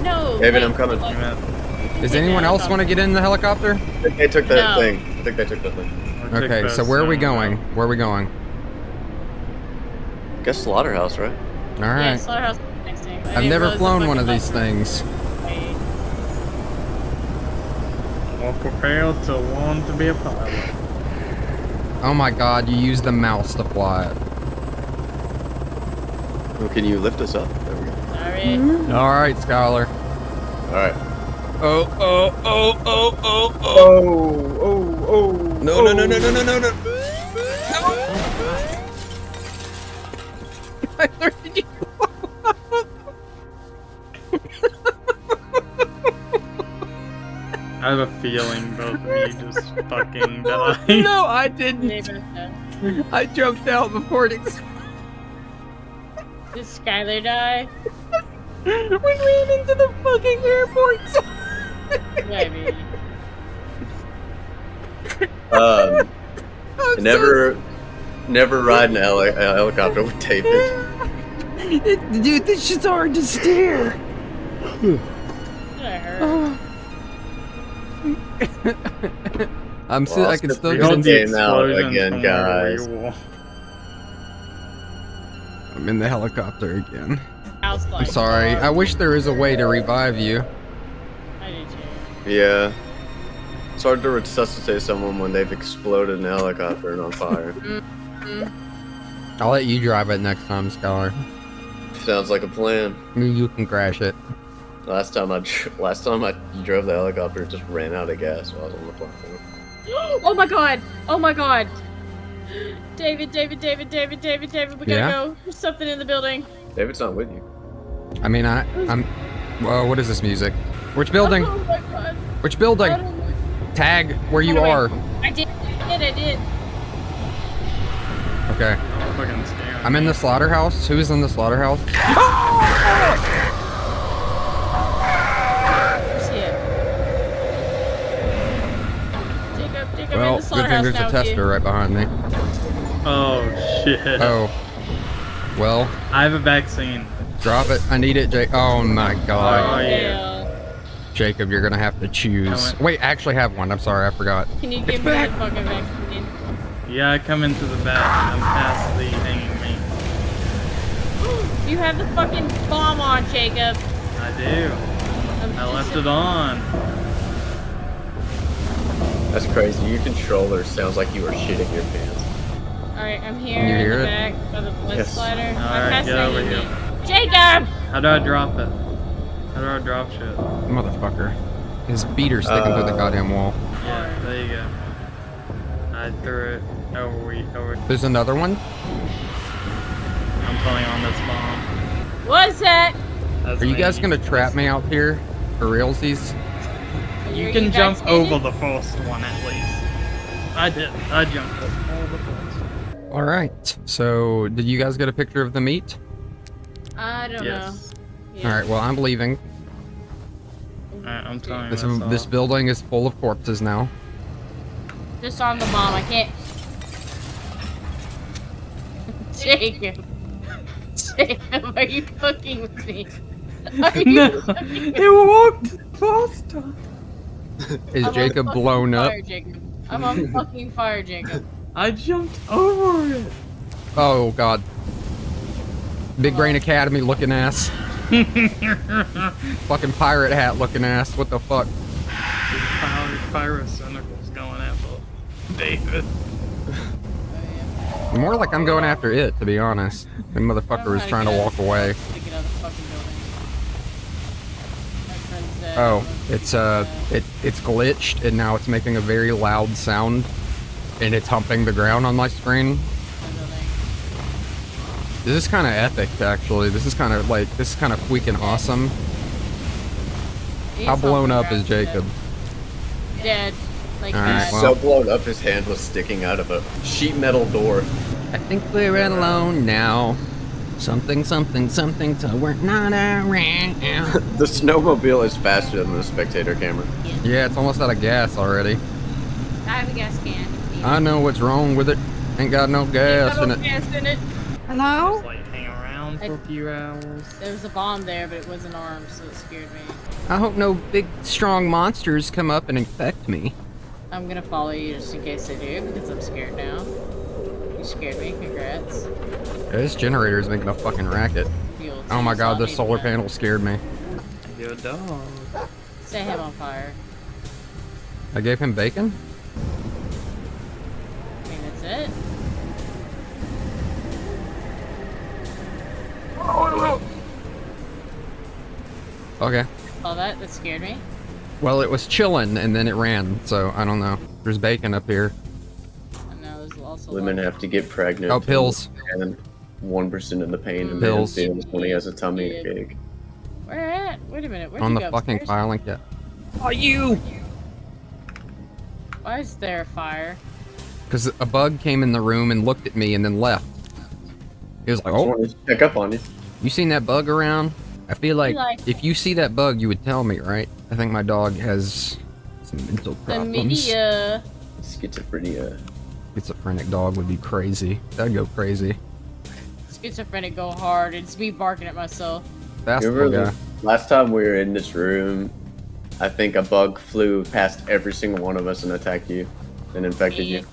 No. David, I'm coming. Does anyone else want to get in the helicopter? I think they took that thing. I think they took that thing. Okay, so where are we going? Where are we going? I guess Slaughterhouse, right? Alright. Yeah, Slaughterhouse next thing. I've never flown one of these things. Well, prepared to want to be a pilot. Oh my god, you use the mouse to fly it. Well, can you lift us up? There we go. Sorry. Alright, Skylar. Alright. Oh. No. Where did you I have a feeling both of you just fucking died. No, I didn't. I jumped out before it exploded. Did Skylar die? We ran into the fucking airport. Maybe. Never ride in a helicopter with David. Dude, this shit's hard to steer. I can still get into game out again, guys. I'm in the helicopter again. House I'm sorry. I wish there was a way to revive you. I do too. Yeah. It's hard to resuscitate someone when they've exploded in a helicopter and on fire. I'll let you drive it next time, Skylar. Sounds like a plan. You can crash it. Last time I drove the helicopter, it just ran out of gas while I was on the platform. Oh my god! Oh my god! David, we gotta go. There's something in the building. David's not with you. I mean, I'm. Whoa, what is this music? Which building? Oh my god. Which building? Tag where you are. I did. Okay. I'm in the slaughterhouse. Who's in the slaughterhouse? Jacob, Well, good thing there's a tester right behind me. Oh shit. Oh. Well. I have a vaccine. Drop it. I need it, Jake. Oh my god. Oh yeah. Jacob, you're gonna have to choose. Wait, I actually have one. I'm sorry, I forgot. Can you give me the fucking vaccine? Yeah, I come into the back. I'm past the hanging meat. You have the fucking bomb on, Jacob. I do. I left it on. That's crazy. Your controller sounds like you were shitting your pants. Alright, I'm here Can you hear in the it? back of the blitz slider. I'm Alright, past get over here. Jacob! How do I drop it? How do I drop shit? Motherfucker. His beater's sticking through the goddamn wall. Yeah, there you go. I threw it over. There's another one? I'm pulling on this bomb. What's that? That's Are you me. guys gonna trap me out here? For realsies? You can jump over the first one at least. I did. I jumped over the first. Alright. So, did you guys get a picture of the meat? I don't know. Yeah. Alright, well, I'm leaving. Alright, I'm telling This, this building is full of corpses now. Just on the bomb, I can't. Jacob. Jacob, are you fucking with me? Are you fucking with me? It walked faster. Is I'm Jacob on fucking blown up? fire, Jacob. I'm on fucking fire, Jacob. I jumped over it. Oh god. Big Brain Academy looking ass. Fucking pirate hat looking ass. What the fuck? Pyrocynical's going after David. More like I'm going after it, to be honest. The motherfucker was trying to walk away. Oh, it's glitched and now it's making a very loud sound and it's humping the ground on my screen. This is kind of epic, actually. This is kind of freaking awesome. How blown up is Jacob? Dead. Like Alright, So blown up, his hand was sticking out of a sheet metal door. I think we're alone now. Something, so we're not around. The snowmobile is faster than the spectator camera. Yeah, it's almost out of gas already. I have a gas can. I know what's wrong with it. Ain't got no gas in it. Gas in it. Hello? Just like hang around for a few hours. There was a bomb there, but it wasn't armed, so it scared me. I hope no big, strong monsters come up and infect me. I'm gonna follow you just in case they do, because I'm scared now. You scared me, congrats. Yeah, this generator is making a fucking racket. Oh my god, this solar panel scared me. Your dog. Set him on fire. I gave him bacon? I mean, that's it. Okay. All that scared me. Well, it was chilling and then it ran, so I don't know. There's bacon up here. And now there's also Women have to get pregnant. Oh, pills. And 1% of the pain and Pills. man feels when he has a tummy ache. Where at? Wait a minute. Where'd On you the go fucking upstairs? fire link yet. Are you? Why is there a fire? Because a bug came in the room and looked at me and then left. He was like, Just oh, wanted to check up on you. You seen that bug around? I feel like Like- if you see that bug, you would tell me, right? I think my dog has some mental problems. Chlamydia. Schizophrenia. Schizophrenic dog would be crazy. That'd go crazy. Schizophrenic go hard. It's me barking at myself. That's the Remember guy. the last time we were in this room, I think a bug flew past every single one of us and attacked you and infected you.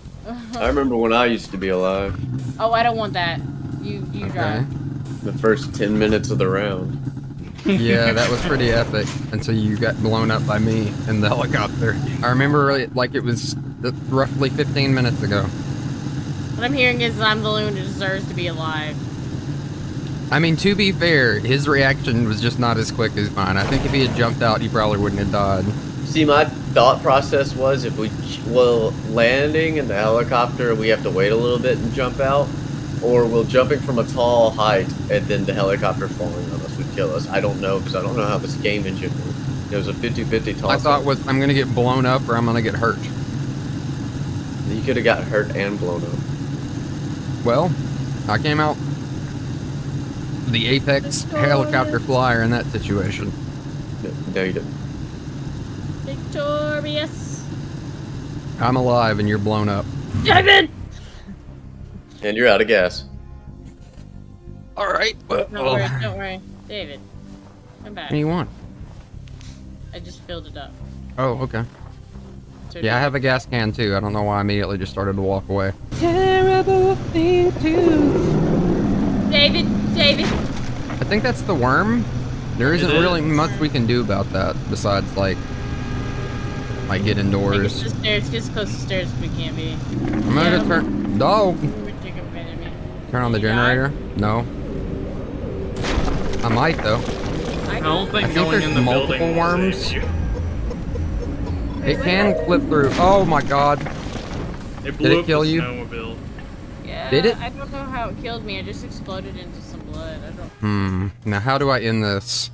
I remember when I used to be alive. Oh, I don't want that. You drive. The first 10 minutes of the round. Yeah, that was pretty epic until you got blown up by me in the helicopter. I remember it like it was roughly 15 minutes ago. What I'm hearing is I'm the one who deserves to be alive. I mean, to be fair, his reaction was just not as quick as mine. I think if he had jumped out, he probably wouldn't have died. See, my thought process was if we, landing in the helicopter, we have to wait a little bit and jump out, or will jumping from a tall height and then the helicopter falling on us would kill us. I don't know, because I don't know how this game engine works. It was a 50-50 toss. My thought was, I'm going to get blown up or I'm going to get hurt. You could have got hurt and blown up. Well, I came out the apex helicopter flyer in that situation. No, you didn't. Victorious. I'm alive and you're blown up. David! And you're out of gas. Alright. Don't worry. David, come back. What do you want? I just filled it up. Oh, okay. So Yeah, I have a gas can too. I don't know why I immediately just started to walk away. Terrible thing to do. David. I think that's the worm. There isn't really much we can do about that besides like get indoors. Just stairs, get as close to stairs as we can be. I'm gonna turn dog. Turn on the generator. No. I might though. I don't think going there's in the multiple building will worms. save you. It can clip through. Oh my god. It Did blew it up kill the you? snowmobile. Yeah. Did it? I don't know how it killed me. I just exploded into some blood. I don't. Now how do I end this?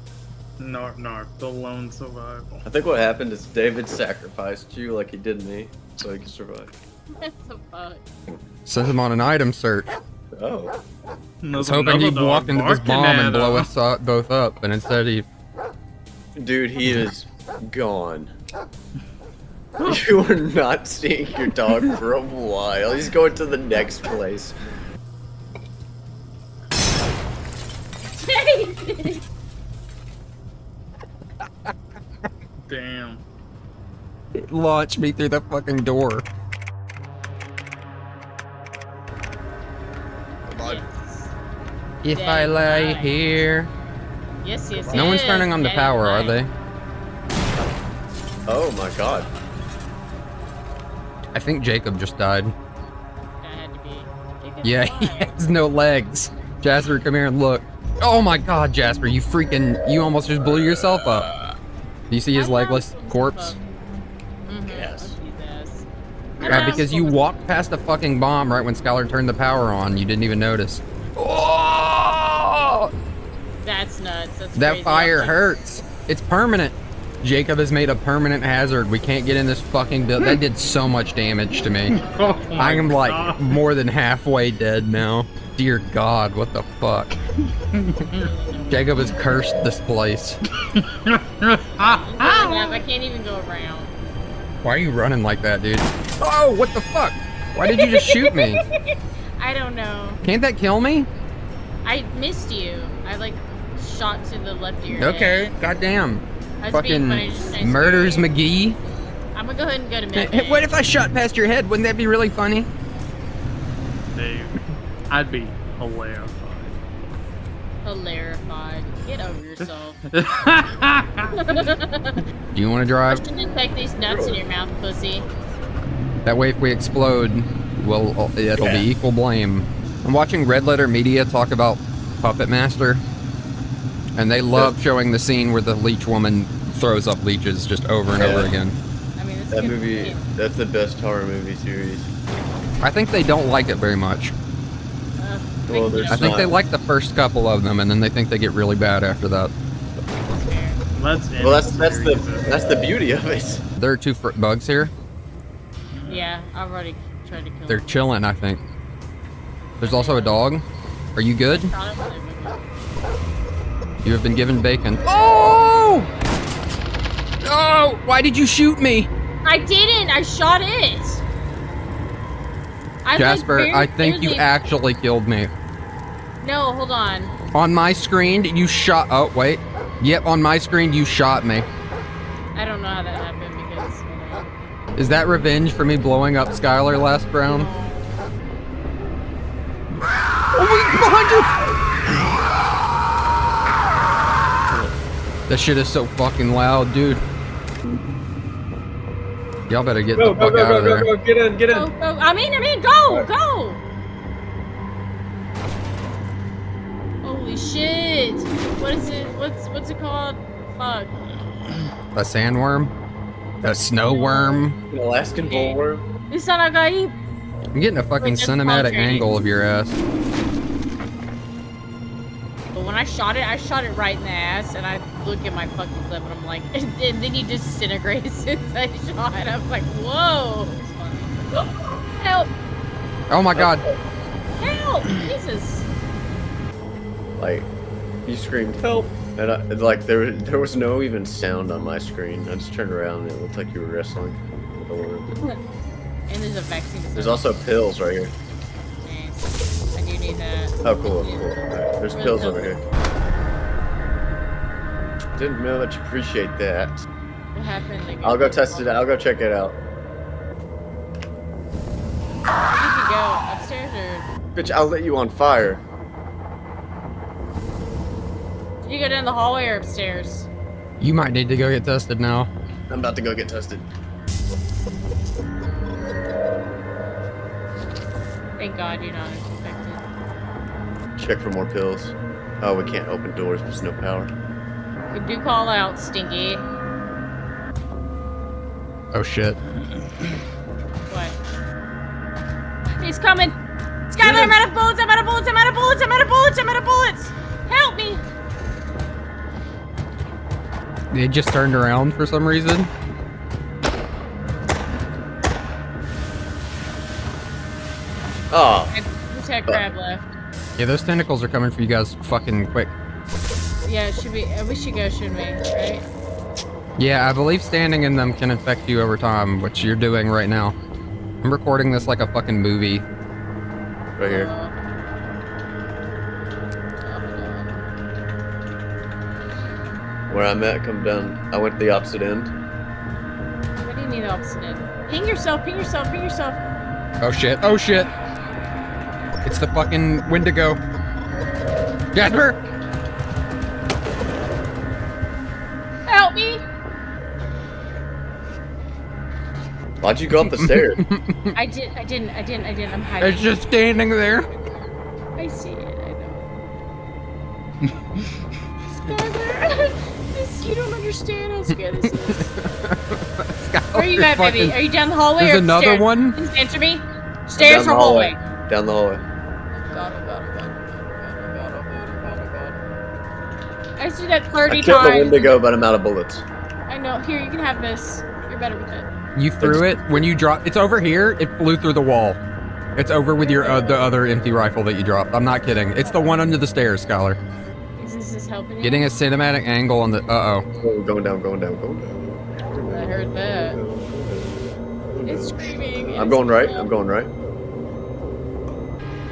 Narp, the lone survival. I think what happened is David sacrificed you like he did me, so he could survive. What the fuck? Sent him on an item search. Oh. I was hoping he'd walk into this bomb and blow us both up, but instead he... Dude, he is gone. You are not seeing your dog for a while. He's going to the next place. Damn. It launched me through the fucking door. If I lay here... Yes. No one's turning on the power, are they? Oh my god. I think Jacob just died. That had to be. Yeah, he has no legs. Jasper, come here and look. Oh my god, Jasper, you almost just blew yourself up. Do you see his legless corpse? Yes. Yeah, because you walked past a fucking bomb right when Skylar turned the power on. You didn't even notice. Oh! That's nuts. That's That crazy. fire hurts. It's permanent. Jacob has made a permanent hazard. We can't get in this fucking building. That did so much damage to me. I am like more than halfway dead now. Dear God, what the fuck? Jacob has cursed this place. I can't even go around. Why are you running like that, dude? Oh, what the fuck? Why did you just shoot me? I don't know. Can't that kill me? I missed you. I like shot to the left of your Okay, head. goddamn. I was Fucking being funny, just nice murders scary. McGee. I'm gonna go ahead and go to mid. What if I shot past your head? Wouldn't that be really funny? Dude, I'd be hilarious. Hilarified. Get over yourself. Do you want to drive? You shouldn't take these nuts in your mouth, pussy. That way if we explode, well, it'll be equal blame. I'm watching Red Letter Media talk about Puppet Master, and they love showing the scene where the leech woman throws up leeches just over and over again. I mean, That movie, that's the best horror movie series. I think they don't like it very much. Well, I think they like the first couple of them, and then they think they get really bad after that. That's the beauty of it. There are two bugs here. Yeah, I've already tried to kill They're him. chilling, I think. There's also a dog. Are you good? You have been given bacon. Oh! Oh! Why did you shoot me? I didn't! I shot it! Jasper, I think you actually killed me. No, hold on. On my screen, you shot. Oh, wait. Yep, on my screen, you shot me. I don't know how that happened because. Is that revenge for me blowing up Skylar last round? Oh, he's behind you! That shit is so fucking loud, dude. Y'all better get the fuck out of there. Go, get in, get in. Go. I mean, go, go. Holy shit! What is it? What's it called? Fuck. A sandworm? A snow worm? An Alaskan bullworm? I'm getting a fucking cinematic angle of your ass. But when I shot it right in the ass, and I look at my fucking clip, and I'm like, and then you disintegrate as soon as I shot. I was like, whoa! Help! Oh my god! Help! Jesus! Like, you screamed help, and like there was no even sound on my screen. I just turned around and it looked like you were wrestling with a worm. And there's a vaccine. There's also pills right here. Nice. I do need that. Oh, cool. Cool. Right. There's pills over here. Didn't know that you appreciate that. What happened? Like, I'll go test it out. I'll go check it out. Where did you go? Upstairs or? Bitch, I'll let you on fire. Did you go down the hallway or upstairs? You might need to go get tested now. I'm about to go get tested. Thank God you're not infected. Check for more pills. Oh, we can't open doors. There's no power. We do call out, Stinky. Oh shit. What? He's coming! Skylar, I'm out of bullets! I'm out of bullets! I'm out of bullets! I'm out of bullets! I'm out of bullets! Help me! They just turned around for some reason. Oh. I just had crab left. Yeah, those tentacles are coming for you guys fucking quick. Yeah, it should be. We should go, shouldn't we? Right? Yeah, I believe standing in them can infect you over time, which you're doing right now. I'm recording this like a fucking movie. Right here. Where I'm at, come down. I went the opposite end. What do you mean the opposite end? Ping yourself, ping yourself, ping yourself. Oh shit, oh shit. It's the fucking Wendigo. Jasper! Help me! Why'd you go up the stairs? I didn't. I'm hiding. It's just standing there. I see it, I know. Skylar, you don't understand how scary this is. Where are you at, baby? Are you down the hallway There's or another stairs? one? Please answer me. Stairs or hallway? Down the hallway. God. I see that 30 I killed times. the Wendigo, but I'm out of bullets. I know. Here, you can have this. You're better with it. You threw it when you dropped. It's over here. It flew through the wall. It's over with your the other empty rifle that you dropped. I'm not kidding. It's the one under the stairs, Skylar. Is this helping you? Getting a cinematic angle on the. Oh, going down. I heard that. It's screaming. I'm going right. I'm going right.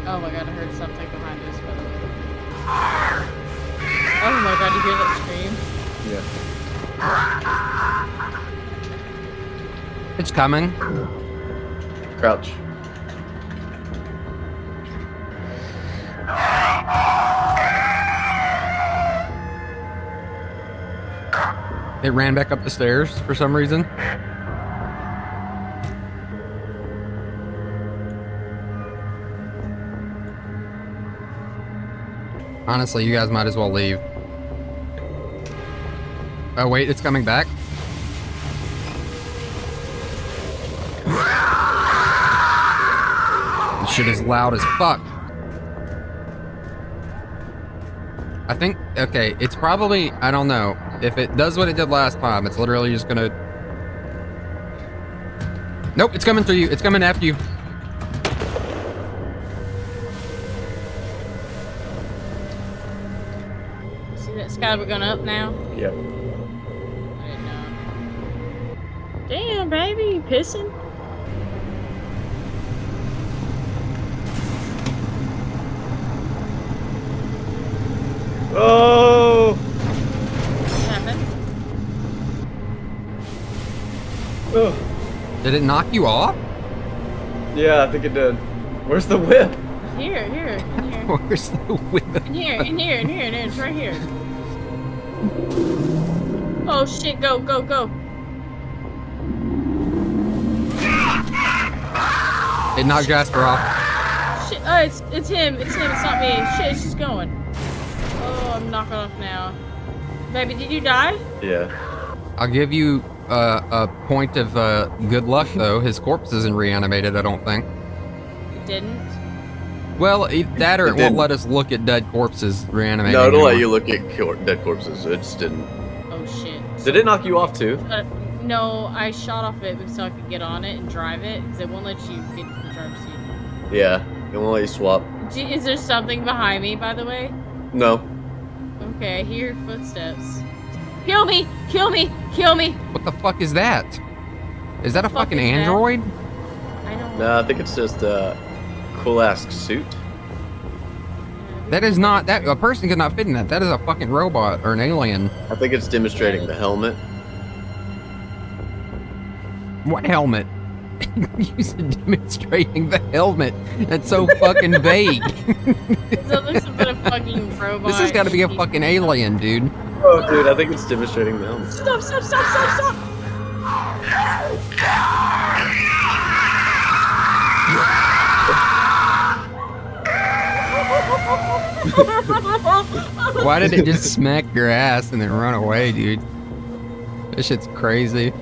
Oh my god, I heard something behind us. By the way. Oh my god, you hear that scream? Yeah. It's coming. Crouch. It ran back up the stairs for some reason. Honestly, you guys might as well leave. Oh wait, it's coming back. This shit is loud as fuck. I think, okay, it's probably, I don't know. If it does what it did last time, it's literally just gonna... Nope, it's coming through you. It's coming after you. See that sky? We're going up now? Yep. I didn't know. Damn, baby, you pissing? Oh! What happened? Oh. Did it knock you off? Yeah, I think it did. Where's the whip? Here, in here. Where's the whip? In here, it's right here. Oh shit, go. It knocked Jasper off. Shit, it's him, it's not me. Shit, it's just going. Oh, I'm knocking off now. Baby, did you die? Yeah. I'll give you a point of good luck, though. His corpse isn't reanimated, I don't think. It didn't? Well, that or it won't let us look at dead corpses reanimating. No, it'll anymore. let you look at dead corpses. It just didn't. Oh shit. Did it knock you off too? No, I shot off it so I could get on it and drive it, because it won't let you get to the driver's seat. Yeah, it won't let you swap. Is there something behind me, by the way? No. Okay, I hear footsteps. Kill me! What the fuck is that? Is that a fucking is that? android? I don't No, I think it's just a cool-ass suit. That is not, that a person could not fit in that. That is a fucking robot or an alien. I think it's demonstrating the helmet. What helmet? You said demonstrating the helmet. That's so fucking vague. It looks like a fucking robot. This has got to be a fucking alien, dude. Oh, dude, I think it's demonstrating the helmet. Stop! Why did it just smack your ass and then run away, dude? This shit's crazy.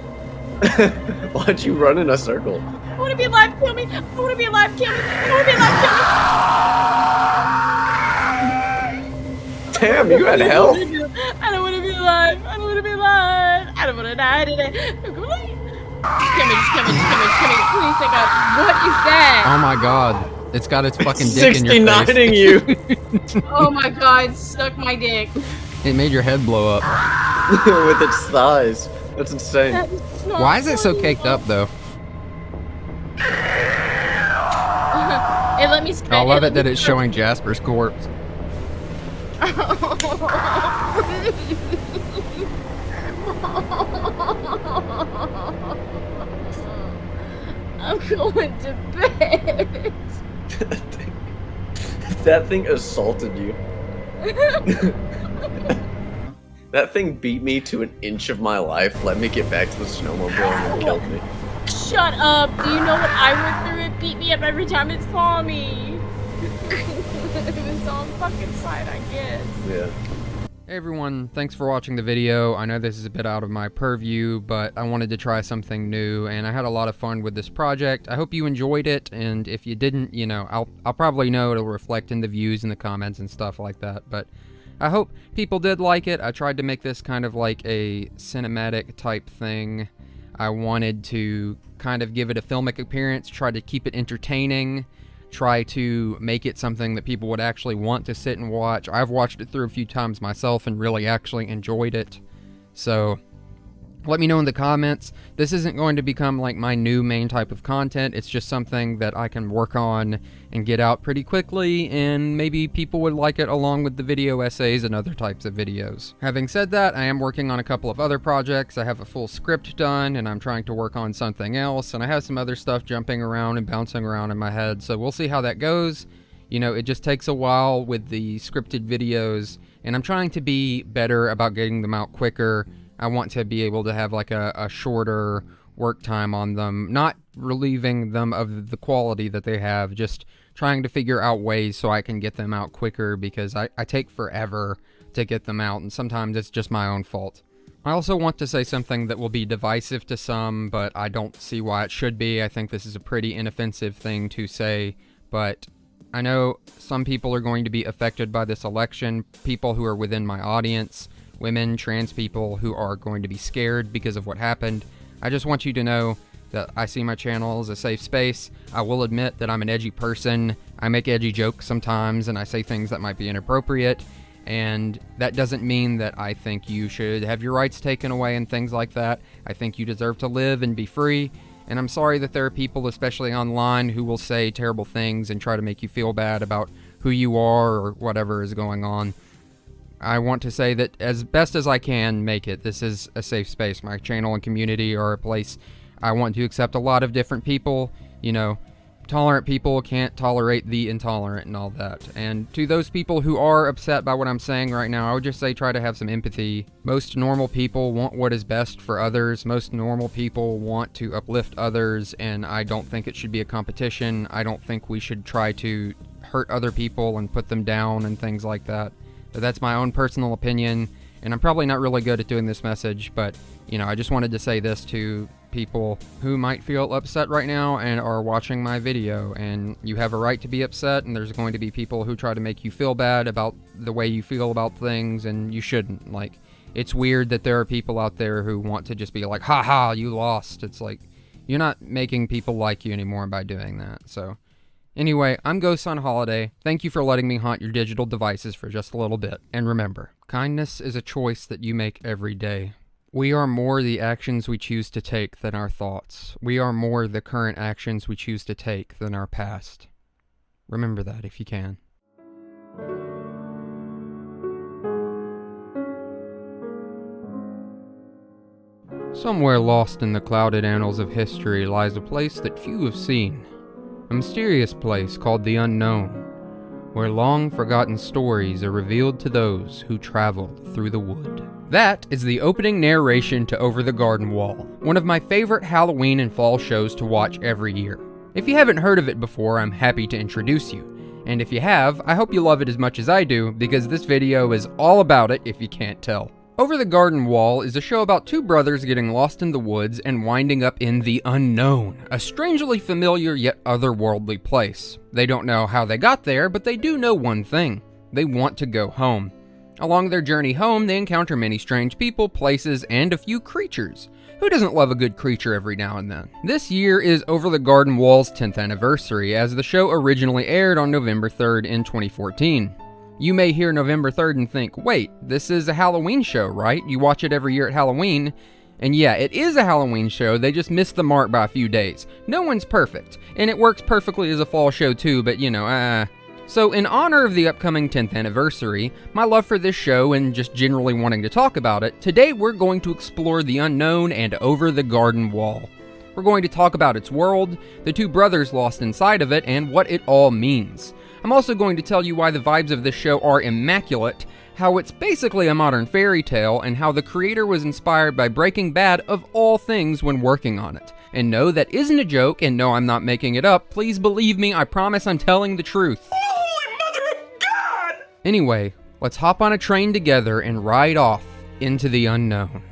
Why'd you run in a circle? I want to be alive, kill me! Damn, you had health. I don't want to be alive. I don't want to die today. Just kill me. Please take out. What is that? Oh my god. It's got its fucking dick in your face. 69ing you. Oh my god, suck my dick. It made your head blow up. With its thighs. That's insane. Why is it so caked up, though? It let me spit. I love it that it's showing Jasper's corpse. I'm going to bed. That thing assaulted you. That thing beat me to an inch of my life. Let me get back to the snowmobile and it killed me. Shut up. Do you know what I went through? It beat me up every time it saw me. It was on fucking side, I guess. Yeah. Hey everyone, thanks for watching the video. I know this is a bit out of my purview, but I wanted to try something new, and I had a lot of fun with this project. I hope you enjoyed it, and if you didn't, you know, I'll probably know it'll reflect in the views and the comments and stuff like that, but I hope people did like it. I tried to make this kind of like a cinematic type thing. I wanted to kind of give it a filmic appearance, try to keep it entertaining, try to make it something that people would actually want to sit and watch. I've watched it through a few times myself and really actually enjoyed it. So let me know in the comments. This isn't going to become like my new main type of content. It's just something that I can work on and get out pretty quickly, and maybe people would like it along with the video essays and other types of videos. Having said that, I am working on a couple of other projects. I have a full script done, and I'm trying to work on something else, and I have some other stuff jumping around and bouncing around in my head, so we'll see how that goes. You know, it just takes a while with the scripted videos, and I'm trying to be better about getting them out quicker. I want to be able to have like a shorter work time on them, not relieving them of the quality that they have, just trying to figure out ways so I can get them out quicker, because I take forever to get them out, and sometimes it's just my own fault. I also want to say something that will be divisive to some, but I don't see why it should be. I think this is a pretty inoffensive thing to say, but I know some people are going to be affected by this election, people who are within my audience, women, trans people who are going to be scared because of what happened. I just want you to know that I see my channel as a safe space. I will admit that I'm an edgy person. I make edgy jokes sometimes, and I say things that might be inappropriate, and that doesn't mean that I think you should have your rights taken away and things like that. I think you deserve to live and be free, and I'm sorry that there are people, especially online, who will say terrible things and try to make you feel bad about who you are or whatever is going on. I want to say that as best as I can make it, this is a safe space. My channel and community are a place I want to accept a lot of different people. You know, tolerant people can't tolerate the intolerant and all that. And to those people who are upset by what I'm saying right now, I would just say try to have some empathy. Most normal people want what is best for others. Most normal people want to uplift others, and I don't think it should be a competition. I don't think we should try to hurt other people and put them down and things like that. But that's my own personal opinion, and I'm probably not really good at doing this message, but, you know, I just wanted to say this to people who might feel upset right now and are watching my video, and you have a right to be upset, and there's going to be people who try to make you feel bad about the way you feel about things, and you shouldn't. Like, it's weird that there are people out there who want to just be like, ha, you lost. It's like, you're not making people like you anymore by doing that, so... Anyway, I'm Ghost on Holiday. Thank you for letting me haunt your digital devices for just a little bit. And remember, kindness is a choice that you make every day. We are more the actions we choose to take than our thoughts. We are more the current actions we choose to take than our past. Remember that if you can. Somewhere lost in the clouded annals of history lies a place that few have seen. A mysterious place called the Unknown, where long-forgotten stories are revealed to those who traveled through the wood. That is the opening narration to Over the Garden Wall, one of my favorite Halloween and fall shows to watch every year. If you haven't heard of it before, I'm happy to introduce you. And if you have, I hope you love it as much as I do, because this video is all about it if you can't tell. Over the Garden Wall is a show about two brothers getting lost in the woods and winding up in the unknown, a strangely familiar yet otherworldly place. They don't know how they got there, but they do know one thing. They want to go home. Along their journey home, they encounter many strange people, places, and a few creatures. Who doesn't love a good creature every now and then? This year is Over the Garden Wall's 10th anniversary, as the show originally aired on November 3rd in 2014. You may hear November 3rd and think, wait, this is a Halloween show, right? You watch it every year at Halloween. And yeah, it is a Halloween show, they just missed the mark by a few days. No one's perfect, and it works perfectly as a fall show too, but you know, So in honor of the upcoming 10th anniversary, my love for this show and just generally wanting to talk about it, today we're going to explore the unknown and Over the Garden Wall. We're going to talk about its world, the two brothers lost inside of it, and what it all means. I'm also going to tell you why the vibes of this show are immaculate, how it's basically a modern fairy tale, and how the creator was inspired by Breaking Bad of all things when working on it. And no, that isn't a joke, and no, I'm not making it up. Please believe me, I promise I'm telling the truth. Holy mother of God! Anyway, let's hop on a train together and ride off into the unknown.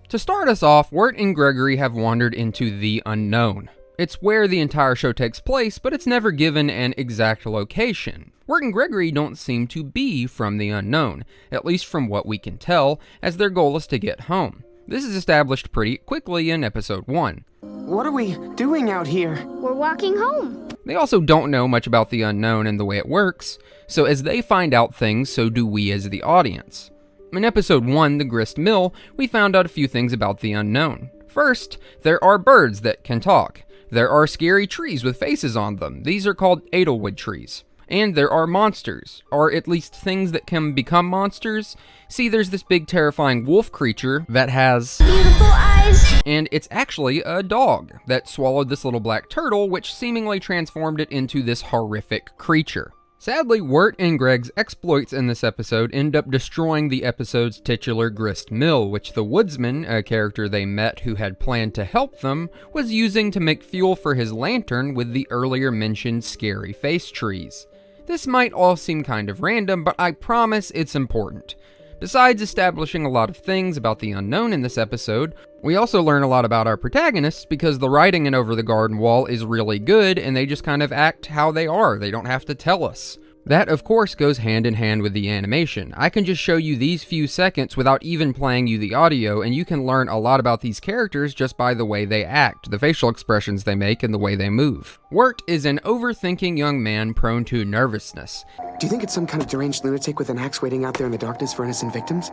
To start us off, Wirt and Gregory have wandered into the unknown. It's where the entire show takes place, but it's never given an exact location. Wirt and Gregory don't seem to be from the unknown, at least from what we can tell, as their goal is to get home. This is established pretty quickly in episode 1. What are we doing out here? We're walking home. They also don't know much about the unknown and the way it works, so as they find out things, so do we as the audience. In episode 1, The Grist Mill, we found out a few things about the unknown. First, there are birds that can talk. There are scary trees with faces on them. These are called Edelwood trees. And there are monsters, or at least things that can become monsters. See, there's this big terrifying wolf creature that has beautiful eyes. And it's actually a dog that swallowed this little black turtle, which seemingly transformed it into this horrific creature. Sadly, Wirt and Greg's exploits in this episode end up destroying the episode's titular grist mill, which the woodsman, a character they met who had planned to help them, was using to make fuel for his lantern with the earlier mentioned scary face trees. This might all seem kind of random, but I promise it's important. Besides establishing a lot of things about the unknown in this episode, we also learn a lot about our protagonists because the writing in Over the Garden Wall is really good and they just kind of act how they are. They don't have to tell us. That, of course, goes hand in hand with the animation. I can just show you these few seconds without even playing you the audio, and you can learn a lot about these characters just by the way they act, the facial expressions they make, and the way they move. Wirt is an overthinking young man prone to nervousness. Do you think it's some kind of deranged lunatic with an axe waiting out there in the darkness for innocent victims?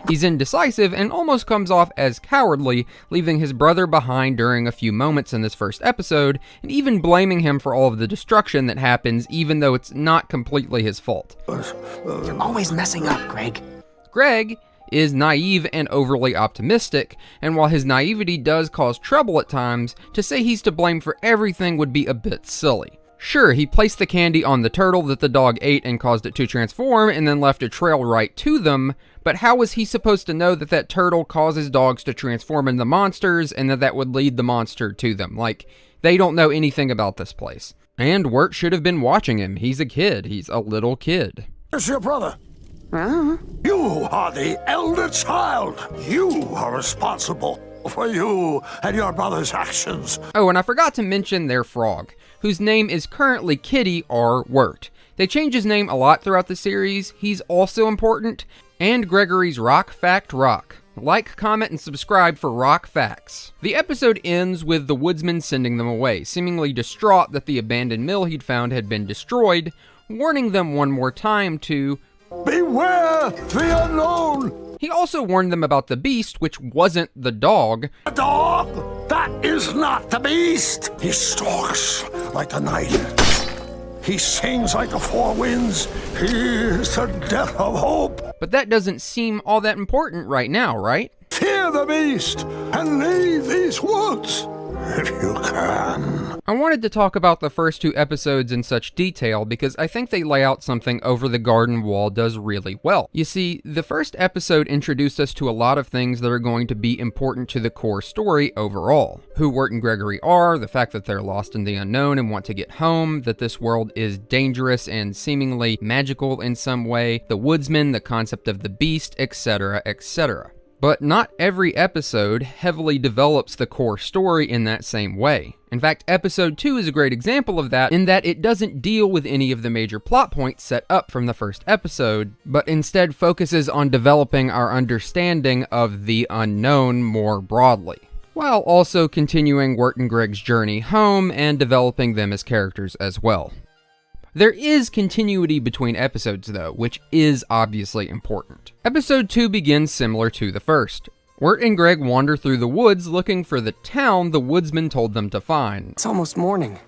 He's indecisive and almost comes off as cowardly, leaving his brother behind during a few moments in this first episode, and even blaming him for all of the destruction that happens, even though it's not completely his fault. You're always messing up, Greg. Greg is naive and overly optimistic, and while his naivety does cause trouble at times, to say he's to blame for everything would be a bit silly. Sure, he placed the candy on the turtle that the dog ate and caused it to transform and then left a trail right to them, but how was he supposed to know that that turtle causes dogs to transform into monsters and that would lead the monster to them? Like, they don't know anything about this place. And Wirt should have been watching him. He's a kid. He's a little kid. Where's your brother? You are the elder child. You are responsible for you and your brother's actions. Oh, and I forgot to mention their frog, whose name is currently Kitty R. Wirt. They change his name a lot throughout the series. He's also important. And Gregory's Rock Fact Rock. Like, comment, and subscribe for rock facts. The episode ends with the woodsman sending them away, seemingly distraught that the abandoned mill he'd found had been destroyed, warning them one more time to beware the unknown. He also warned them about the beast, which wasn't the dog. The dog? That is not the beast. He stalks like the night. He sings like the four winds. He is the death of hope. But that doesn't seem all that important right now, right? Fear the beast and leave these woods if you can. I wanted to talk about the first 2 episodes in such detail because I think they lay out something Over the Garden Wall does really well. You see, the first episode introduced us to a lot of things that are going to be important to the core story overall. Who Wirt and Gregory are, the fact that they're lost in the unknown and want to get home, that this world is dangerous and seemingly magical in some way, the woodsman, the concept of the beast, etc., etc. But not every episode heavily develops the core story in that same way. In fact, episode 2 is a great example of that in that it doesn't deal with any of the major plot points set up from the first episode, but instead focuses on developing our understanding of the unknown more broadly, while also continuing Wirt and Greg's journey home and developing them as characters as well. There is continuity between episodes though, which is obviously important. Episode 2 begins similar to the first. Wirt and Greg wander through the woods looking for the town the woodsman told them to find. It's almost morning.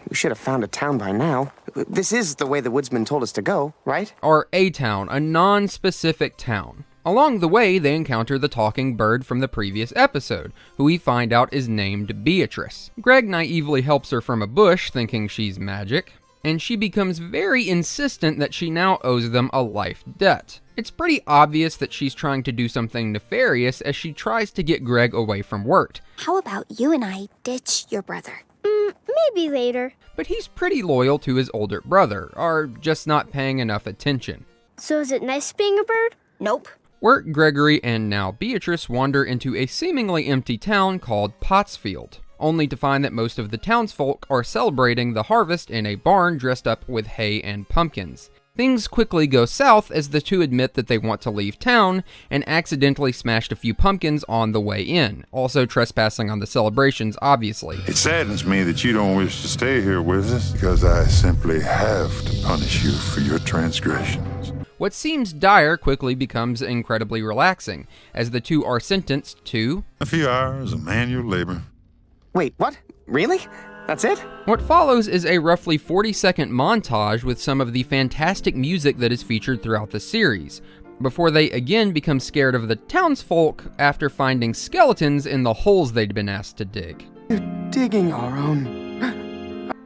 We should have found a town by now. This is the way the woodsman told us to go, right? Or a town, a non-specific town. Along the way, they encounter the talking bird from the previous episode, who we find out is named Beatrice. Greg naively helps her from a bush, thinking she's magic, and she becomes very insistent that she now owes them a life debt. It's pretty obvious that she's trying to do something nefarious as she tries to get Greg away from Wirt. How about you and I ditch your brother? Maybe later. But he's pretty loyal to his older brother, or just not paying enough attention. So is it nice being a bird? Nope. Wirt, Gregory, and now Beatrice wander into a seemingly empty town called Pottsfield, only to find that most of the townsfolk are celebrating the harvest in a barn dressed up with hay and pumpkins. Things quickly go south as the two admit that they want to leave town and accidentally smashed a few pumpkins on the way in, also trespassing on the celebrations, obviously. It saddens me that you don't wish to stay here with us, because I simply have to punish you for your transgressions. What seems dire quickly becomes incredibly relaxing, as the two are sentenced to a few hours of manual labor. Wait, what? Really? That's it? What follows is a roughly 40-second montage with some of the fantastic music that is featured throughout the series, before they again become scared of the townsfolk after finding skeletons in the holes they'd been asked to dig. You're digging our own.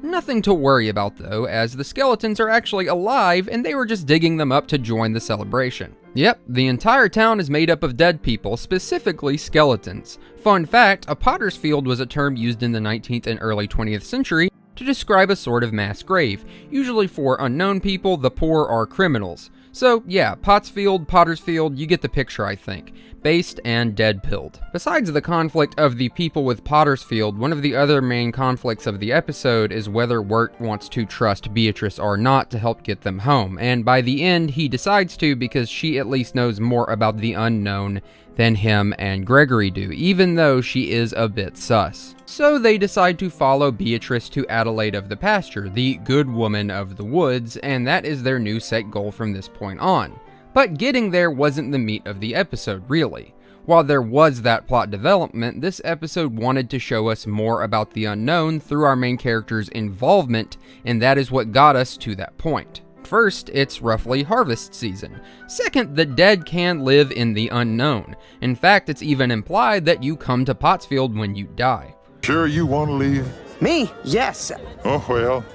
Nothing to worry about though, as the skeletons are actually alive and they were just digging them up to join the celebration. Yep, the entire town is made up of dead people, specifically skeletons. Fun fact, a potter's field was a term used in the 19th and early 20th century to describe a sort of mass grave, usually for unknown people, the poor, or criminals. So yeah, Pottsfield, Potter's Field, you get the picture I think. Based and dead-pilled. Besides the conflict of the people with Potter's Field, one of the other main conflicts of the episode is whether Wirt wants to trust Beatrice or not to help get them home, and by the end he decides to because she at least knows more about the unknown than him and Gregory do, even though she is a bit sus. So they decide to follow Beatrice to Adelaide of the Pasture, the good woman of the woods, and that is their new set goal from this point on. But getting there wasn't the meat of the episode, really. While there was that plot development, this episode wanted to show us more about the unknown through our main character's involvement, and that is what got us to that point. First, it's roughly harvest season. Second, the dead can live in the unknown. In fact, it's even implied that you come to Pottsfield when you die. Sure you want to leave? Me? Yes. Oh, well,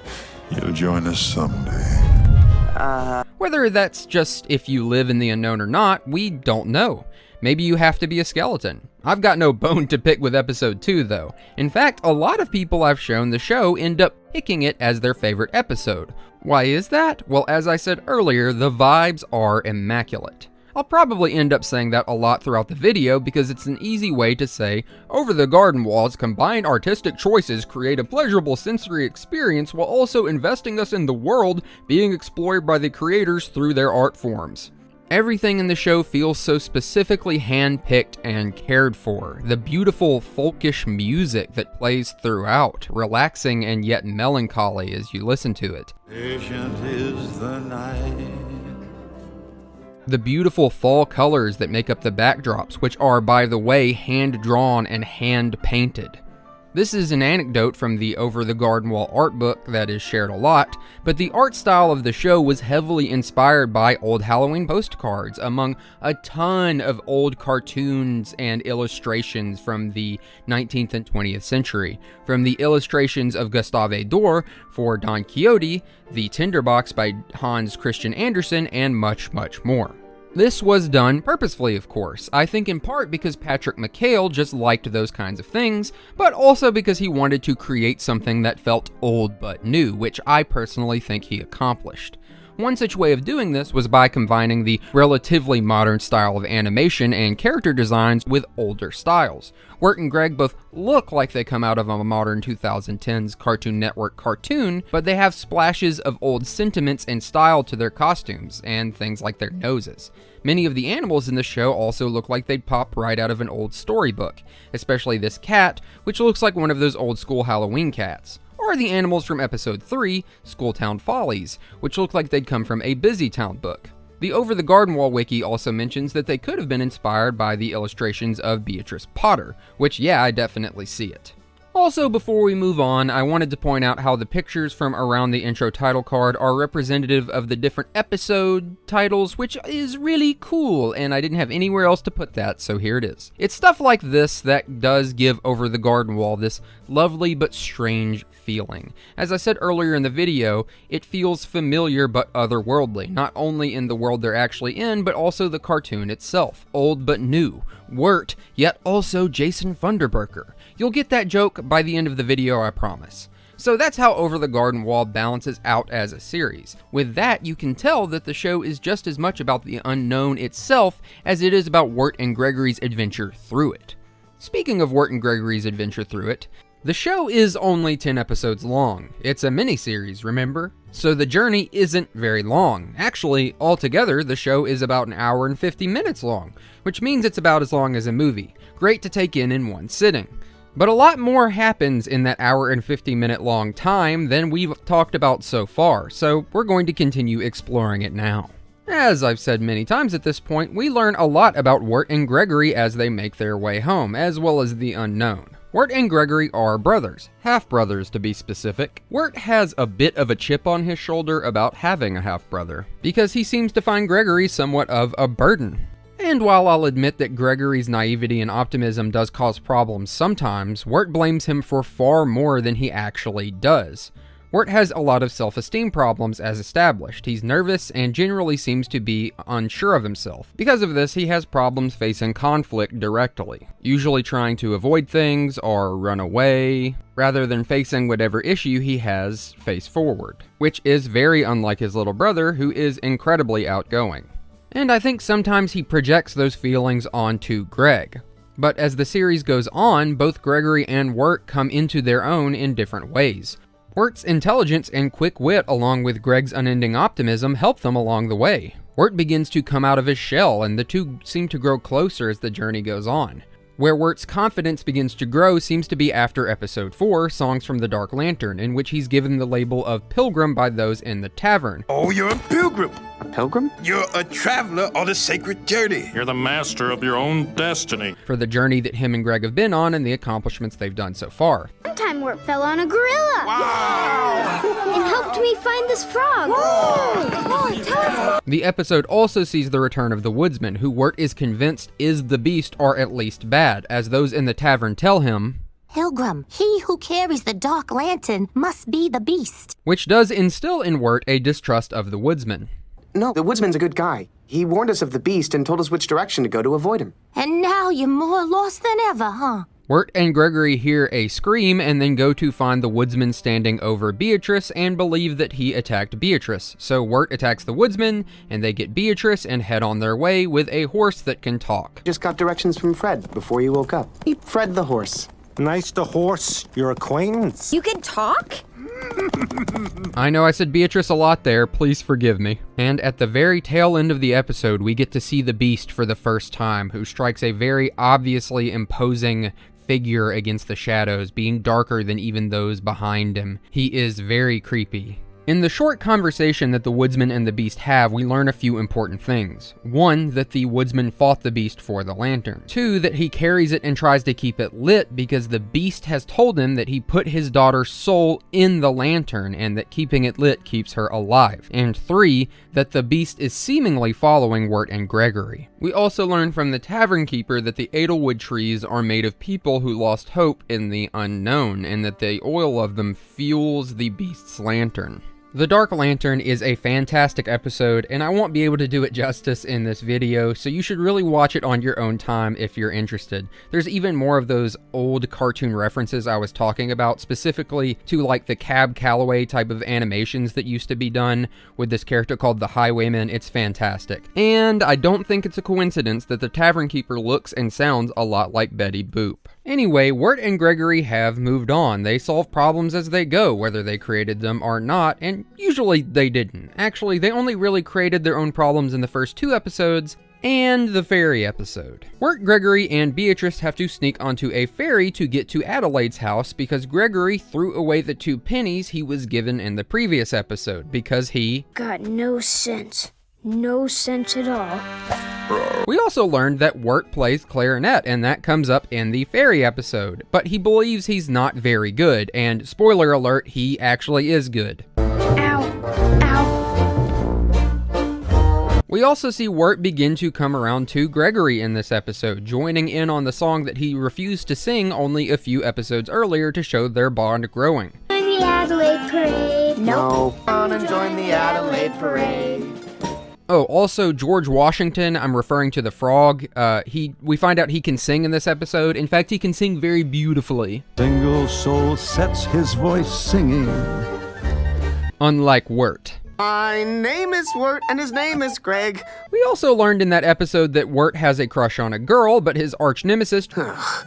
you'll join us someday. Whether that's just if you live in the unknown or not, we don't know. Maybe you have to be a skeleton. I've got no bone to pick with episode 2 though. In fact, a lot of people I've shown the show end up picking it as their favorite episode. Why is that? Well, as I said earlier, the vibes are immaculate. I'll probably end up saying that a lot throughout the video because it's an easy way to say, Over the Garden Wall's combined artistic choices create a pleasurable sensory experience while also investing us in the world being explored by the creators through their art forms. Everything in the show feels so specifically hand-picked and cared for. The beautiful folkish music that plays throughout, relaxing and yet melancholy as you listen to it. Patient is the night. The beautiful fall colors that make up the backdrops, which are, by the way, hand-drawn and hand-painted. This is an anecdote from the Over the Garden Wall art book that is shared a lot, but the art style of the show was heavily inspired by old Halloween postcards, among a ton of old cartoons and illustrations from the 19th and 20th century. From the illustrations of Gustave Doré for Don Quixote, The Tinderbox by Hans Christian Andersen, and much, much more. This was done purposefully, of course, I think in part because Patrick McHale just liked those kinds of things, but also because he wanted to create something that felt old but new, which I personally think he accomplished. One such way of doing this was by combining the relatively modern style of animation and character designs with older styles. Wirt and Greg both look like they come out of a modern 2010s Cartoon Network cartoon, but they have splashes of old sentiments and style to their costumes, and things like their noses. Many of the animals in the show also look like they'd pop right out of an old storybook, especially this cat, which looks like one of those old school Halloween cats. Or the animals from episode 3, Schooltown Follies, which look like they'd come from a Busy Town book. The Over the Garden Wall wiki also mentions that they could have been inspired by the illustrations of Beatrice Potter, which yeah, I definitely see it. Also, before we move on, I wanted to point out how the pictures from around the intro title card are representative of the different episode titles, which is really cool, and I didn't have anywhere else to put that, so here it is. It's stuff like this that does give Over the Garden Wall this lovely but strange feeling. As I said earlier in the video, it feels familiar but otherworldly, not only in the world they're actually in, but also the cartoon itself. Old but new. Wirt, yet also Jason Funderburker. You'll get that joke by the end of the video, I promise. So that's how Over the Garden Wall balances out as a series. With that, you can tell that the show is just as much about the unknown itself as it is about Wirt and Gregory's adventure through it. Speaking of Wirt and Gregory's adventure through it, the show is only 10 episodes long. It's a mini-series, remember? So the journey isn't very long. Actually, altogether, the show is about an hour and 50 minutes long, which means it's about as long as a movie. Great to take in one sitting. But a lot more happens in that hour and 50-minute long time than we've talked about so far, so we're going to continue exploring it now. As I've said many times at this point, we learn a lot about Wirt and Gregory as they make their way home, as well as the unknown. Wirt and Gregory are brothers, half-brothers to be specific. Wirt has a bit of a chip on his shoulder about having a half-brother, because he seems to find Gregory somewhat of a burden. And while I'll admit that Gregory's naivety and optimism does cause problems sometimes, Wirt blames him for far more than he actually does. Wirt has a lot of self-esteem problems as established. He's nervous and generally seems to be unsure of himself. Because of this, he has problems facing conflict directly, usually trying to avoid things or run away, rather than facing whatever issue he has face forward, which is very unlike his little brother, who is incredibly outgoing. And I think sometimes he projects those feelings onto Greg. But as the series goes on, both Gregory and Wirt come into their own in different ways. Wirt's intelligence and quick wit, along with Greg's unending optimism, help them along the way. Wirt begins to come out of his shell, and the two seem to grow closer as the journey goes on. Where Wirt's confidence begins to grow seems to be after episode 4, Songs from the Dark Lantern, in which he's given the label of Pilgrim by those in the tavern. Oh, you're a pilgrim. A pilgrim? You're a traveler on a sacred journey. You're the master of your own destiny. For the journey that him and Greg have been on and the accomplishments they've done so far. One time Wirt fell on a gorilla. Wow! And helped me find this frog. Whoa! Tell us more. The episode also sees the return of the woodsman, who Wirt is convinced is the beast or at least bad, as those in the tavern tell him, Pilgrim, he who carries the dark lantern must be the beast. which does instill in Wirt a distrust of the woodsman. No, the woodsman's a good guy. He warned us of the beast and told us which direction to go to avoid him. And now you're more lost than ever, huh? Wirt and Gregory hear a scream and then go to find the woodsman standing over Beatrice and believe that he attacked Beatrice. So Wirt attacks the woodsman and they get Beatrice and head on their way with a horse that can talk. Just got directions from Fred before you woke up. Meet Fred the horse. Nice to horse your acquaintance. You can talk? I know I said Beatrice a lot there, please forgive me. And at the very tail end of the episode, we get to see the beast for the first time, who strikes a very obviously imposing figure against the shadows, being darker than even those behind him. He is very creepy. In the short conversation that the woodsman and the beast have, we learn a few important things. 1, that the woodsman fought the beast for the lantern. 2, that he carries it and tries to keep it lit because the beast has told him that he put his daughter's soul in the lantern and that keeping it lit keeps her alive. And 3, that the beast is seemingly following Wirt and Gregory. We also learn from the tavern keeper that the Edelwood trees are made of people who lost hope in the unknown and that the oil of them fuels the beast's lantern. The Dark Lantern is a fantastic episode, and I won't be able to do it justice in this video, so you should really watch it on your own time if you're interested. There's even more of those old cartoon references I was talking about, specifically to like the Cab Calloway type of animations that used to be done with this character called the Highwayman. It's fantastic. And I don't think it's a coincidence that the Tavern Keeper looks and sounds a lot like Betty Boop. Anyway, Wirt and Gregory have moved on. They solve problems as they go, whether they created them or not, and usually they didn't. Actually, they only really created their own problems in the first 2 episodes, and the ferry episode. Wirt, Gregory, and Beatrice have to sneak onto a ferry to get to Adelaide's house because Gregory threw away the 2 pennies he was given in the previous episode because he got no sense. No sense at all. We also learned that Wirt plays clarinet, and that comes up in the ferry episode, but he believes he's not very good, and spoiler alert, he actually is good. Ow. Ow. We also see Wirt begin to come around to Gregory in this episode, joining in on the song that he refused to sing only a few episodes earlier to show their bond growing. Join the Adelaide parade. No. Come on and join the Adelaide parade. Oh, also George Washington, I'm referring to the frog. We find out he can sing in this episode. In fact, he can sing very beautifully. Single soul sets his voice singing. Unlike Wirt. My name is Wirt and his name is Greg. We also learned in that episode that Wirt has a crush on a girl, but his arch nemesis,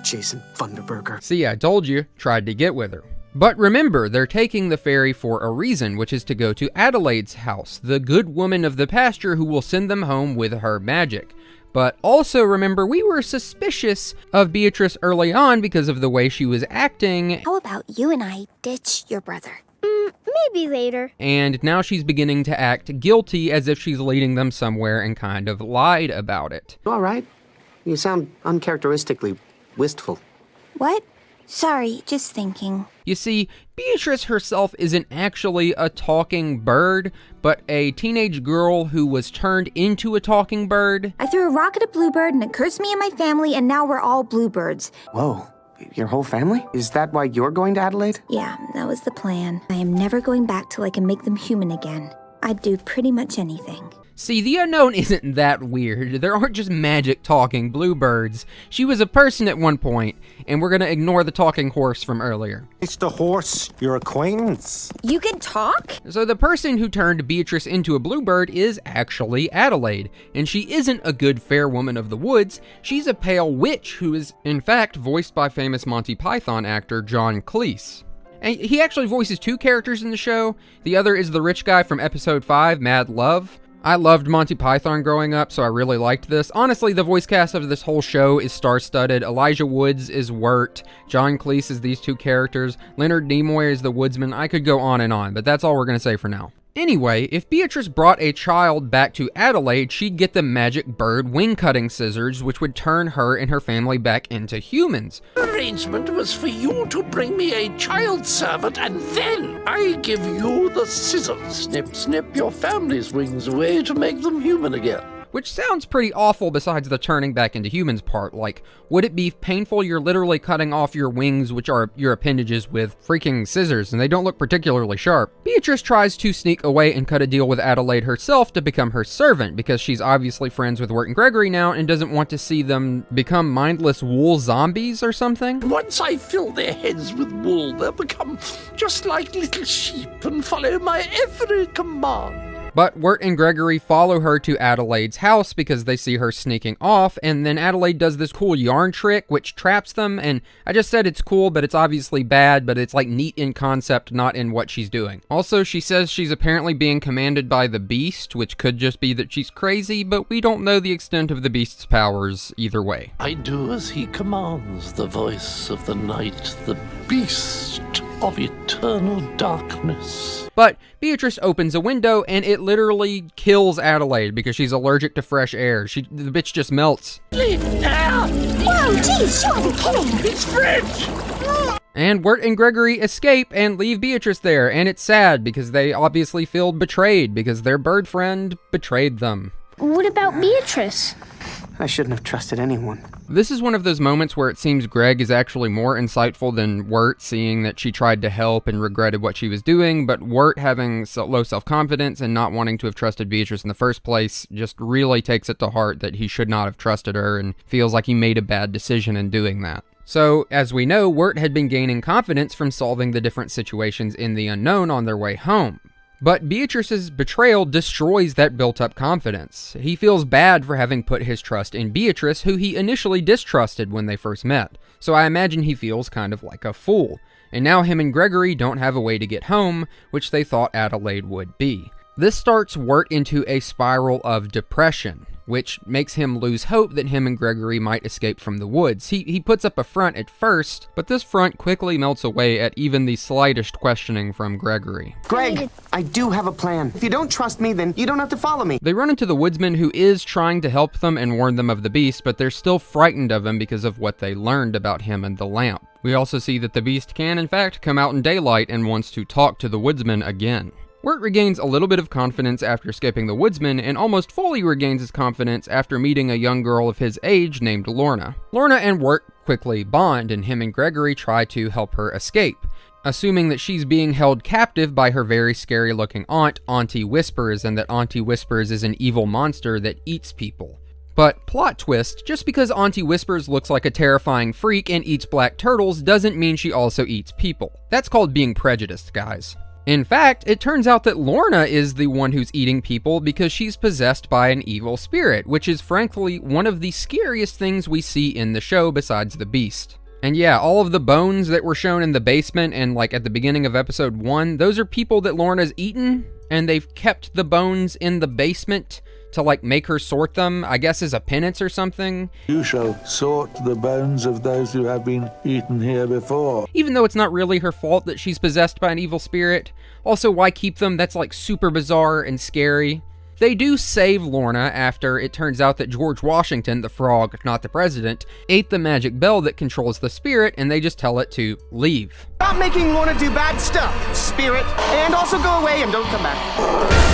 Jason Funderburger. See, I told you, tried to get with her. But remember, they're taking the ferry for a reason, which is to go to Adelaide's house, the good woman of the pasture who will send them home with her magic. But also remember, we were suspicious of Beatrice early on because of the way she was acting. How about you and I ditch your brother? Maybe later. And now she's beginning to act guilty as if she's leading them somewhere and kind of lied about it. You all right? You sound uncharacteristically wistful. What? Sorry, just thinking. You see, Beatrice herself isn't actually a talking bird, but a teenage girl who was turned into a talking bird. I threw a rock at a bluebird and it cursed me and my family, and now we're all bluebirds. Whoa, your whole family? Is that why you're going to Adelaide? Yeah, that was the plan. I am never going back till I can make them human again. I'd do pretty much anything. See, the unknown isn't that weird. There aren't just magic talking bluebirds. She was a person at one point, and we're gonna ignore the talking horse from earlier. It's the horse, your acquaintance. You can talk? So the person who turned Beatrice into a bluebird is actually Adelaide, and she isn't a good fair woman of the woods. She's a pale witch who is, in fact, voiced by famous Monty Python actor John Cleese. And he actually voices 2 characters in the show. The other is the rich guy from episode 5, Mad Love. I loved Monty Python growing up, so I really liked this. Honestly, the voice cast of this whole show is star-studded. Elijah Woods is Wirt. John Cleese is these 2 characters. Leonard Nimoy is the woodsman. I could go on and on, but that's all we're going to say for now. Anyway, if Beatrice brought a child back to Adelaide, she'd get the magic bird wing-cutting scissors, which would turn her and her family back into humans. The arrangement was for you to bring me a child servant, and then I give you the scissors. Snip, snip your family's wings away to make them human again. Which sounds pretty awful besides the turning back into humans part. Like, would it be painful? You're literally cutting off your wings, which are your appendages, with freaking scissors, and they don't look particularly sharp. Beatrice tries to sneak away and cut a deal with Adelaide herself to become her servant, because she's obviously friends with Wirt and Gregory now and doesn't want to see them become mindless wool zombies or something. Once I fill their heads with wool, they'll become just like little sheep and follow my every command. But Wirt and Gregory follow her to Adelaide's house because they see her sneaking off, and then Adelaide does this cool yarn trick which traps them, and I just said it's cool, but it's obviously bad, but it's like neat in concept, not in what she's doing. Also, she says she's apparently being commanded by the Beast, which could just be that she's crazy, but we don't know the extent of the Beast's powers either way. I do as he commands, the voice of the night, the Beast of eternal darkness. But Beatrice opens a window and it literally kills Adelaide because she's allergic to fresh air. The bitch just melts. Whoa, jeez, she wasn't kidding. It's French! And Wirt and Gregory escape and leave Beatrice there, and it's sad because they obviously feel betrayed because their bird friend betrayed them. What about Beatrice? I shouldn't have trusted anyone. This is one of those moments where it seems Greg is actually more insightful than Wirt, seeing that she tried to help and regretted what she was doing, but Wirt, having low self-confidence and not wanting to have trusted Beatrice in the first place, just really takes it to heart that he should not have trusted her and feels like he made a bad decision in doing that. So, as we know, Wirt had been gaining confidence from solving the different situations in the unknown on their way home. But Beatrice's betrayal destroys that built-up confidence. He feels bad for having put his trust in Beatrice, who he initially distrusted when they first met. So I imagine he feels kind of like a fool. And now him and Gregory don't have a way to get home, which they thought Adelaide would be. This starts Wirt into a spiral of depression, which makes him lose hope that him and Gregory might escape from the woods. He puts up a front at first, but this front quickly melts away at even the slightest questioning from Gregory. Greg, I do have a plan. If you don't trust me, then you don't have to follow me. They run into the woodsman, who is trying to help them and warn them of the beast, but they're still frightened of him because of what they learned about him and the lamp. We also see that the beast can, in fact, come out in daylight and wants to talk to the woodsman again. Wirt regains a little bit of confidence after escaping the woodsman, and almost fully regains his confidence after meeting a young girl of his age named Lorna. Lorna and Wirt quickly bond, and him and Gregory try to help her escape, assuming that she's being held captive by her very scary-looking aunt, Auntie Whispers, and that Auntie Whispers is an evil monster that eats people. But, plot twist, just because Auntie Whispers looks like a terrifying freak and eats black turtles doesn't mean she also eats people. That's called being prejudiced, guys. In fact, it turns out that Lorna is the one who's eating people because she's possessed by an evil spirit, which is frankly one of the scariest things we see in the show besides the beast. And yeah, all of the bones that were shown in the basement and like at the beginning of episode 1, those are people that Lorna's eaten, and they've kept the bones in the basement to like make her sort them, I guess as a penance or something. You shall sort the bones of those who have been eaten here before. Even though it's not really her fault that she's possessed by an evil spirit. Also, why keep them? That's like super bizarre and scary. They do save Lorna after it turns out that George Washington, the frog, not the president, ate the magic bell that controls the spirit, and they just tell it to leave. Stop making Lorna do bad stuff, spirit, and also go away and don't come back.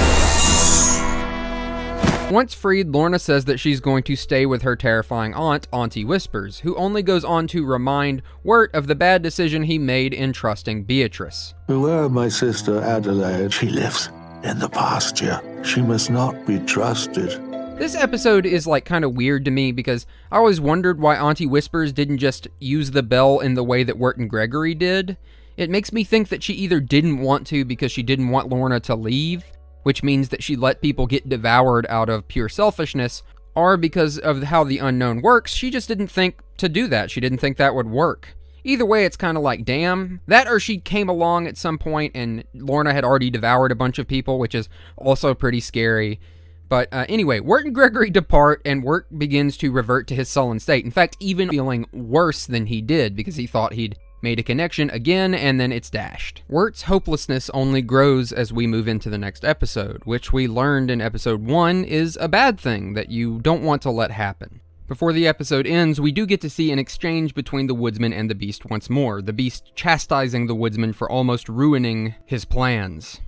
Once freed, Lorna says that she's going to stay with her terrifying aunt, Auntie Whispers, who only goes on to remind Wirt of the bad decision he made in trusting Beatrice. Beware of my sister Adelaide. She lives in the pasture. She must not be trusted. This episode is like kind of weird to me because I always wondered why Auntie Whispers didn't just use the bell in the way that Wirt and Gregory did. It makes me think that she either didn't want to because she didn't want Lorna to leave, which means that she let people get devoured out of pure selfishness, or because of how the unknown works, she just didn't think to do that. She didn't think that would work. Either way, it's kind of like, damn. That or she came along at some point and Lorna had already devoured a bunch of people, which is also pretty scary. But anyway, Wirt and Gregory depart, and Wirt begins to revert to his sullen state. In fact, even feeling worse than he did, because he thought he'd made a connection again, and then it's dashed. Wirt's hopelessness only grows as we move into the next episode, which we learned in episode 1 is a bad thing that you don't want to let happen. Before the episode ends, we do get to see an exchange between the woodsman and the beast once more, the beast chastising the woodsman for almost ruining his plans.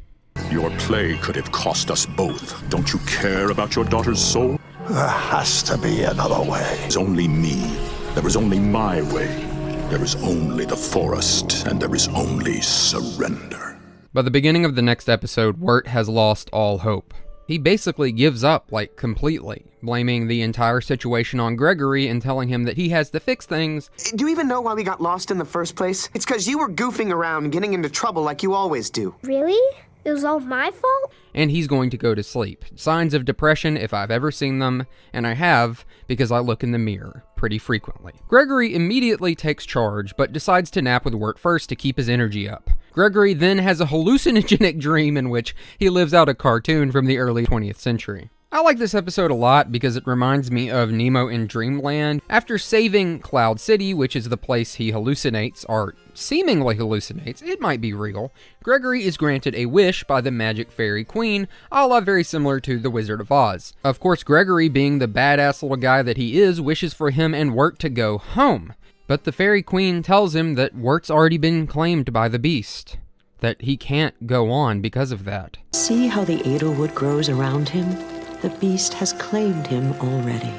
Your play could have cost us both. Don't you care about your daughter's soul? There has to be another way. There's only me. There is only my way. There is only the forest, and there is only surrender. By the beginning of the next episode, Wirt has lost all hope. He basically gives up, completely, blaming the entire situation on Gregory and telling him that he has to fix things. Do you even know why we got lost in the first place? It's because you were goofing around and getting into trouble like you always do. Really? It was all my fault? And he's going to go to sleep. Signs of depression if I've ever seen them, and I have because I look in the mirror pretty frequently. Gregory immediately takes charge, but decides to nap with Wirt first to keep his energy up. Gregory then has a hallucinogenic dream in which he lives out a cartoon from the early 20th century. I like this episode a lot because it reminds me of Nemo in Dreamland. After saving Cloud City, which is the place he hallucinates, or seemingly hallucinates, it might be real, Gregory is granted a wish by the magic fairy queen, a la very similar to the Wizard of Oz. Of course, Gregory, being the badass little guy that he is, wishes for him and Wirt to go home. But the fairy queen tells him that Wirt's already been claimed by the beast, that he can't go on because of that. See how the edelwood grows around him? The beast has claimed him already.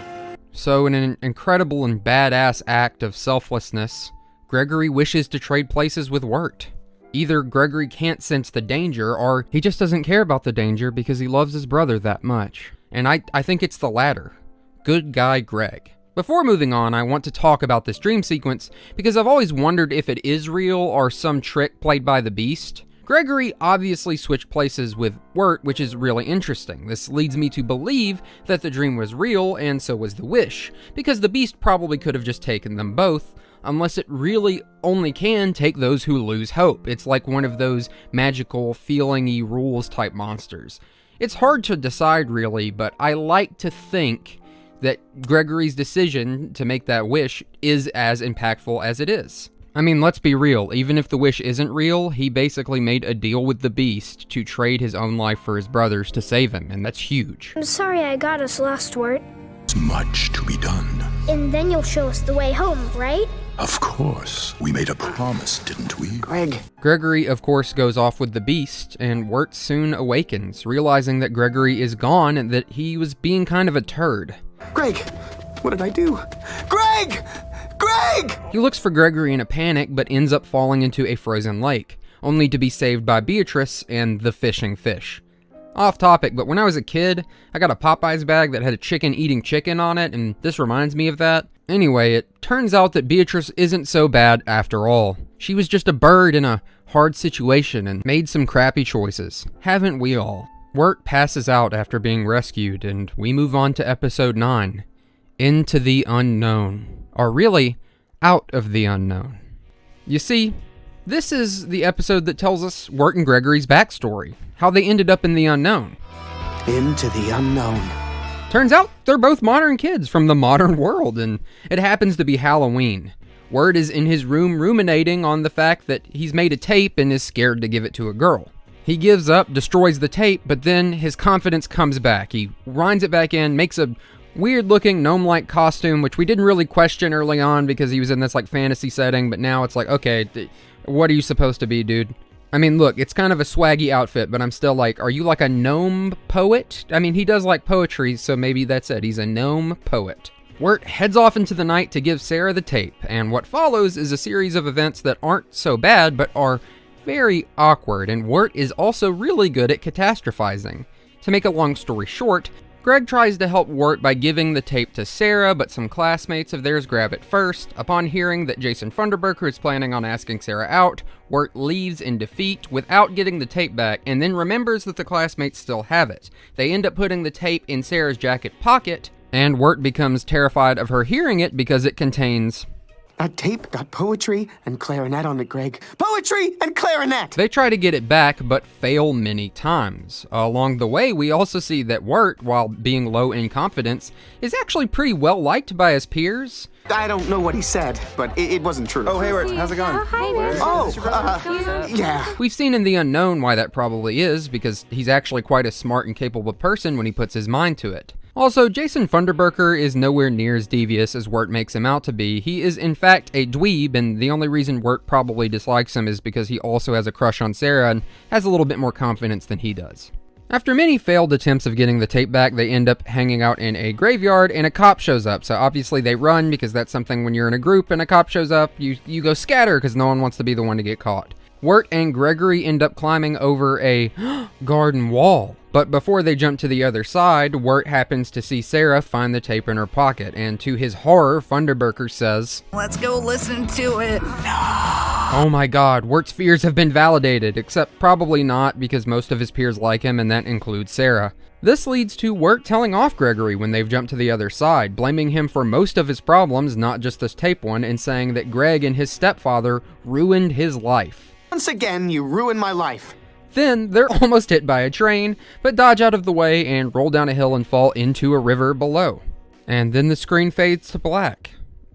So in an incredible and badass act of selflessness, Gregory wishes to trade places with Wirt. Either Gregory can't sense the danger, or he just doesn't care about the danger because he loves his brother that much. And I think it's the latter. Good guy Greg. Before moving on, I want to talk about this dream sequence because I've always wondered if it is real or some trick played by the beast. Gregory obviously switched places with Wirt, which is really interesting. This leads me to believe that the dream was real, and so was the wish, because the beast probably could have just taken them both, unless it really only can take those who lose hope. It's like one of those magical, feeling-y rules type monsters. It's hard to decide really, but I like to think that Gregory's decision to make that wish is as impactful as it is. I mean, let's be real, even if the wish isn't real, he basically made a deal with the beast to trade his own life for his brother's to save him, and that's huge. I'm sorry I got us lost, Wirt. There's much to be done. And then you'll show us the way home, right? Of course. We made a promise, didn't we? Gregory, of course, goes off with the beast, and Wirt soon awakens, realizing that Gregory is gone and that he was being kind of a turd. Greg! What did I do? Greg! Greg! He looks for Gregory in a panic, but ends up falling into a frozen lake, only to be saved by Beatrice and the fishing fish. Off topic, but when I was a kid, I got a Popeyes bag that had a chicken eating chicken on it, and this reminds me of that. Anyway, it turns out that Beatrice isn't so bad after all. She was just a bird in a hard situation and made some crappy choices. Haven't we all? Wirt passes out after being rescued, and we move on to episode 9, Into the Unknown. Or really, Out of the Unknown. You see, this is the episode that tells us Wirt and Gregory's backstory, how they ended up in the unknown. Into the unknown. Turns out they're both modern kids from the modern world, and it happens to be Halloween. Wirt is in his room ruminating on the fact that he's made a tape and is scared to give it to a girl. He gives up, destroys the tape, but then his confidence comes back. He winds it back in, makes a weird-looking gnome-like costume, which we didn't really question early on because he was in this fantasy setting, but now it's like, okay, what are you supposed to be, dude? I mean, look, it's kind of a swaggy outfit, but I'm still like, are you like a gnome poet? I mean, he does like poetry, so maybe that's it. He's a gnome poet. Wirt heads off into the night to give Sarah the tape, and what follows is a series of events that aren't so bad, but are very awkward, and Wirt is also really good at catastrophizing. To make a long story short, Greg tries to help Wirt by giving the tape to Sarah, but some classmates of theirs grab it first. Upon hearing that Jason Funderburker is planning on asking Sarah out, Wirt leaves in defeat without getting the tape back, and then remembers that the classmates still have it. They end up putting the tape in Sarah's jacket pocket, and Wirt becomes terrified of her hearing it because it contains That tape got poetry and clarinet on it, Greg. Poetry and clarinet! They try to get it back, but fail many times. Along the way, we also see that Wirt, while being low in confidence, is actually pretty well liked by his peers. I don't know what he said, but it wasn't true. Oh, hey, Wirt, how's it going? Yeah. We've seen in The Unknown why that probably is, because he's actually quite a smart and capable person when he puts his mind to it. Also, Jason Funderburker is nowhere near as devious as Wirt makes him out to be. He is in fact a dweeb, and the only reason Wirt probably dislikes him is because he also has a crush on Sarah and has a little bit more confidence than he does. After many failed attempts of getting the tape back, they end up hanging out in a graveyard and a cop shows up. So obviously they run because that's something when you're in a group and a cop shows up, you go scatter because no one wants to be the one to get caught. Wirt and Gregory end up climbing over a garden wall. But before they jump to the other side, Wirt happens to see Sarah find the tape in her pocket, and to his horror, Funderburker says, "Let's go listen to it." Oh my god, Wirt's fears have been validated, except probably not because most of his peers like him, and that includes Sarah. This leads to Wirt telling off Gregory when they've jumped to the other side, blaming him for most of his problems, not just this tape one, and saying that Greg and his stepfather ruined his life. Once again, you ruined my life. Then, they're almost hit by a train, but dodge out of the way and roll down a hill and fall into a river below. And then the screen fades to black.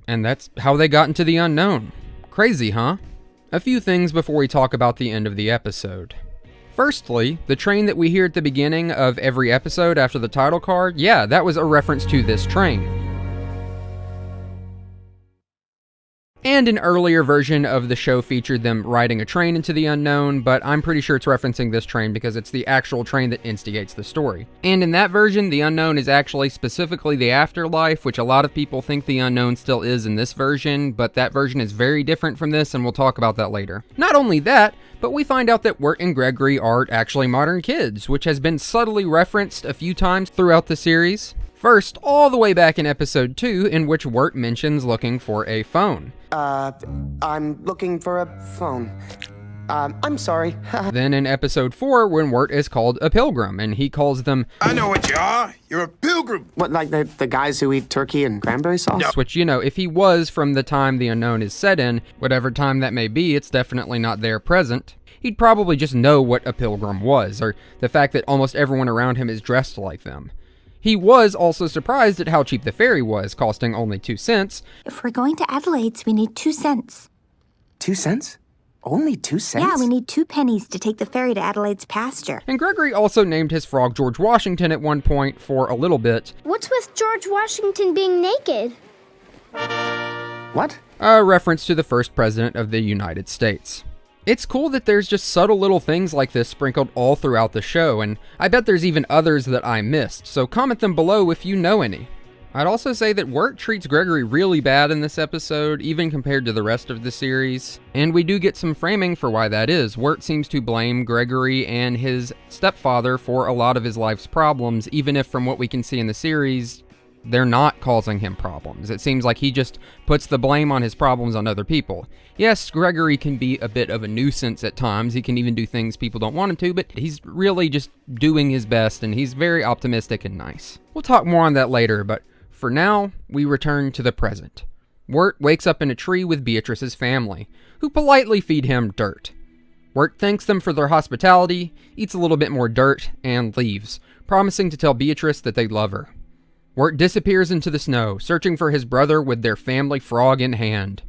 And that's how they got into the unknown. Crazy, huh? A few things before we talk about the end of the episode. Firstly, the train that we hear at the beginning of every episode after the title card, yeah, that was a reference to this train. And an earlier version of the show featured them riding a train into the unknown, but I'm pretty sure it's referencing this train because it's the actual train that instigates the story. And in that version, the unknown is actually specifically the afterlife, which a lot of people think the unknown still is in this version, but that version is very different from this, and we'll talk about that later. Not only that, but we find out that Wirt and Gregory are actually modern kids, which has been subtly referenced a few times throughout the series. First, all the way back in episode 2, in which Wirt mentions looking for a phone. I'm looking for a phone. I'm sorry. Then in episode 4, when Wirt is called a pilgrim, and he calls them... I know what you are. You're a pilgrim. What, like the guys who eat turkey and cranberry sauce? No. Which, you know, if he was from the time the unknown is set in, whatever time that may be, it's definitely not there present. He'd probably just know what a pilgrim was, or the fact that almost everyone around him is dressed like them. He was also surprised at how cheap the ferry was, costing only 2 cents. If we're going to Adelaide's, we need 2 cents. 2 cents? Only 2 cents? Yeah, we need 2 pennies to take the ferry to Adelaide's pasture. And Gregory also named his frog George Washington at one point for a little bit. What's with George Washington being naked? What? A reference to the first president of the United States. It's cool that there's just subtle little things like this sprinkled all throughout the show, and I bet there's even others that I missed, so comment them below if you know any. I'd also say that Wirt treats Gregory really bad in this episode, even compared to the rest of the series, and we do get some framing for why that is. Wirt seems to blame Gregory and his stepfather for a lot of his life's problems, even if from what we can see in the series, they're not causing him problems. It seems like he just puts the blame on his problems on other people. Yes, Gregory can be a bit of a nuisance at times. He can even do things people don't want him to, but he's really just doing his best, and he's very optimistic and nice. We'll talk more on that later, but for now, we return to the present. Wirt wakes up in a tree with Beatrice's family, who politely feed him dirt. Wirt thanks them for their hospitality, eats a little bit more dirt, and leaves, promising to tell Beatrice that they love her. Wirt disappears into the snow, searching for his brother with their family frog in hand.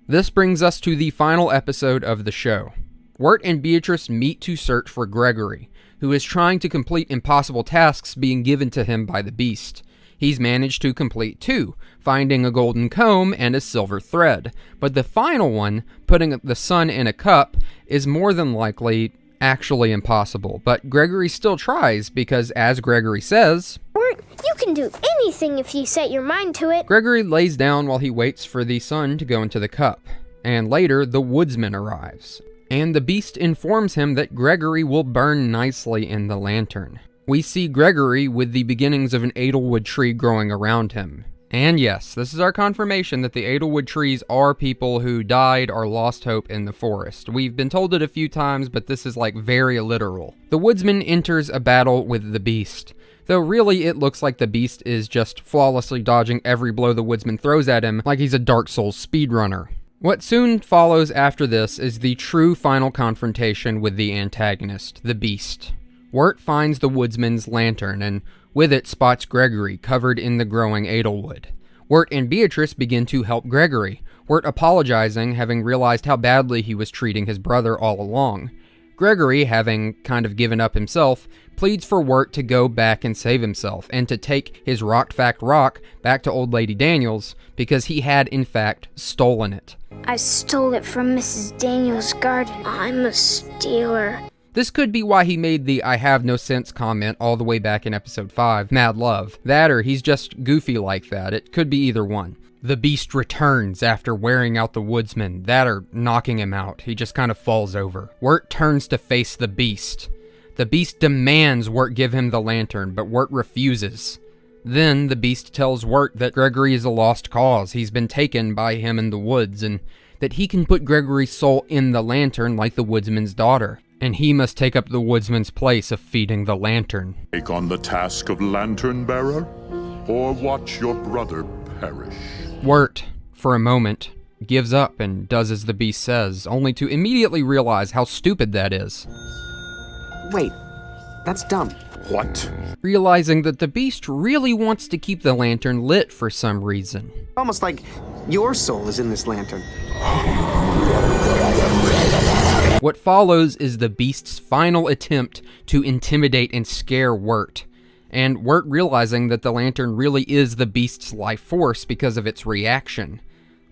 This brings us to the final episode of the show. Wirt and Beatrice meet to search for Gregory, who is trying to complete impossible tasks being given to him by the Beast. He's managed to complete 2, finding a golden comb and a silver thread. But the final one, putting the sun in a cup, is more than likely actually impossible. But Gregory still tries because, as Gregory says... Wirt, you can do anything if you set your mind to it. Gregory lays down while he waits for the sun to go into the cup. And later, the woodsman arrives. And the Beast informs him that Gregory will burn nicely in the lantern. We see Gregory with the beginnings of an Edelwood tree growing around him. And yes, this is our confirmation that the Edelwood trees are people who died or lost hope in the forest. We've been told it a few times, but this is like very literal. The woodsman enters a battle with the Beast. though really it looks like the Beast is just flawlessly dodging every blow the woodsman throws at him like he's a Dark Souls speedrunner. What soon follows after this is the true final confrontation with the antagonist, the Beast. Wirt finds the woodsman's lantern, and with it spots Gregory covered in the growing Edelwood. Wirt and Beatrice begin to help Gregory, Wirt apologizing, having realized how badly he was treating his brother all along. Gregory, having kind of given up himself, pleads for Wirt to go back and save himself, and to take his rock back to Old Lady Daniels, because he had, in fact, stolen it. I stole it from Mrs. Daniels' garden. I'm a stealer. This could be why he made the "I have no sense" comment all the way back in episode 5, Mad Love. That, or he's just goofy like that. It could be either one. The Beast returns after wearing out the woodsman, that or knocking him out. He just kind of falls over. Wirt turns to face the Beast. The Beast demands Wirt give him the lantern, but Wirt refuses. Then the Beast tells Wirt that Gregory is a lost cause. He's been taken by him in the woods, and that he can put Gregory's soul in the lantern like the woodsman's daughter. And he must take up the woodsman's place of feeding the lantern. Take on the task of lantern bearer, or watch your brother perish. Wirt, for a moment, gives up and does as the Beast says, only to immediately realize how stupid that is. Wait, that's dumb. What? Realizing that the Beast really wants to keep the lantern lit for some reason. Almost like your soul is in this lantern. What follows is the Beast's final attempt to intimidate and scare Wirt. And Wirt realizing that the lantern really is the Beast's life force because of its reaction.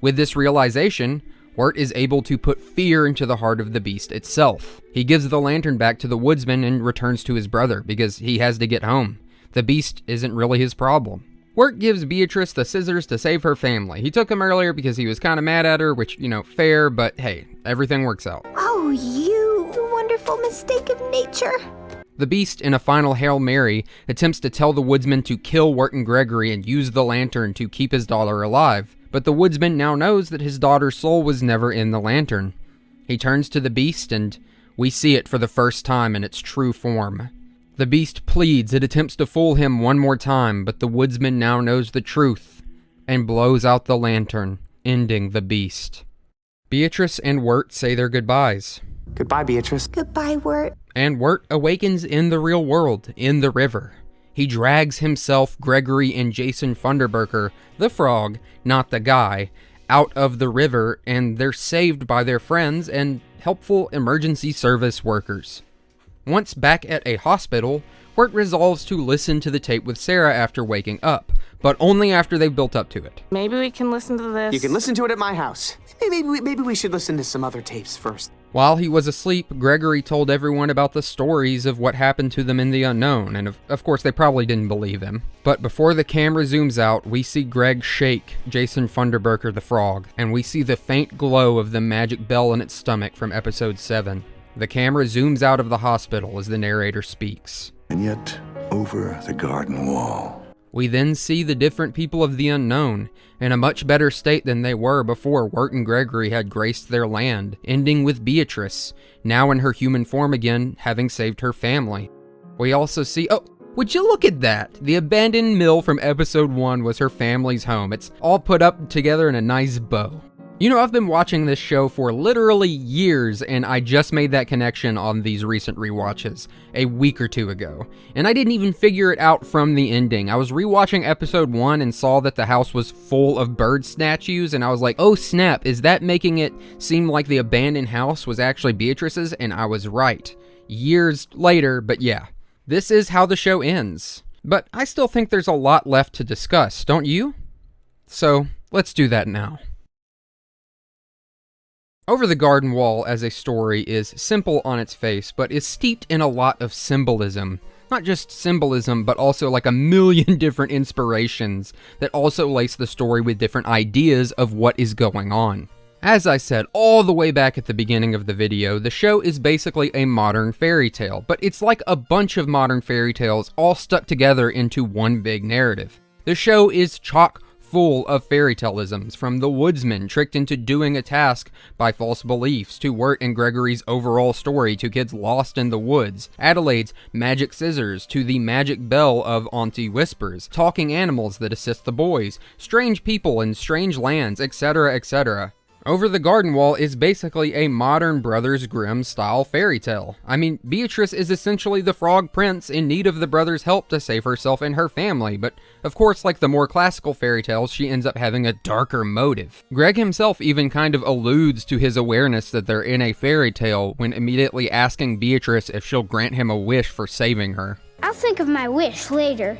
With this realization, Wirt is able to put fear into the heart of the Beast itself. He gives the lantern back to the woodsman and returns to his brother because he has to get home. The Beast isn't really his problem. Wirt gives Beatrice the scissors to save her family. He took them earlier because he was kind of mad at her, which, fair, but hey, everything works out. Oh, you wonderful mistake of nature. The Beast, in a final Hail Mary, attempts to tell the woodsman to kill Wirt and Gregory and use the lantern to keep his daughter alive. But the woodsman now knows that his daughter's soul was never in the lantern. He turns to the Beast, and we see it for the first time in its true form. The Beast pleads, it attempts to fool him one more time, but the woodsman now knows the truth, and blows out the lantern, ending the Beast. Beatrice and Wirt say their goodbyes. Goodbye, Beatrice. Goodbye, Wirt. And Wirt awakens in the real world, in the river. He drags himself, Gregory, and Jason Funderburker, the frog, not the guy, out of the river, and they're saved by their friends and helpful emergency service workers. Once back at a hospital, Wirt resolves to listen to the tape with Sarah after waking up, but only after they've built up to it. Maybe we can listen to this. You can listen to it at my house. Maybe we should listen to some other tapes first. While he was asleep, Gregory told everyone about the stories of what happened to them in the unknown, and of course they probably didn't believe him. But before the camera zooms out, we see Greg shake Jason Funderburker the frog, and we see the faint glow of the magic bell in its stomach from episode 7. The camera zooms out of the hospital as the narrator speaks. And yet, over the garden wall. We then see the different people of the unknown, in a much better state than they were before Wirt and Gregory had graced their land, ending with Beatrice, now in her human form again, having saved her family. We also see, oh, would you look at that? The abandoned mill from episode 1 was her family's home. It's all put up together in a nice bow. I've been watching this show for literally years, and I just made that connection on these recent rewatches, a week or two ago. And I didn't even figure it out from the ending. I was rewatching episode 1 and saw that the house was full of bird statues, and I was like, oh snap, is that making it seem like the abandoned house was actually Beatrice's? And I was right. Years later, but yeah. This is how the show ends. But I still think there's a lot left to discuss, don't you? So, let's do that now. Over the Garden Wall as a story is simple on its face, but is steeped in a lot of symbolism. Not just symbolism, but also like a million different inspirations that also lace the story with different ideas of what is going on. As I said all the way back at the beginning of the video, the show is basically a modern fairy tale, but it's like a bunch of modern fairy tales all stuck together into one big narrative. The show is chock full of fairytaleisms, from the woodsman tricked into doing a task by false beliefs, to Wirt and Gregory's overall story, to kids lost in the woods, Adelaide's magic scissors, to the magic bell of Auntie Whispers, talking animals that assist the boys, strange people in strange lands, etc., etc. Over the Garden Wall is basically a modern Brothers Grimm style fairy tale. I mean, Beatrice is essentially the frog prince in need of the brothers' help to save herself and her family, but of course, like the more classical fairy tales, she ends up having a darker motive. Greg himself even kind of alludes to his awareness that they're in a fairy tale when immediately asking Beatrice if she'll grant him a wish for saving her. I'll think of my wish later.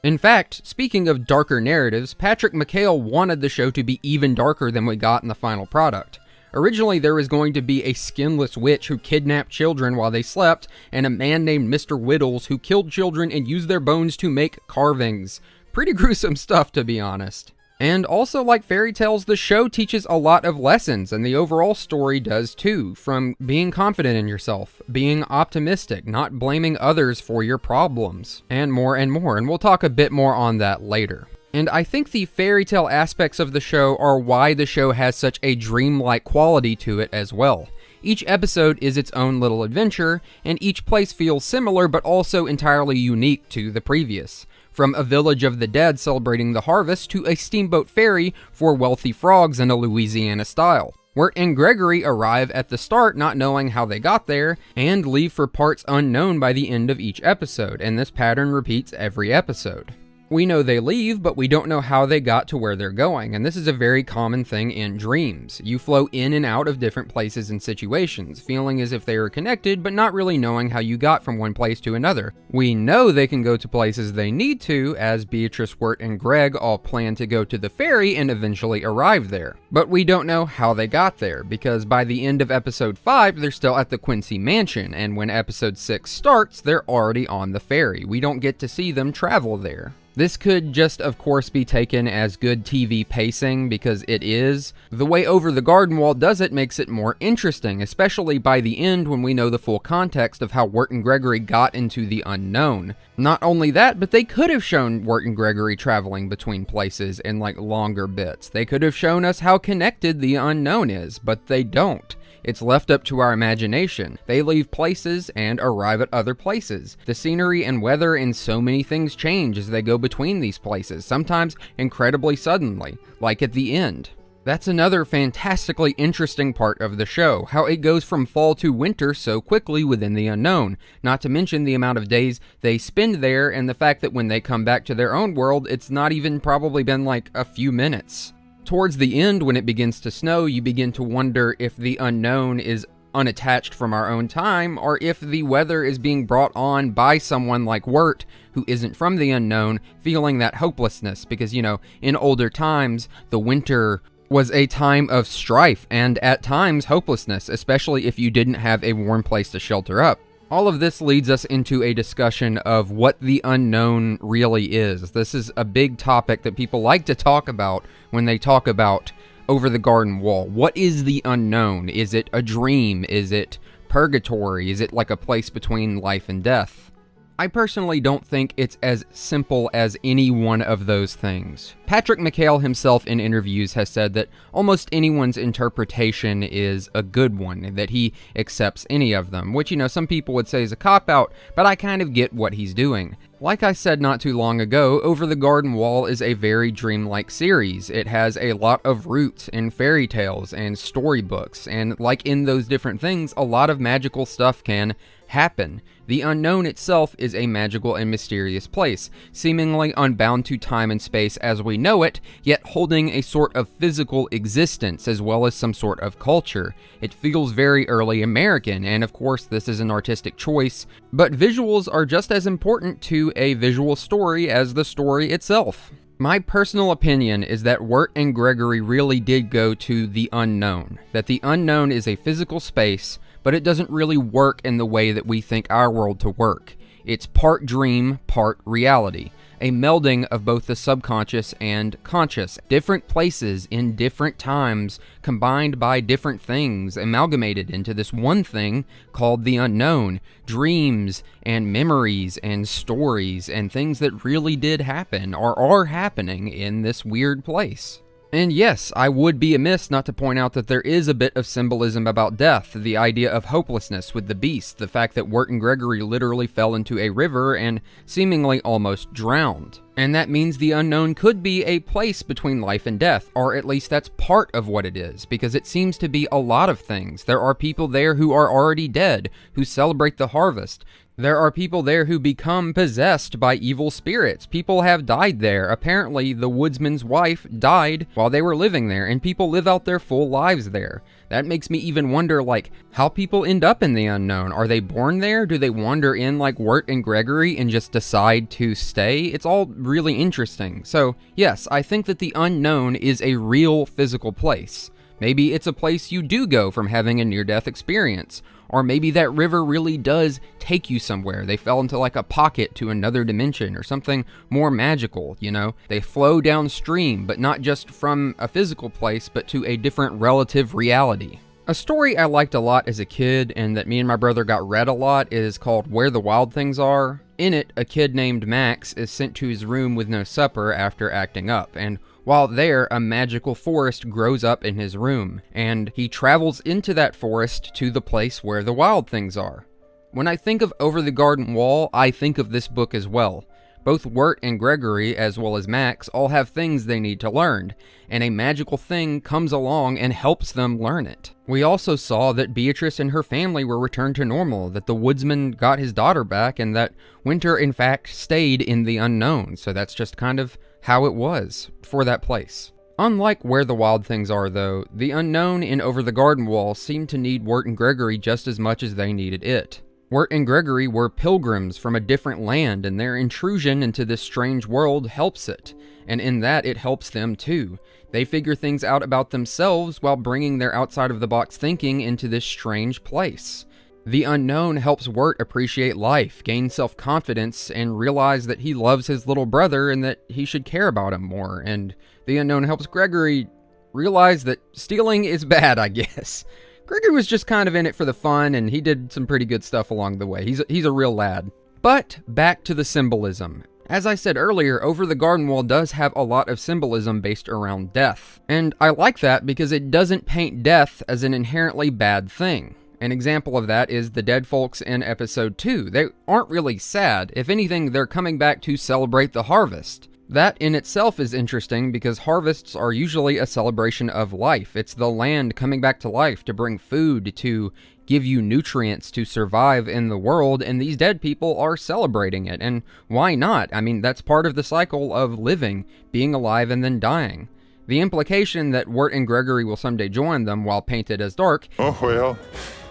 In fact, speaking of darker narratives, Patrick McHale wanted the show to be even darker than we got in the final product. Originally, there was going to be a skinless witch who kidnapped children while they slept, and a man named Mr. Whittles who killed children and used their bones to make carvings. Pretty gruesome stuff, to be honest. And also, like fairy tales, the show teaches a lot of lessons, and the overall story does too, from being confident in yourself, being optimistic, not blaming others for your problems, and more, and we'll talk a bit more on that later. And I think the fairy tale aspects of the show are why the show has such a dreamlike quality to it as well. Each episode is its own little adventure, and each place feels similar but also entirely unique to the previous. From a village of the dead celebrating the harvest to a steamboat ferry for wealthy frogs in a Louisiana style. Wirt and Gregory arrive at the start not knowing how they got there, and leave for parts unknown by the end of each episode, and this pattern repeats every episode. We know they leave, but we don't know how they got to where they're going, and this is a very common thing in dreams. You flow in and out of different places and situations, feeling as if they are connected, but not really knowing how you got from one place to another. We know they can go to places they need to, as Beatrice, Wirt, and Greg all plan to go to the ferry and eventually arrive there. But we don't know how they got there, because by the end of episode 5, they're still at the Quincy Mansion, and when episode 6 starts, they're already on the ferry. We don't get to see them travel there. This could just, of course, be taken as good TV pacing, because it is. The way Over the Garden Wall does it makes it more interesting, especially by the end when we know the full context of how Wirt and Gregory got into the unknown. Not only that, but they could have shown Wirt and Gregory traveling between places in like longer bits. They could have shown us how connected the unknown is, but they don't. It's left up to our imagination. They leave places and arrive at other places. The scenery and weather and so many things change as they go between these places, sometimes incredibly suddenly, like at the end. That's another fantastically interesting part of the show, how it goes from fall to winter so quickly within the unknown, not to mention the amount of days they spend there and the fact that when they come back to their own world, it's not even probably been like a few minutes. Towards the end, when it begins to snow, you begin to wonder if the unknown is unattached from our own time, or if the weather is being brought on by someone like Wirt, who isn't from the unknown, feeling that hopelessness, because, you know, in older times, the winter was a time of strife and at times hopelessness, especially if you didn't have a warm place to shelter up. All of this leads us into a discussion of what the unknown really is. This is a big topic that people like to talk about when they talk about Over the Garden Wall. What is the unknown? Is it a dream? Is it purgatory? Is it like a place between life and death? I personally don't think it's as simple as any one of those things. Patrick McHale himself in interviews has said that almost anyone's interpretation is a good one, that he accepts any of them, which, you know, some people would say is a cop-out, but I kind of get what he's doing. Like I said not too long ago, Over the Garden Wall is a very dreamlike series. It has a lot of roots in fairy tales and storybooks, and like in those different things, a lot of magical stuff can happen. The unknown itself is a magical and mysterious place, seemingly unbound to time and space as we know it, yet holding a sort of physical existence as well as some sort of culture. It feels very early American, and of course this is an artistic choice, but visuals are just as important to a visual story as the story itself. My personal opinion is that Wirt and Gregory really did go to the unknown, that the unknown is a physical space, but it doesn't really work in the way that we think our world to work. It's part dream, part reality. a melding of both the subconscious and conscious. Different places in different times, combined by different things, amalgamated into this one thing called the unknown. Dreams and memories and stories and things that really did happen or are happening in this weird place. And yes, I would be amiss not to point out that there is a bit of symbolism about death, the idea of hopelessness with the beast, the fact that Wirt and Gregory literally fell into a river and seemingly almost drowned. And that means the unknown could be a place between life and death, or at least that's part of what it is, because it seems to be a lot of things. There are people there who are already dead, who celebrate the harvest. There are people there who become possessed by evil spirits. People have died there. Apparently, the woodsman's wife died while they were living there, and people live out their full lives there. That makes me even wonder, like, how people end up in the unknown. Are they born there? Do they wander in like Wirt and Gregory and just decide to stay? It's all really interesting. So, yes, I think that the unknown is a real physical place. Maybe it's a place you do go from having a near-death experience. Or maybe that river really does take you somewhere. They fell into like a pocket to another dimension or something more magical, you know? They flow downstream, but not just from a physical place, but to a different relative reality. A story I liked a lot as a kid and that me and my brother got read a lot is called Where the Wild Things Are. In it, a kid named Max is sent to his room with no supper after acting up, and while there, a magical forest grows up in his room, and he travels into that forest to the place where the wild things are. When I think of Over the Garden Wall, I think of this book as well. Both Wirt and Gregory, as well as Max, all have things they need to learn, and a magical thing comes along and helps them learn it. We also saw that Beatrice and her family were returned to normal, that the woodsman got his daughter back, and that Winter in fact stayed in the unknown, so that's just kind of how it was for that place. Unlike Where the Wild Things Are, though, the unknown in Over the Garden Wall seemed to need Wirt and Gregory just as much as they needed it. Wirt and Gregory were pilgrims from a different land, and their intrusion into this strange world helps it, and in that it helps them too. They figure things out about themselves while bringing their outside-of-the-box thinking into this strange place. The unknown helps Wirt appreciate life, gain self-confidence, and realize that he loves his little brother and that he should care about him more, and the unknown helps Gregory realize that stealing is bad, I guess. Gregory was just kind of in it for the fun, and he did some pretty good stuff along the way. He's a real lad. But back to the symbolism. As I said earlier, Over the Garden Wall does have a lot of symbolism based around death. And I like that because it doesn't paint death as an inherently bad thing. An example of that is the dead folks in episode 2. They aren't really sad. If anything, they're coming back to celebrate the harvest. That in itself is interesting because harvests are usually a celebration of life. It's the land coming back to life to bring food, to give you nutrients to survive in the world, and these dead people are celebrating it. And why not? I mean, that's part of the cycle of living, being alive and then dying. The implication that Wirt and Gregory will someday join them while painted as dark, oh well,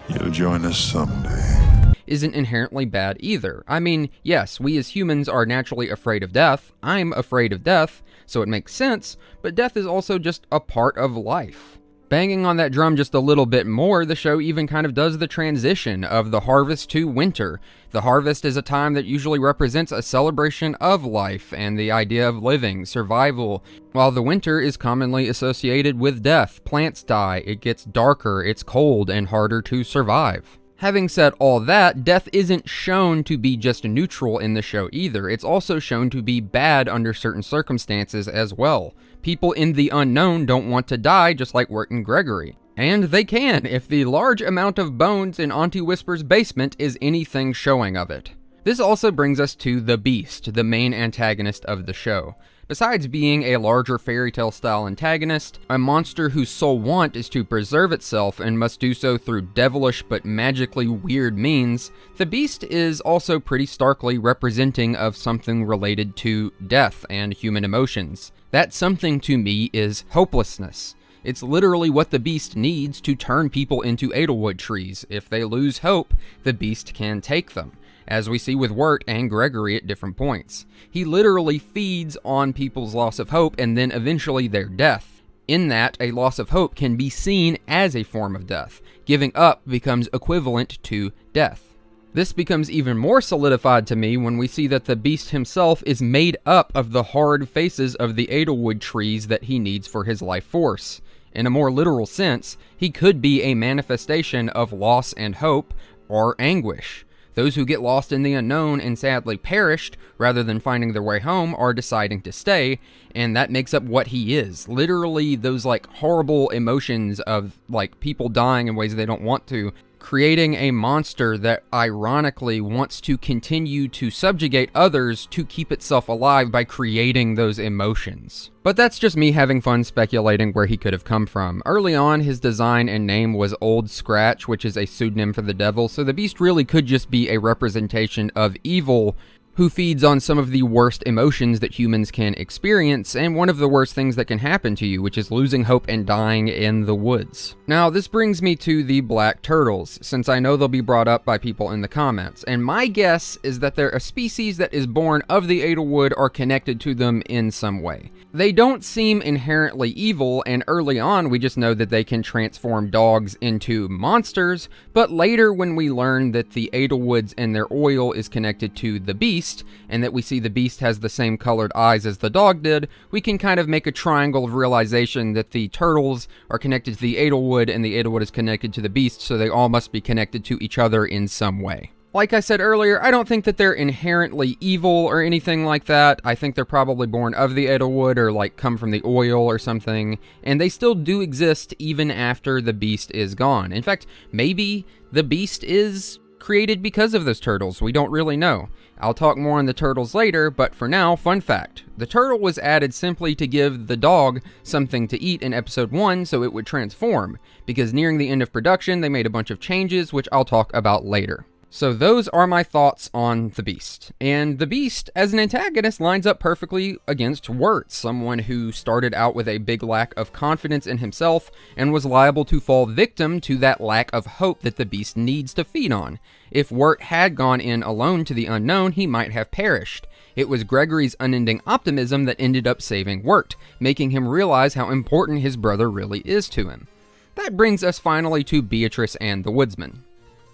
you'll join us someday, isn't inherently bad either. I mean, yes, we as humans are naturally afraid of death. I'm afraid of death, so it makes sense, but death is also just a part of life. Banging on that drum just a little bit more, the show even kind of does the transition of the harvest to winter. The harvest is a time that usually represents a celebration of life and the idea of living, survival, while the winter is commonly associated with death. Plants die, it gets darker, it's cold, and harder to survive. Having said all that, death isn't shown to be just neutral in the show either. It's also shown to be bad under certain circumstances as well. People in the unknown don't want to die, just like Wirt and Gregory. And they can, if the large amount of bones in Auntie Whisper's basement is anything showing of it. This also brings us to the Beast, the main antagonist of the show. Besides being a larger fairy tale style antagonist, a monster whose sole want is to preserve itself and must do so through devilish but magically weird means, the Beast is also pretty starkly representing of something related to death and human emotions. That something to me is hopelessness. It's literally what the Beast needs to turn people into Edelwood trees. If they lose hope, the Beast can take them, as we see with Wirt and Gregory at different points. He literally feeds on people's loss of hope and then eventually their death. In that, a loss of hope can be seen as a form of death. Giving up becomes equivalent to death. This becomes even more solidified to me when we see that the beast himself is made up of the hard faces of the Edelwood trees that he needs for his life force. In a more literal sense, he could be a manifestation of loss and hope, or anguish. Those who get lost in the unknown and sadly perished, rather than finding their way home, are deciding to stay, and that makes up what he is. Literally, those horrible emotions of people dying in ways they don't want to, creating a monster that ironically wants to continue to subjugate others to keep itself alive by creating those emotions. But that's just me having fun speculating where he could have come from. Early on, his design and name was Old Scratch, which is a pseudonym for the devil, so the beast really could just be a representation of evil who feeds on some of the worst emotions that humans can experience, and one of the worst things that can happen to you, which is losing hope and dying in the woods. Now, this brings me to the black turtles, since I know they'll be brought up by people in the comments, and my guess is that they're a species that is born of the Edelwood or connected to them in some way. They don't seem inherently evil, and early on we just know that they can transform dogs into monsters, but later when we learn that the Edelwoods and their oil is connected to the beast, and that we see the beast has the same colored eyes as the dog did, we can kind of make a triangle of realization that the turtles are connected to the Edelwood, and the Edelwood is connected to the beast, so they all must be connected to each other in some way. Like I said earlier, I don't think that they're inherently evil or anything like that. I think they're probably born of the Edelwood or come from the oil or something, and they still do exist even after the beast is gone. In fact, maybe the beast is created because of those turtles. We don't really know. I'll talk more on the turtles later, but for now, fun fact. The turtle was added simply to give the dog something to eat in episode 1 so it would transform, because nearing the end of production, they made a bunch of changes, which I'll talk about later. So those are my thoughts on the Beast. And the Beast, as an antagonist, lines up perfectly against Wirt, someone who started out with a big lack of confidence in himself and was liable to fall victim to that lack of hope that the Beast needs to feed on. If Wirt had gone in alone to the unknown, he might have perished. It was Gregory's unending optimism that ended up saving Wirt, making him realize how important his brother really is to him. That brings us finally to Beatrice and the Woodsman.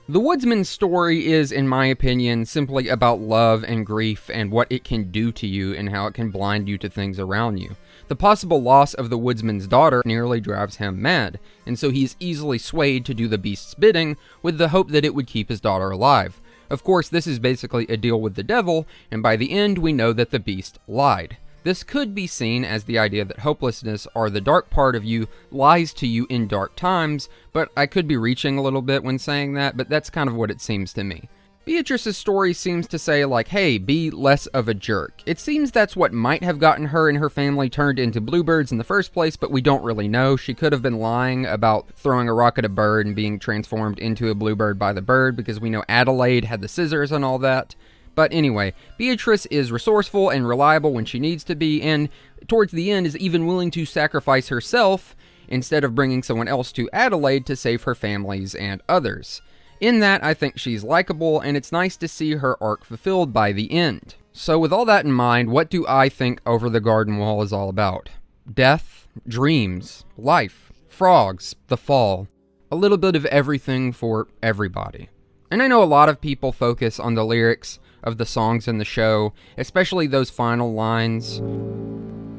The Woodsman's story is, in my opinion, simply about love and grief and what it can do to you and how it can blind you to things around you. The possible loss of the Woodsman's daughter nearly drives him mad, and so he is easily swayed to do the Beast's bidding with the hope that it would keep his daughter alive. Of course, this is basically a deal with the devil, and by the end we know that the Beast lied. This could be seen as the idea that hopelessness, or the dark part of you, lies to you in dark times, but I could be reaching a little bit when saying that, but that's kind of what it seems to me. Beatrice's story seems to say, hey, be less of a jerk. It seems that's what might have gotten her and her family turned into bluebirds in the first place, but we don't really know. She could have been lying about throwing a rock at a bird and being transformed into a bluebird by the bird, because we know Adelaide had the scissors and all that. But anyway, Beatrice is resourceful and reliable when she needs to be, and towards the end is even willing to sacrifice herself instead of bringing someone else to Adelaide to save her families and others. In that, I think she's likable, and it's nice to see her arc fulfilled by the end. So with all that in mind, what do I think Over the Garden Wall is all about? Death, dreams, life, frogs, the fall. A little bit of everything for everybody. And I know a lot of people focus on the lyrics of the songs in the show, especially those final lines.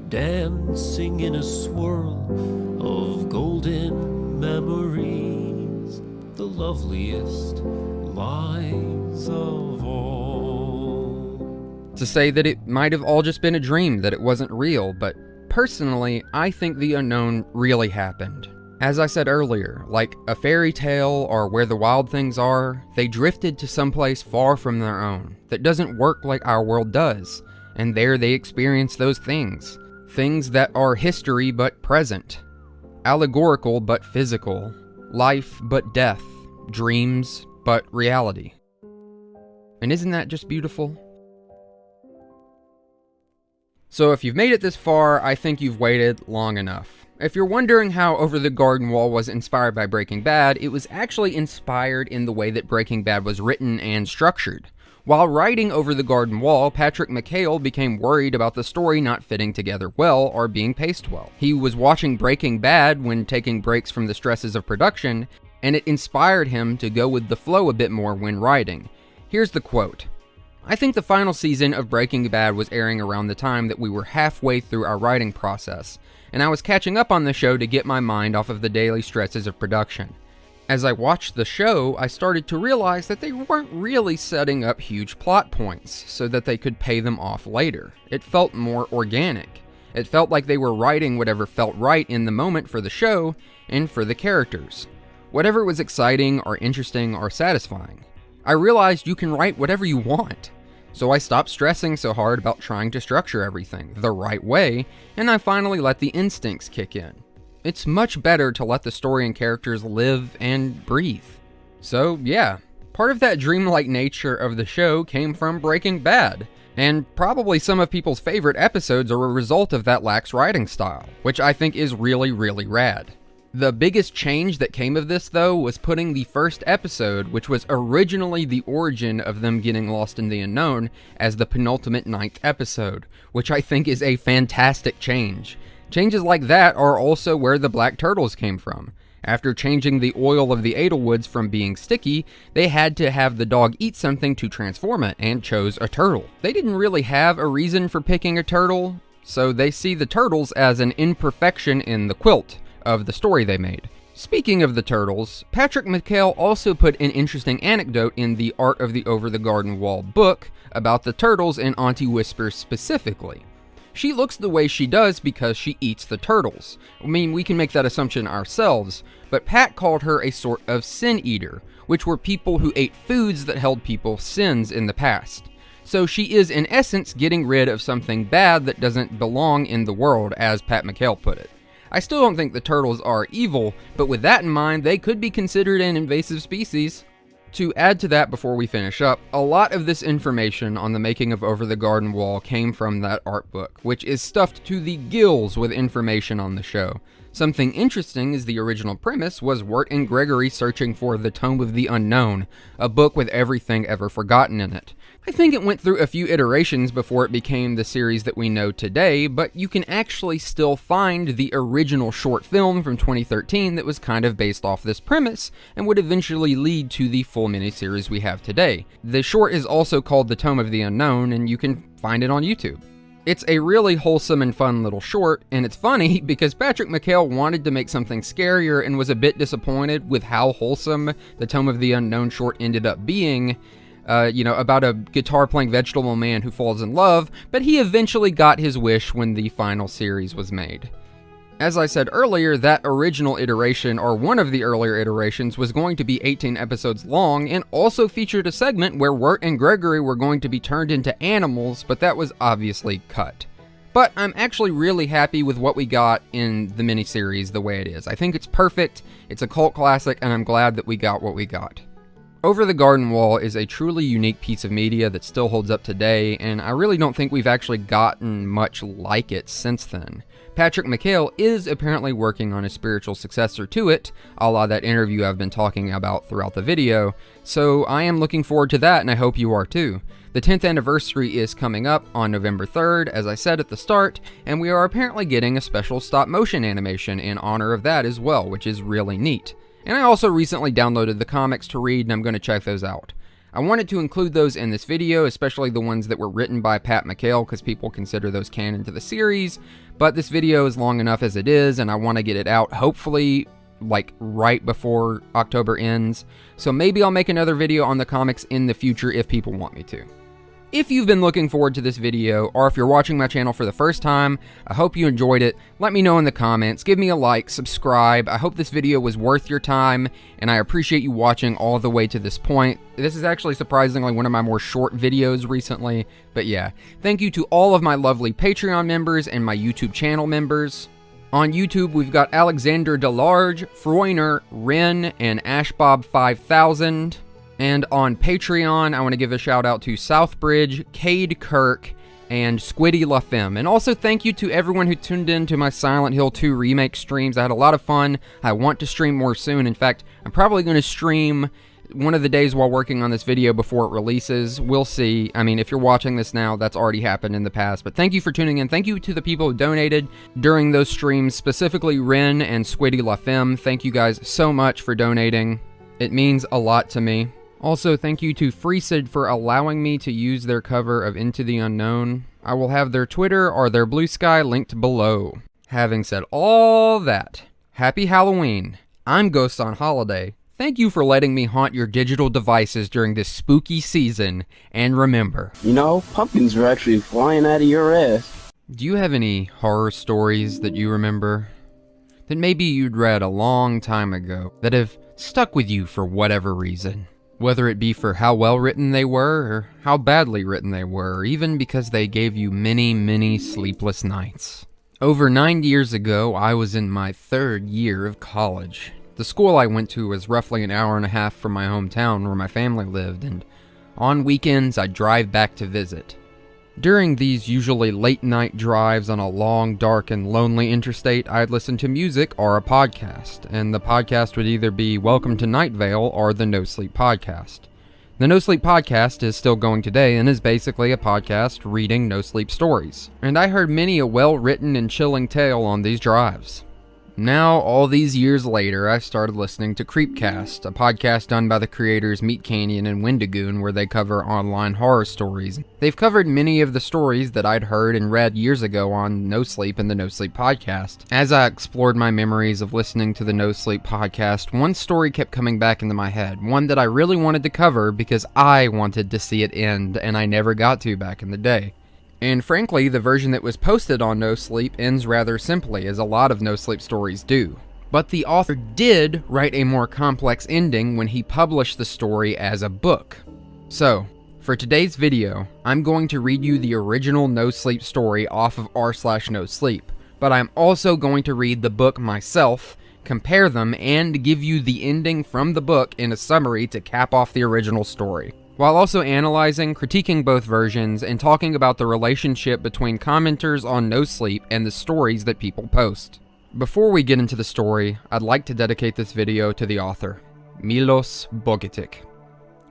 Dancing in a swirl of golden memories, the loveliest lies of all. To say that it might have all just been a dream, that it wasn't real, but personally, I think the unknown really happened. As I said earlier, like a fairy tale or Where the Wild Things Are, they drifted to someplace far from their own that doesn't work like our world does, and there they experience those things. Things that are history but present, allegorical but physical, life but death, dreams but reality. And isn't that just beautiful? So if you've made it this far, I think you've waited long enough. If you're wondering how Over the Garden Wall was inspired by Breaking Bad, it was actually inspired in the way that Breaking Bad was written and structured. While writing Over the Garden Wall, Patrick McHale became worried about the story not fitting together well or being paced well. He was watching Breaking Bad when taking breaks from the stresses of production, and it inspired him to go with the flow a bit more when writing. Here's the quote. "I think the final season of Breaking Bad was airing around the time that we were halfway through our writing process, and I was catching up on the show to get my mind off of the daily stresses of production. As I watched the show, I started to realize that they weren't really setting up huge plot points so that they could pay them off later. It felt more organic. It felt like they were writing whatever felt right in the moment for the show and for the characters. Whatever was exciting or interesting or satisfying. I realized you can write whatever you want. So I stopped stressing so hard about trying to structure everything the right way, and I finally let the instincts kick in. It's much better to let the story and characters live and breathe." So yeah, part of that dreamlike nature of the show came from Breaking Bad, and probably some of people's favorite episodes are a result of that lax writing style, which I think is really, really rad. The biggest change that came of this, though, was putting the first episode, which was originally the origin of them getting lost in the unknown, as the penultimate 9th episode, which I think is a fantastic change. Changes like that are also where the black turtles came from. After changing the oil of the Edelwoods from being sticky, they had to have the dog eat something to transform it, and chose a turtle. They didn't really have a reason for picking a turtle, so they see the turtles as an imperfection in the quilt of the story they made. Speaking of the turtles, Patrick McHale also put an interesting anecdote in the Art of the Over the Garden Wall book about the turtles and Auntie Whisper specifically. She looks the way she does because she eats the turtles. I mean, we can make that assumption ourselves, but Pat called her a sort of sin eater, which were people who ate foods that held people sins in the past. So she is in essence getting rid of something bad that doesn't belong in the world, as Pat McHale put it. I still don't think the turtles are evil, but with that in mind, they could be considered an invasive species. To add to that before we finish up, a lot of this information on the making of Over the Garden Wall came from that art book, which is stuffed to the gills with information on the show. Something interesting is the original premise was Wirt and Gregory searching for the Tome of the Unknown, a book with everything ever forgotten in it. I think it went through a few iterations before it became the series that we know today, but you can actually still find the original short film from 2013 that was kind of based off this premise and would eventually lead to the full miniseries we have today. The short is also called The Tome of the Unknown, and you can find it on YouTube. It's a really wholesome and fun little short, and it's funny because Patrick McHale wanted to make something scarier and was a bit disappointed with how wholesome the Tome of the Unknown short ended up being. About a guitar-playing vegetable man who falls in love, but he eventually got his wish when the final series was made. As I said earlier, that original iteration, or one of the earlier iterations, was going to be 18 episodes long and also featured a segment where Wirt and Gregory were going to be turned into animals, but that was obviously cut. But I'm actually really happy with what we got in the miniseries the way it is. I think it's perfect, it's a cult classic, and I'm glad that we got what we got. Over the Garden Wall is a truly unique piece of media that still holds up today, and I really don't think we've actually gotten much like it since then. Patrick McHale is apparently working on a spiritual successor to it, a la that interview I've been talking about throughout the video, so I am looking forward to that, and I hope you are too. The 10th anniversary is coming up on November 3rd, as I said at the start, and we are apparently getting a special stop-motion animation in honor of that as well, which is really neat. And I also recently downloaded the comics to read, and I'm going to check those out. I wanted to include those in this video, especially the ones that were written by Pat McHale, because people consider those canon to the series, but this video is long enough as it is, and I want to get it out, hopefully, like, right before October ends, so maybe I'll make another video on the comics in the future if people want me to. If you've been looking forward to this video, or if you're watching my channel for the first time, I hope you enjoyed it. Let me know in the comments, give me a like, subscribe. I hope this video was worth your time, and I appreciate you watching all the way to this point. This is actually surprisingly one of my more short videos recently, but yeah. Thank you to all of my lovely Patreon members and my YouTube channel members. On YouTube, we've got Alexander Delarge, Froyner, Ren, and Ashbob5000. And on Patreon, I want to give a shout out to Southbridge, Cade Kirk, and Squiddy LaFemme. And also thank you to everyone who tuned in to my Silent Hill 2 remake streams. I had a lot of fun. I want to stream more soon. In fact, I'm probably going to stream one of the days while working on this video before it releases. We'll see. I mean, if you're watching this now, that's already happened in the past. But thank you for tuning in. Thank you to the people who donated during those streams, specifically Ren and Squiddy LaFemme. Thank you guys so much for donating. It means a lot to me. Also, thank you to FreeSid for allowing me to use their cover of Into the Unknown. I will have their Twitter or their Blue Sky linked below. Having said all that, happy Halloween. I'm Ghost on Holiday. Thank you for letting me haunt your digital devices during this spooky season, and remember... You know, pumpkins are actually flying out of your ass. Do you have any horror stories that you remember? That maybe you'd read a long time ago, that have stuck with you for whatever reason? Whether it be for how well written they were, or how badly written they were, or even because they gave you many, many sleepless nights. Over 9 years ago, I was in my 3rd year of college. The school I went to was roughly an hour and a half from my hometown where my family lived, and on weekends I'd drive back to visit. During these usually late-night drives on a long, dark, and lonely interstate, I'd listen to music or a podcast, and the podcast would either be Welcome to Night Vale or the NoSleep podcast. The NoSleep podcast is still going today and is basically a podcast reading NoSleep stories, and I heard many a well-written and chilling tale on these drives. Now, all these years later, I started listening to Creepcast, a podcast done by the creators Meat Canyon and Wendigoon, where they cover online horror stories. They've covered many of the stories that I'd heard and read years ago on NoSleep and the NoSleep podcast. As I explored my memories of listening to the NoSleep podcast, one story kept coming back into my head, one that I really wanted to cover because I wanted to see it end, and I never got to back in the day. And frankly, the version that was posted on NoSleep ends rather simply, as a lot of NoSleep stories do. But the author did write a more complex ending when he published the story as a book. So, for today's video, I'm going to read you the original NoSleep story off of r/NoSleep, but I'm also going to read the book myself, compare them, and give you the ending from the book in a summary to cap off the original story, while also analyzing, critiquing both versions, and talking about the relationship between commenters on NoSleep and the stories that people post. Before we get into the story, I'd like to dedicate this video to the author, Milos Bogitic.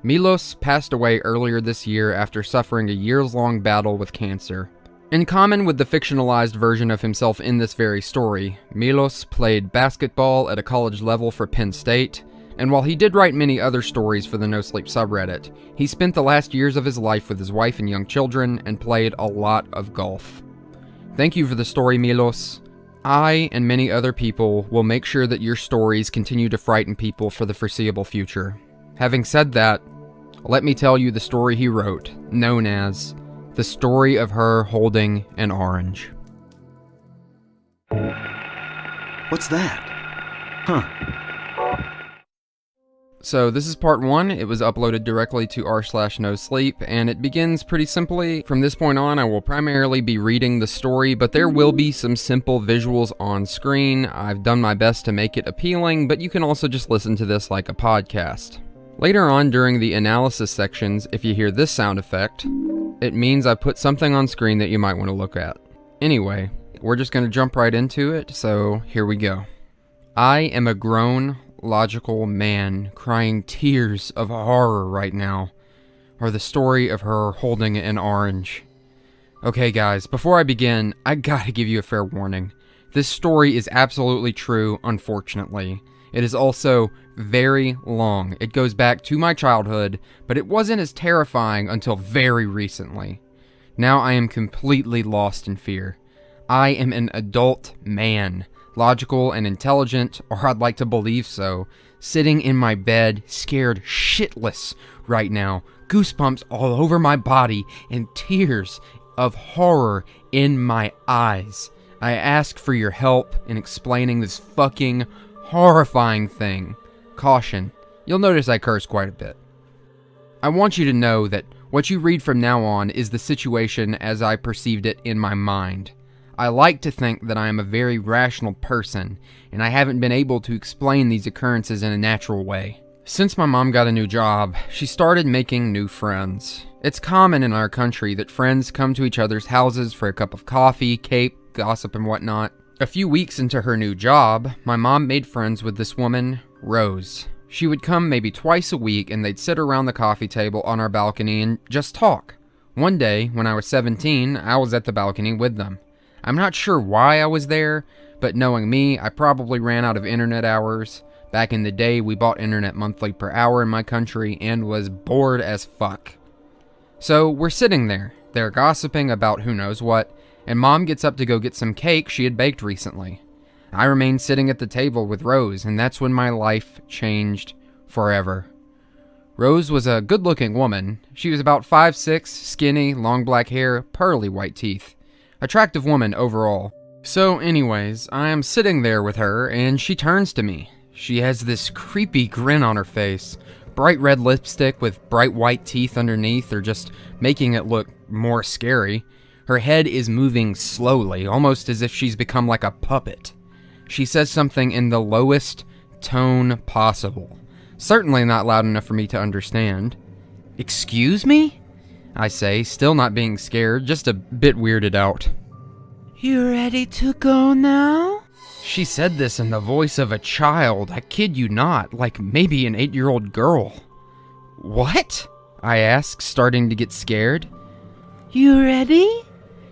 Milos passed away earlier this year after suffering a years-long battle with cancer. In common with the fictionalized version of himself in this very story, Milos played basketball at a college level for Penn State, and while he did write many other stories for the NoSleep subreddit, he spent the last years of his life with his wife and young children and played a lot of golf. Thank you for the story, Milos. I and many other people will make sure that your stories continue to frighten people for the foreseeable future. Having said that, let me tell you the story he wrote, known as The Story of Her Holding an Orange. What's that? Huh. So this is part 1. It was uploaded directly to r/NoSleep, and it begins pretty simply. From this point on, I will primarily be reading the story, but there will be some simple visuals on screen. I've done my best to make it appealing, but you can also just listen to this like a podcast. Later on during the analysis sections, if you hear this sound effect, it means I put something on screen that you might want to look at. Anyway, we're just going to jump right into it, so here we go. I am a grown, logical man crying tears of horror right now, or the story of her holding an orange. Okay guys, before I begin, I gotta give you a fair warning. This story is absolutely true, unfortunately. It is also very long. It goes back to my childhood, but it wasn't as terrifying until very recently. Now I am completely lost in fear. I am an adult man, logical and intelligent, or I'd like to believe so, sitting in my bed, scared shitless right now, goosebumps all over my body, and tears of horror in my eyes. I ask for your help in explaining this fucking horrifying thing. Caution, you'll notice I curse quite a bit. I want you to know that what you read from now on is the situation as I perceived it in my mind. I like to think that I am a very rational person, and I haven't been able to explain these occurrences in a natural way. Since my mom got a new job, she started making new friends. It's common in our country that friends come to each other's houses for a cup of coffee, cake, gossip, and whatnot. A few weeks into her new job, my mom made friends with this woman, Rose. She would come maybe twice a week, and they'd sit around the coffee table on our balcony and just talk. One day, when I was 17, I was at the balcony with them. I'm not sure why I was there, but knowing me, I probably ran out of internet hours. Back in the day, we bought internet monthly per hour in my country and was bored as fuck. So we're sitting there. They're gossiping about who knows what, and Mom gets up to go get some cake she had baked recently. I remained sitting at the table with Rose, and that's when my life changed forever. Rose was a good-looking woman. She was about 5'6", skinny, long black hair, pearly white teeth. Attractive woman overall. So anyways, I am sitting there with her, and she turns to me. She has this creepy grin on her face. Bright red lipstick with bright white teeth underneath are just making it look more scary. Her head is moving slowly, almost as if she's become like a puppet. She says something in the lowest tone possible. Certainly not loud enough for me to understand. "Excuse me?" I say, still not being scared, just a bit weirded out. "You ready to go now?" She said this in the voice of a child, I kid you not, like maybe an 8-year-old girl. "What?" I ask, starting to get scared. "You ready?"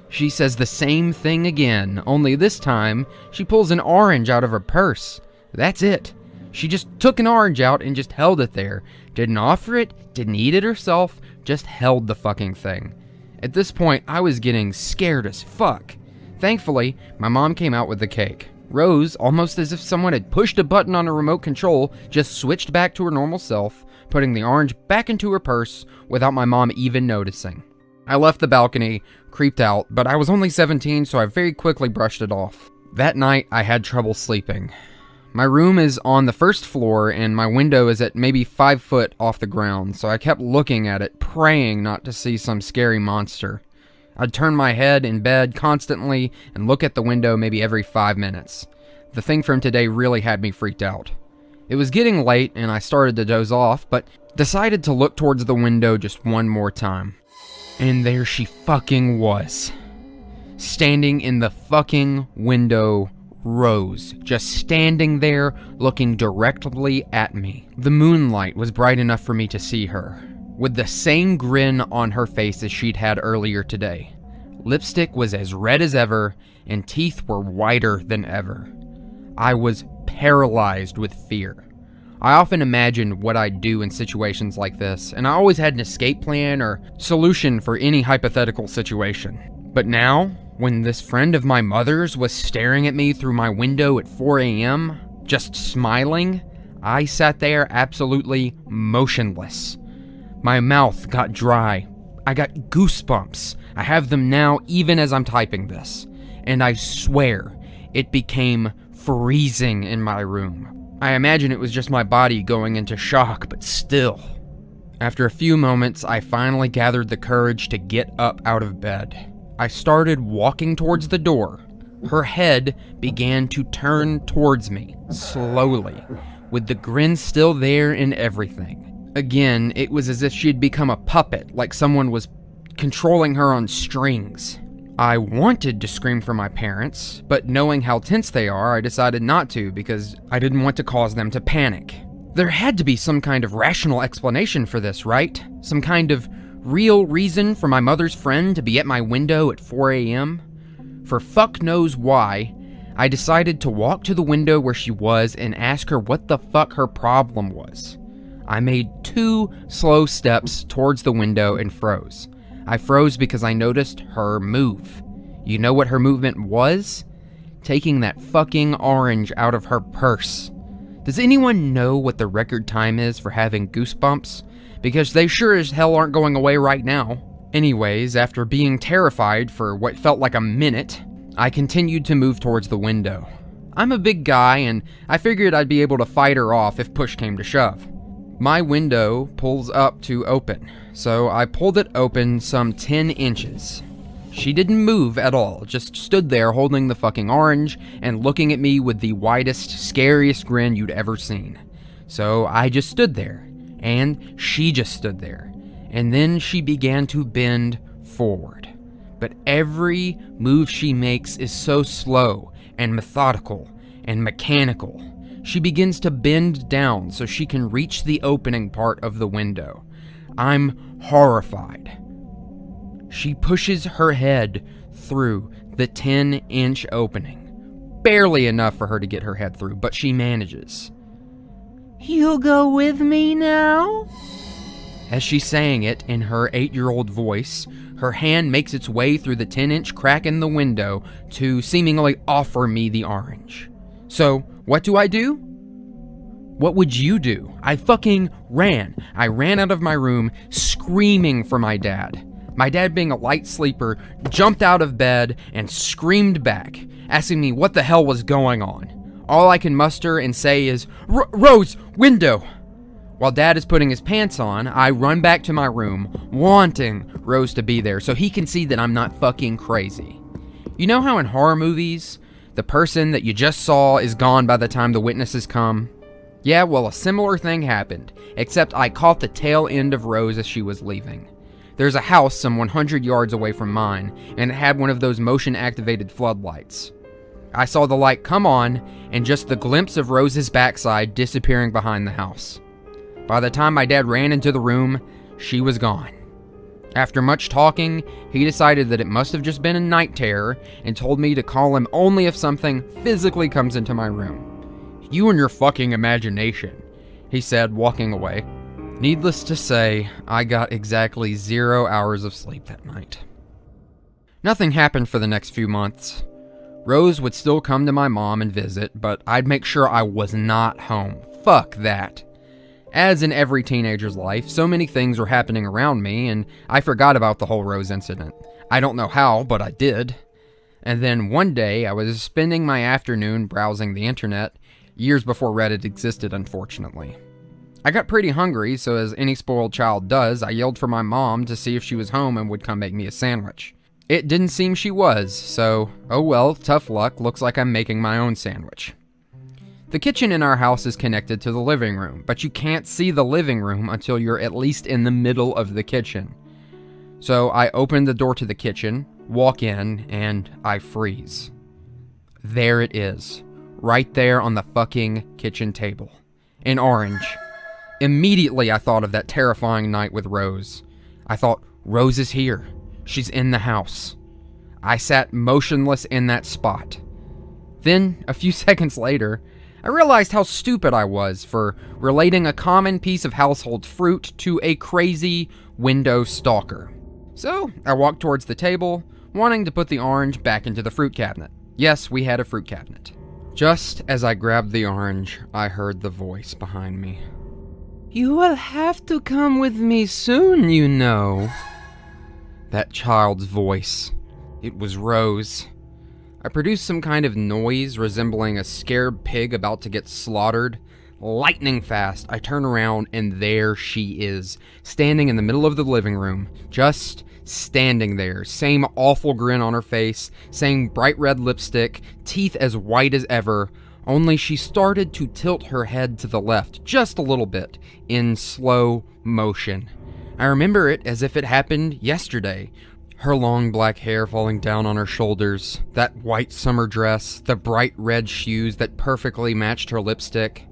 She says the same thing again, only this time, she pulls an orange out of her purse. That's it. She just took an orange out and just held it there. Didn't offer it, didn't eat it herself, just held the fucking thing. At this point, I was getting scared as fuck. Thankfully, my mom came out with the cake. Rose, almost as if someone had pushed a button on a remote control, just switched back to her normal self, putting the orange back into her purse without my mom even noticing. I left the balcony, creeped out, but I was only 17, so I very quickly brushed it off. That night, I had trouble sleeping. My room is on the first floor, and my window is at maybe 5 foot off the ground, so I kept looking at it, praying not to see some scary monster. I'd turn my head in bed constantly and look at the window maybe every 5 minutes. The thing from today really had me freaked out. It was getting late and I started to doze off, but decided to look towards the window just one more time. And there she fucking was. Standing in the fucking window, Rose, just standing there looking directly at me. The moonlight was bright enough for me to see her, with the same grin on her face as she'd had earlier today. Lipstick was as red as ever, and teeth were whiter than ever. I was paralyzed with fear. I often imagined what I'd do in situations like this, and I always had an escape plan or solution for any hypothetical situation. But now, when this friend of my mother's was staring at me through my window at 4 a.m., just smiling, I sat there absolutely motionless. My mouth got dry. I got goosebumps. I have them now even as I'm typing this. And I swear, it became freezing in my room. I imagine it was just my body going into shock, but still. After a few moments, I finally gathered the courage to get up out of bed. I started walking towards the door. Her head began to turn towards me, slowly, with the grin still there and everything. Again, it was as if she had become a puppet, like someone was controlling her on strings. I wanted to scream for my parents, but knowing how tense they are, I decided not to because I didn't want to cause them to panic. There had to be some kind of rational explanation for this, right? Some kind of real reason for my mother's friend to be at my window at 4 a.m.? For fuck knows why, I decided to walk to the window where she was and ask her what the fuck her problem was. I made 2 slow steps towards the window and froze. I froze because I noticed her move. You know what her movement was? Taking that fucking orange out of her purse. Does anyone know what the record time is for having goosebumps? Because they sure as hell aren't going away right now. Anyways, after being terrified for what felt like a minute, I continued to move towards the window. I'm a big guy, and I figured I'd be able to fight her off if push came to shove. My window pulls up to open, so I pulled it open some 10 inches. She didn't move at all, just stood there holding the fucking orange and looking at me with the widest, scariest grin you'd ever seen. So I just stood there, and she just stood there, and then she began to bend forward. But every move she makes is so slow and methodical and mechanical. She begins to bend down so she can reach the opening part of the window. I'm horrified. She pushes her head through the 10-inch opening, barely enough for her to get her head through, but she manages. "You'll go with me now?" As she's saying it in her 8-year-old voice, her hand makes its way through the 10-inch crack in the window to seemingly offer me the orange. So, what do? What would you do? I fucking ran. I ran out of my room screaming for my dad. My dad, being a light sleeper, jumped out of bed and screamed back, asking me what the hell was going on. All I can muster and say is, "Rose, window!" While Dad is putting his pants on, I run back to my room, wanting Rose to be there so he can see that I'm not fucking crazy. You know how in horror movies, the person that you just saw is gone by the time the witnesses come? Yeah, well, a similar thing happened, except I caught the tail end of Rose as she was leaving. There's a house some 100 yards away from mine, and it had one of those motion-activated floodlights. I saw the light come on, and just the glimpse of Rose's backside disappearing behind the house. By the time my dad ran into the room, she was gone. After much talking, he decided that it must have just been a night terror and told me to call him only if something physically comes into my room. "You and your fucking imagination," he said, walking away. Needless to say, I got exactly 0 hours of sleep that night. Nothing happened for the next few months. Rose would still come to my mom and visit, but I'd make sure I was not home. Fuck that. As in every teenager's life, so many things were happening around me, and I forgot about the whole Rose incident. I don't know how, but I did. And then one day, I was spending my afternoon browsing the internet, years before Reddit existed, unfortunately. I got pretty hungry, so as any spoiled child does, I yelled for my mom to see if she was home and would come make me a sandwich. It didn't seem she was, so, oh well, tough luck, looks like I'm making my own sandwich. The kitchen in our house is connected to the living room, but you can't see the living room until you're at least in the middle of the kitchen. So I open the door to the kitchen, walk in, and I freeze. There it is, right there on the fucking kitchen table. In orange. Immediately I thought of that terrifying night with Rose. I thought, Rose is here. She's in the house. I sat motionless in that spot. Then, a few seconds later, I realized how stupid I was for relating a common piece of household fruit to a crazy window stalker. So, I walked towards the table, wanting to put the orange back into the fruit cabinet. Yes, we had a fruit cabinet. Just as I grabbed the orange, I heard the voice behind me. "You will have to come with me soon, you know." That child's voice. It was Rose. I produced some kind of noise resembling a scared pig about to get slaughtered. Lightning fast, I turn around and there she is, standing in the middle of the living room, just standing there, same awful grin on her face, same bright red lipstick, teeth as white as ever, only she started to tilt her head to the left just a little bit, in slow motion. I remember it as if it happened yesterday. Her long black hair falling down on her shoulders, that white summer dress, the bright red shoes that perfectly matched her lipstick.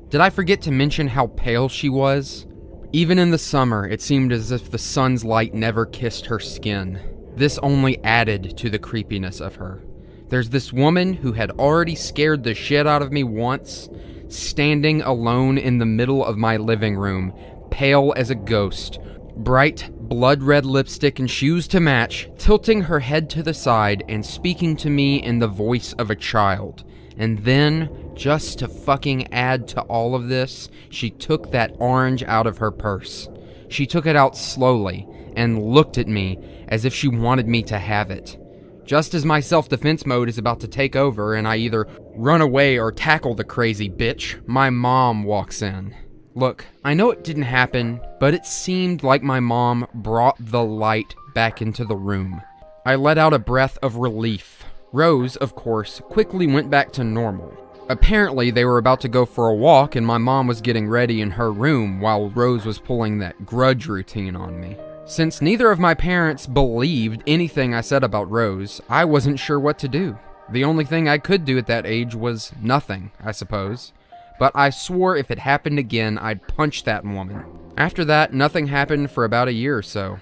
Did I forget to mention how pale she was? Even in the summer, it seemed as if the sun's light never kissed her skin. This only added to the creepiness of her. There's this woman who had already scared the shit out of me once, standing alone in the middle of my living room, pale as a ghost, bright blood-red lipstick and shoes to match, tilting her head to the side and speaking to me in the voice of a child. And then, just to fucking add to all of this, she took that orange out of her purse. She took it out slowly and looked at me as if she wanted me to have it. Just as my self-defense mode is about to take over and I either run away or tackle the crazy bitch, my mom walks in. Look, I know it didn't happen, but it seemed like my mom brought the light back into the room. I let out a breath of relief. Rose, of course, quickly went back to normal. Apparently, they were about to go for a walk and my mom was getting ready in her room while Rose was pulling that grudge routine on me. Since neither of my parents believed anything I said about Rose, I wasn't sure what to do. The only thing I could do at that age was nothing, I suppose. But I swore if it happened again, I'd punch that woman. After that, nothing happened for about a year or so.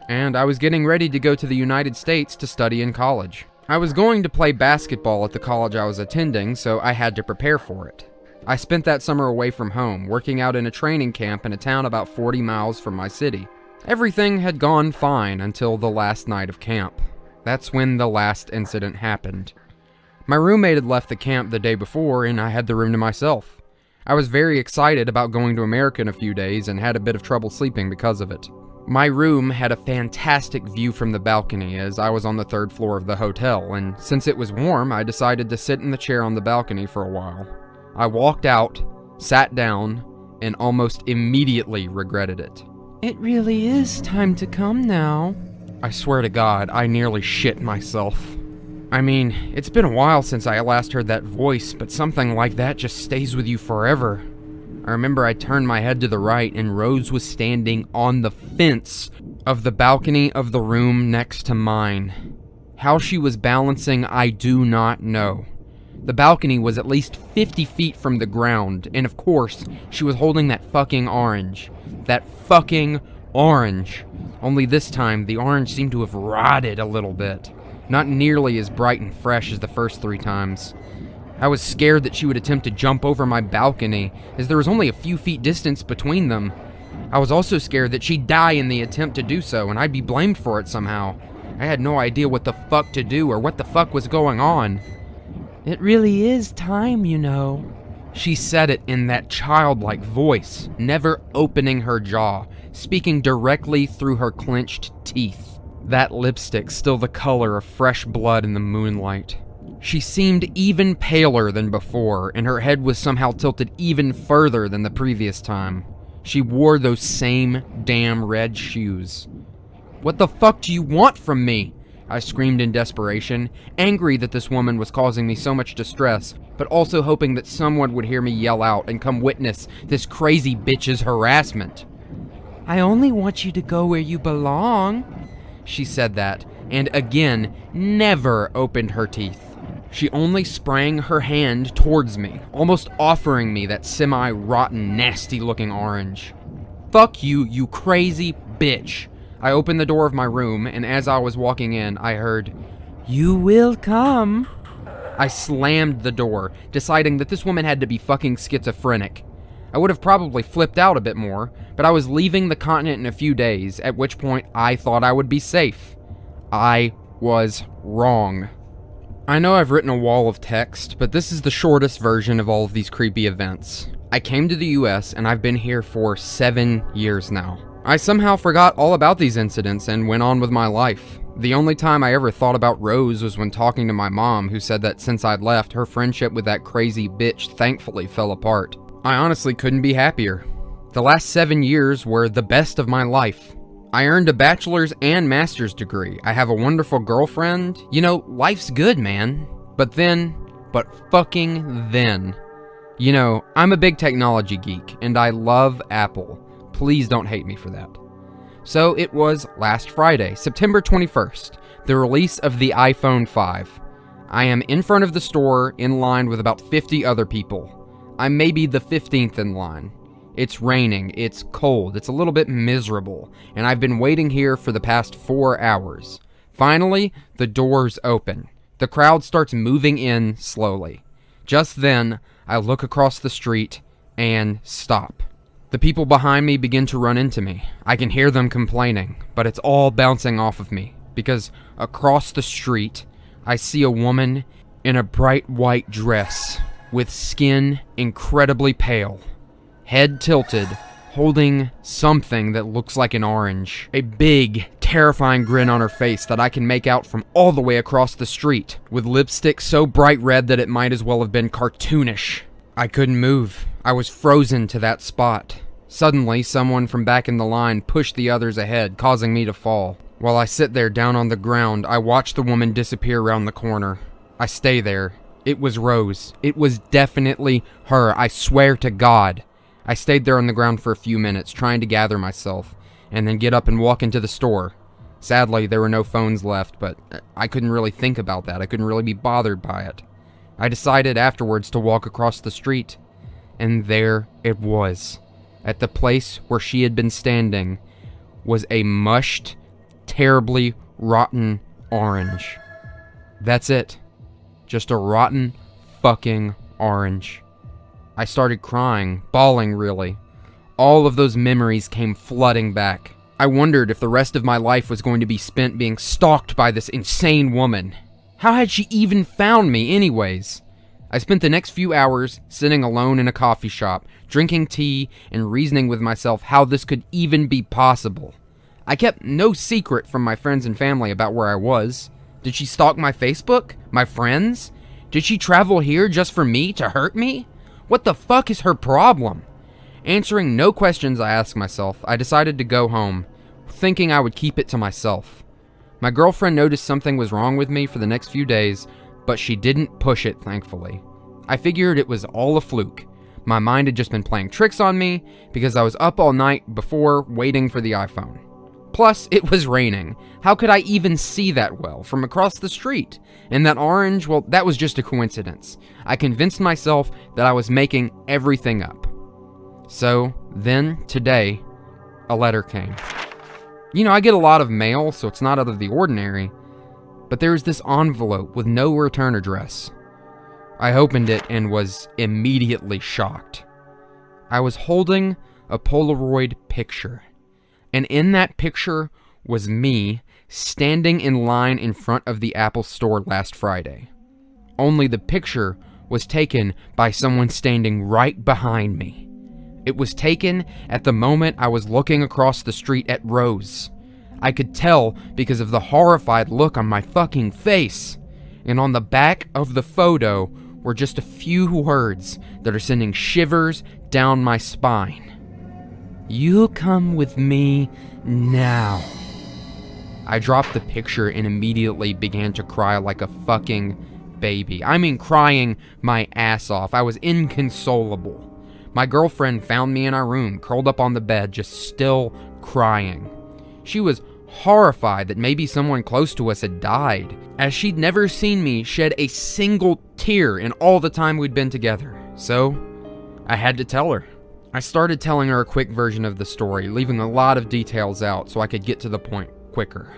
And I was getting ready to go to the United States to study in college. I was going to play basketball at the college I was attending, so I had to prepare for it. I spent that summer away from home, working out in a training camp in a town about 40 miles from my city. Everything had gone fine until the last night of camp. That's when the last incident happened. My roommate had left the camp the day before, and I had the room to myself. I was very excited about going to America in a few days and had a bit of trouble sleeping because of it. My room had a fantastic view from the balcony as I was on the 3rd floor of the hotel, and since it was warm, I decided to sit in the chair on the balcony for a while. I walked out, sat down, and almost immediately regretted it. It really is time to come now. I swear to God, I nearly shit myself. I mean, it's been a while since I last heard that voice, but something like that just stays with you forever. I remember I turned my head to the right and Rose was standing on the fence of the balcony of the room next to mine. How she was balancing, I do not know. The balcony was at least 50 feet from the ground, and of course, she was holding that fucking orange. That fucking orange. Only this time, the orange seemed to have rotted a little bit. Not nearly as bright and fresh as the first 3 times. I was scared that she would attempt to jump over my balcony, as there was only a few feet distance between them. I was also scared that she'd die in the attempt to do so, and I'd be blamed for it somehow. I had no idea what the fuck to do or what the fuck was going on. It really is time, you know. She said it in that childlike voice, never opening her jaw, speaking directly through her clenched teeth. That lipstick still the color of fresh blood in the moonlight. She seemed even paler than before, and her head was somehow tilted even further than the previous time. She wore those same damn red shoes. What the fuck do you want from me? I screamed in desperation, angry that this woman was causing me so much distress, but also hoping that someone would hear me yell out and come witness this crazy bitch's harassment. I only want you to go where you belong. She said that, and again, never opened her teeth. She only sprang her hand towards me, almost offering me that semi-rotten, nasty-looking orange. Fuck you, you crazy bitch. I opened the door of my room, and as I was walking in, I heard, "You will come." I slammed the door, deciding that this woman had to be fucking schizophrenic. I would have probably flipped out a bit more, but I was leaving the continent in a few days, at which point I thought I would be safe. I was wrong. I know I've written a wall of text, but this is the shortest version of all of these creepy events. I came to the US and I've been here for 7 years now. I somehow forgot all about these incidents and went on with my life. The only time I ever thought about Rose was when talking to my mom, who said that since I'd left, her friendship with that crazy bitch thankfully fell apart. I honestly couldn't be happier. The last 7 years were the best of my life. I earned a bachelor's and master's degree. I have a wonderful girlfriend. You know, life's good, man. But fucking then. You know, I'm a big technology geek, and I love Apple. Please don't hate me for that. So it was last Friday, September 21st, the release of the iPhone 5. I am in front of the store in line with about 50 other people. I'm maybe the 15th in line. It's raining, it's cold, it's a little bit miserable, and I've been waiting here for the past 4 hours. Finally, the doors open. The crowd starts moving in slowly. Just then, I look across the street and stop. The people behind me begin to run into me. I can hear them complaining, but it's all bouncing off of me, because across the street, I see a woman in a bright white dress, with skin incredibly pale, head tilted, holding something that looks like an orange. A big, terrifying grin on her face that I can make out from all the way across the street, with lipstick so bright red that it might as well have been cartoonish. I couldn't move. I was frozen to that spot. Suddenly, someone from back in the line pushed the others ahead, causing me to fall. While I sit there down on the ground, I watch the woman disappear around the corner. I stay there. It was Rose. It was definitely her, I swear to God. I stayed there on the ground for a few minutes, trying to gather myself, and then get up and walk into the store. Sadly, there were no phones left, but I couldn't really think about that. I couldn't really be bothered by it. I decided afterwards to walk across the street, and there it was. At the place where she had been standing was a mushed, terribly rotten orange. That's it. Just a rotten fucking orange. I started crying, bawling really. All of those memories came flooding back. I wondered if the rest of my life was going to be spent being stalked by this insane woman. How had she even found me anyways? I spent the next few hours sitting alone in a coffee shop, drinking tea and reasoning with myself how this could even be possible. I kept no secret from my friends and family about where I was. Did she stalk my Facebook? My friends? Did she travel here just for me to hurt me? What the fuck is her problem? Answering no questions I asked myself, I decided to go home, thinking I would keep it to myself. My girlfriend noticed something was wrong with me for the next few days, but she didn't push it, thankfully. I figured it was all a fluke. My mind had just been playing tricks on me because I was up all night before waiting for the iPhone. Plus, it was raining. How could I even see that well from across the street? And that orange, well, that was just a coincidence. I convinced myself that I was making everything up. So, then, today, a letter came. You know, I get a lot of mail, so it's not out of the ordinary, but there was this envelope with no return address. I opened it and was immediately shocked. I was holding a Polaroid picture, and in that picture was me standing in line in front of the Apple store last Friday. Only the picture was taken by someone standing right behind me. It was taken at the moment I was looking across the street at Rose. I could tell because of the horrified look on my fucking face. And on the back of the photo were just a few words that are sending shivers down my spine. You come with me now. I dropped the picture and immediately began to cry like a fucking baby. I mean, crying my ass off. I was inconsolable. My girlfriend found me in our room, curled up on the bed, just still crying. She was horrified that maybe someone close to us had died, as she'd never seen me shed a single tear in all the time we'd been together. So, I had to tell her. I started telling her a quick version of the story, leaving a lot of details out so I could get to the point quicker.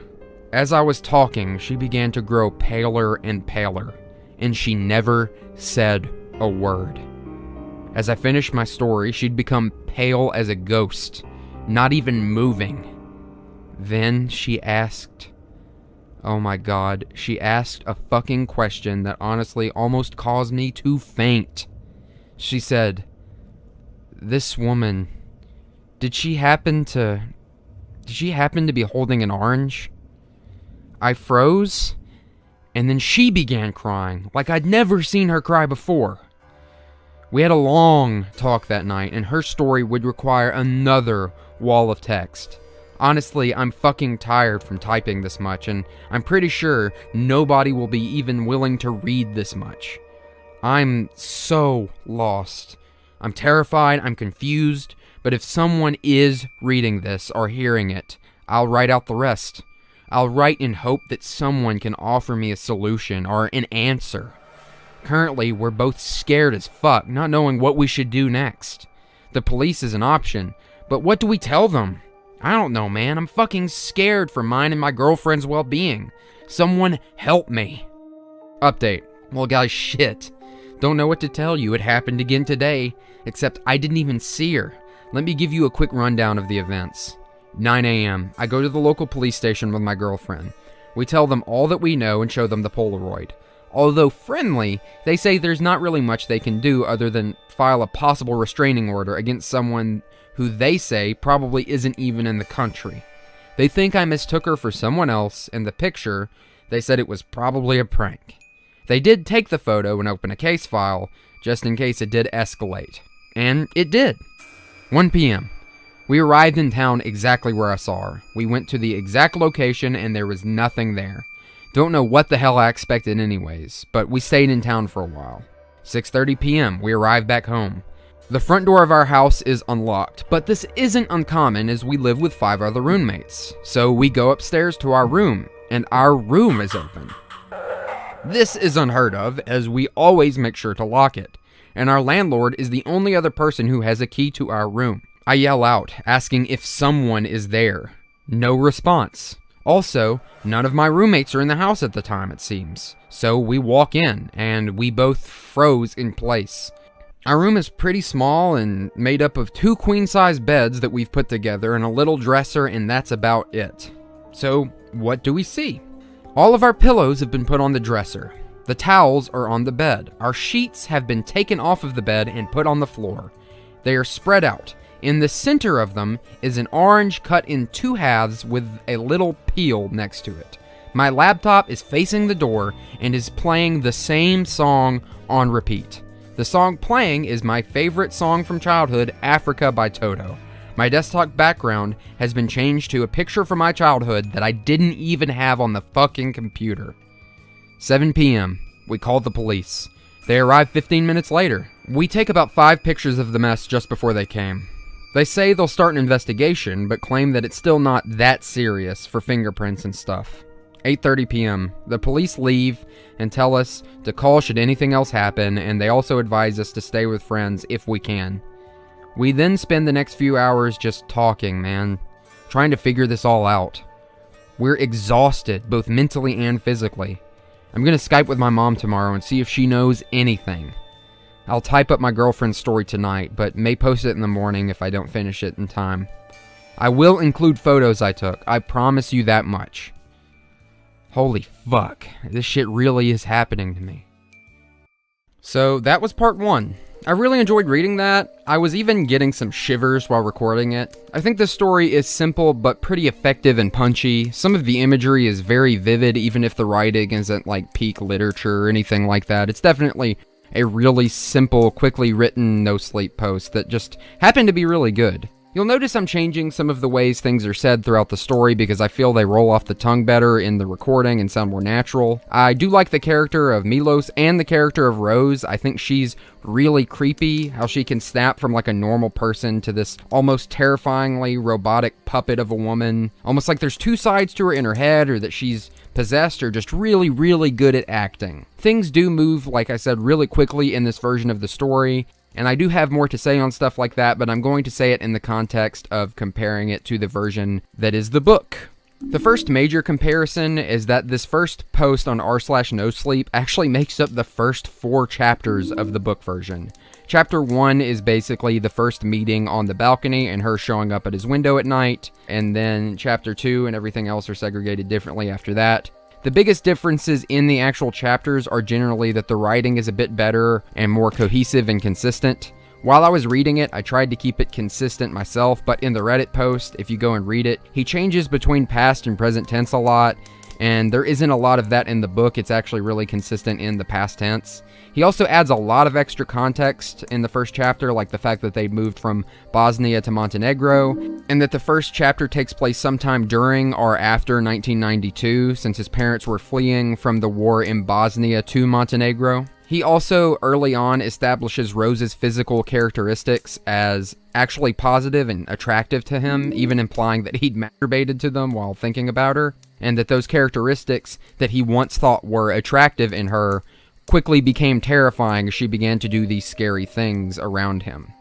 As I was talking, she began to grow paler and paler, and she never said a word. As I finished my story, she'd become pale as a ghost, not even moving. Then she asked, oh my god, she asked a fucking question that honestly almost caused me to faint. She said, this woman, did she happen to be holding an orange? I froze, and then she began crying, like I'd never seen her cry before. We had a long talk that night, and her story would require another wall of text. Honestly, I'm fucking tired from typing this much, and I'm pretty sure nobody will be even willing to read this much. I'm so lost. I'm terrified, I'm confused, but if someone is reading this or hearing it, I'll write out the rest. I'll write in hope that someone can offer me a solution or an answer. Currently, we're both scared as fuck, not knowing what we should do next. The police is an option, but what do we tell them? I don't know, man. I'm fucking scared for mine and my girlfriend's well-being. Someone help me. Update. Well, guys, shit. Don't know what to tell you. It happened again today, except I didn't even see her. Let me give you a quick rundown of the events. 9 a.m. I go to the local police station with my girlfriend. We tell them all that we know and show them the Polaroid. Although friendly, they say there's not really much they can do other than file a possible restraining order against someone who they say probably isn't even in the country. They think I mistook her for someone else, and the picture, they said it was probably a prank. They did take the photo and open a case file, just in case it did escalate. And it did. 1 p.m. We arrived in town exactly where I saw her. We went to the exact location and there was nothing there. Don't know what the hell I expected anyways, but we stayed in town for a while. 6:30 p.m. We arrived back home. The front door of our house is unlocked, but this isn't uncommon as we live with 5 other roommates. So we go upstairs to our room, and our room is open. This is unheard of, as we always make sure to lock it, and our landlord is the only other person who has a key to our room. I yell out, asking if someone is there. No response. Also, none of my roommates are in the house at the time, it seems. So we walk in, and we both froze in place. Our room is pretty small and made up of 2 queen-size beds that we've put together and a little dresser, and that's about it. So, what do we see? All of our pillows have been put on the dresser. The towels are on the bed. Our sheets have been taken off of the bed and put on the floor. They are spread out. In the center of them is an orange cut in 2 halves with a little peel next to it. My laptop is facing the door and is playing the same song on repeat. The song playing is my favorite song from childhood, Africa by Toto. My desktop background has been changed to a picture from my childhood that I didn't even have on the fucking computer. 7 p.m. We called the police. They arrived 15 minutes later. We take about 5 pictures of the mess just before they came. They say they'll start an investigation, but claim that it's still not that serious for fingerprints and stuff. 8:30 p.m. The police leave and tell us to call should anything else happen, and they also advise us to stay with friends if we can. We then spend the next few hours just talking, man, trying to figure this all out. We're exhausted, both mentally and physically. I'm gonna Skype with my mom tomorrow and see if she knows anything. I'll type up my girlfriend's story tonight, but may post it in the morning if I don't finish it in time. I will include photos I took, I promise you that much. Holy fuck, this shit really is happening to me. So that was part 1. I really enjoyed reading that. I was even getting some shivers while recording it. I think the story is simple but pretty effective and punchy. Some of the imagery is very vivid, even if the writing isn't like peak literature or anything like that. It's definitely a really simple, quickly written NoSleep post that just happened to be really good. You'll notice I'm changing some of the ways things are said throughout the story because I feel they roll off the tongue better in the recording and sound more natural. I do like the character of Milos and the character of Rose. I think she's really creepy, how she can snap from like a normal person to this almost terrifyingly robotic puppet of a woman. Almost like there's 2 sides to her in her head, or that she's possessed, or just really, really good at acting. Things do move, like I said, really quickly in this version of the story. And I do have more to say on stuff like that, but I'm going to say it in the context of comparing it to the version that is the book. The first major comparison is that this first post on r/NoSleep actually makes up the first 4 chapters of the book version. Chapter 1 is basically the first meeting on the balcony and her showing up at his window at night, and then chapter 2 and everything else are segregated differently after that. The biggest differences in the actual chapters are generally that the writing is a bit better and more cohesive and consistent. While I was reading it, I tried to keep it consistent myself, but in the Reddit post, if you go and read it, he changes between past and present tense a lot, and there isn't a lot of that in the book. It's actually really consistent in the past tense. He also adds a lot of extra context in the first chapter, like the fact that they moved from Bosnia to Montenegro, and that the first chapter takes place sometime during or after 1992, since his parents were fleeing from the war in Bosnia to Montenegro. He also, early on, establishes Rose's physical characteristics as actually positive and attractive to him, even implying that he'd masturbated to them while thinking about her, and that those characteristics that he once thought were attractive in her quickly became terrifying as she began to do these scary things around him.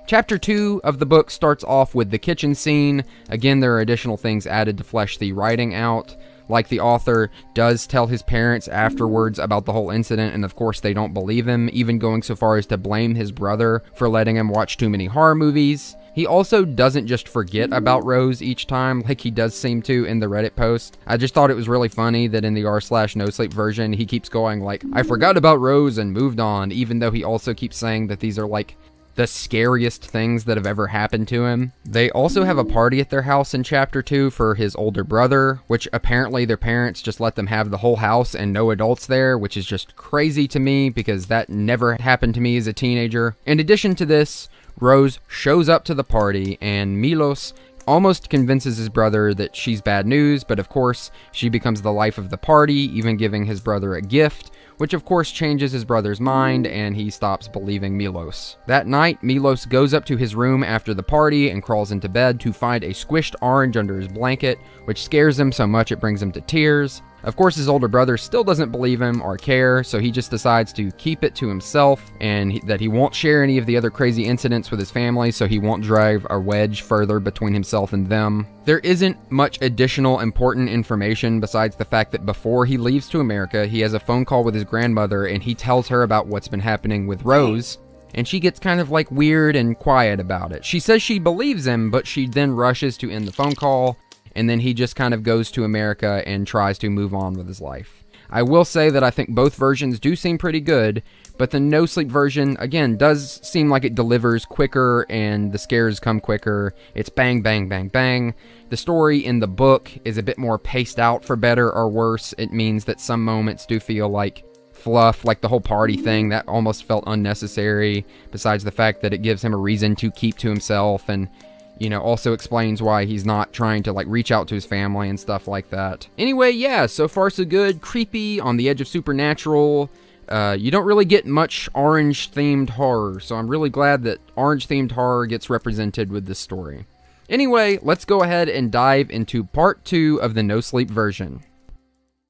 Chapter 2 of the book starts off with the kitchen scene. Again, there are additional things added to flesh the writing out. Like, the author does tell his parents afterwards about the whole incident, and of course they don't believe him, even going so far as to blame his brother for letting him watch too many horror movies. He also doesn't just forget about Rose each time, like he does seem to in the Reddit post. I just thought it was really funny that in the r/NoSleep version, he keeps going like, I forgot about Rose and moved on, even though he also keeps saying that these are like the scariest things that have ever happened to him. They also have a party at their house in chapter 2 for his older brother, which apparently their parents just let them have the whole house and no adults there, which is just crazy to me because that never happened to me as a teenager. In addition to this, Rose shows up to the party and Milos almost convinces his brother that she's bad news, but of course she becomes the life of the party, even giving his brother a gift, which of course changes his brother's mind and he stops believing Milos. That night, Milos goes up to his room after the party and crawls into bed to find a squished orange under his blanket, which scares him so much it brings him to tears. Of course, his older brother still doesn't believe him or care, so he just decides to keep it to himself, and that he won't share any of the other crazy incidents with his family, so he won't drive a wedge further between himself and them. There isn't much additional important information besides the fact that before he leaves to America, he has a phone call with his grandmother, and he tells her about what's been happening with Rose, and she gets kind of like weird and quiet about it. She says she believes him, but she then rushes to end the phone call, and then he just kind of goes to America and tries to move on with his life. I will say that I think both versions do seem pretty good, but the NoSleep version, again, does seem like it delivers quicker and the scares come quicker. It's bang, bang, bang, bang. The story in the book is a bit more paced out, for better or worse. It means that some moments do feel like fluff, like the whole party thing. That almost felt unnecessary, besides the fact that it gives him a reason to keep to himself, and also explains why he's not trying to, reach out to his family and stuff like that. Anyway, yeah, so far so good. Creepy, on the edge of supernatural. You don't really get much orange-themed horror, so I'm really glad that orange-themed horror gets represented with this story. Anyway, let's go ahead and dive into part 2 of the NoSleep version.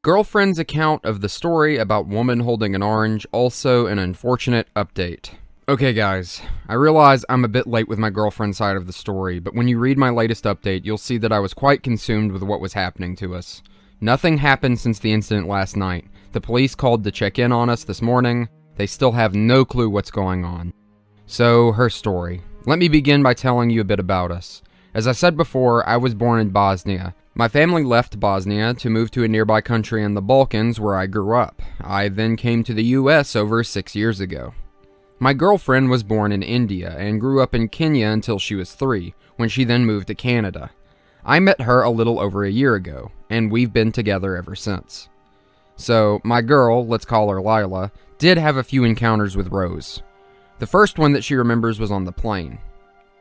Girlfriend's account of the story about woman holding an orange, also an unfortunate update. Okay guys, I realize I'm a bit late with my girlfriend's side of the story, but when you read my latest update, you'll see that I was quite consumed with what was happening to us. Nothing happened since the incident last night. The police called to check in on us this morning. They still have no clue what's going on. So, her story. Let me begin by telling you a bit about us. As I said before, I was born in Bosnia. My family left Bosnia to move to a nearby country in the Balkans where I grew up. I then came to the US over 6 years ago. My girlfriend was born in India and grew up in Kenya until she was 3, when she then moved to Canada. I met her a little over a year ago, and we've been together ever since. So, my girl, let's call her Lila, did have a few encounters with Rose. The first one that she remembers was on the plane.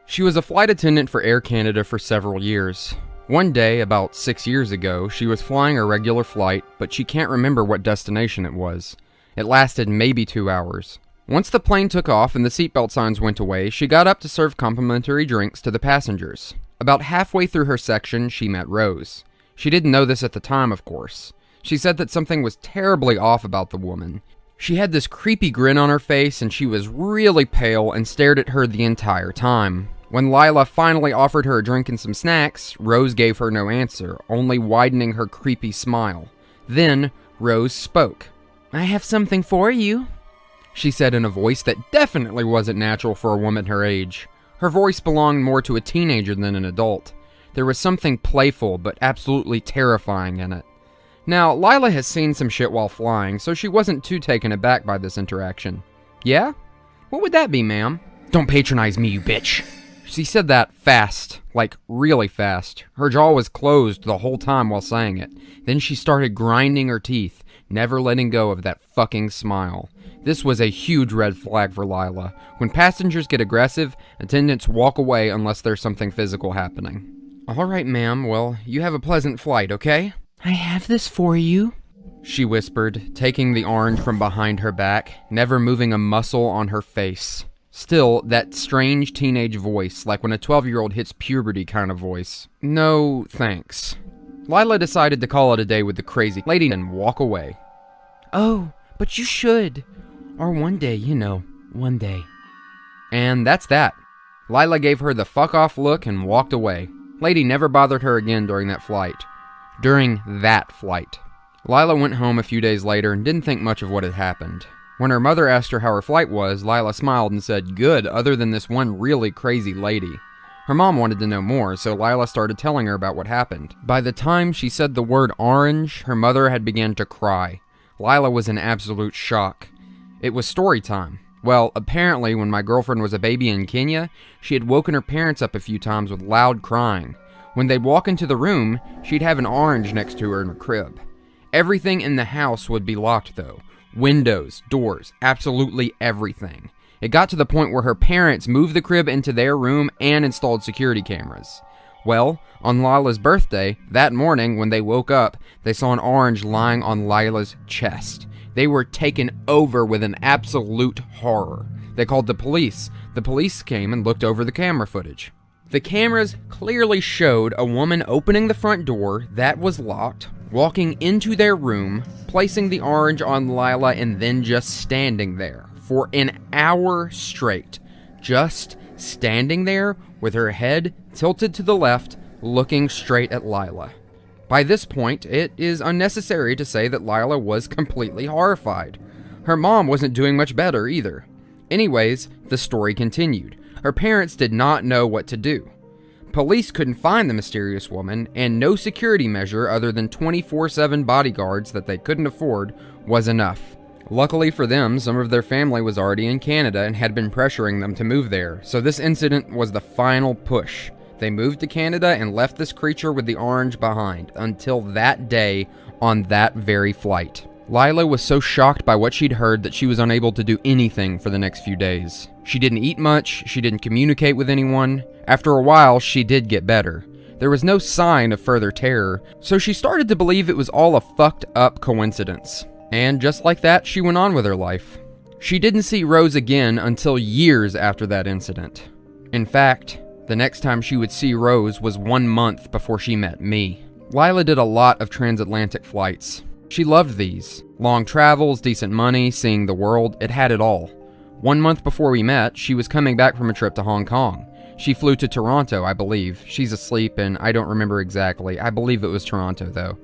She was a flight attendant for Air Canada for several years. One day, about 6 years ago, she was flying a regular flight, but she can't remember what destination it was. It lasted maybe 2 hours. Once the plane took off and the seatbelt signs went away, she got up to serve complimentary drinks to the passengers. About halfway through her section, she met Rose. She didn't know this at the time, of course. She said that something was terribly off about the woman. She had this creepy grin on her face, and she was really pale and stared at her the entire time. When Lila finally offered her a drink and some snacks, Rose gave her no answer, only widening her creepy smile. Then, Rose spoke. "I have something for you," she said in a voice that definitely wasn't natural for a woman her age. Her voice belonged more to a teenager than an adult. There was something playful but absolutely terrifying in it. Now, Lila has seen some shit while flying, so she wasn't too taken aback by this interaction. "Yeah? What would that be, ma'am?" "Don't patronize me, you bitch." She said that fast, like really fast. Her jaw was closed the whole time while saying it. Then she started grinding her teeth, never letting go of that fucking smile. This was a huge red flag for Lila. When passengers get aggressive, attendants walk away unless there's something physical happening. "All right, ma'am. Well, you have a pleasant flight, okay?" "I have this for you," she whispered, taking the orange from behind her back, never moving a muscle on her face. Still, that strange teenage voice, like when a 12-year-old hits puberty kind of voice. "No, thanks." Lila decided to call it a day with the crazy lady and walk away. "Oh, but you should. Or one day, one day." And that's that. Lila gave her the fuck off look and walked away. Lady never bothered her again during that flight. Lila went home a few days later and didn't think much of what had happened. When her mother asked her how her flight was, Lila smiled and said, "Good, other than this one really crazy lady." Her mom wanted to know more, so Lila started telling her about what happened. By the time she said the word orange, her mother had begun to cry. Lila was in absolute shock. It was story time. Well, apparently when my girlfriend was a baby in Kenya, she had woken her parents up a few times with loud crying. When they'd walk into the room, she'd have an orange next to her in her crib. Everything in the house would be locked though. Windows, doors, absolutely everything. It got to the point where her parents moved the crib into their room and installed security cameras. Well, on Lila's birthday, that morning when they woke up, they saw an orange lying on Lila's chest. They were taken over with an absolute horror. They called the police. The police came and looked over the camera footage. The cameras clearly showed a woman opening the front door that was locked, walking into their room, placing the orange on Lila, and then just standing there for an hour straight. Just standing there with her head tilted to the left, looking straight at Lila. By this point, it is unnecessary to say that Lila was completely horrified. Her mom wasn't doing much better either. Anyways, the story continued. Her parents did not know what to do. Police couldn't find the mysterious woman, and no security measure other than 24/7 bodyguards that they couldn't afford was enough. Luckily for them, some of their family was already in Canada and had been pressuring them to move there, so this incident was the final push. They moved to Canada and left this creature with the orange behind, until that day on that very flight. Lila was so shocked by what she'd heard that she was unable to do anything for the next few days. She didn't eat much, she didn't communicate with anyone. After a while, she did get better. There was no sign of further terror, so she started to believe it was all a fucked up coincidence. And just like that, she went on with her life. She didn't see Rose again until years after that incident. In fact, the next time she would see Rose was 1 month before she met me. Lila did a lot of transatlantic flights. She loved these. Long travels, decent money, seeing the world, it had it all. 1 month before we met, she was coming back from a trip to Hong Kong. She flew to Toronto, I believe. She's asleep and I don't remember exactly. I believe it was Toronto though.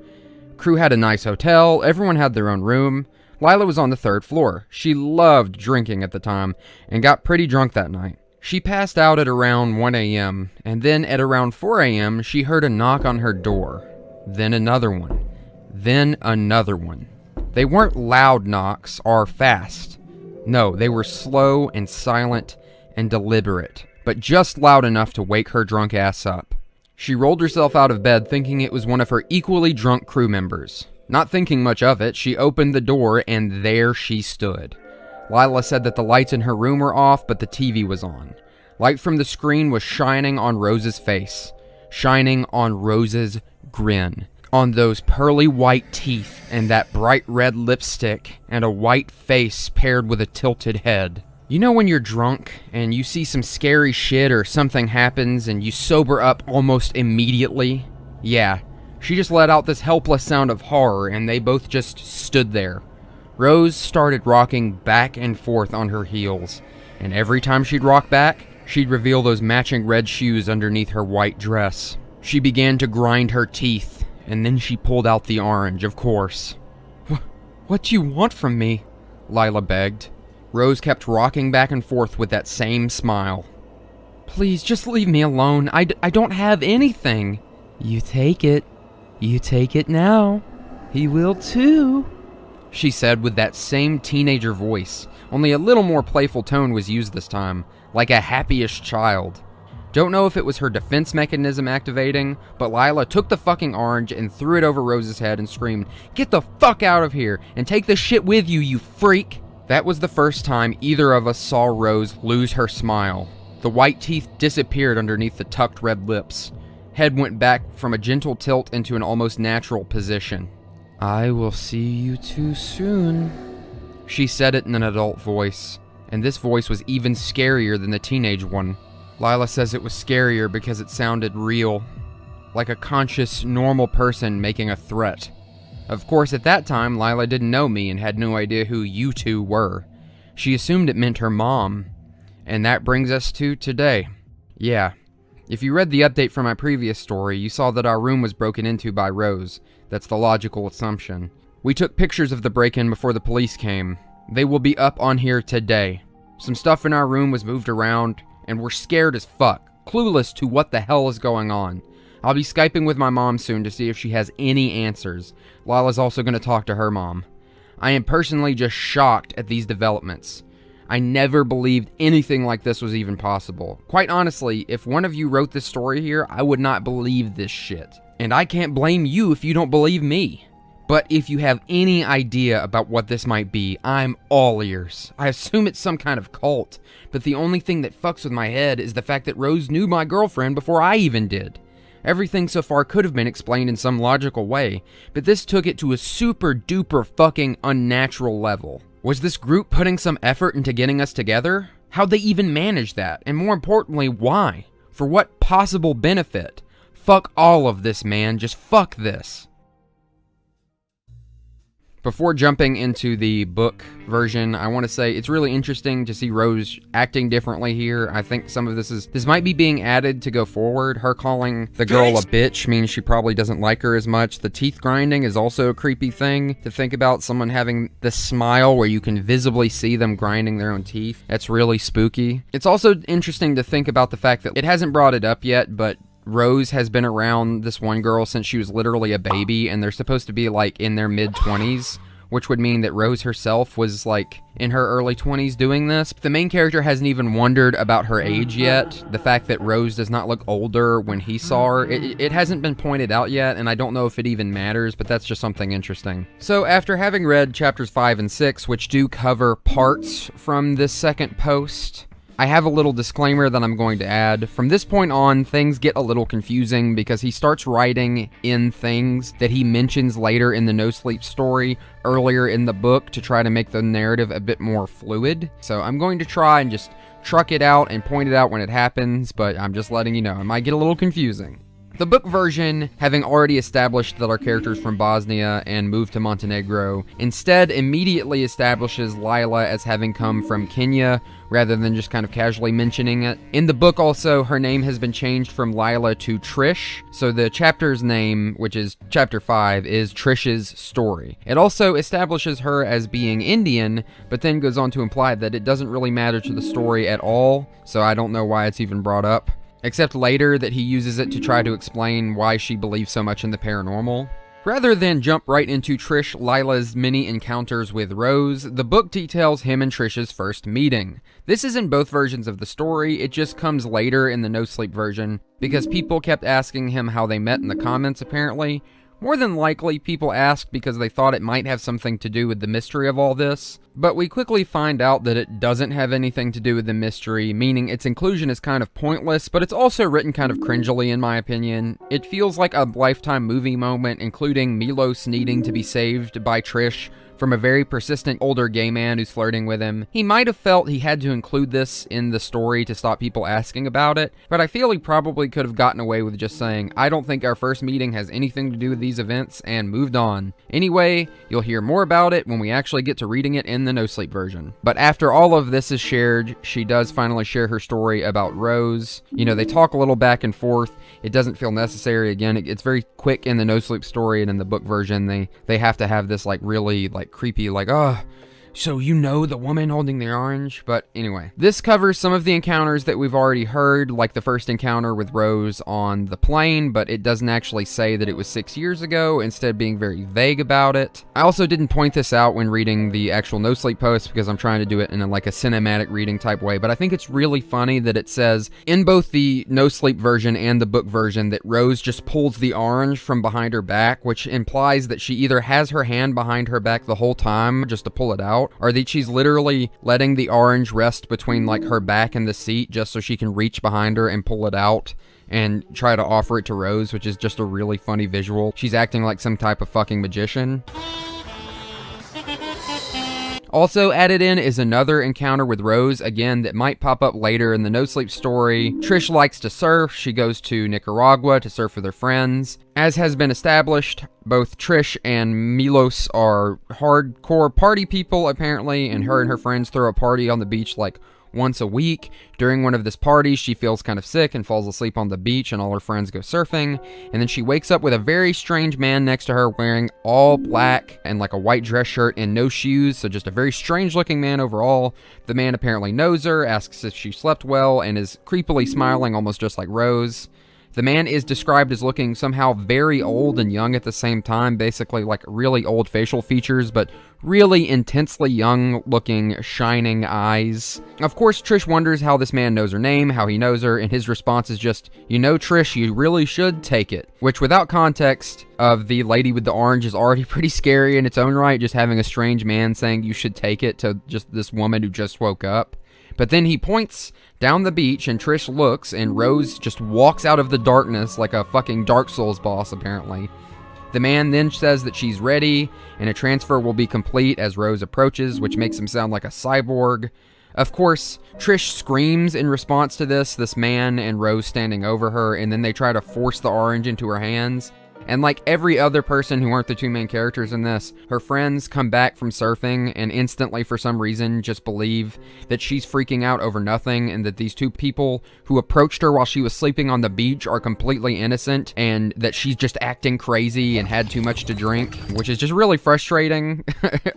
Crew had a nice hotel, everyone had their own room. Lila was on the 3rd floor. She loved drinking at the time and got pretty drunk that night. She passed out at around 1 a.m. and then at around 4 a.m. she heard a knock on her door. Then another one. Then another one. They weren't loud knocks or fast. No, they were slow and silent and deliberate, but just loud enough to wake her drunk ass up. She rolled herself out of bed thinking it was one of her equally drunk crew members. Not thinking much of it, she opened the door and there she stood. Lila said that the lights in her room were off, but the TV was on. Light from the screen was shining on Rose's face. Shining on Rose's grin. On those pearly white teeth and that bright red lipstick and a white face paired with a tilted head. You know when you're drunk and you see some scary shit or something happens and you sober up almost immediately? Yeah, she just let out this helpless sound of horror and they both just stood there. Rose started rocking back and forth on her heels, and every time she'd rock back, she'd reveal those matching red shoes underneath her white dress. She began to grind her teeth, and then she pulled out the orange, of course. What do you want from me? Lila begged. Rose kept rocking back and forth with that same smile. Please, just leave me alone. I don't have anything. You take it. You take it now. He will too, she said with that same teenager voice, only a little more playful tone was used this time, like a happy-ish child. Don't know if it was her defense mechanism activating, but Lila took the fucking orange and threw it over Rose's head and screamed, "Get the fuck out of here and take this shit with you, you freak!" That was the first time either of us saw Rose lose her smile. The white teeth disappeared underneath the tucked red lips. Head went back from a gentle tilt into an almost natural position. I will see you too soon. She said it in an adult voice, and this voice was even scarier than the teenage one. Lila says it was scarier because it sounded real, like a conscious, normal person making a threat. Of course, at that time, Lila didn't know me and had no idea who you two were. She assumed it meant her mom. And that brings us to today. Yeah, if you read the update from my previous story, you saw that our room was broken into by Rose. That's the logical assumption. We took pictures of the break-in before the police came. They will be up on here today. Some stuff in our room was moved around, and we're scared as fuck, clueless to what the hell is going on. I'll be Skyping with my mom soon to see if she has any answers. Lila's also going to talk to her mom. I am personally just shocked at these developments. I never believed anything like this was even possible. Quite honestly, if one of you wrote this story here, I would not believe this shit. And I can't blame you if you don't believe me. But if you have any idea about what this might be, I'm all ears. I assume it's some kind of cult, but the only thing that fucks with my head is the fact that Rose knew my girlfriend before I even did. Everything so far could have been explained in some logical way, but this took it to a super duper fucking unnatural level. Was this group putting some effort into getting us together? How'd they even manage that? And more importantly, why? For what possible benefit? Fuck all of this, man. Just fuck this. Before jumping into the book version, I want to say it's really interesting to see Rose acting differently here. I think some of this might be being added to go forward. Her calling the girl a bitch means she probably doesn't like her as much. The teeth grinding is also a creepy thing to think about, someone having this smile where you can visibly see them grinding their own teeth. That's really spooky. It's also interesting to think about the fact that it hasn't brought it up yet, but Rose has been around this one girl since she was literally a baby, and they're supposed to be like in their mid-20s, which would mean that Rose herself was like in her early 20s doing this. The main character hasn't even wondered about her age yet. The fact that Rose does not look older when he saw her, it hasn't been pointed out yet, and I don't know if it even matters, but that's just something interesting. So after having read chapters 5 and 6, which do cover parts from this second post, I have a little disclaimer that I'm going to add. From this point on, things get a little confusing because he starts writing in things that he mentions later in the NoSleep story earlier in the book to try to make the narrative a bit more fluid. So I'm going to try and just truck it out and point it out when it happens, but I'm just letting you know, it might get a little confusing. The book version, having already established that our character's from Bosnia and moved to Montenegro, instead immediately establishes Lila as having come from Kenya, rather than just kind of casually mentioning it. In the book also, her name has been changed from Lila to Trish, so the chapter's name, which is chapter 5, is Trish's story. It also establishes her as being Indian, but then goes on to imply that it doesn't really matter to the story at all, so I don't know why it's even brought up. Except later that he uses it to try to explain why she believes so much in the paranormal. Rather than jump right into Trish Lila's many encounters with Rose, the book details him and Trish's first meeting. This is in both versions of the story, it just comes later in the NoSleep version, because people kept asking him how they met in the comments apparently. More than likely, people asked because they thought it might have something to do with the mystery of all this, but we quickly find out that it doesn't have anything to do with the mystery, meaning its inclusion is kind of pointless, but it's also written kind of cringily in my opinion. It feels like a Lifetime movie moment, including Milos needing to be saved by Trish from a very persistent older gay man who's flirting with him. He might have felt he had to include this in the story to stop people asking about it, but I feel he probably could have gotten away with just saying, I don't think our first meeting has anything to do with these events, and moved on. Anyway, you'll hear more about it when we actually get to reading it in the NoSleep version. But after all of this is shared, she does finally share her story about Rose. You know, they talk a little back and forth. It doesn't feel necessary. Again, it's very quick in the NoSleep story, and in the book version, they have to have this like really like creepy, like, oh, so you know the woman holding the orange? But anyway, this covers some of the encounters that we've already heard, like the first encounter with Rose on the plane, but it doesn't actually say that it was 6 years ago, instead being very vague about it. I also didn't point this out when reading the actual NoSleep post because I'm trying to do it in like a cinematic reading type way, but I think it's really funny that it says in both the NoSleep version and the book version that Rose just pulls the orange from behind her back, which implies that she either has her hand behind her back the whole time just to pull it out, or that she's literally letting the orange rest between like her back and the seat just so she can reach behind her and pull it out and try to offer it to Rose, which is just a really funny visual. She's acting like some type of fucking magician. Also added in is another encounter with Rose, again, that might pop up later in the NoSleep story. Trish likes to surf. She goes to Nicaragua to surf with her friends. As has been established, both Trish and Milos are hardcore party people, apparently, and her friends throw a party on the beach like once a week. During one of this parties, she feels kind of sick and falls asleep on the beach, and all her friends go surfing, and then she wakes up with a very strange man next to her wearing all black and like a white dress shirt and no shoes, so just a very strange looking man overall. The man apparently knows her, asks if she slept well, and is creepily smiling almost just like Rose. The man is described as looking somehow very old and young at the same time, basically like really old facial features, but really intensely young looking, shining eyes. Of course, Trish wonders how this man knows her name, how he knows her, and his response is just, you know, Trish, you really should take it. Which, without context of the lady with the orange, is already pretty scary in its own right, just having a strange man saying you should take it to just this woman who just woke up. But then he points down the beach, and Trish looks, and Rose just walks out of the darkness like a fucking Dark Souls boss, apparently. The man then says that she's ready, and a transfer will be complete as Rose approaches, which makes him sound like a cyborg. Of course, Trish screams in response to this man and Rose standing over her, and then they try to force the orange into her hands. And like every other person who aren't the two main characters in this, her friends come back from surfing and instantly, for some reason, just believe that she's freaking out over nothing and that these two people who approached her while she was sleeping on the beach are completely innocent and that she's just acting crazy and had too much to drink, which is just really frustrating.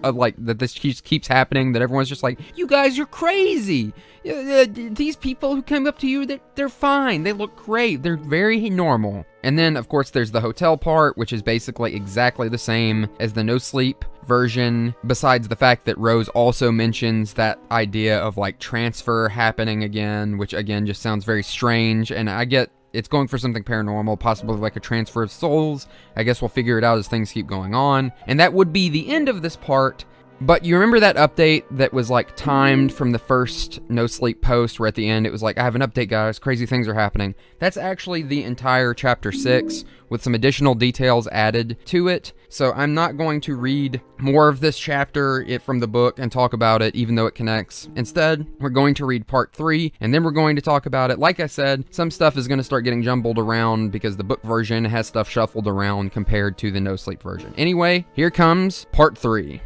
Like, that this just keeps happening, that everyone's just like, you guys are crazy. These people who came up to you, they're fine. They look great. They're very normal. And then, of course, there's the hotel part, which is basically exactly the same as the NoSleep version, besides the fact that Rose also mentions that idea of, like, transfer happening again, which, again, just sounds very strange. And I get it's going for something paranormal, possibly like a transfer of souls. I guess we'll figure it out as things keep going on. And that would be the end of this part. But you remember that update that was like timed from the first NoSleep post where at the end it was like, I have an update guys, crazy things are happening. That's actually the entire chapter 6 with some additional details added to it. So I'm not going to read more of this chapter from the book and talk about it even though it connects. Instead, we're going to read part 3 and then we're going to talk about it. Like I said, some stuff is going to start getting jumbled around because the book version has stuff shuffled around compared to the NoSleep version. Anyway, here comes part 3.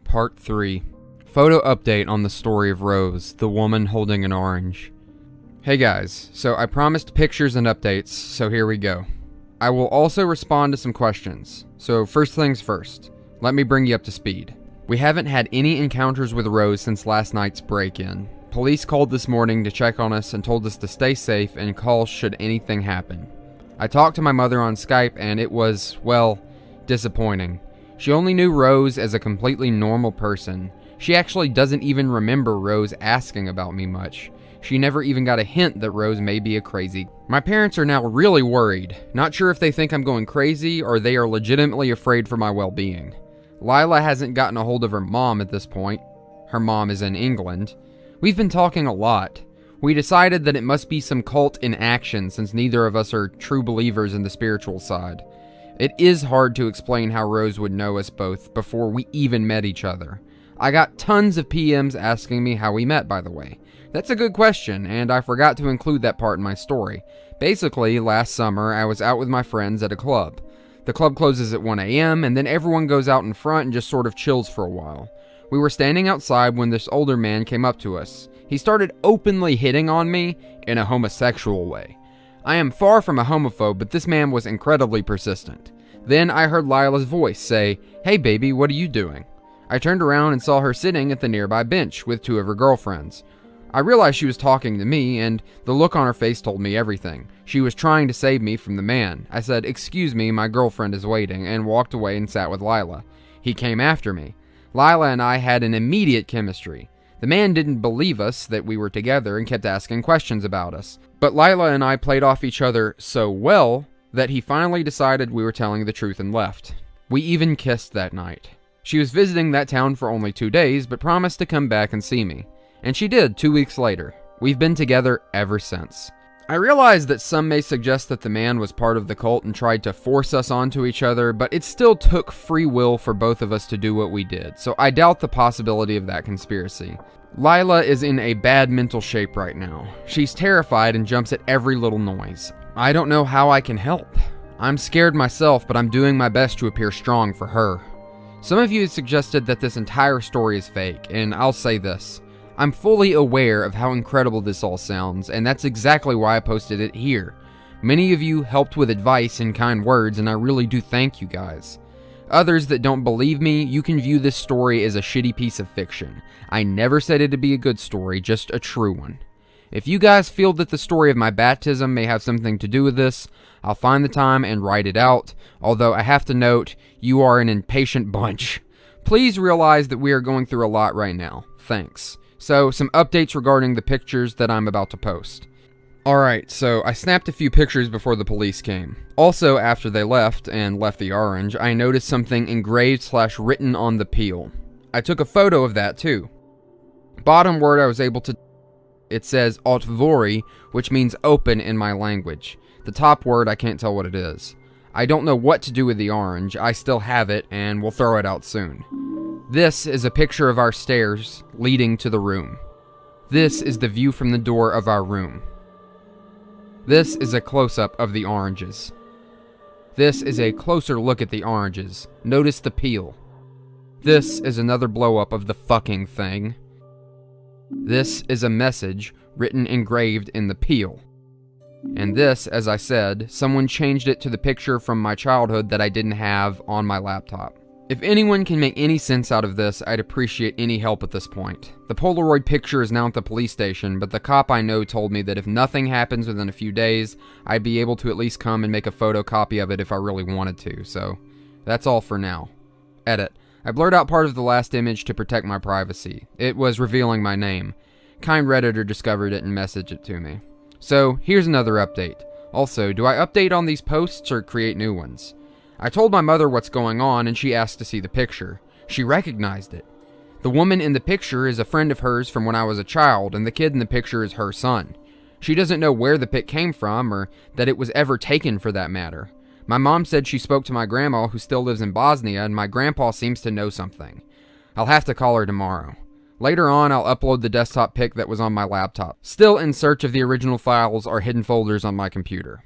Part 3. Photo update on the story of Rose, the woman holding an orange. Hey guys, so I promised pictures and updates, so here we go. I will also respond to some questions. So first things first, let me bring you up to speed. We haven't had any encounters with Rose since last night's break-in. Police called this morning to check on us and told us to stay safe and call should anything happen. I talked to my mother on Skype and it was, well, disappointing. She only knew Rose as a completely normal person. She actually doesn't even remember Rose asking about me much. She never even got a hint that Rose may be a crazy. My parents are now really worried. Not sure if they think I'm going crazy or they are legitimately afraid for my well-being. Lila hasn't gotten a hold of her mom at this point. Her mom is in England. We've been talking a lot. We decided that it must be some cult in action since neither of us are true believers in the spiritual side. It is hard to explain how Rose would know us both before we even met each other. I got tons of PMs asking me how we met, by the way. That's a good question, and I forgot to include that part in my story. Basically, last summer, I was out with my friends at a club. The club closes at 1 a.m., and then everyone goes out in front and just sort of chills for a while. We were standing outside when this older man came up to us. He started openly hitting on me in a homosexual way. I am far from a homophobe, but this man was incredibly persistent. Then I heard Lila's voice say, "Hey baby, what are you doing?" I turned around and saw her sitting at the nearby bench with 2 of her girlfriends. I realized she was talking to me, and the look on her face told me everything. She was trying to save me from the man. I said, "Excuse me, my girlfriend is waiting," and walked away and sat with Lila. He came after me. Lila and I had an immediate chemistry. The man didn't believe us that we were together and kept asking questions about us. But Lila and I played off each other so well that he finally decided we were telling the truth and left. We even kissed that night. She was visiting that town for only 2 days, but promised to come back and see me. And she did 2 weeks later. We've been together ever since. I realize that some may suggest that the man was part of the cult and tried to force us onto each other, but it still took free will for both of us to do what we did, so I doubt the possibility of that conspiracy. Lila is in a bad mental shape right now. She's terrified and jumps at every little noise. I don't know how I can help. I'm scared myself, but I'm doing my best to appear strong for her. Some of you have suggested that this entire story is fake, and I'll say this. I'm fully aware of how incredible this all sounds, and that's exactly why I posted it here. Many of you helped with advice and kind words, and I really do thank you guys. Others that don't believe me, you can view this story as a shitty piece of fiction. I never said it'd be a good story, just a true one. If you guys feel that the story of my baptism may have something to do with this, I'll find the time and write it out, although I have to note, you are an impatient bunch. Please realize that we are going through a lot right now. Thanks. So, some updates regarding the pictures that I'm about to post. Alright, so I snapped a few pictures before the police came. Also, after they left the orange, I noticed something engraved/written on the peel. I took a photo of that too. Bottom word I was able to... It says Otvori, which means open in my language. The top word I can't tell what it is. I don't know what to do with the orange. I still have it, and we'll throw it out soon. This is a picture of our stairs leading to the room. This is the view from the door of our room. This is a close-up of the oranges. This is a closer look at the oranges. Notice the peel. This is another blow-up of the fucking thing. This is a message written engraved in the peel. And this, as I said, someone changed it to the picture from my childhood that I didn't have on my laptop. If anyone can make any sense out of this, I'd appreciate any help at this point. The Polaroid picture is now at the police station, but the cop I know told me that if nothing happens within a few days, I'd be able to at least come and make a photocopy of it if I really wanted to, so that's all for now. Edit. I blurred out part of the last image to protect my privacy. It was revealing my name. Kind Redditor discovered it and messaged it to me. So, here's another update. Also, do I update on these posts or create new ones? I told my mother what's going on and she asked to see the picture. She recognized it. The woman in the picture is a friend of hers from when I was a child, and the kid in the picture is her son. She doesn't know where the pic came from or that it was ever taken for that matter. My mom said she spoke to my grandma who still lives in Bosnia, and my grandpa seems to know something. I'll have to call her tomorrow. Later on, I'll upload the desktop pic that was on my laptop. Still in search of the original files or hidden folders on my computer.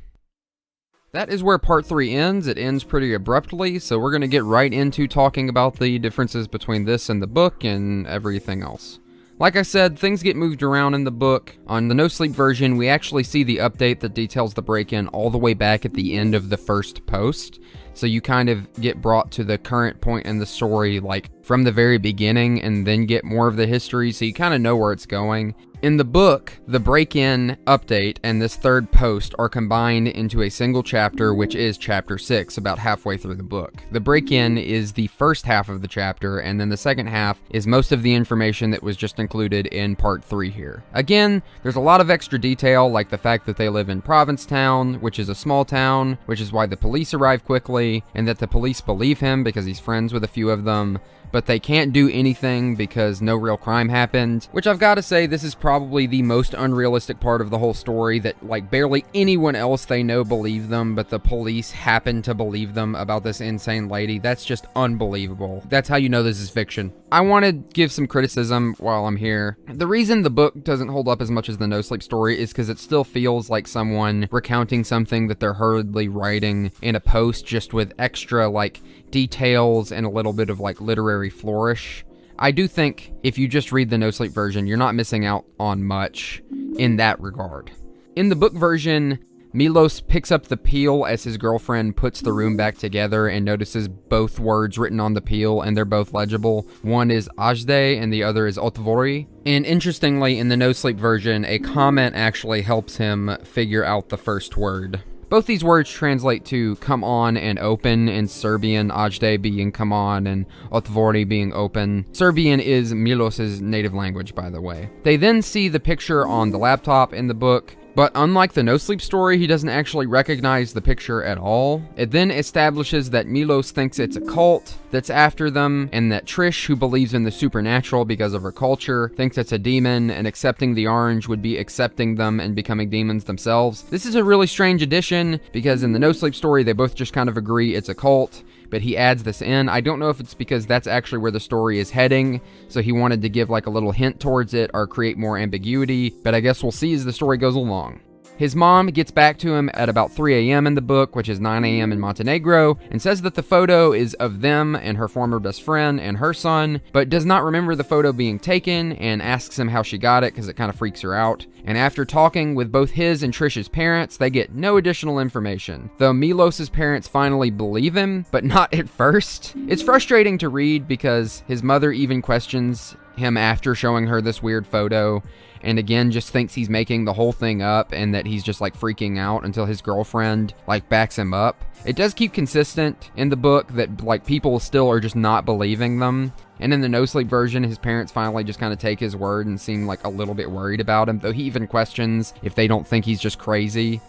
That is where part 3 ends. It ends pretty abruptly, so we're going to get right into talking about the differences between this and the book and everything else. Like I said, things get moved around in the book. On the NoSleep version, we actually see the update that details the break-in all the way back at the end of the first post. So you kind of get brought to the current point in the story, like from the very beginning, and then get more of the history, so you kind of know where it's going. In the book, the break-in update and this third post are combined into a single chapter, which is chapter 6, about halfway through the book. The break-in is the first half of the chapter, and then the second half is most of the information that was just included in part 3 here. Again, there's a lot of extra detail, like the fact that they live in Provincetown, which is a small town, which is why the police arrive quickly, and that the police believe him because he's friends with a few of them. But they can't do anything because no real crime happened, which I've got to say, this is probably the most unrealistic part of the whole story, that like barely anyone else they know believed them, but the police happen to believe them about this insane lady. That's just unbelievable. That's how you know this is fiction. I want to give some criticism while I'm here. The reason the book doesn't hold up as much as the NoSleep story is because it still feels like someone recounting something that they're hurriedly writing in a post, just with extra like details and a little bit of like literary flourish. I do think if you just read the NoSleep version, you're not missing out on much in that regard. In the book version, Milos picks up the peel as his girlfriend puts the room back together and notices both words written on the peel, and they're both legible. One is Ajde and the other is Otvori. And interestingly, in the NoSleep version, a comment actually helps him figure out the first word. Both these words translate to come on and open in Serbian, Ajde being come on and Otvori being open. Serbian is Milos's native language, by the way. They then see the picture on the laptop in the book, but unlike the NoSleep story, he doesn't actually recognize the picture at all. It then establishes that Milos thinks it's a cult that's after them, and that Trish, who believes in the supernatural because of her culture, thinks it's a demon, and accepting the orange would be accepting them and becoming demons themselves. This is a really strange addition, because in the NoSleep story, they both just kind of agree it's a cult, but he adds this in. I don't know if it's because that's actually where the story is heading, so he wanted to give like a little hint towards it or create more ambiguity, but I guess we'll see as the story goes along. His mom gets back to him at about 3 a.m. in the book, which is 9 a.m. in Montenegro, and says that the photo is of them and her former best friend and her son, but does not remember the photo being taken and asks him how she got it because it kind of freaks her out. And after talking with both his and Trish's parents, they get no additional information, though Milos's parents finally believe him, but not at first. It's frustrating to read because his mother even questions him after showing her this weird photo, and again just thinks he's making the whole thing up and that he's just like freaking out until his girlfriend like backs him up. It does keep consistent in the book that like people still are just not believing them, and in the NoSleep version his parents finally just kind of take his word and seem like a little bit worried about him, though he even questions if they don't think he's just crazy.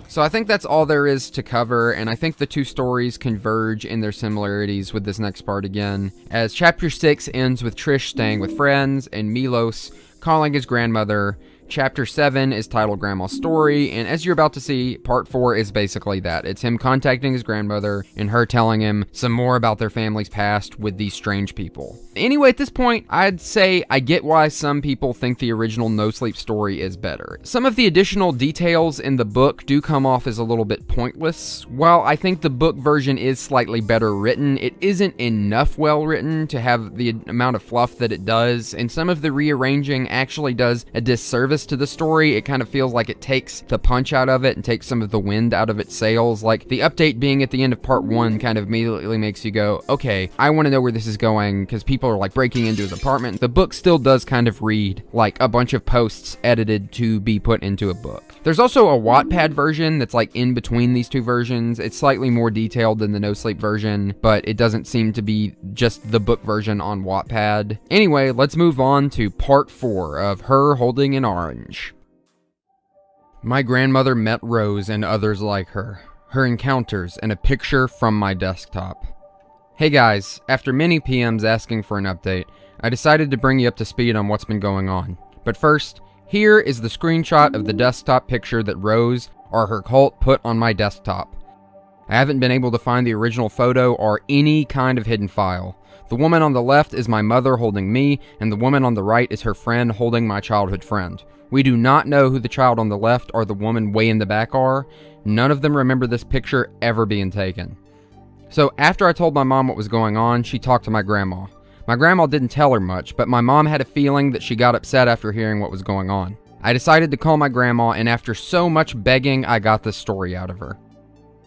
So I think that's all there is to cover, and I think the two stories converge in their similarities with this next part again, as chapter 6 ends with Trish staying with friends and Milos calling his grandmother Chapter 7 is titled Grandma's Story, and as you're about to see, part 4 is basically that. It's him contacting his grandmother and her telling him some more about their family's past with these strange people. Anyway, at this point, I'd say I get why some people think the original NoSleep story is better. Some of the additional details in the book do come off as a little bit pointless. While I think the book version is slightly better written, it isn't enough well written to have the amount of fluff that it does, and some of the rearranging actually does a disservice to the story. It kind of feels like it takes the punch out of it and takes some of the wind out of its sails. Like, the update being at the end of part 1 kind of immediately makes you go, okay, I want to know where this is going, because people are like breaking into his apartment. The book still does kind of read like a bunch of posts edited to be put into a book. There's also a Wattpad version that's like in between these two versions. It's slightly more detailed than the NoSleep version, but it doesn't seem to be just the book version on Wattpad. Anyway, let's move on to part 4 of Her Holding an Orange. My grandmother met Rose and others like her. Her encounters and a picture from my desktop. Hey guys, after many PMs asking for an update, I decided to bring you up to speed on what's been going on. But first, here is the screenshot of the desktop picture that Rose, or her cult, put on my desktop. I haven't been able to find the original photo or any kind of hidden file. The woman on the left is my mother holding me, and the woman on the right is her friend holding my childhood friend. We do not know who the child on the left or the woman way in the back are. None of them remember this picture ever being taken. So after I told my mom what was going on, she talked to my grandma. My grandma didn't tell her much, but my mom had a feeling that she got upset after hearing what was going on. I decided to call my grandma, and after so much begging, I got this story out of her.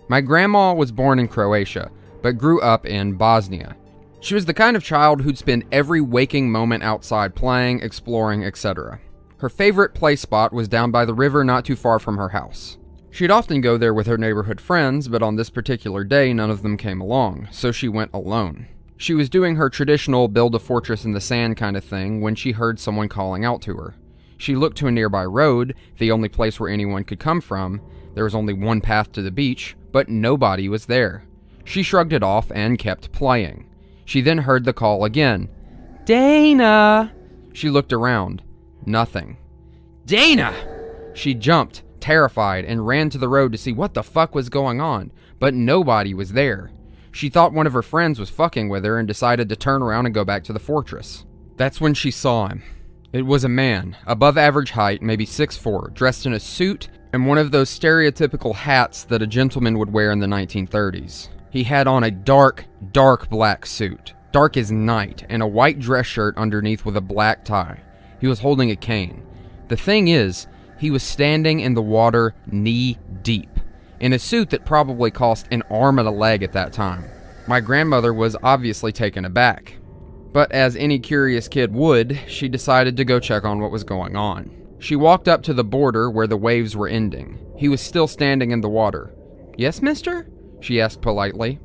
My grandma was born in Croatia, but grew up in Bosnia. She was the kind of child who'd spend every waking moment outside playing, exploring, etc. Her favorite play spot was down by the river not too far from her house. She'd often go there with her neighborhood friends, but on this particular day none of them came along, so she went alone. She was doing her traditional build a fortress in the sand kind of thing when she heard someone calling out to her. She looked to a nearby road, the only place where anyone could come from. There was only one path to the beach, but nobody was there. She shrugged it off and kept playing. She then heard the call again. Dana! She looked around. Nothing. Dana! She jumped, terrified, and ran to the road to see what the fuck was going on, but nobody was there. She thought one of her friends was fucking with her and decided to turn around and go back to the fortress. That's when she saw him. It was a man, above average height, maybe 6'4", dressed in a suit and one of those stereotypical hats that a gentleman would wear in the 1930s. He had on a dark, dark black suit, dark as night, and a white dress shirt underneath with a black tie. He was holding a cane. The thing is, he was standing in the water knee deep, in a suit that probably cost an arm and a leg at that time. My grandmother was obviously taken aback. But as any curious kid would, she decided to go check on what was going on. She walked up to the border where the waves were ending. He was still standing in the water. Yes, mister? She asked politely.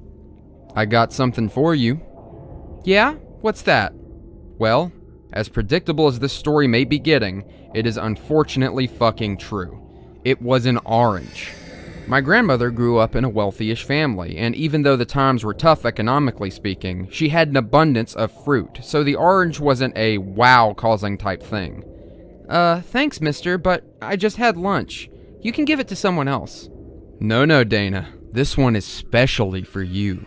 I got something for you. Yeah? What's that? Well, as predictable as this story may be getting, it is unfortunately fucking true. It was an orange. My grandmother grew up in a wealthy-ish family, and even though the times were tough economically speaking, she had an abundance of fruit, so the orange wasn't a wow-causing type thing. Thanks, mister, but I just had lunch. You can give it to someone else. No, Dana. This one is specially for you.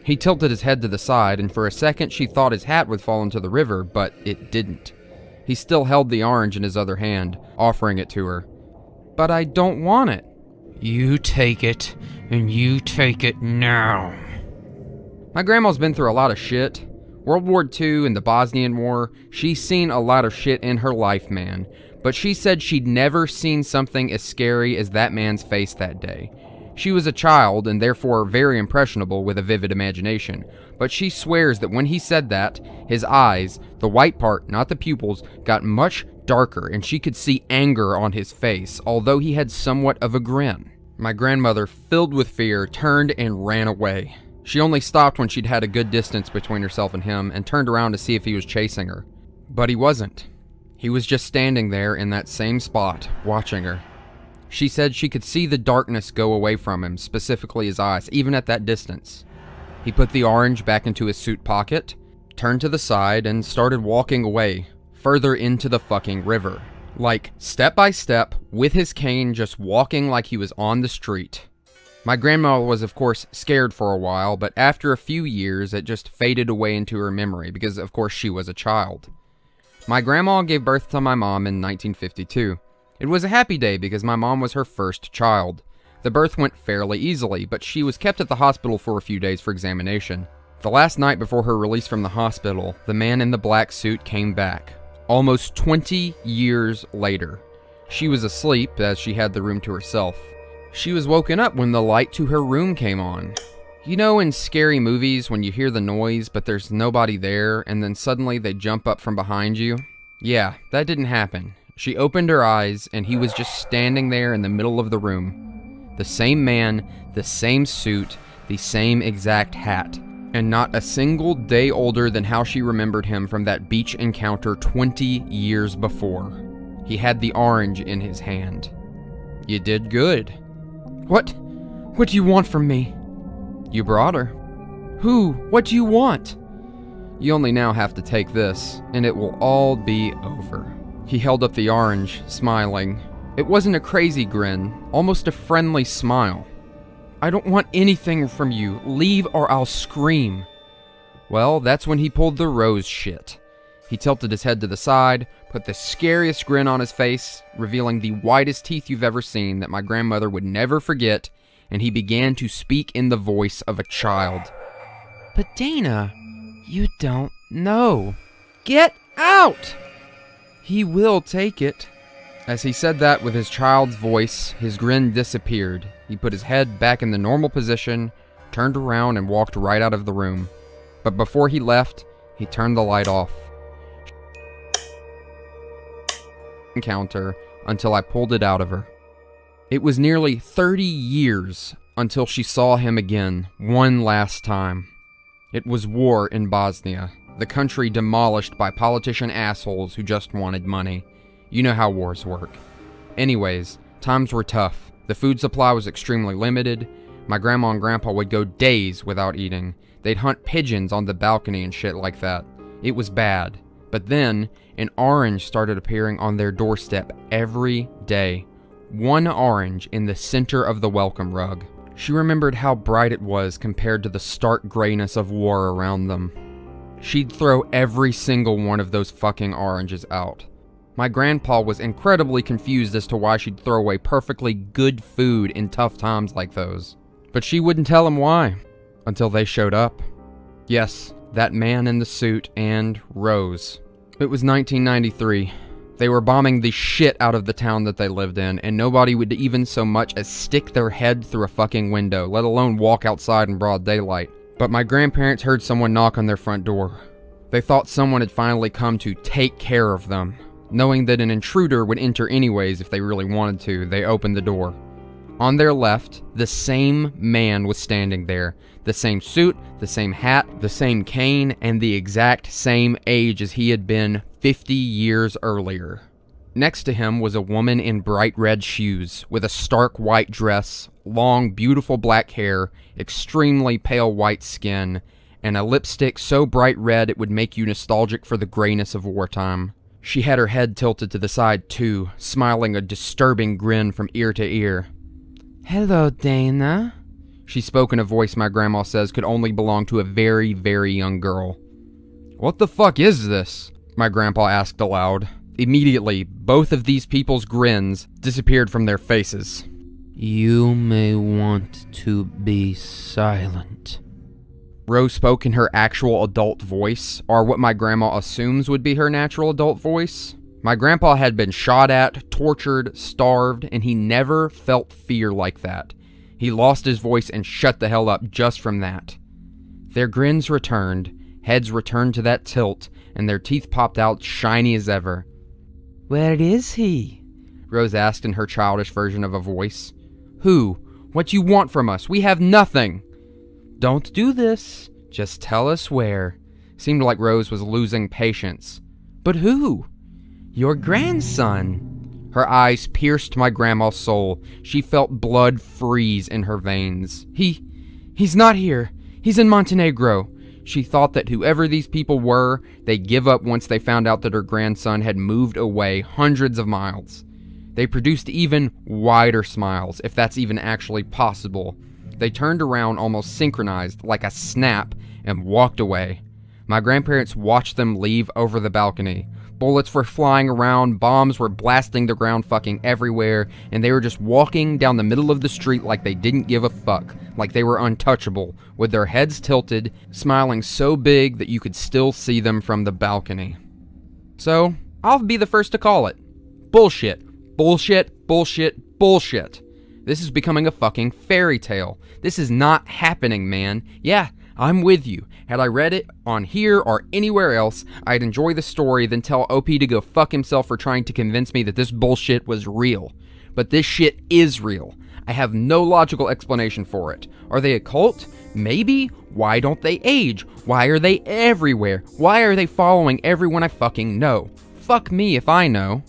He tilted his head to the side, and for a second she thought his hat would fall into the river, but it didn't. He still held the orange in his other hand, offering it to her. But I don't want it. You take it, and you take it now. My grandma's been through a lot of shit. World War II and the Bosnian War, she's seen a lot of shit in her life, man. But she said she'd never seen something as scary as that man's face that day. She was a child and therefore very impressionable with a vivid imagination, but she swears that when he said that, his eyes, the white part, not the pupils, got much darker and she could see anger on his face, although he had somewhat of a grin. My grandmother, filled with fear, turned and ran away. She only stopped when she'd had a good distance between herself and him and turned around to see if he was chasing her. But he wasn't. He was just standing there in that same spot, watching her. She said she could see the darkness go away from him, specifically his eyes, even at that distance. He put the orange back into his suit pocket, turned to the side, and started walking away, further into the fucking river. Like, step by step, with his cane, just walking like he was on the street. My grandma was, of course, scared for a while, but after a few years, it just faded away into her memory, because, of course, she was a child. My grandma gave birth to my mom in 1952. It was a happy day because my mom was her first child. The birth went fairly easily, but she was kept at the hospital for a few days for examination. The last night before her release from the hospital, the man in the black suit came back. Almost 20 years later. She was asleep, as she had the room to herself. She was woken up when the light to her room came on. You know in scary movies when you hear the noise, but there's nobody there, and then suddenly they jump up from behind you? Yeah, that didn't happen. She opened her eyes, and he was just standing there in the middle of the room. The same man, the same suit, the same exact hat. And not a single day older than how she remembered him from that beach encounter 20 years before. He had the orange in his hand. You did good. What do you want from me? You brought her. Who? What do you want? You only now have to take this, and it will all be over. He held up the orange, smiling. It wasn't a crazy grin, almost a friendly smile. I don't want anything from you. Leave or I'll scream. Well, that's when he pulled the rose shit. He tilted his head to the side, put the scariest grin on his face, revealing the whitest teeth you've ever seen that my grandmother would never forget, and he began to speak in the voice of a child. But Dana, you don't know. Get out! He will take it. As he said that with his child's voice, his grin disappeared. He put his head back in the normal position, turned around, and walked right out of the room. But before he left, he turned the light off. Encounter until I pulled it out of her. It was nearly 30 years until she saw him again, one last time. It was war in Bosnia, the country demolished by politician assholes who just wanted money. You know how wars work. Anyways, times were tough. The food supply was extremely limited. My grandma and grandpa would go days without eating. They'd hunt pigeons on the balcony and shit like that. It was bad. But then, an orange started appearing on their doorstep every day. One orange in the center of the welcome rug. She remembered how bright it was compared to the stark grayness of war around them. She'd throw every single one of those fucking oranges out. My grandpa was incredibly confused as to why she'd throw away perfectly good food in tough times like those. But she wouldn't tell him why, until they showed up. Yes, that man in the suit and Rose. It was 1993. They were bombing the shit out of the town that they lived in, and nobody would even so much as stick their head through a fucking window, let alone walk outside in broad daylight. But my grandparents heard someone knock on their front door. They thought someone had finally come to take care of them. Knowing that an intruder would enter anyways if they really wanted to, they opened the door. On their left, the same man was standing there. The same suit, the same hat, the same cane, and the exact same age as he had been 50 years earlier. Next to him was a woman in bright red shoes, with a stark white dress, long, beautiful black hair, extremely pale white skin, and a lipstick so bright red it would make you nostalgic for the grayness of wartime. She had her head tilted to the side too, smiling a disturbing grin from ear to ear. Hello, Dana. She spoke in a voice my grandma says could only belong to a very, very young girl. What the fuck is this? My grandpa asked aloud. Immediately, both of these people's grins disappeared from their faces. You may want to be silent. Rose spoke in her actual adult voice, or what my grandma assumes would be her natural adult voice. My grandpa had been shot at, tortured, starved, and he never felt fear like that. He lost his voice and shut the hell up just from that. Their grins returned, heads returned to that tilt, and their teeth popped out shiny as ever. Where is he? Rose asked in her childish version of a voice. Who? What you want from us? We have nothing. Don't do this. Just tell us where. Seemed like Rose was losing patience. But who? Your grandson. Her eyes pierced my grandma's soul. She felt blood freeze in her veins. He's not here. He's in Montenegro. She thought that whoever these people were, they'd give up once they found out that her grandson had moved away hundreds of miles. They produced even wider smiles, if that's even actually possible. They turned around almost synchronized, like a snap, and walked away. My grandparents watched them leave over the balcony. Bullets were flying around, bombs were blasting the ground fucking everywhere, and they were just walking down the middle of the street like they didn't give a fuck, like they were untouchable, with their heads tilted, smiling so big that you could still see them from the balcony. So, I'll be the first to call it. Bullshit. Bullshit, bullshit, bullshit. This is becoming a fucking fairy tale. This is not happening, man. Yeah, I'm with you. Had I read it on here or anywhere else, I'd enjoy the story, then tell OP to go fuck himself for trying to convince me that this bullshit was real. But this shit is real. I have no logical explanation for it. Are they a cult? Maybe. Why don't they age? Why are they everywhere? Why are they following everyone I fucking know? Fuck me if I know.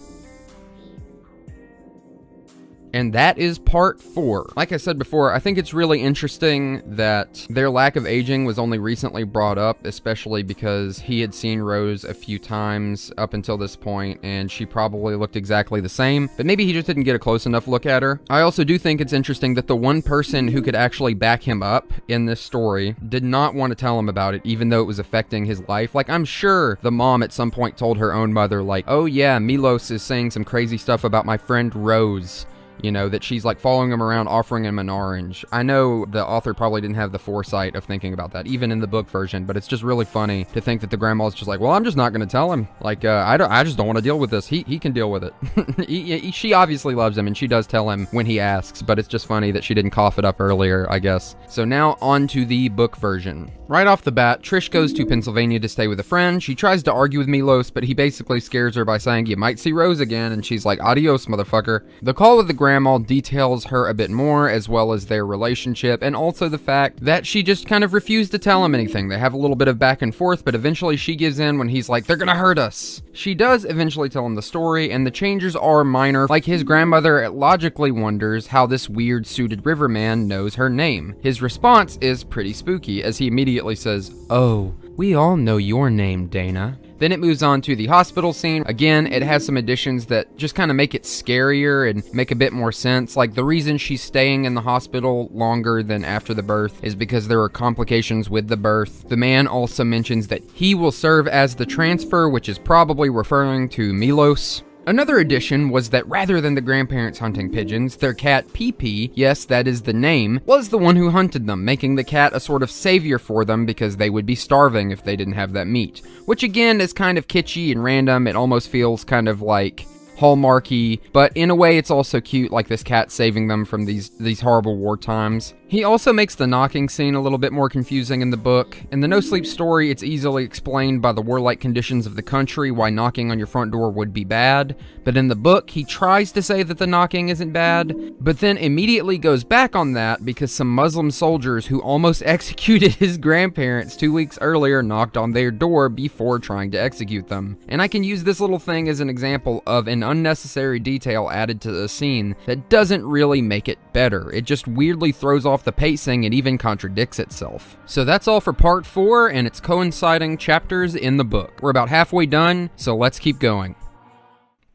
And that is part 4. Like I said before, I think it's really interesting that their lack of aging was only recently brought up, especially because he had seen Rose a few times up until this point, and she probably looked exactly the same, but maybe he just didn't get a close enough look at her. I also do think it's interesting that the one person who could actually back him up in this story did not want to tell him about it, even though it was affecting his life. Like, I'm sure the mom at some point told her own mother, like, oh yeah, Milos is saying some crazy stuff about my friend Rose. You know, that she's like following him around, offering him an orange. I know the author probably didn't have the foresight of thinking about that, even in the book version, but it's just really funny to think that the grandma's just like, well, I'm just not going to tell him. Like, I just don't want to deal with this. He can deal with it. She obviously loves him, and she does tell him when he asks, but it's just funny that she didn't cough it up earlier, I guess. So now on to the book version. Right off the bat, Trish goes to Pennsylvania to stay with a friend. She tries to argue with Milos, but he basically scares her by saying, you might see Rose again, and she's like, adios, motherfucker. The call with the grandma details her a bit more, as well as their relationship, and also the fact that she just kind of refused to tell him anything. They have a little bit of back and forth, but eventually she gives in when he's like, they're gonna hurt us. She does eventually tell him the story, and the changes are minor, like his grandmother logically wonders how this weird suited riverman knows her name. His response is pretty spooky, as he immediately says, oh, we all know your name, Dana. Then it moves on to the hospital scene. Again, it has some additions that just kind of make it scarier and make a bit more sense. Like, the reason she's staying in the hospital longer than after the birth is because there are complications with the birth. The man also mentions that he will serve as the transfer, which is probably referring to Milos. Another addition was that rather than the grandparents hunting pigeons, their cat Pee-Pee, yes, that is the name, was the one who hunted them, making the cat a sort of savior for them because they would be starving if they didn't have that meat. Which again is kind of kitschy and random. It almost feels kind of like Hallmarky, but in a way it's also cute, like this cat saving them from these horrible war times. He also makes the knocking scene a little bit more confusing in the book. In the NoSleep story, it's easily explained by the warlike conditions of the country why knocking on your front door would be bad, but in the book, he tries to say that the knocking isn't bad, but then immediately goes back on that because some Muslim soldiers who almost executed his grandparents 2 weeks earlier knocked on their door before trying to execute them. And I can use this little thing as an example of an unnecessary detail added to the scene that doesn't really make it better. It just weirdly throws off the pacing and even contradicts itself. So that's all for part 4 and its coinciding chapters in the book. We're about halfway done, so let's keep going.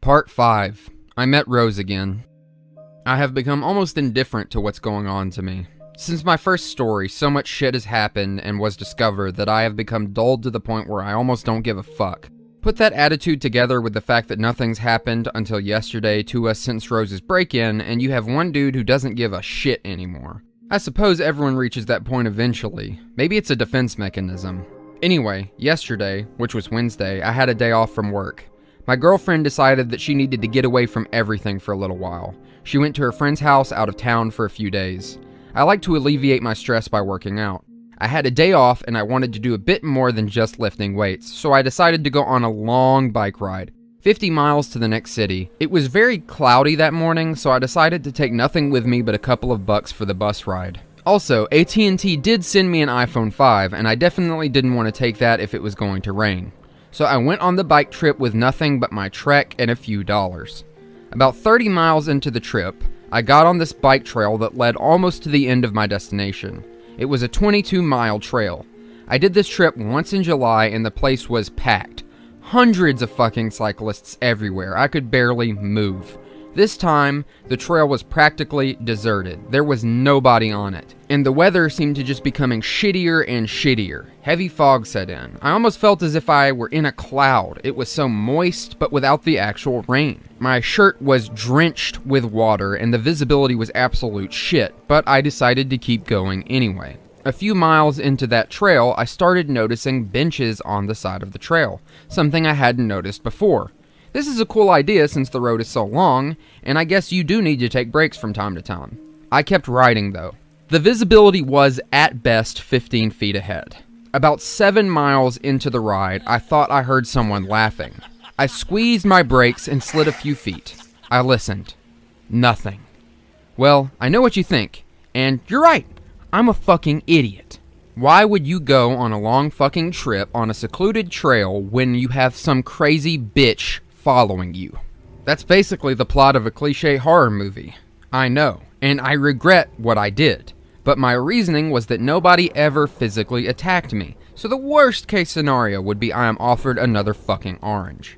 Part 5. I met Rose again. I have become almost indifferent to what's going on to me. Since my first story, so much shit has happened and was discovered that I have become dulled to the point where I almost don't give a fuck. Put that attitude together with the fact that nothing's happened until yesterday to us since Rose's break-in, and you have one dude who doesn't give a shit anymore. I suppose everyone reaches that point eventually. Maybe it's a defense mechanism. Anyway, yesterday, which was Wednesday, I had a day off from work. My girlfriend decided that she needed to get away from everything for a little while. She went to her friend's house out of town for a few days. I like to alleviate my stress by working out. I had a day off and I wanted to do a bit more than just lifting weights, so I decided to go on a long bike ride, 50 miles to the next city. It was very cloudy that morning, so I decided to take nothing with me but a couple of bucks for the bus ride. Also, AT&T did send me an iPhone 5, and I definitely didn't want to take that if it was going to rain. So I went on the bike trip with nothing but my Trek and a few dollars. About 30 miles into the trip, I got on this bike trail that led almost to the end of my destination. It was a 22-mile trail. I did this trip once in July and the place was packed. Hundreds of fucking cyclists everywhere. I could barely move. This time, the trail was practically deserted. There was nobody on it. And the weather seemed to just becoming shittier and shittier. Heavy fog set in. I almost felt as if I were in a cloud. It was so moist, but without the actual rain. My shirt was drenched with water, and the visibility was absolute shit, but I decided to keep going anyway. A few miles into that trail, I started noticing benches on the side of the trail, something I hadn't noticed before. This is a cool idea since the road is so long, and I guess you do need to take breaks from time to time. I kept riding though. The visibility was at best 15 feet ahead. About 7 miles into the ride, I thought I heard someone laughing. I squeezed my brakes and slid a few feet. I listened. Nothing. Well, I know what you think, and you're right. I'm a fucking idiot. Why would you go on a long fucking trip on a secluded trail when you have some crazy bitch following you? That's basically the plot of a cliche horror movie. I know, and I regret what I did. But my reasoning was that nobody ever physically attacked me, so the worst case scenario would be I am offered another fucking orange.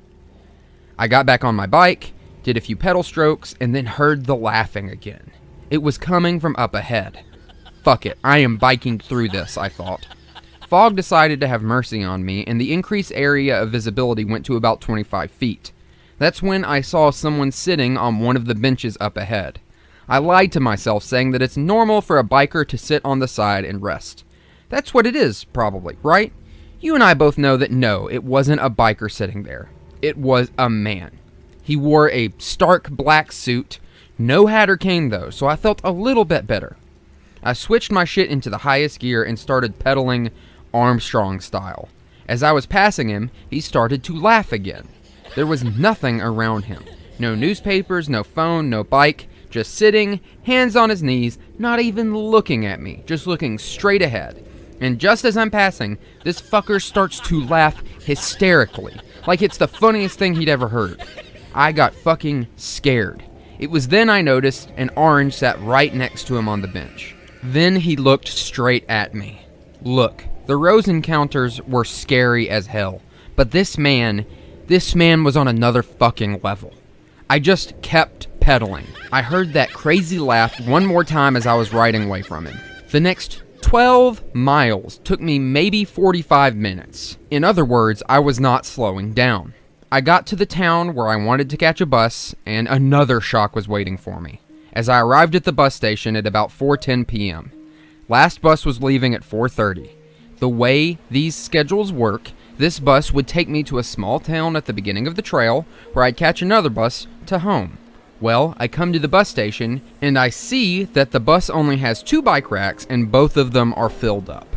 I got back on my bike, did a few pedal strokes, and then heard the laughing again. It was coming from up ahead. Fuck it, I am biking through this, I thought. Fog decided to have mercy on me, and the increased area of visibility went to about 25 feet. That's when I saw someone sitting on one of the benches up ahead. I lied to myself, saying that it's normal for a biker to sit on the side and rest. That's what it is, probably, right? You and I both know that no, it wasn't a biker sitting there. It was a man. He wore a stark black suit, no hat or cane though, so I felt a little bit better. I switched my shit into the highest gear and started pedaling Armstrong style. As I was passing him, he started to laugh again. There was nothing around him. No newspapers, no phone, no bike, just sitting, hands on his knees, not even looking at me, just looking straight ahead. And just as I'm passing, this fucker starts to laugh hysterically, like it's the funniest thing he'd ever heard. I got fucking scared. It was then I noticed an orange sat right next to him on the bench. Then he looked straight at me. Look, the Rose encounters were scary as hell, but this man was on another fucking level. I just kept pedaling. I heard that crazy laugh one more time as I was riding away from him. The next 12 miles took me maybe 45 minutes. In other words, I was not slowing down. I got to the town where I wanted to catch a bus, and another shock was waiting for me. As I arrived at the bus station at about 4:10 p.m. Last bus was leaving at 4:30. The way these schedules work, this bus would take me to a small town at the beginning of the trail, where I'd catch another bus to home. Well, I come to the bus station, and I see that the bus only has 2 bike racks, and both of them are filled up.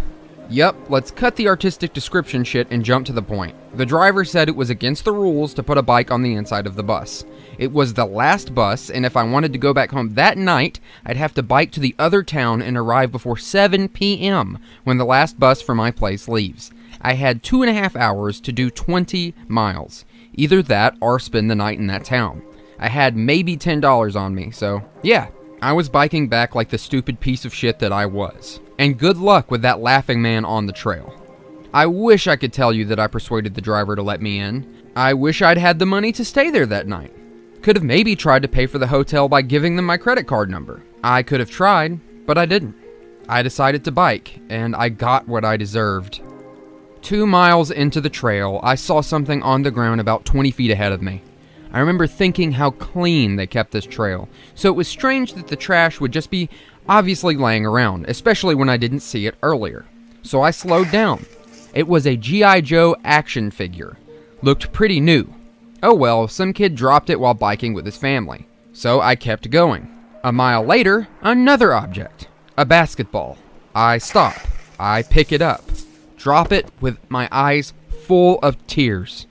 Yup, let's cut the artistic description shit and jump to the point. The driver said it was against the rules to put a bike on the inside of the bus. It was the last bus, and if I wanted to go back home that night, I'd have to bike to the other town and arrive before 7 p.m. when the last bus for my place leaves. I had 2.5 hours to do 20 miles. Either that or spend the night in that town. I had maybe $10 on me, so yeah, I was biking back like the stupid piece of shit that I was. And good luck with that laughing man on the trail. I wish I could tell you that I persuaded the driver to let me in. I wish I'd had the money to stay there that night. Could have maybe tried to pay for the hotel by giving them my credit card number. I could have tried, but I didn't. I decided to bike, and I got what I deserved. 2 miles into the trail, I saw something on the ground about 20 feet ahead of me. I remember thinking how clean they kept this trail, so it was strange that the trash would just be obviously laying around, especially when I didn't see it earlier. So I slowed down. It was a G.I. Joe action figure. Looked pretty new. Oh well, some kid dropped it while biking with his family. So I kept going. A mile later, another object. A basketball. I stop. I pick it up. Drop it with my eyes full of tears.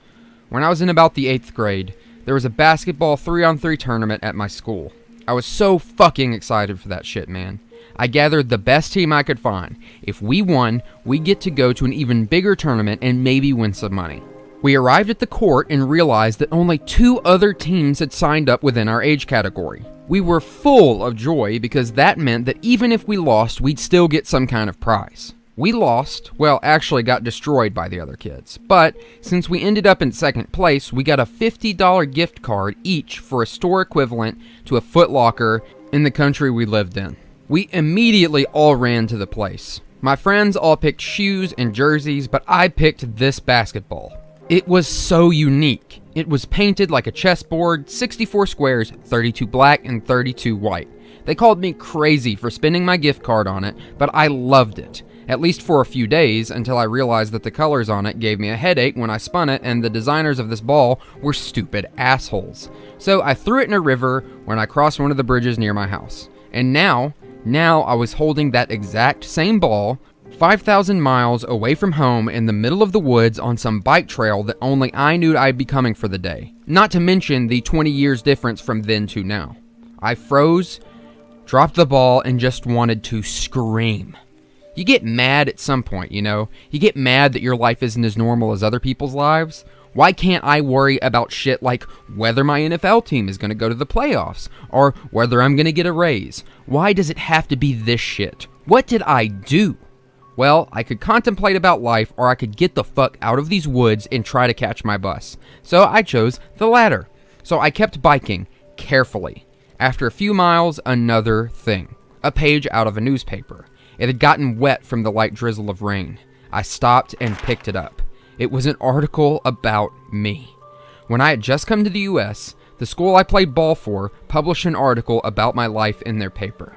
When I was in about the 8th grade, there was a basketball 3-on-3 tournament at my school. I was so fucking excited for that shit, man. I gathered the best team I could find. If we won, we get to go to an even bigger tournament and maybe win some money. We arrived at the court and realized that only 2 other teams had signed up within our age category. We were full of joy because that meant that even if we lost, we'd still get some kind of prize. We lost, well, actually got destroyed by the other kids, but since we ended up in second place, we got a $50 gift card each for a store equivalent to a Foot Locker in the country we lived in. We immediately all ran to the place. My friends all picked shoes and jerseys, but I picked this basketball. It was so unique. It was painted like a chessboard, 64 squares, 32 black and 32 white. They called me crazy for spending my gift card on it, but I loved it. At least for a few days, until I realized that the colors on it gave me a headache when I spun it, and the designers of this ball were stupid assholes. So I threw it in a river when I crossed one of the bridges near my house. And now I was holding that exact same ball, 5,000 miles away from home in the middle of the woods on some bike trail that only I knew I'd be coming for the day. Not to mention the 20 years difference from then to now. I froze, dropped the ball, and just wanted to scream. You get mad at some point, you know? You get mad that your life isn't as normal as other people's lives. Why can't I worry about shit like whether my NFL team is going to go to the playoffs or whether I'm going to get a raise? Why does it have to be this shit? What did I do? Well, I could contemplate about life, or I could get the fuck out of these woods and try to catch my bus. So I chose the latter. So I kept biking carefully. After a few miles, another thing. A page out of a newspaper. It had gotten wet from the light drizzle of rain. I stopped and picked it up. It was an article about me. When I had just come to the US, the school I played ball for published an article about my life in their paper.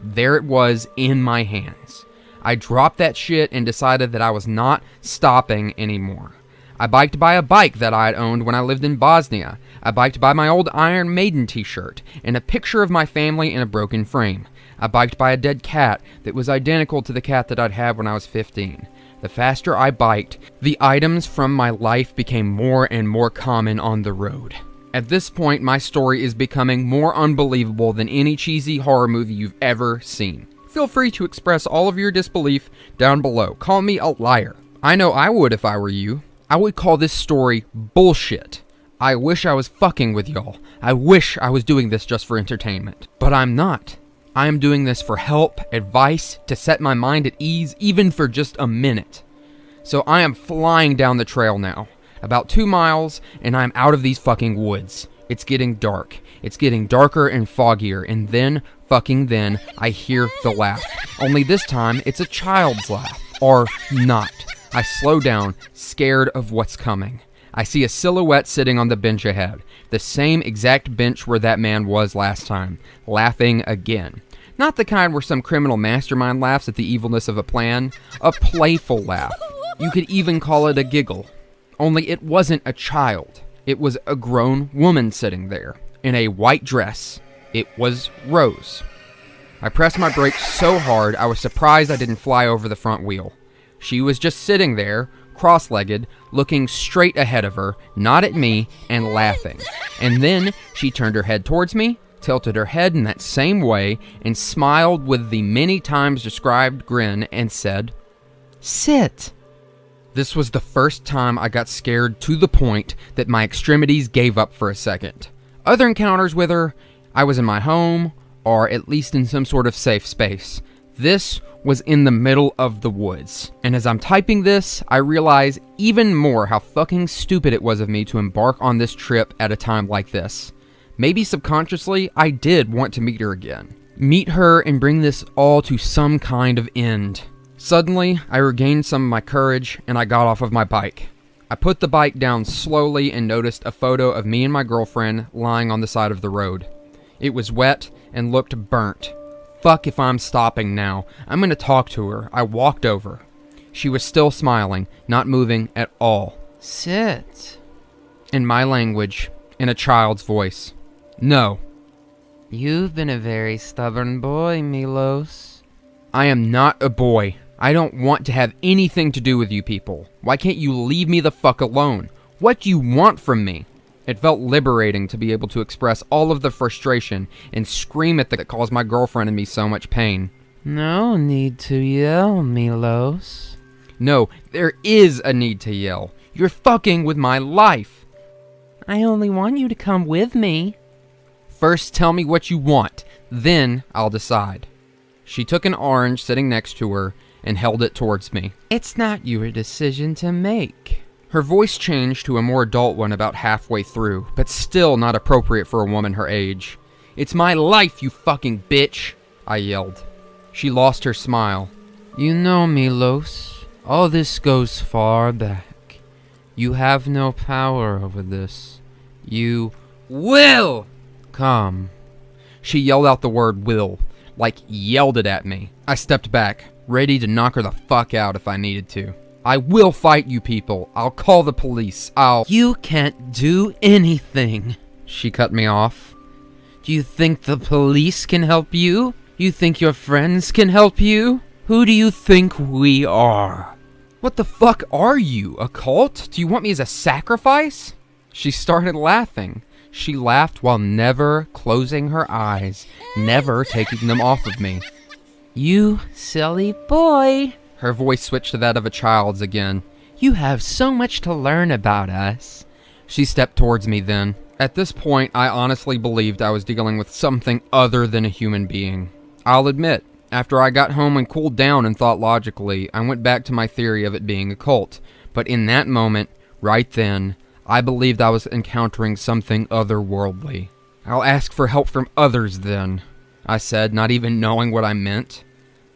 There it was in my hands. I dropped that shit and decided that I was not stopping anymore. I biked by a bike that I had owned when I lived in Bosnia. I biked by my old Iron Maiden t-shirt and a picture of my family in a broken frame. I biked by a dead cat that was identical to the cat that I'd had when I was 15. The faster I biked, the items from my life became more and more common on the road. At this point, my story is becoming more unbelievable than any cheesy horror movie you've ever seen. Feel free to express all of your disbelief down below. Call me a liar. I know I would if I were you. I would call this story bullshit. I wish I was fucking with y'all. I wish I was doing this just for entertainment. But I'm not. I am doing this for help, advice, to set my mind at ease, even for just a minute. So I am flying down the trail now. About 2 miles, and I'm out of these fucking woods. It's getting dark. It's getting darker and foggier, and then, I hear the laugh. Only this time, it's a child's laugh. Or not. I slow down, scared of what's coming. I see a silhouette sitting on the bench ahead. The same exact bench where that man was last time, laughing again. Not the kind where some criminal mastermind laughs at the evilness of a plan. A playful laugh. You could even call it a giggle. Only it wasn't a child. It was a grown woman sitting there, in a white dress. It was Rose. I pressed my brakes so hard I was surprised I didn't fly over the front wheel. She was just sitting there, cross-legged, looking straight ahead of her, not at me, and laughing. And then she turned her head towards me, tilted her head in that same way, and smiled with the many times described grin and said, "Sit." This was the first time I got scared to the point that my extremities gave up for a second. Other encounters with her, I was in my home, or at least in some sort of safe space. This was in the middle of the woods. And as I'm typing this, I realize even more how fucking stupid it was of me to embark on this trip at a time like this. Maybe subconsciously, I did want to meet her again. Meet her and bring this all to some kind of end. Suddenly, I regained some of my courage and I got off of my bike. I put the bike down slowly and noticed a photo of me and my girlfriend lying on the side of the road. It was wet and looked burnt. Fuck if I'm stopping now. I'm gonna talk to her. I walked over. She was still smiling, not moving at all. "Sit." In my language, in a child's voice. "No." "You've been a very stubborn boy, Milos." "I am not a boy. I don't want to have anything to do with you people. Why can't you leave me the fuck alone? What do you want from me?" It felt liberating to be able to express all of the frustration and scream at that caused my girlfriend and me so much pain. "No need to yell, Milos." "No, there is a need to yell. You're fucking with my life." "I only want you to come with me." "First tell me what you want, then I'll decide." She took an orange sitting next to her and held it towards me. It's not your decision to make. Her voice changed to a more adult one about halfway through, but still not appropriate for a woman her age. It's my life, you fucking bitch, I yelled. She lost her smile. You know, Milos, all this goes far back. You have no power over this. You will come. She yelled out the word will, like yelled it at me. I stepped back, ready to knock her the fuck out if I needed to. I will fight you people. I'll call the police. You can't do anything. She cut me off. Do you think the police can help you? You think your friends can help you? Who do you think we are? What the fuck are you, a cult? Do you want me as a sacrifice? She started laughing. She laughed while never closing her eyes, never taking them off of me. You silly boy. Her voice switched to that of a child's again. You have so much to learn about us. She stepped towards me then. At this point, I honestly believed I was dealing with something other than a human being. I'll admit, after I got home and cooled down and thought logically, I went back to my theory of it being a cult. But in that moment, right then, I believed I was encountering something otherworldly. I'll ask for help from others then, I said, not even knowing what I meant.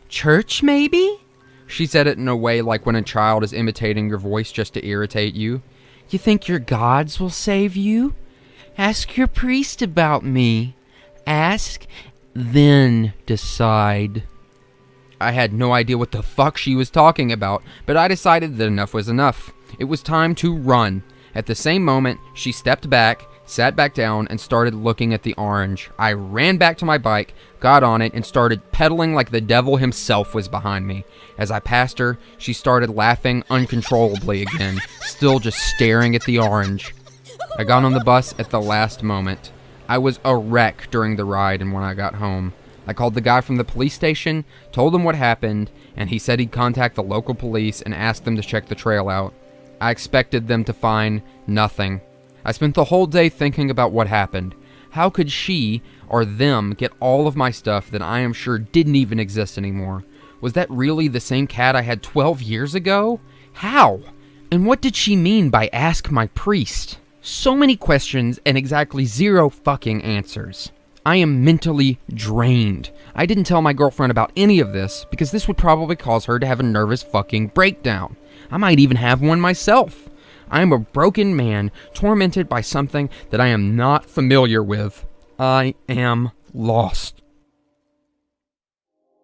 Church, maybe? She said it in a way like when a child is imitating your voice just to irritate you. You think your gods will save you? Ask your priest about me. Ask, then decide. I had no idea what the fuck she was talking about, but I decided that enough was enough. It was time to run. At the same moment, she stepped back, sat back down, and started looking at the orange. I ran back to my bike, got on it, and started pedaling like the devil himself was behind me. As I passed her, she started laughing uncontrollably again, still just staring at the orange. I got on the bus at the last moment. I was a wreck during the ride and when I got home. I called the guy from the police station, told him what happened, and he said he'd contact the local police and ask them to check the trail out. I expected them to find nothing. I spent the whole day thinking about what happened. How could she or them get all of my stuff that I am sure didn't even exist anymore? Was that really the same cat I had 12 years ago? How? And what did she mean by ask my priest? So many questions and exactly zero fucking answers. I am mentally drained. I didn't tell my girlfriend about any of this because this would probably cause her to have a nervous fucking breakdown. I might even have one myself. I am a broken man, tormented by something that I am not familiar with. I am lost.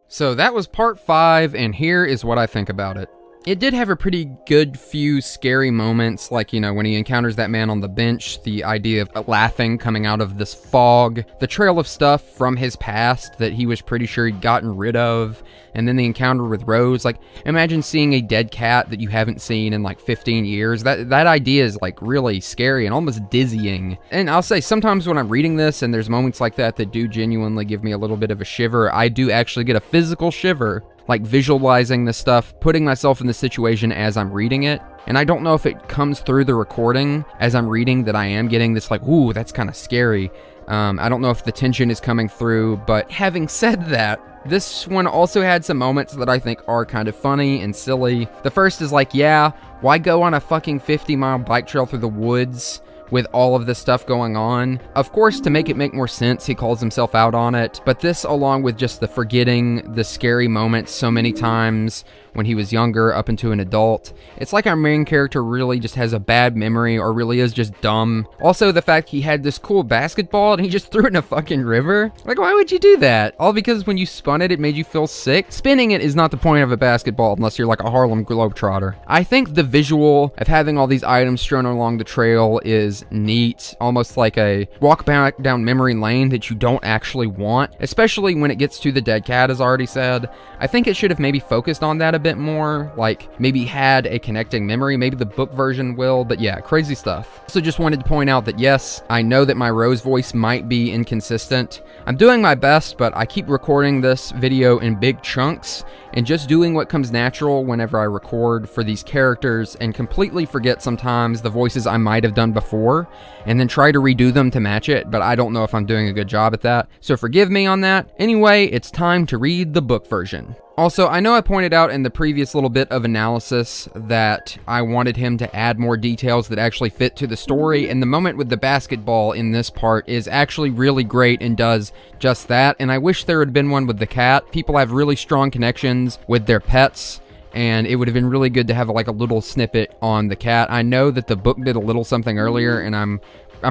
So that was part 5, and here is what I think about it. It did have a pretty good few scary moments, like, when he encounters that man on the bench, the idea of laughing coming out of this fog, the trail of stuff from his past that he was pretty sure he'd gotten rid of, and then the encounter with Rose. Like, imagine seeing a dead cat that you haven't seen in like 15 years. That idea is like really scary and almost dizzying. And I'll say, sometimes when I'm reading this and there's moments like that do genuinely give me a little bit of a shiver, I do actually get a physical shiver. Like visualizing this stuff, putting myself in the situation as I'm reading it. And I don't know if it comes through the recording as I'm reading that I am getting this like, ooh, that's kind of scary. I don't know if the tension is coming through, but having said that, this one also had some moments that I think are kind of funny and silly. The first is like, yeah, why go on a fucking 50-mile bike trail through the woods with all of this stuff going on? Of course, to make it make more sense, he calls himself out on it, but this, along with just the forgetting the scary moments so many times when he was younger up into an adult, it's like our main character really just has a bad memory or really is just dumb. Also, the fact he had this cool basketball and he just threw it in a fucking river. Like, why would you do that? All because when you spun it, it made you feel sick? Spinning it is not the point of a basketball unless you're like a Harlem Globetrotter. I think the visual of having all these items strewn along the trail is neat, almost like a walk back down memory lane that you don't actually want, especially when it gets to the dead cat, as I already said. I think it should have maybe focused on that a bit more, like maybe had a connecting memory. Maybe the book version will, but yeah, crazy stuff. Also just wanted to point out that yes, I know that my Rose voice might be inconsistent. I'm doing my best, but I keep recording this video in big chunks and just doing what comes natural whenever I record for these characters and completely forget sometimes the voices I might have done before. before and then try to redo them to match it, but I don't know if I'm doing a good job at that, so forgive me on that. Anyway, it's time to read the book version. Also, I know I pointed out in the previous little bit of analysis that I wanted him to add more details that actually fit to the story, and the moment with the basketball in this part is actually really great and does just that, and I wish there had been one with the cat. People have really strong connections with their pets, and it would have been really good to have like a little snippet on the cat. I know that the book did a little something earlier, and I'm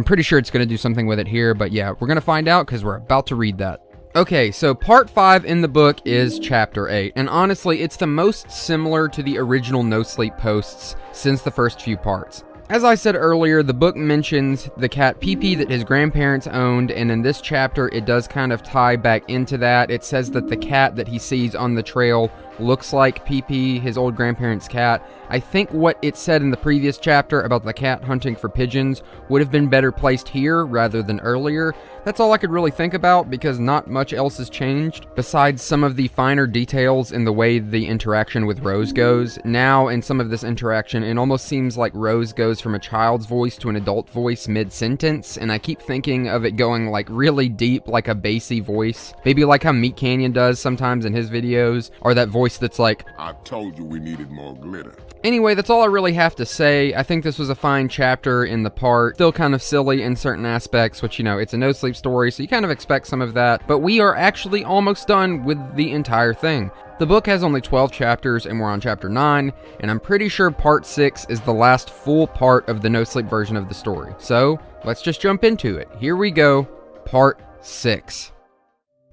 pretty sure it's going to do something with it here, but yeah, we're going to find out because we're about to read that. Okay, so part 5 in the book is chapter 8, and honestly, it's the most similar to the original NoSleep posts since the first few parts. As I said earlier, the book mentions the cat Pee-Pee that his grandparents owned, and in this chapter, it does kind of tie back into that. It says that the cat that he sees on the trail looks like Pee-Pee, his old grandparents' cat. I think what it said in the previous chapter about the cat hunting for pigeons would have been better placed here rather than earlier. That's all I could really think about because not much else has changed besides some of the finer details in the way the interaction with Rose goes. Now, in some of this interaction, it almost seems like Rose goes from a child's voice to an adult voice mid-sentence, and I keep thinking of it going like really deep, like a bassy voice. Maybe like how Meat Canyon does sometimes in his videos, or that voice that's like, I told you we needed more glitter. Anyway, that's all I really have to say. I think this was a fine chapter in the part. Still kind of silly in certain aspects, which, you know, it's a NoSleep story, so you kind of expect some of that. But we are actually almost done with the entire thing. The book has only 12 chapters, and we're on chapter 9, and I'm pretty sure part 6 is the last full part of the NoSleep version of the story. So, let's just jump into it. Here we go, part 6.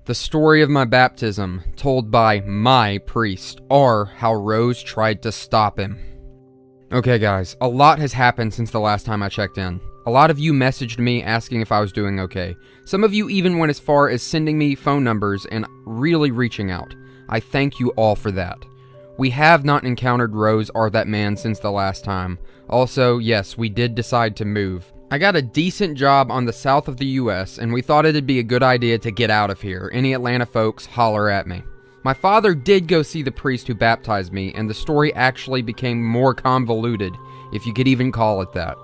The story of my baptism, told by my priest, or how Rose tried to stop him. Okay guys, a lot has happened since the last time I checked in. A lot of you messaged me asking if I was doing okay. Some of you even went as far as sending me phone numbers and really reaching out. I thank you all for that. We have not encountered Rose or that man since the last time. Also, yes, we did decide to move. I got a decent job on the south of the US, and we thought it'd be a good idea to get out of here. Any Atlanta folks, holler at me. My father did go see the priest who baptized me, and the story actually became more convoluted, if you could even call it that.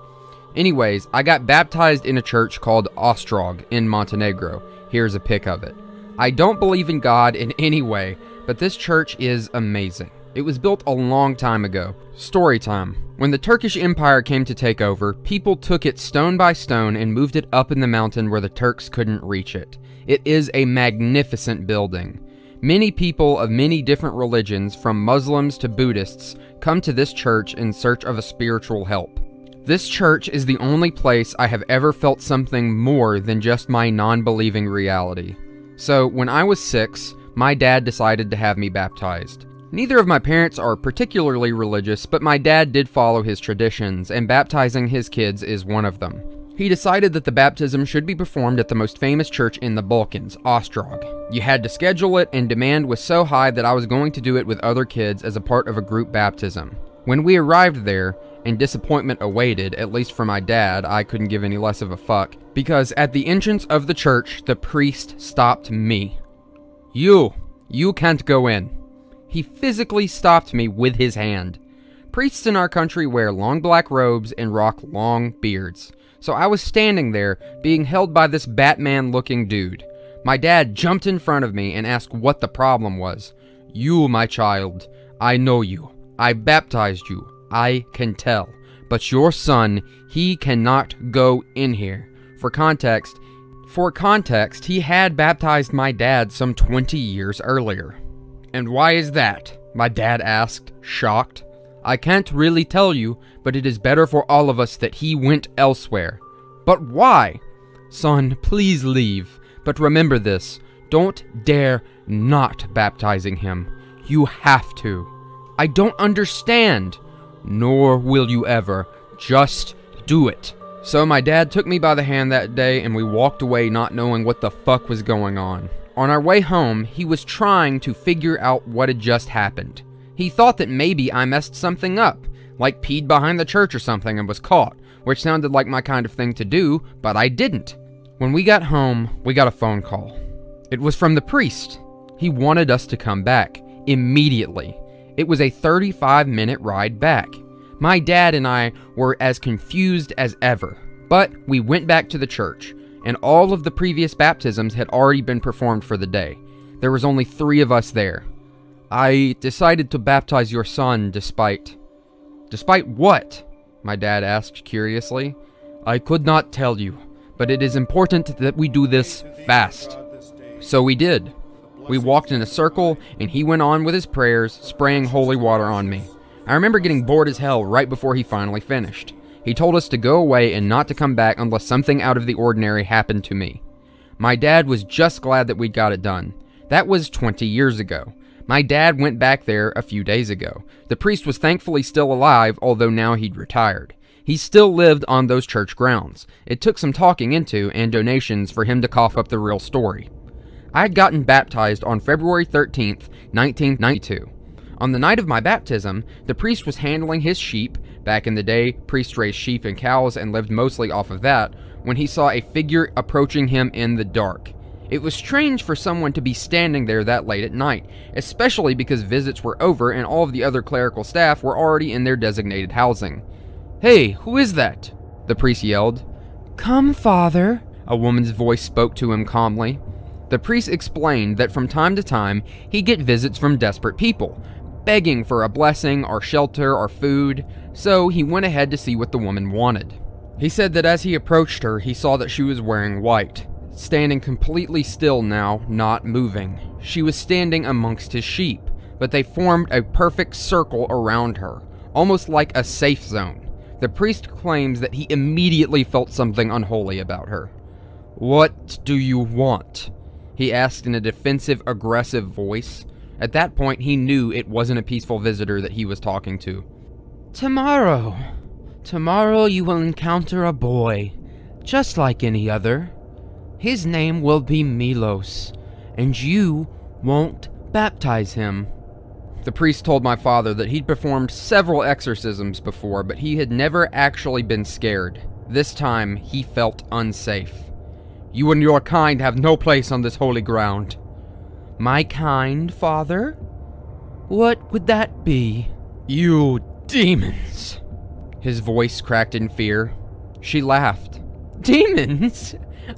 Anyways, I got baptized in a church called Ostrog in Montenegro. Here's a pic of it. I don't believe in God in any way, but this church is amazing. It was built a long time ago. Story time. When the Turkish Empire came to take over, people took it stone by stone and moved it up in the mountain where the Turks couldn't reach it. It is a magnificent building. Many people of many different religions, from Muslims to Buddhists, come to this church in search of a spiritual help. This church is the only place I have ever felt something more than just my non-believing reality. So, when I was 6, my dad decided to have me baptized. Neither of my parents are particularly religious, but my dad did follow his traditions, and baptizing his kids is one of them. He decided that the baptism should be performed at the most famous church in the Balkans, Ostrog. You had to schedule it, and demand was so high that I was going to do it with other kids as a part of a group baptism. When we arrived there, and disappointment awaited, at least for my dad, I couldn't give any less of a fuck, because at the entrance of the church, the priest stopped me. You can't go in. He physically stopped me with his hand. Priests in our country wear long black robes and rock long beards. So I was standing there, being held by this Batman-looking dude. My dad jumped in front of me and asked what the problem was. You, my child, I know you. I baptized you. I can tell. But your son, he cannot go in here. For context, he had baptized my dad some 20 years earlier. And why is that? My dad asked, shocked. I can't really tell you, but it is better for all of us that he went elsewhere. But why? Son, please leave. But remember this, don't dare not baptizing him. You have to. I don't understand. Nor will you ever. Just do it. So my dad took me by the hand that day, and we walked away not knowing what the fuck was going on. On our way home, he was trying to figure out what had just happened. He thought that maybe I messed something up, like peed behind the church or something and was caught, which sounded like my kind of thing to do, but I didn't. When we got home, we got a phone call. It was from the priest. He wanted us to come back, immediately. It was a 35-minute ride back. My dad and I were as confused as ever. But we went back to the church, and all of the previous baptisms had already been performed for the day. There was only 3 of us there. I decided to baptize your son despite... Despite what? My dad asked curiously. I could not tell you, but it is important that we do this fast. So we did. We walked in a circle, and he went on with his prayers, spraying holy water on me. I remember getting bored as hell right before he finally finished. He told us to go away and not to come back unless something out of the ordinary happened to me. My dad was just glad that we'd got it done. That was 20 years ago. My dad went back there a few days ago. The priest was thankfully still alive, although now he'd retired. He still lived on those church grounds. It took some talking into and donations for him to cough up the real story. I had gotten baptized on February 13th, 1992. On the night of my baptism, the priest was handling his sheep. Back in the day, priests raised sheep and cows and lived mostly off of that, when he saw a figure approaching him in the dark. It was strange for someone to be standing there that late at night, especially because visits were over and all of the other clerical staff were already in their designated housing. Hey, who is that? The priest yelled. Come, Father, a woman's voice spoke to him calmly. The priest explained that from time to time, he'd get visits from desperate people, begging for a blessing or shelter or food, so he went ahead to see what the woman wanted. He said that as he approached her, he saw that she was wearing white, standing completely still now, not moving. She was standing amongst his sheep, but they formed a perfect circle around her, almost like a safe zone. The priest claims that he immediately felt something unholy about her. What do you want? He asked in a defensive, aggressive voice. At that point, he knew it wasn't a peaceful visitor that he was talking to. Tomorrow you will encounter a boy, just like any other. His name will be Milos, and you won't baptize him. The priest told my father that he'd performed several exorcisms before, but he had never actually been scared. This time, he felt unsafe. You and your kind have no place on this holy ground. My kind, Father? What would that be? You demons! His voice cracked in fear. She laughed. Demons?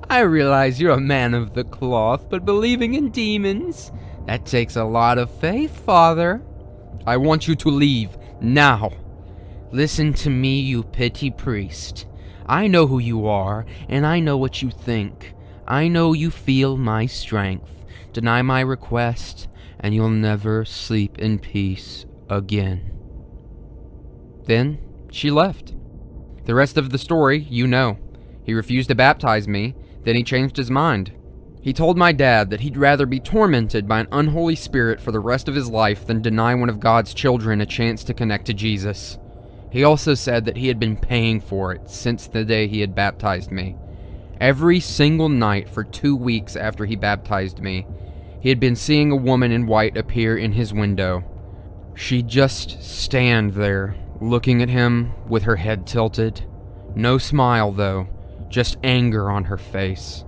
I realize you're a man of the cloth, but believing in demons? That takes a lot of faith, Father. I want you to leave, now. Listen to me, you petty priest. I know who you are, and I know what you think. I know you feel my strength. Deny my request, and you'll never sleep in peace again. Then, she left. The rest of the story, you know. He refused to baptize me, then he changed his mind. He told my dad that he'd rather be tormented by an unholy spirit for the rest of his life than deny one of God's children a chance to connect to Jesus. He also said that he had been paying for it since the day he had baptized me. Every single night for 2 weeks after he baptized me, he had been seeing a woman in white appear in his window. She'd just stand there, looking at him with her head tilted. No smile, though, just anger on her face.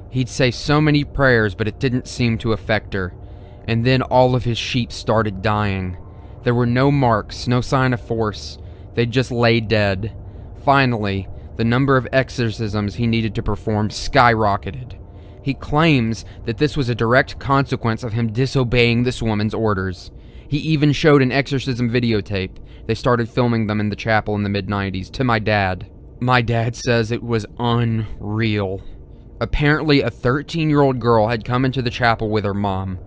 He'd say so many prayers, but it didn't seem to affect her. And then all of his sheep started dying. There were no marks, no sign of force. They'd just lay dead. Finally, the number of exorcisms he needed to perform skyrocketed. He claims that this was a direct consequence of him disobeying this woman's orders. He even showed an exorcism videotape. They started filming them in the chapel in the mid-90s to my dad. My dad says it was unreal. Apparently, a 13-year-old girl had come into the chapel with her mom.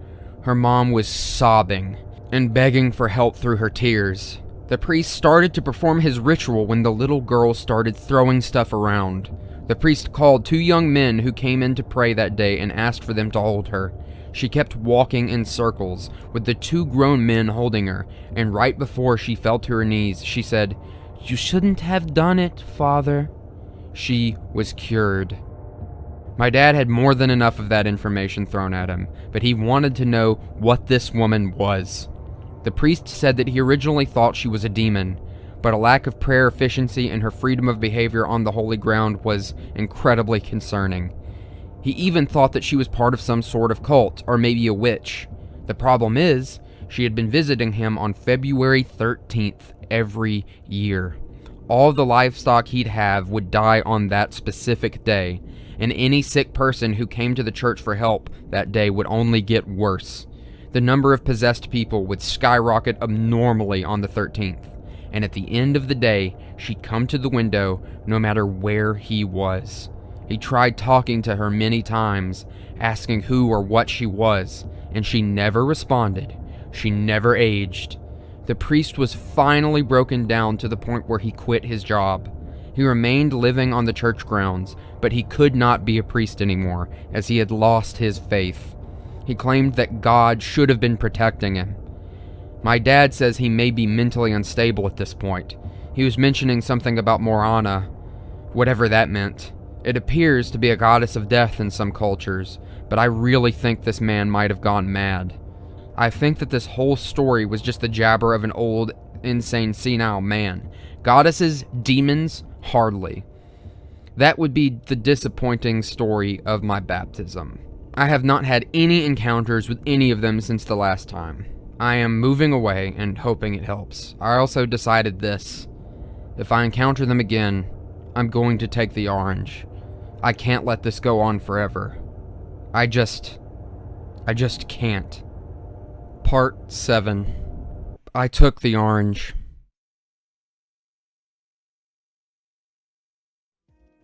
Her mom was sobbing and begging for help through her tears. The priest started to perform his ritual when the little girl started throwing stuff around. The priest called 2 young men who came in to pray that day and asked for them to hold her. She kept walking in circles, with the 2 grown men holding her, and right before she fell to her knees, she said, "You shouldn't have done it, Father." She was cured. My dad had more than enough of that information thrown at him, but he wanted to know what this woman was. The priest said that he originally thought she was a demon, but a lack of prayer efficiency and her freedom of behavior on the holy ground was incredibly concerning. He even thought that she was part of some sort of cult, or maybe a witch. The problem is, she had been visiting him on February 13th every year. all the livestock he'd have would die on that specific day, and any sick person who came to the church for help that day would only get worse. The number of possessed people would skyrocket abnormally on the 13th, and at the end of the day, she'd come to the window no matter where he was. He tried talking to her many times, asking who or what she was, and she never responded. She never aged. The priest was finally broken down to the point where he quit his job. He remained living on the church grounds, but he could not be a priest anymore, as he had lost his faith. He claimed that God should have been protecting him. My dad says he may be mentally unstable at this point. He was mentioning something about Morana, whatever that meant. It appears to be a goddess of death in some cultures, but I really think this man might have gone mad. I think that this whole story was just the jabber of an old, insane, senile man. Goddesses, demons, hardly. That would be the disappointing story of my baptism. I have not had any encounters with any of them since the last time. I am moving away and hoping it helps. I also decided this. If I encounter them again, I'm going to take the orange. I can't let this go on forever. I just can't. Part 7. I took the orange.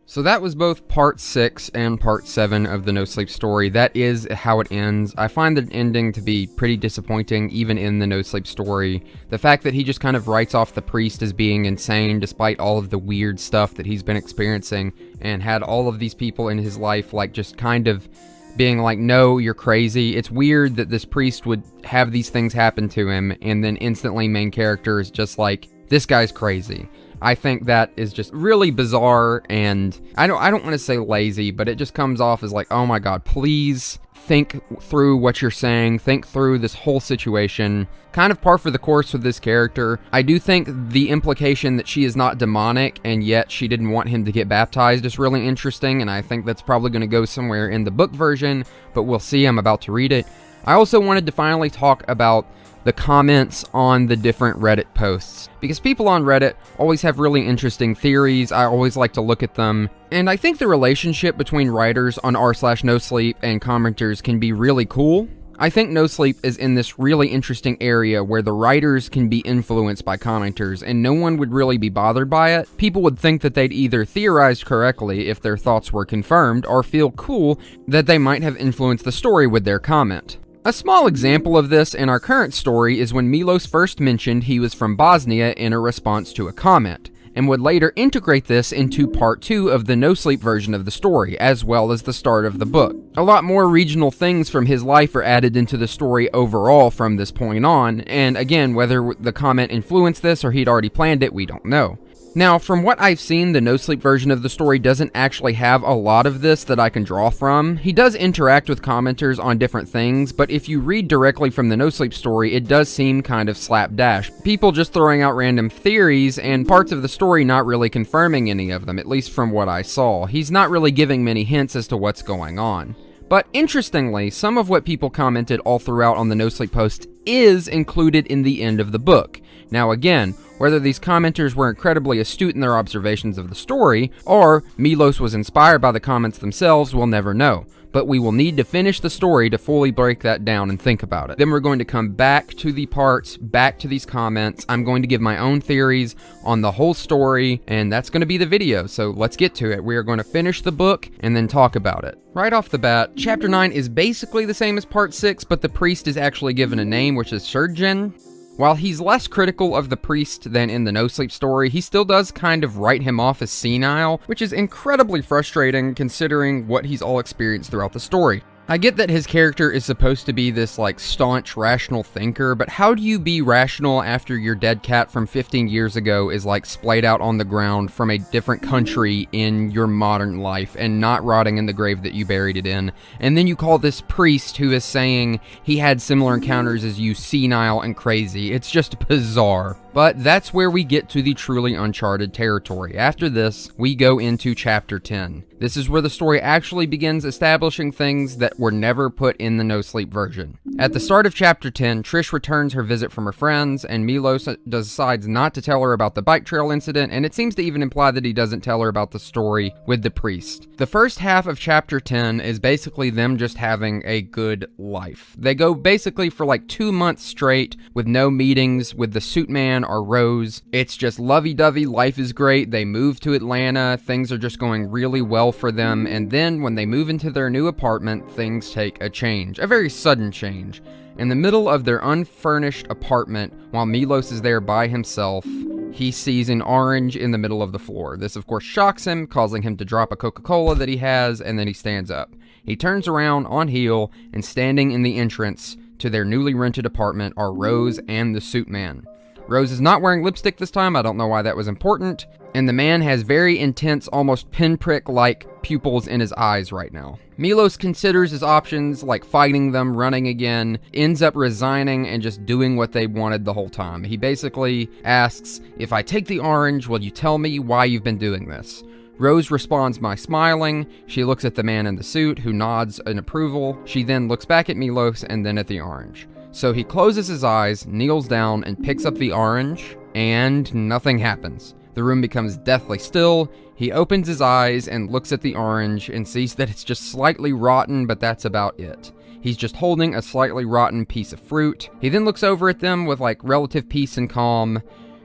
So that was both part 6 and part 7 of the NoSleep story. That is how it ends. I find the ending to be pretty disappointing, even in the NoSleep story. The fact that he just kind of writes off the priest as being insane, despite all of the weird stuff that he's been experiencing, and had all of these people in his life, like, just kind of being like, no, you're crazy. It's weird that this priest would have these things happen to him, and then instantly main character is just like, this guy's crazy. I think that is just really bizarre, and I don't want to say lazy, but it just comes off as like, oh my god, please think through what you're saying, think through this whole situation. Kind of par for the course with this character. I do think the implication that she is not demonic, and yet she didn't want him to get baptized is really interesting, and I think that's probably going to go somewhere in the book version, but we'll see. I'm about to read it. I also wanted to finally talk about the comments on the different Reddit posts, because people on Reddit always have really interesting theories. I always like to look at them, and I think the relationship between writers on r/NoSleep and commenters can be really cool. I think NoSleep is in this really interesting area where the writers can be influenced by commenters, and no one would really be bothered by it. People would think that they'd either theorized correctly if their thoughts were confirmed, or feel cool that they might have influenced the story with their comment. A small example of this in our current story is when Milos first mentioned he was from Bosnia in a response to a comment, and would later integrate this into part 2 of the NoSleep version of the story, as well as the start of the book. A lot more regional things from his life are added into the story overall from this point on, and again, whether the comment influenced this or he'd already planned it, we don't know. Now, from what I've seen, the NoSleep version of the story doesn't actually have a lot of this that I can draw from. He does interact with commenters on different things, but if you read directly from the NoSleep story, it does seem kind of slapdash. People just throwing out random theories, and parts of the story not really confirming any of them, at least from what I saw. He's not really giving many hints as to what's going on. But interestingly, some of what people commented all throughout on the NoSleep post is included in the end of the book. Now again, whether these commenters were incredibly astute in their observations of the story, or Milos was inspired by the comments themselves, we'll never know. But we will need to finish the story to fully break that down and think about it. Then we're going to come back to the parts, back to these comments. I'm going to give my own theories on the whole story, and that's going to be the video, so let's get to it. We are going to finish the book and then talk about it. Right off the bat, Chapter 9 is basically the same as Part 6, but the priest is actually given a name, which is Surgeon. While he's less critical of the priest than in the NoSleep story, he still does kind of write him off as senile, which is incredibly frustrating considering what he's all experienced throughout the story. I get that his character is supposed to be this, like, staunch, rational thinker, but how do you be rational after your dead cat from 15 years ago is, like, splayed out on the ground from a different country in your modern life and not rotting in the grave that you buried it in? And then you call this priest who is saying he had similar encounters as you senile and crazy. It's just bizarre. But that's where we get to the truly uncharted territory. After this, we go into Chapter 10. This is where the story actually begins establishing things that were never put in the NoSleep version. At the start of Chapter 10, Trish returns her visit from her friends, and Milos decides not to tell her about the bike trail incident, and it seems to even imply that he doesn't tell her about the story with the priest. The first half of Chapter 10 is basically them just having a good life. They go basically for like 2 months straight with no meetings with the suit man or Rose. It's just lovey-dovey, life is great. They move to Atlanta, things are just going really well for them, and then when they move into their new apartment, things take a change, a very sudden change. In the middle of their unfurnished apartment, while Milos is there by himself, he sees an orange in the middle of the floor. This of course shocks him, causing him to drop a Coca-Cola that he has, and then he stands up. He turns around on heel, and standing in the entrance to their newly rented apartment are Rose and the suit man. Rose is not wearing lipstick this time, I don't know why that was important, and the man has very intense, almost pinprick-like pupils in his eyes right now. Milos considers his options, like fighting them, running again, ends up resigning and just doing what they wanted the whole time. He basically asks, "If I take the orange, will you tell me why you've been doing this?" Rose responds by smiling. She looks at the man in the suit, who nods in approval. She then looks back at Milos and then at the orange. So he closes his eyes, kneels down, and picks up the orange, and nothing happens. The room becomes deathly still. He opens his eyes and looks at the orange and sees that it's just slightly rotten, but that's about it. He's just holding a slightly rotten piece of fruit. He then looks over at them with like relative peace and calm.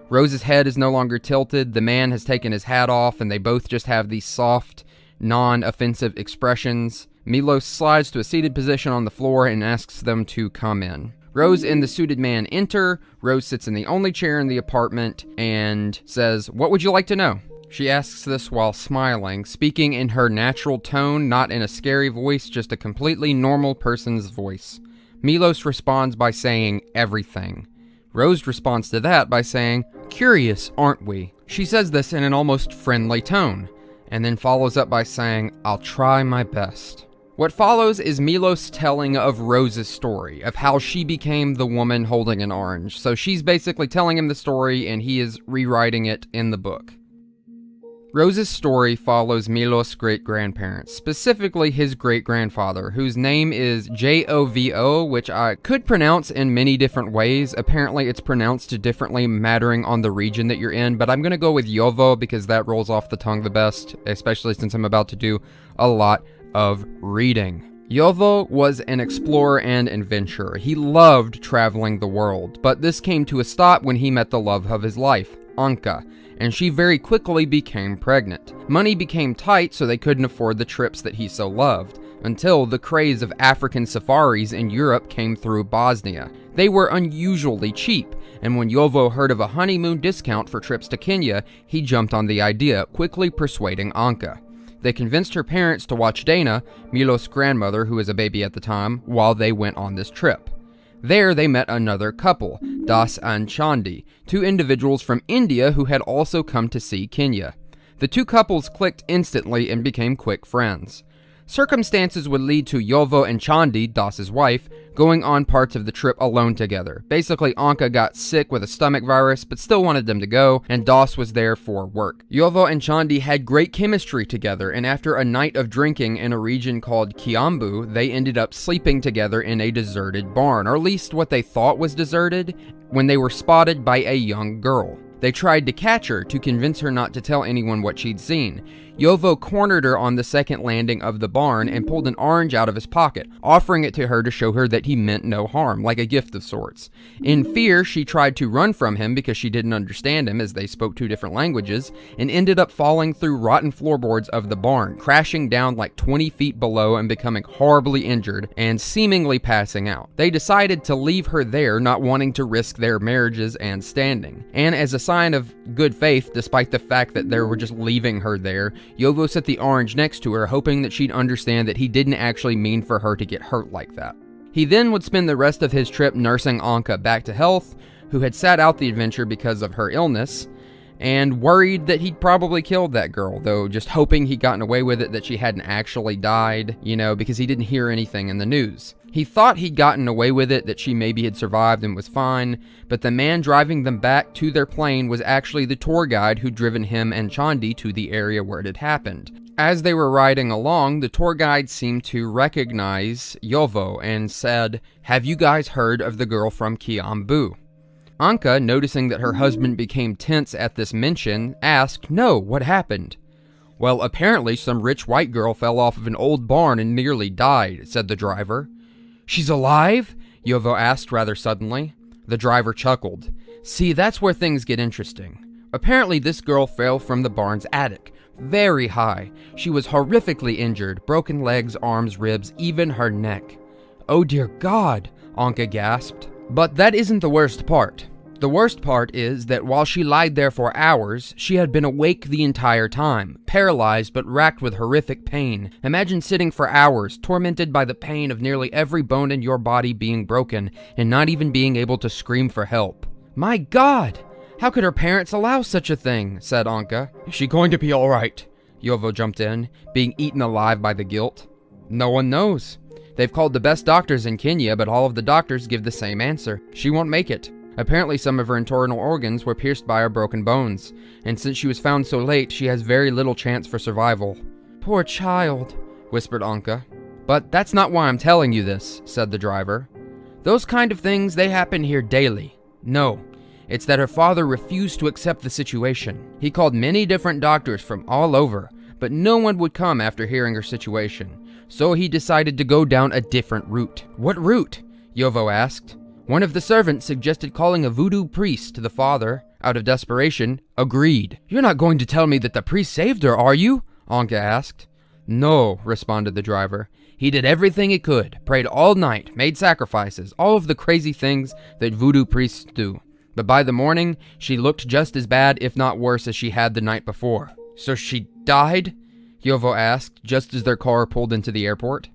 Rose's head is no longer tilted. The man has taken his hat off, and they both just have these soft, non-offensive expressions. Milos slides to a seated position on the floor and asks them to come in. Rose and the suited man enter. Rose sits in the only chair in the apartment and says, "What would you like to know?" She asks this while smiling, speaking in her natural tone, not in a scary voice, just a completely normal person's voice. Milos responds by saying, "Everything." Rose responds to that by saying, "Curious, aren't we?" She says this in an almost friendly tone, and then follows up by saying, "I'll try my best." What follows is Milos telling of Rose's story, of how she became the woman holding an orange. So she's basically telling him the story, and he is rewriting it in the book. Rose's story follows Milos' great-grandparents, specifically his great-grandfather, whose name is Jovo, which I could pronounce in many different ways. Apparently it's pronounced differently mattering on the region that you're in, but I'm going to go with Yovo because that rolls off the tongue the best, especially since I'm about to do a lot of reading. Yovo was an explorer and adventurer. He loved traveling the world, but this came to a stop when he met the love of his life, Anka, and she very quickly became pregnant. Money became tight, so they couldn't afford the trips that he so loved, until the craze of African safaris in Europe came through Bosnia. They were unusually cheap, and when Yovo heard of a honeymoon discount for trips to Kenya, he jumped on the idea, quickly persuading Anka. They convinced her parents to watch Dana, Milos' grandmother who was a baby at the time, while they went on this trip. There they met another couple, Das and Chandi, two individuals from India who had also come to see Kenya. The two couples clicked instantly and became quick friends. Circumstances would lead to Yovo and Chandi, Das's wife, going on parts of the trip alone together. Basically, Anka got sick with a stomach virus, but still wanted them to go, and Das was there for work. Yovo and Chandi had great chemistry together, and after a night of drinking in a region called Kiambu, they ended up sleeping together in a deserted barn, or at least what they thought was deserted, when they were spotted by a young girl. They tried to catch her to convince her not to tell anyone what she'd seen. Yovo cornered her on the second landing of the barn and pulled an orange out of his pocket, offering it to her to show her that he meant no harm, like a gift of sorts. In fear, she tried to run from him because she didn't understand him as they spoke two different languages, and ended up falling through rotten floorboards of the barn, crashing down like 20 feet below and becoming horribly injured and seemingly passing out. They decided to leave her there, not wanting to risk their marriages and standing. And as a sign of good faith, despite the fact that they were just leaving her there, Yovo set the orange next to her, hoping that she'd understand that he didn't actually mean for her to get hurt like that. He then would spend the rest of his trip nursing Anka back to health, who had sat out the adventure because of her illness, and worried that he'd probably killed that girl, though just hoping he'd gotten away with it, that she hadn't actually died, because he didn't hear anything in the news. He thought he'd gotten away with it, that she maybe had survived and was fine, but the man driving them back to their plane was actually the tour guide who'd driven him and Chandi to the area where it had happened. As they were riding along, the tour guide seemed to recognize Yovo and said, "Have you guys heard of the girl from Kiambu?" Anka, noticing that her husband became tense at this mention, asked, "No, what happened?" "Well, apparently some rich white girl fell off of an old barn and nearly died," said the driver. "She's alive?" Yovo asked rather suddenly. The driver chuckled. "See, that's where things get interesting. Apparently this girl fell from the barn's attic, very high. She was horrifically injured, broken legs, arms, ribs, even her neck." "Oh dear God," Anka gasped. But that isn't the worst part. The worst part is that while she lied there for hours, she had been awake the entire time, paralyzed but racked with horrific pain. Imagine sitting for hours, tormented by the pain of nearly every bone in your body being broken, and not even being able to scream for help. "My God! How could her parents allow such a thing?" said Anka. "Is she going to be alright?" Yovo jumped in, being eaten alive by the guilt. "No one knows. They've called the best doctors in Kenya, but all of the doctors give the same answer. She won't make it. Apparently some of her internal organs were pierced by her broken bones, and since she was found so late, she has very little chance for survival." "Poor child," whispered Anka. "But that's not why I'm telling you this," said the driver. "Those kind of things, they happen here daily. No, it's that her father refused to accept the situation. He called many different doctors from all over, but no one would come after hearing her situation. So he decided to go down a different route." "What route?" Yovo asked. "One of the servants suggested calling a voodoo priest to the father. Out of desperation, agreed." "You're not going to tell me that the priest saved her, are you?" Anka asked. "No," responded the driver. "He did everything he could, prayed all night, made sacrifices, all of the crazy things that voodoo priests do. But by the morning, she looked just as bad, if not worse, as she had the night before." "So she died?" Yovo asked, just as their car pulled into the airport.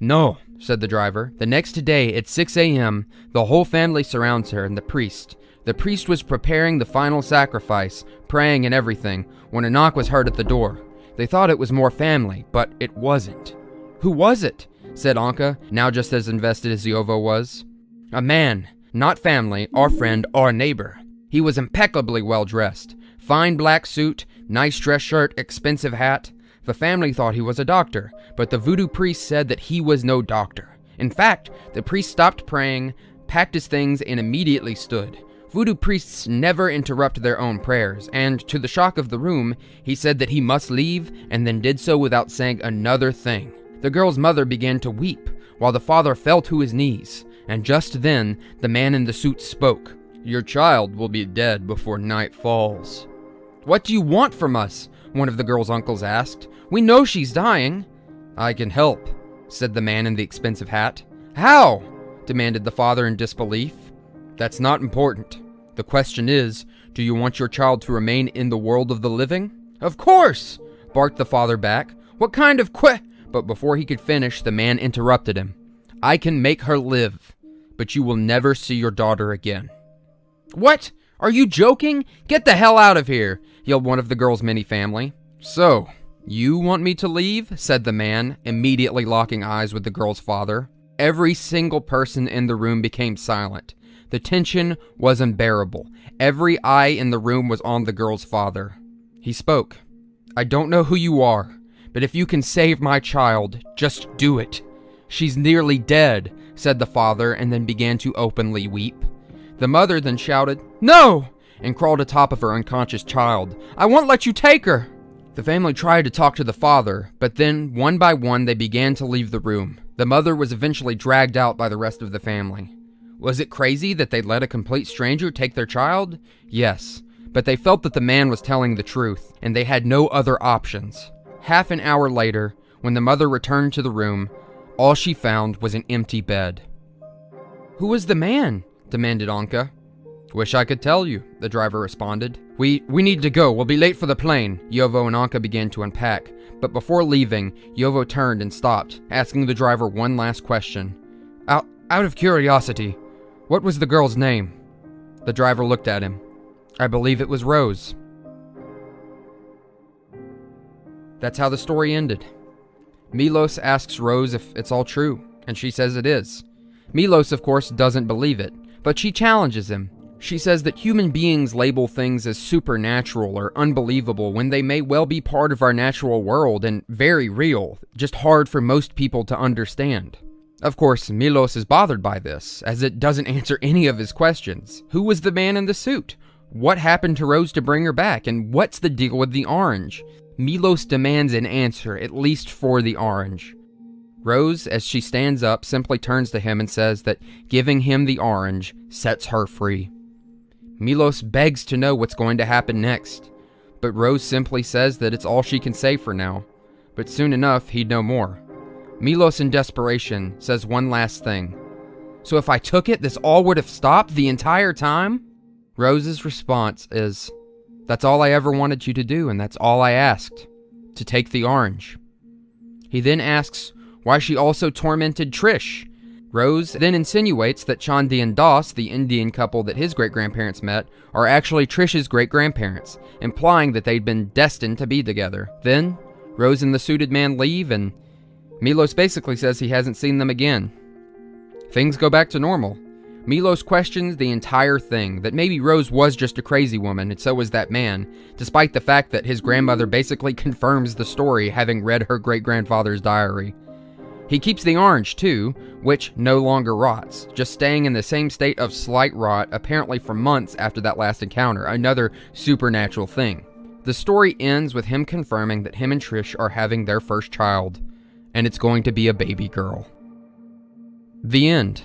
"No," said the driver. "The next day at 6 a.m., the whole family surrounds her and the priest. The priest was preparing the final sacrifice, praying and everything, when a knock was heard at the door. They thought it was more family, but it wasn't." "Who was it?" said Anka, now just as invested as Yovo was. "A man, not family, our friend, our neighbor. He was impeccably well dressed. Fine black suit, nice dress shirt, expensive hat. The family thought he was a doctor, but the voodoo priest said that he was no doctor. In fact, the priest stopped praying, packed his things, and immediately stood. Voodoo priests never interrupt their own prayers, and to the shock of the room, he said that he must leave, and then did so without saying another thing. The girl's mother began to weep, while the father fell to his knees, and just then, the man in the suit spoke. "Your child will be dead before night falls." "What do you want from us?" one of the girl's uncles asked. "We know she's dying." "I can help," said the man in the expensive hat. "How?" demanded the father in disbelief. "That's not important. The question is, do you want your child to remain in the world of the living?" "Of course!" barked the father back. "What kind of But before he could finish, the man interrupted him. "I can make her live, but you will never see your daughter again." "What? Are you joking? Get the hell out of here!" yelled one of the girl's many family. "So, you want me to leave?" said the man, immediately locking eyes with the girl's father. Every single person in the room became silent. The tension was unbearable. Every eye in the room was on the girl's father. He spoke. "I don't know who you are, but if you can save my child, just do it. She's nearly dead," said the father, and then began to openly weep. The mother then shouted, "No!" and crawled atop of her unconscious child. "I won't let you take her!" The family tried to talk to the father, but then, one by one, they began to leave the room. The mother was eventually dragged out by the rest of the family. Was it crazy that they'd let a complete stranger take their child? Yes, but they felt that the man was telling the truth, and they had no other options. Half an hour later, when the mother returned to the room, all she found was an empty bed. "Who was the man?" demanded Anka. "Wish I could tell you," the driver responded. We need to go. We'll be late for the plane." Yovo and Anka began to unpack, but before leaving, Yovo turned and stopped, asking the driver one last question. Out of curiosity, what was the girl's name?" The driver looked at him. "I believe it was Rose." That's how the story ended. Milos asks Rose if it's all true, And she says it is. Milos, of course, doesn't believe it, but she challenges him. She says that human beings label things as supernatural or unbelievable when they may well be part of our natural world and very real, just hard for most people to understand. Of course, Milos is bothered by this, as it doesn't answer any of his questions. Who was the man in the suit? What happened to Rose to bring her back? And what's the deal with the orange? Milos demands an answer, at least for the orange. Rose, as she stands up, simply turns to him and says that giving him the orange sets her free. Milos begs to know what's going to happen next, but Rose simply says that it's all she can say for now, but soon enough he'd know more. Milos, in desperation, says one last thing. So if I took it, this all would have stopped the entire time? Rose's response is, that's all I ever wanted you to do, and that's all I asked, to take the orange. He then asks why she also tormented Trish. Rose then insinuates that Chandi and Das, the Indian couple that his great-grandparents met, are actually Trish's great-grandparents, implying that they'd been destined to be together. Then, Rose and the suited man leave, and Milos basically says he hasn't seen them again. Things go back to normal. Milos questions the entire thing, that maybe Rose was just a crazy woman, and so was that man, despite the fact that his grandmother basically confirms the story, having read her great-grandfather's diary. He keeps the orange too, which no longer rots, just staying in the same state of slight rot apparently for months after that last encounter, another supernatural thing. The story ends with him confirming that him and Trish are having their first child, and it's going to be a baby girl. The end.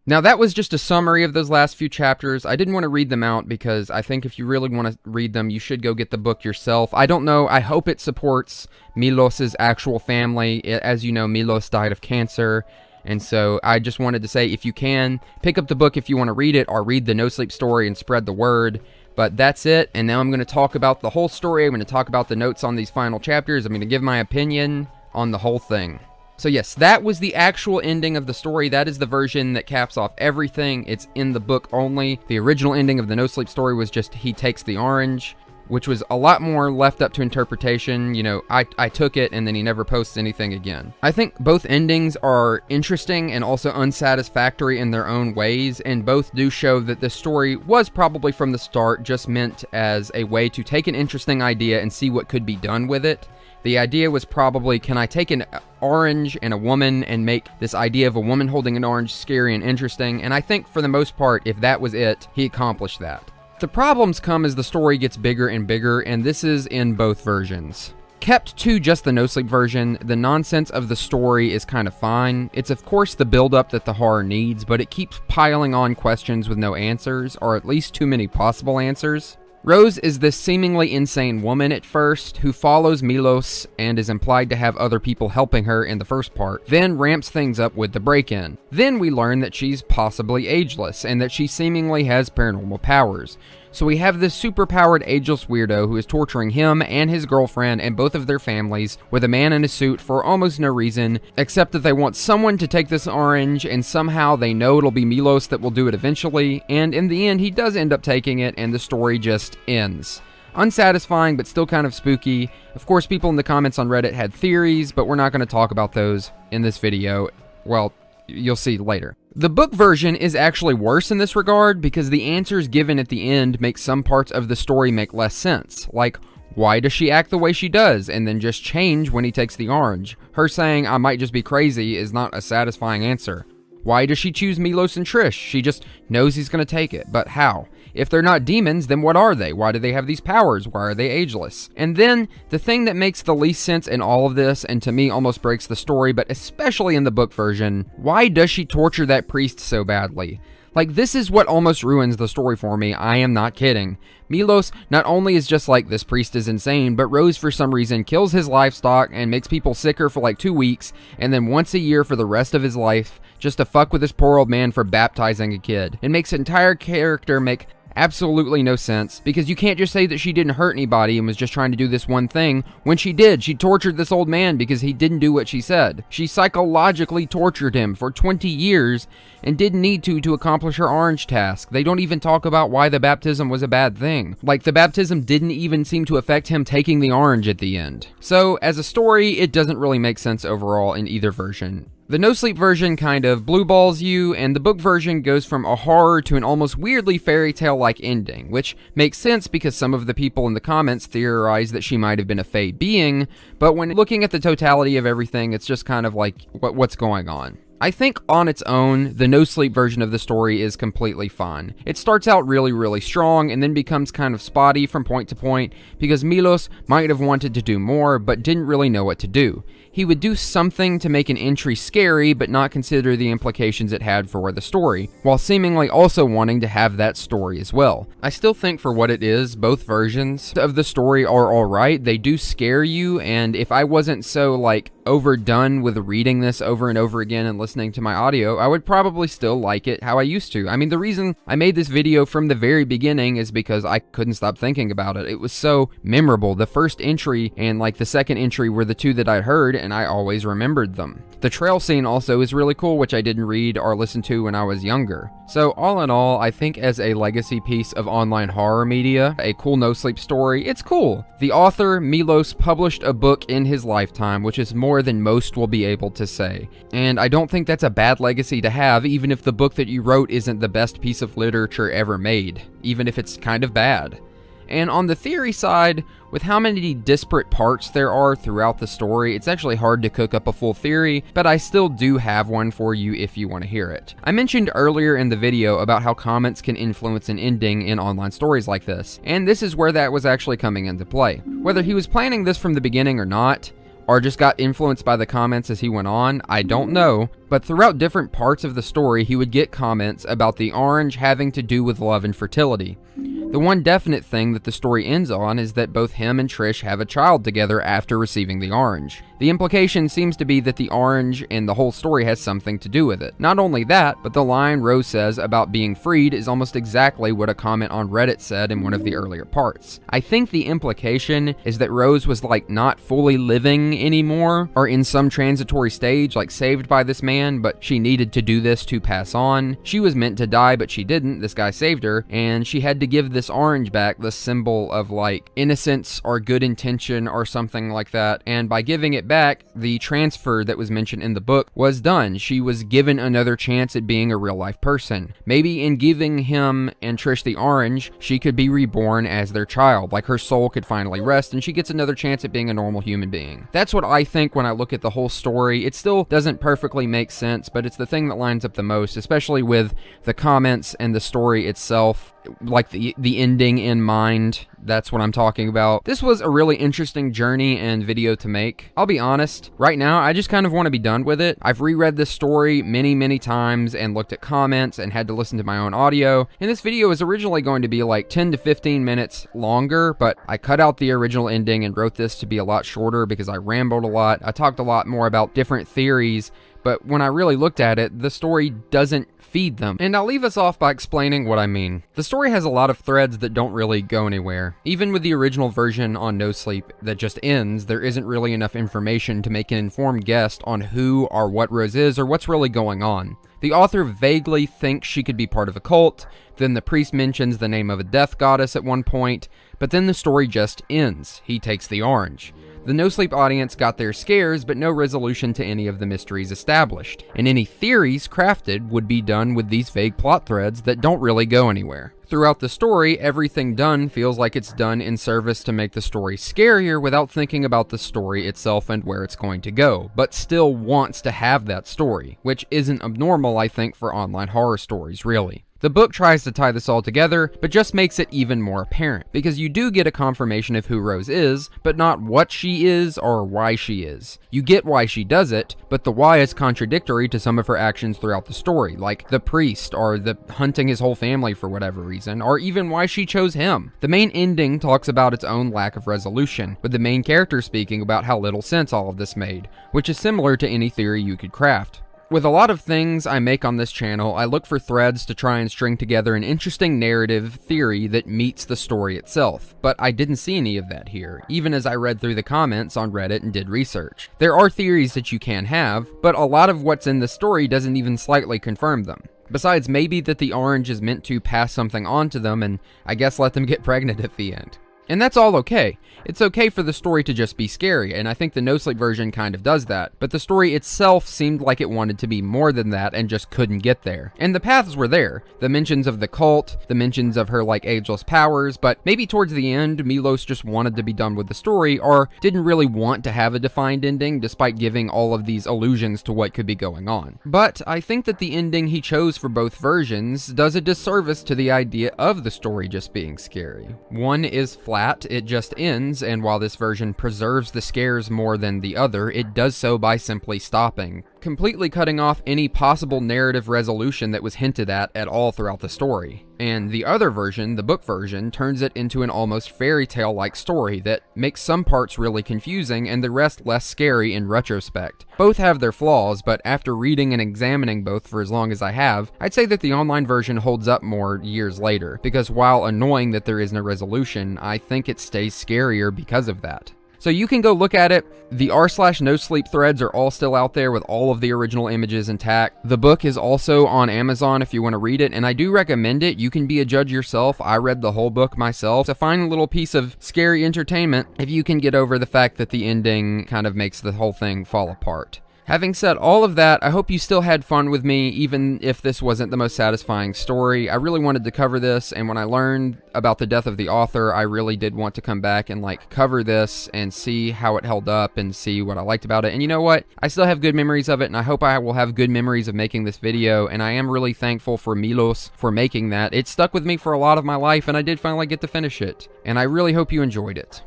Now that was just a summary of those last few chapters. I didn't want to read them out because I think if you really want to read them, you should go get the book yourself. I don't know, I hope it supports Milos's actual family. As you know, Milos died of cancer, and so I just wanted to say, if you can, pick up the book if you want to read it, or read the NoSleep story and spread the word. But that's it, and now I'm going to talk about the whole story. I'm going to talk about the notes on these final chapters. I'm going to give my opinion on the whole thing. So yes, that was the actual ending of the story. That is the version that caps off everything. It's in the book only. The original ending of the NoSleep story was just he takes the orange, which was a lot more left up to interpretation. You know, I took it and then he never posts anything again. I think both endings are interesting and also unsatisfactory in their own ways, and both do show that the story was probably from the start just meant as a way to take an interesting idea and see what could be done with it. The idea was probably, can I take an orange and a woman and make this idea of a woman holding an orange scary and interesting? And I think for the most part, if that was it, he accomplished that. The problems come as the story gets bigger and bigger, and this is in both versions. Kept to just the NoSleep version, the nonsense of the story is kind of fine. It's of course the build-up that the horror needs, but it keeps piling on questions with no answers, or at least too many possible answers. Rose is this seemingly insane woman at first, who follows Milos and is implied to have other people helping her in the first part, then ramps things up with the break-in. Then we learn that she's possibly ageless, and that she seemingly has paranormal powers. So we have this super-powered ageless weirdo who is torturing him and his girlfriend and both of their families with a man in a suit for almost no reason, except that they want someone to take this orange, and somehow they know it'll be Milos that will do it eventually, and in the end he does end up taking it, and the story just ends. Unsatisfying, but still kind of spooky. Of course, people in the comments on Reddit had theories, but we're not going to talk about those in this video. Well, you'll see later. The book version is actually worse in this regard because the answers given at the end make some parts of the story make less sense. Like, why does she act the way she does and then just change when he takes the orange? Her saying, I might just be crazy, is not a satisfying answer. Why does she choose Milos and Trish? She just knows he's going to take it, but how? If they're not demons, then what are they? Why do they have these powers? Why are they ageless? And then, the thing that makes the least sense in all of this, and to me almost breaks the story, but especially in the book version, why does she torture that priest so badly? Like, this is what almost ruins the story for me, I am not kidding. Milos not only is just like, this priest is insane, but Rose for some reason kills his livestock and makes people sicker for like 2 weeks, and then once a year for the rest of his life, just to fuck with this poor old man for baptizing a kid. It makes his entire character make absolutely no sense, because you can't just say that she didn't hurt anybody and was just trying to do this one thing when she did. She tortured this old man because he didn't do what she said. She psychologically tortured him for 20 years and didn't need to accomplish her orange task. They don't even talk about why the baptism was a bad thing. Like, the baptism didn't even seem to affect him taking the orange at the end. So, as a story, it doesn't really make sense overall in either version. The NoSleep version kind of blue balls you, and the book version goes from a horror to an almost weirdly fairy tale-like ending, which makes sense because some of the people in the comments theorize that she might have been a fae being, but when looking at the totality of everything, it's just kind of like, what's going on? I think on its own, the NoSleep version of the story is completely fine. It starts out really, really strong and then becomes kind of spotty from point to point because Milos might have wanted to do more but didn't really know what to do. He would do something to make an entry scary but not consider the implications it had for the story, while seemingly also wanting to have that story as well. I still think for what it is, both versions of the story are alright. They do scare you, and if I wasn't so like overdone with reading this over and over again and listening to my audio, I would probably still like it how I used to. I mean, the reason I made this video from the very beginning is because I couldn't stop thinking about it. It was so memorable. The first entry and like the second entry were the two that I'd heard, and I always remembered them. The trail scene also is really cool, which I didn't read or listen to when I was younger. So all in all, I think as a legacy piece of online horror media, a cool NoSleep story, it's cool. The author, Milos, published a book in his lifetime, which is more than most will be able to say. And I don't think that's a bad legacy to have, even if the book that you wrote isn't the best piece of literature ever made, even if it's kind of bad. And on the theory side, with how many disparate parts there are throughout the story, it's actually hard to cook up a full theory, but I still do have one for you if you want to hear it. I mentioned earlier in the video about how comments can influence an ending in online stories like this, and this is where that was actually coming into play. Whether he was planning this from the beginning or not, or just got influenced by the comments as he went on, I don't know, but throughout different parts of the story, he would get comments about the orange having to do with love and fertility. The one definite thing that the story ends on is that both him and Trish have a child together after receiving the orange. The implication seems to be that the orange and the whole story has something to do with it. Not only that, but the line Rose says about being freed is almost exactly what a comment on Reddit said in one of the earlier parts. I think the implication is that Rose was like not fully living anymore, or in some transitory stage, like saved by this man, but she needed to do this to pass on. She was meant to die, but she didn't. This guy saved her, and she had to give this orange back, the symbol of like innocence or good intention or something like that, and by giving it back, the transfer that was mentioned in the book was done. She was given another chance at being a real life person. Maybe in giving him and Trish the orange, she could be reborn as their child, like her soul could finally rest and she gets another chance at being a normal human being. That's what I think when I look at the whole story. It still doesn't perfectly make sense, but it's the thing that lines up the most, especially with the comments and the story itself, like the ending in mind. That's what I'm talking about. This was a really interesting journey and video to make. I'll be honest, right now I just kind of want to be done with it. I've reread this story many times and looked at comments and had to listen to my own audio, and this video was originally going to be like 10 to 15 minutes longer, but I cut out the original ending and wrote this to be a lot shorter because I rambled a lot. I talked a lot more about different theories, but when I really looked at it, the story doesn't feed them. And I'll leave us off by explaining what I mean. The story has a lot of threads that don't really go anywhere. Even with the original version on NoSleep that just ends, there isn't really enough information to make an informed guess on who or what Rose is or what's really going on. The author vaguely thinks she could be part of a cult, then the priest mentions the name of a death goddess at one point, but then the story just ends. He takes the orange. The NoSleep audience got their scares, but no resolution to any of the mysteries established, and any theories crafted would be done with these vague plot threads that don't really go anywhere. Throughout the story, everything done feels like it's done in service to make the story scarier without thinking about the story itself and where it's going to go, but still wants to have that story, which isn't abnormal, I think, for online horror stories, really. The book tries to tie this all together, but just makes it even more apparent, because you do get a confirmation of who Rose is, but not what she is or why she is. You get why she does it, but the why is contradictory to some of her actions throughout the story, like the priest, or the hunting his whole family for whatever reason, or even why she chose him. The main ending talks about its own lack of resolution, with the main character speaking about how little sense all of this made, which is similar to any theory you could craft. With a lot of things I make on this channel, I look for threads to try and string together an interesting narrative theory that meets the story itself, but I didn't see any of that here, even as I read through the comments on Reddit and did research. There are theories that you can have, but a lot of what's in the story doesn't even slightly confirm them. Besides maybe that the orange is meant to pass something on to them and I guess let them get pregnant at the end. And that's all okay. It's okay for the story to just be scary, and I think the NoSleep version kind of does that, but the story itself seemed like it wanted to be more than that and just couldn't get there. And the paths were there. The mentions of the cult, the mentions of her ageless powers, but maybe towards the end, Milos just wanted to be done with the story, or didn't really want to have a defined ending despite giving all of these allusions to what could be going on. But I think that the ending he chose for both versions does a disservice to the idea of the story just being scary. One is flat, it just ends, and while this version preserves the scares more than the other, it does so by simply stopping, completely cutting off any possible narrative resolution that was hinted at all throughout the story. And the other version, the book version, turns it into an almost fairy tale-like story that makes some parts really confusing and the rest less scary in retrospect. Both have their flaws, but after reading and examining both for as long as I have, I'd say that the online version holds up more years later, because while annoying that there is no resolution, I think it stays scarier because of that. So you can go look at it. The r/NoSleep threads are all still out there with all of the original images intact. The book is also on Amazon if you want to read it, and I do recommend it. You can be a judge yourself. I read the whole book myself. It's a fine little piece of scary entertainment if you can get over the fact that the ending kind of makes the whole thing fall apart. Having said all of that, I hope you still had fun with me, even if this wasn't the most satisfying story. I really wanted to cover this, and when I learned about the death of the author, I really did want to come back and cover this and see how it held up and see what I liked about it. And you know what? I still have good memories of it, and I hope I will have good memories of making this video, and I am really thankful for Milos for making that. It stuck with me for a lot of my life, and I did finally get to finish it. And I really hope you enjoyed it.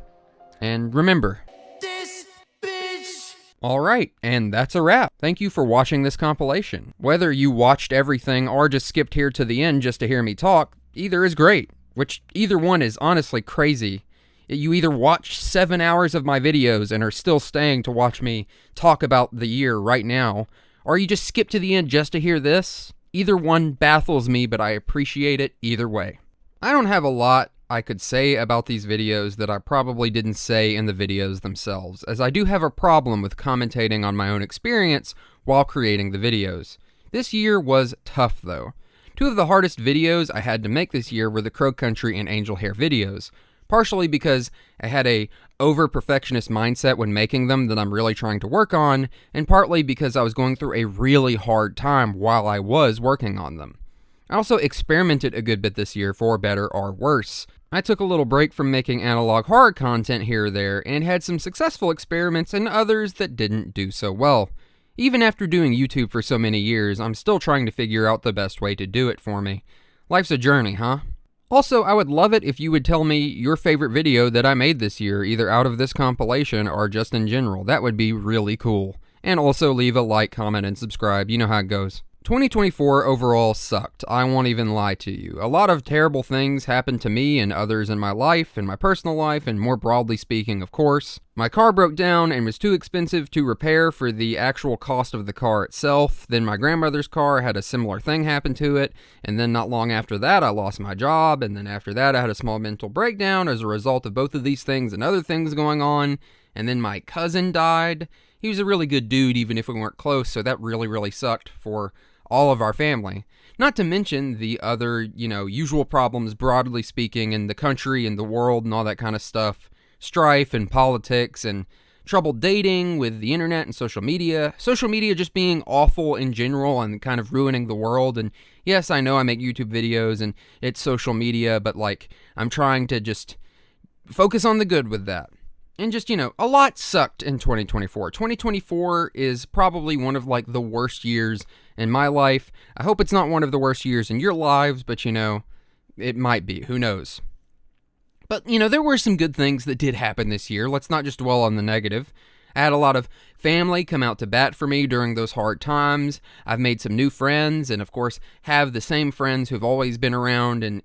And remember, alright, and that's a wrap. Thank you for watching this compilation. Whether you watched everything or just skipped here to the end just to hear me talk, either is great. Which, either one is honestly crazy. You either watched 7 hours of my videos and are still staying to watch me talk about the year right now, or you just skip to the end just to hear this. Either one baffles me, but I appreciate it either way. I don't have a lot I could say about these videos that I probably didn't say in the videos themselves, as I do have a problem with commentating on my own experience while creating the videos. This year was tough though. Two of the hardest videos I had to make this year were the Crow Country and Angel Hare videos, partially because I had a over-perfectionist mindset when making them that I'm really trying to work on, and partly because I was going through a really hard time while I was working on them. I also experimented a good bit this year, for better or worse. I took a little break from making analog horror content here or there, and had some successful experiments and others that didn't do so well. Even after doing YouTube for so many years, I'm still trying to figure out the best way to do it for me. Life's a journey, huh? Also, I would love it if you would tell me your favorite video that I made this year, either out of this compilation or just in general. That would be really cool. And also leave a like, comment, and subscribe. You know how it goes. 2024 overall sucked. I won't even lie to you. A lot of terrible things happened to me and others in my life, in my personal life, and more broadly speaking, of course. My car broke down and was too expensive to repair for the actual cost of the car itself. Then my grandmother's car had a similar thing happen to it, and then not long after that I lost my job, and then after that I had a small mental breakdown as a result of both of these things and other things going on, and then my cousin died. He was a really good dude even if we weren't close, so that really sucked for all of our family. Not to mention the other, usual problems broadly speaking in the country and the world and all that kind of stuff. Strife and politics and trouble dating with the internet and social media. Social media just being awful in general and kind of ruining the world. And yes, I know I make YouTube videos and it's social media, but I'm trying to just focus on the good with that. And just, a lot sucked in 2024. 2024 is probably one of, the worst years in my life. I hope it's not one of the worst years in your lives, but, it might be. Who knows? But, there were some good things that did happen this year. Let's not just dwell on the negative. I had a lot of family come out to bat for me during those hard times. I've made some new friends, and of course, have the same friends who've always been around and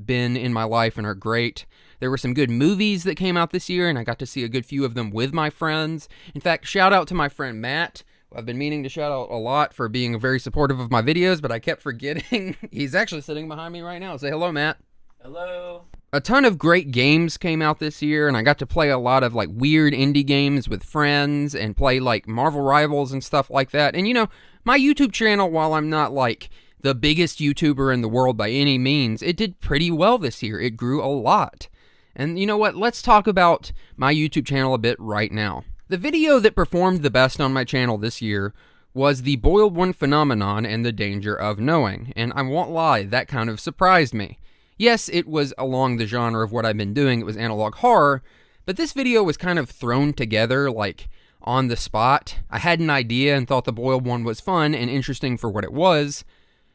been in my life and are great. There were some good movies that came out this year, and I got to see a good few of them with my friends. In fact, shout out to my friend Matt. I've been meaning to shout out a lot for being very supportive of my videos, but I kept forgetting. He's actually sitting behind me right now. Say hello, Matt. Hello. A ton of great games came out this year, and I got to play a lot of like weird indie games with friends and play like Marvel Rivals and stuff like that. And you know, my YouTube channel, while I'm not like the biggest YouTuber in the world by any means, it did pretty well this year. It grew a lot. And you know what? Let's talk about my YouTube channel a bit right now. The video that performed the best on my channel this year was the Boiled One Phenomenon and the Danger of Knowing. And I won't lie, that kind of surprised me. Yes, it was along the genre of what I've been doing. It was analog horror, but this video was kind of thrown together like on the spot. I had an idea and thought the Boiled One was fun and interesting for what it was.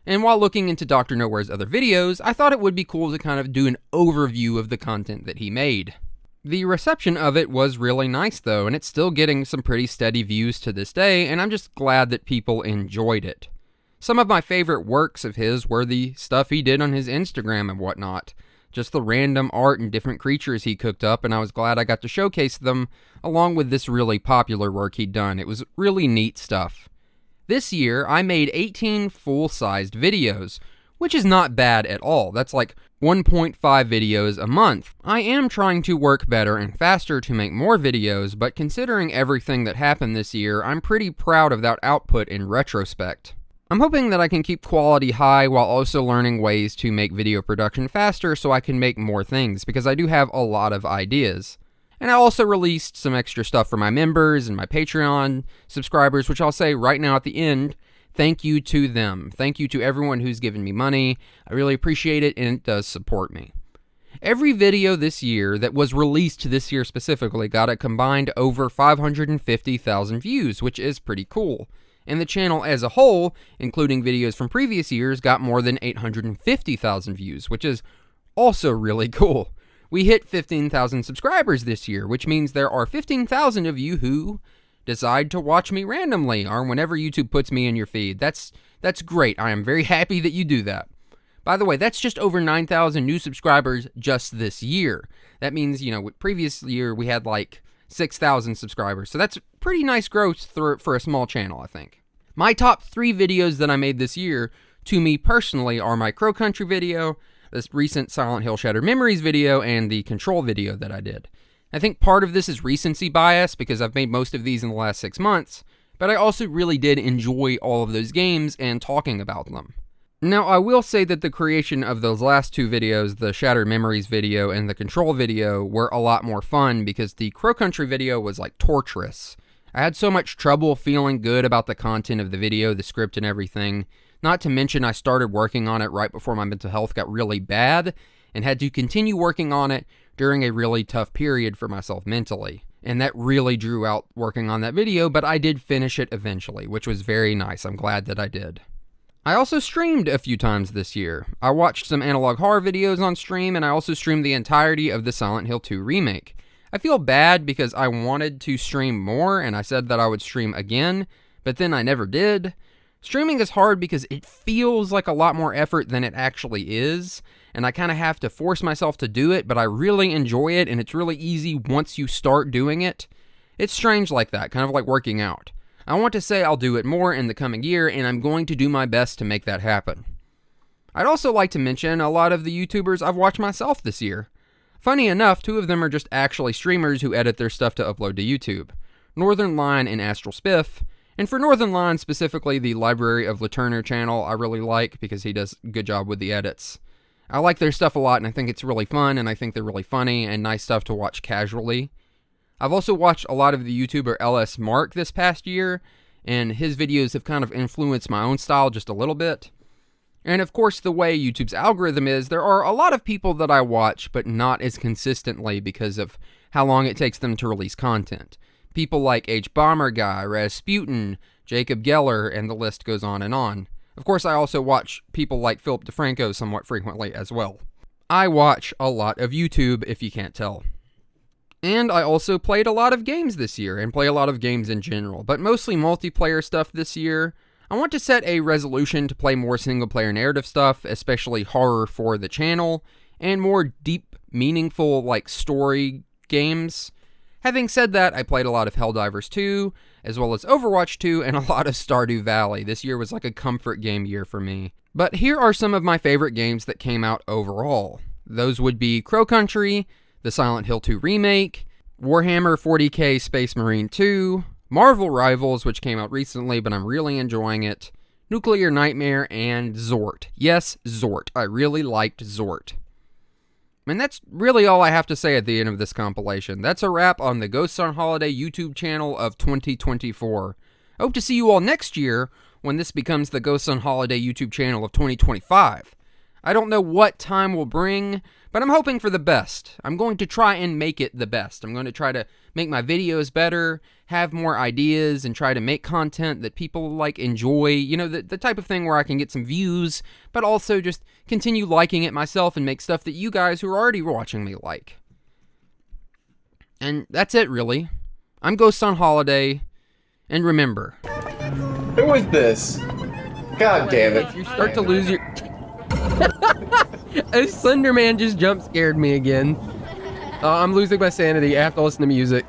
And while looking into Dr. Nowhere's other videos, I thought it would be cool to kind of do an overview of the content that he made. The reception of it was really nice though, and it's still getting some pretty steady views to this day, and I'm just glad that people enjoyed it. Some of my favorite works of his were the stuff he did on his Instagram and whatnot. Just the random art and different creatures he cooked up, and I was glad I got to showcase them along with this really popular work he'd done. It was really neat stuff. This year, I made 18 full-sized videos, which is not bad at all. That's like 1.5 videos a month. I am trying to work better and faster to make more videos, but considering everything that happened this year, I'm pretty proud of that output in retrospect. I'm hoping that I can keep quality high while also learning ways to make video production faster so I can make more things, because I do have a lot of ideas. And I also released some extra stuff for my members and my Patreon subscribers, which I'll say right now at the end, thank you to them. Thank you to everyone who's given me money. I really appreciate it, and it does support me. Every video this year that was released this year specifically got a combined over 550,000 views, which is pretty cool. And the channel as a whole, including videos from previous years, got more than 850,000 views, which is also really cool. We hit 15,000 subscribers this year, which means there are 15,000 of you who decide to watch me randomly or whenever YouTube puts me in your feed. That's great. I am very happy that you do that. By the way, that's just over 9,000 new subscribers just this year. That means, you know, previous year we had like 6,000 subscribers. So that's pretty nice growth for a small channel, I think. My top 3 videos that I made this year, to me personally, are my Crow Country video, this recent Silent Hill Shattered Memories video, and the Control video that I did. I think part of this is recency bias because I've made most of these in the last 6 months, but I also really did enjoy all of those games and talking about them. Now, I will say that the creation of those last 2 videos, the Shattered Memories video and the Control video, were a lot more fun because the Crow Country video was like torturous. I had so much trouble feeling good about the content of the video, the script and everything. Not to mention I started working on it right before my mental health got really bad and had to continue working on it during a really tough period for myself mentally. And that really drew out working on that video, but I did finish it eventually, which was very nice. I'm glad that I did. I also streamed a few times this year. I watched some analog horror videos on stream, and I also streamed the entirety of the Silent Hill 2 remake. I feel bad because I wanted to stream more, and I said that I would stream again, but then I never did. Streaming is hard because it feels like a lot more effort than it actually is, and I kind of have to force myself to do it, but I really enjoy it, and it's really easy once you start doing it. It's strange like that, kind of like working out. I want to say I'll do it more in the coming year, and I'm going to do my best to make that happen. I'd also like to mention a lot of the YouTubers I've watched myself this year. Funny enough, 2 of them are just actually streamers who edit their stuff to upload to YouTube. Northern Lion and Astral Spiff. And for Northern Lion specifically, the Library of Laturner channel I really like because he does a good job with the edits. I like their stuff a lot, and I think it's really fun, and I think they're really funny and nice stuff to watch casually. I've also watched a lot of the YouTuber LS Mark this past year, and his videos have kind of influenced my own style just a little bit. And of course, the way YouTube's algorithm is, there are a lot of people that I watch, but not as consistently because of how long it takes them to release content. People like H. Bomber Guy, Rasputin, Jacob Geller, and the list goes on and on. Of course, I also watch people like Philip DeFranco somewhat frequently as well. I watch a lot of YouTube, if you can't tell. And I also played a lot of games this year, and play a lot of games in general, but mostly multiplayer stuff this year. I want to set a resolution to play more single-player narrative stuff, especially horror for the channel, and more deep, meaningful, like, story games. Having said that, I played a lot of Helldivers 2, as well as Overwatch 2 and a lot of Stardew Valley. This year was like a comfort game year for me. But here are some of my favorite games that came out overall. Those would be Crow Country, the Silent Hill 2 remake, Warhammer 40k Space Marine 2, Marvel Rivals, which came out recently, but I'm really enjoying it, Nuclear Nightmare, and Zort. Yes, Zort. I really liked Zort. And that's really all I have to say at the end of this compilation. That's a wrap on the Ghosts on Holiday YouTube channel of 2024. I hope to see you all next year when this becomes the Ghosts on Holiday YouTube channel of 2025. I don't know what time will bring, but I'm hoping for the best. I'm going to try and make it the best. I'm going to try to make my videos better, have more ideas, and try to make content that people like enjoy. You know, the type of thing where I can get some views, but also just continue liking it myself and make stuff that you guys who are already watching me like. And that's it, really. I'm Ghosts on Holiday, and remember... Who is this? God damn it. If you start to lose your... A Slender Man just jump scared me again. I'm losing my sanity. I have to listen to music.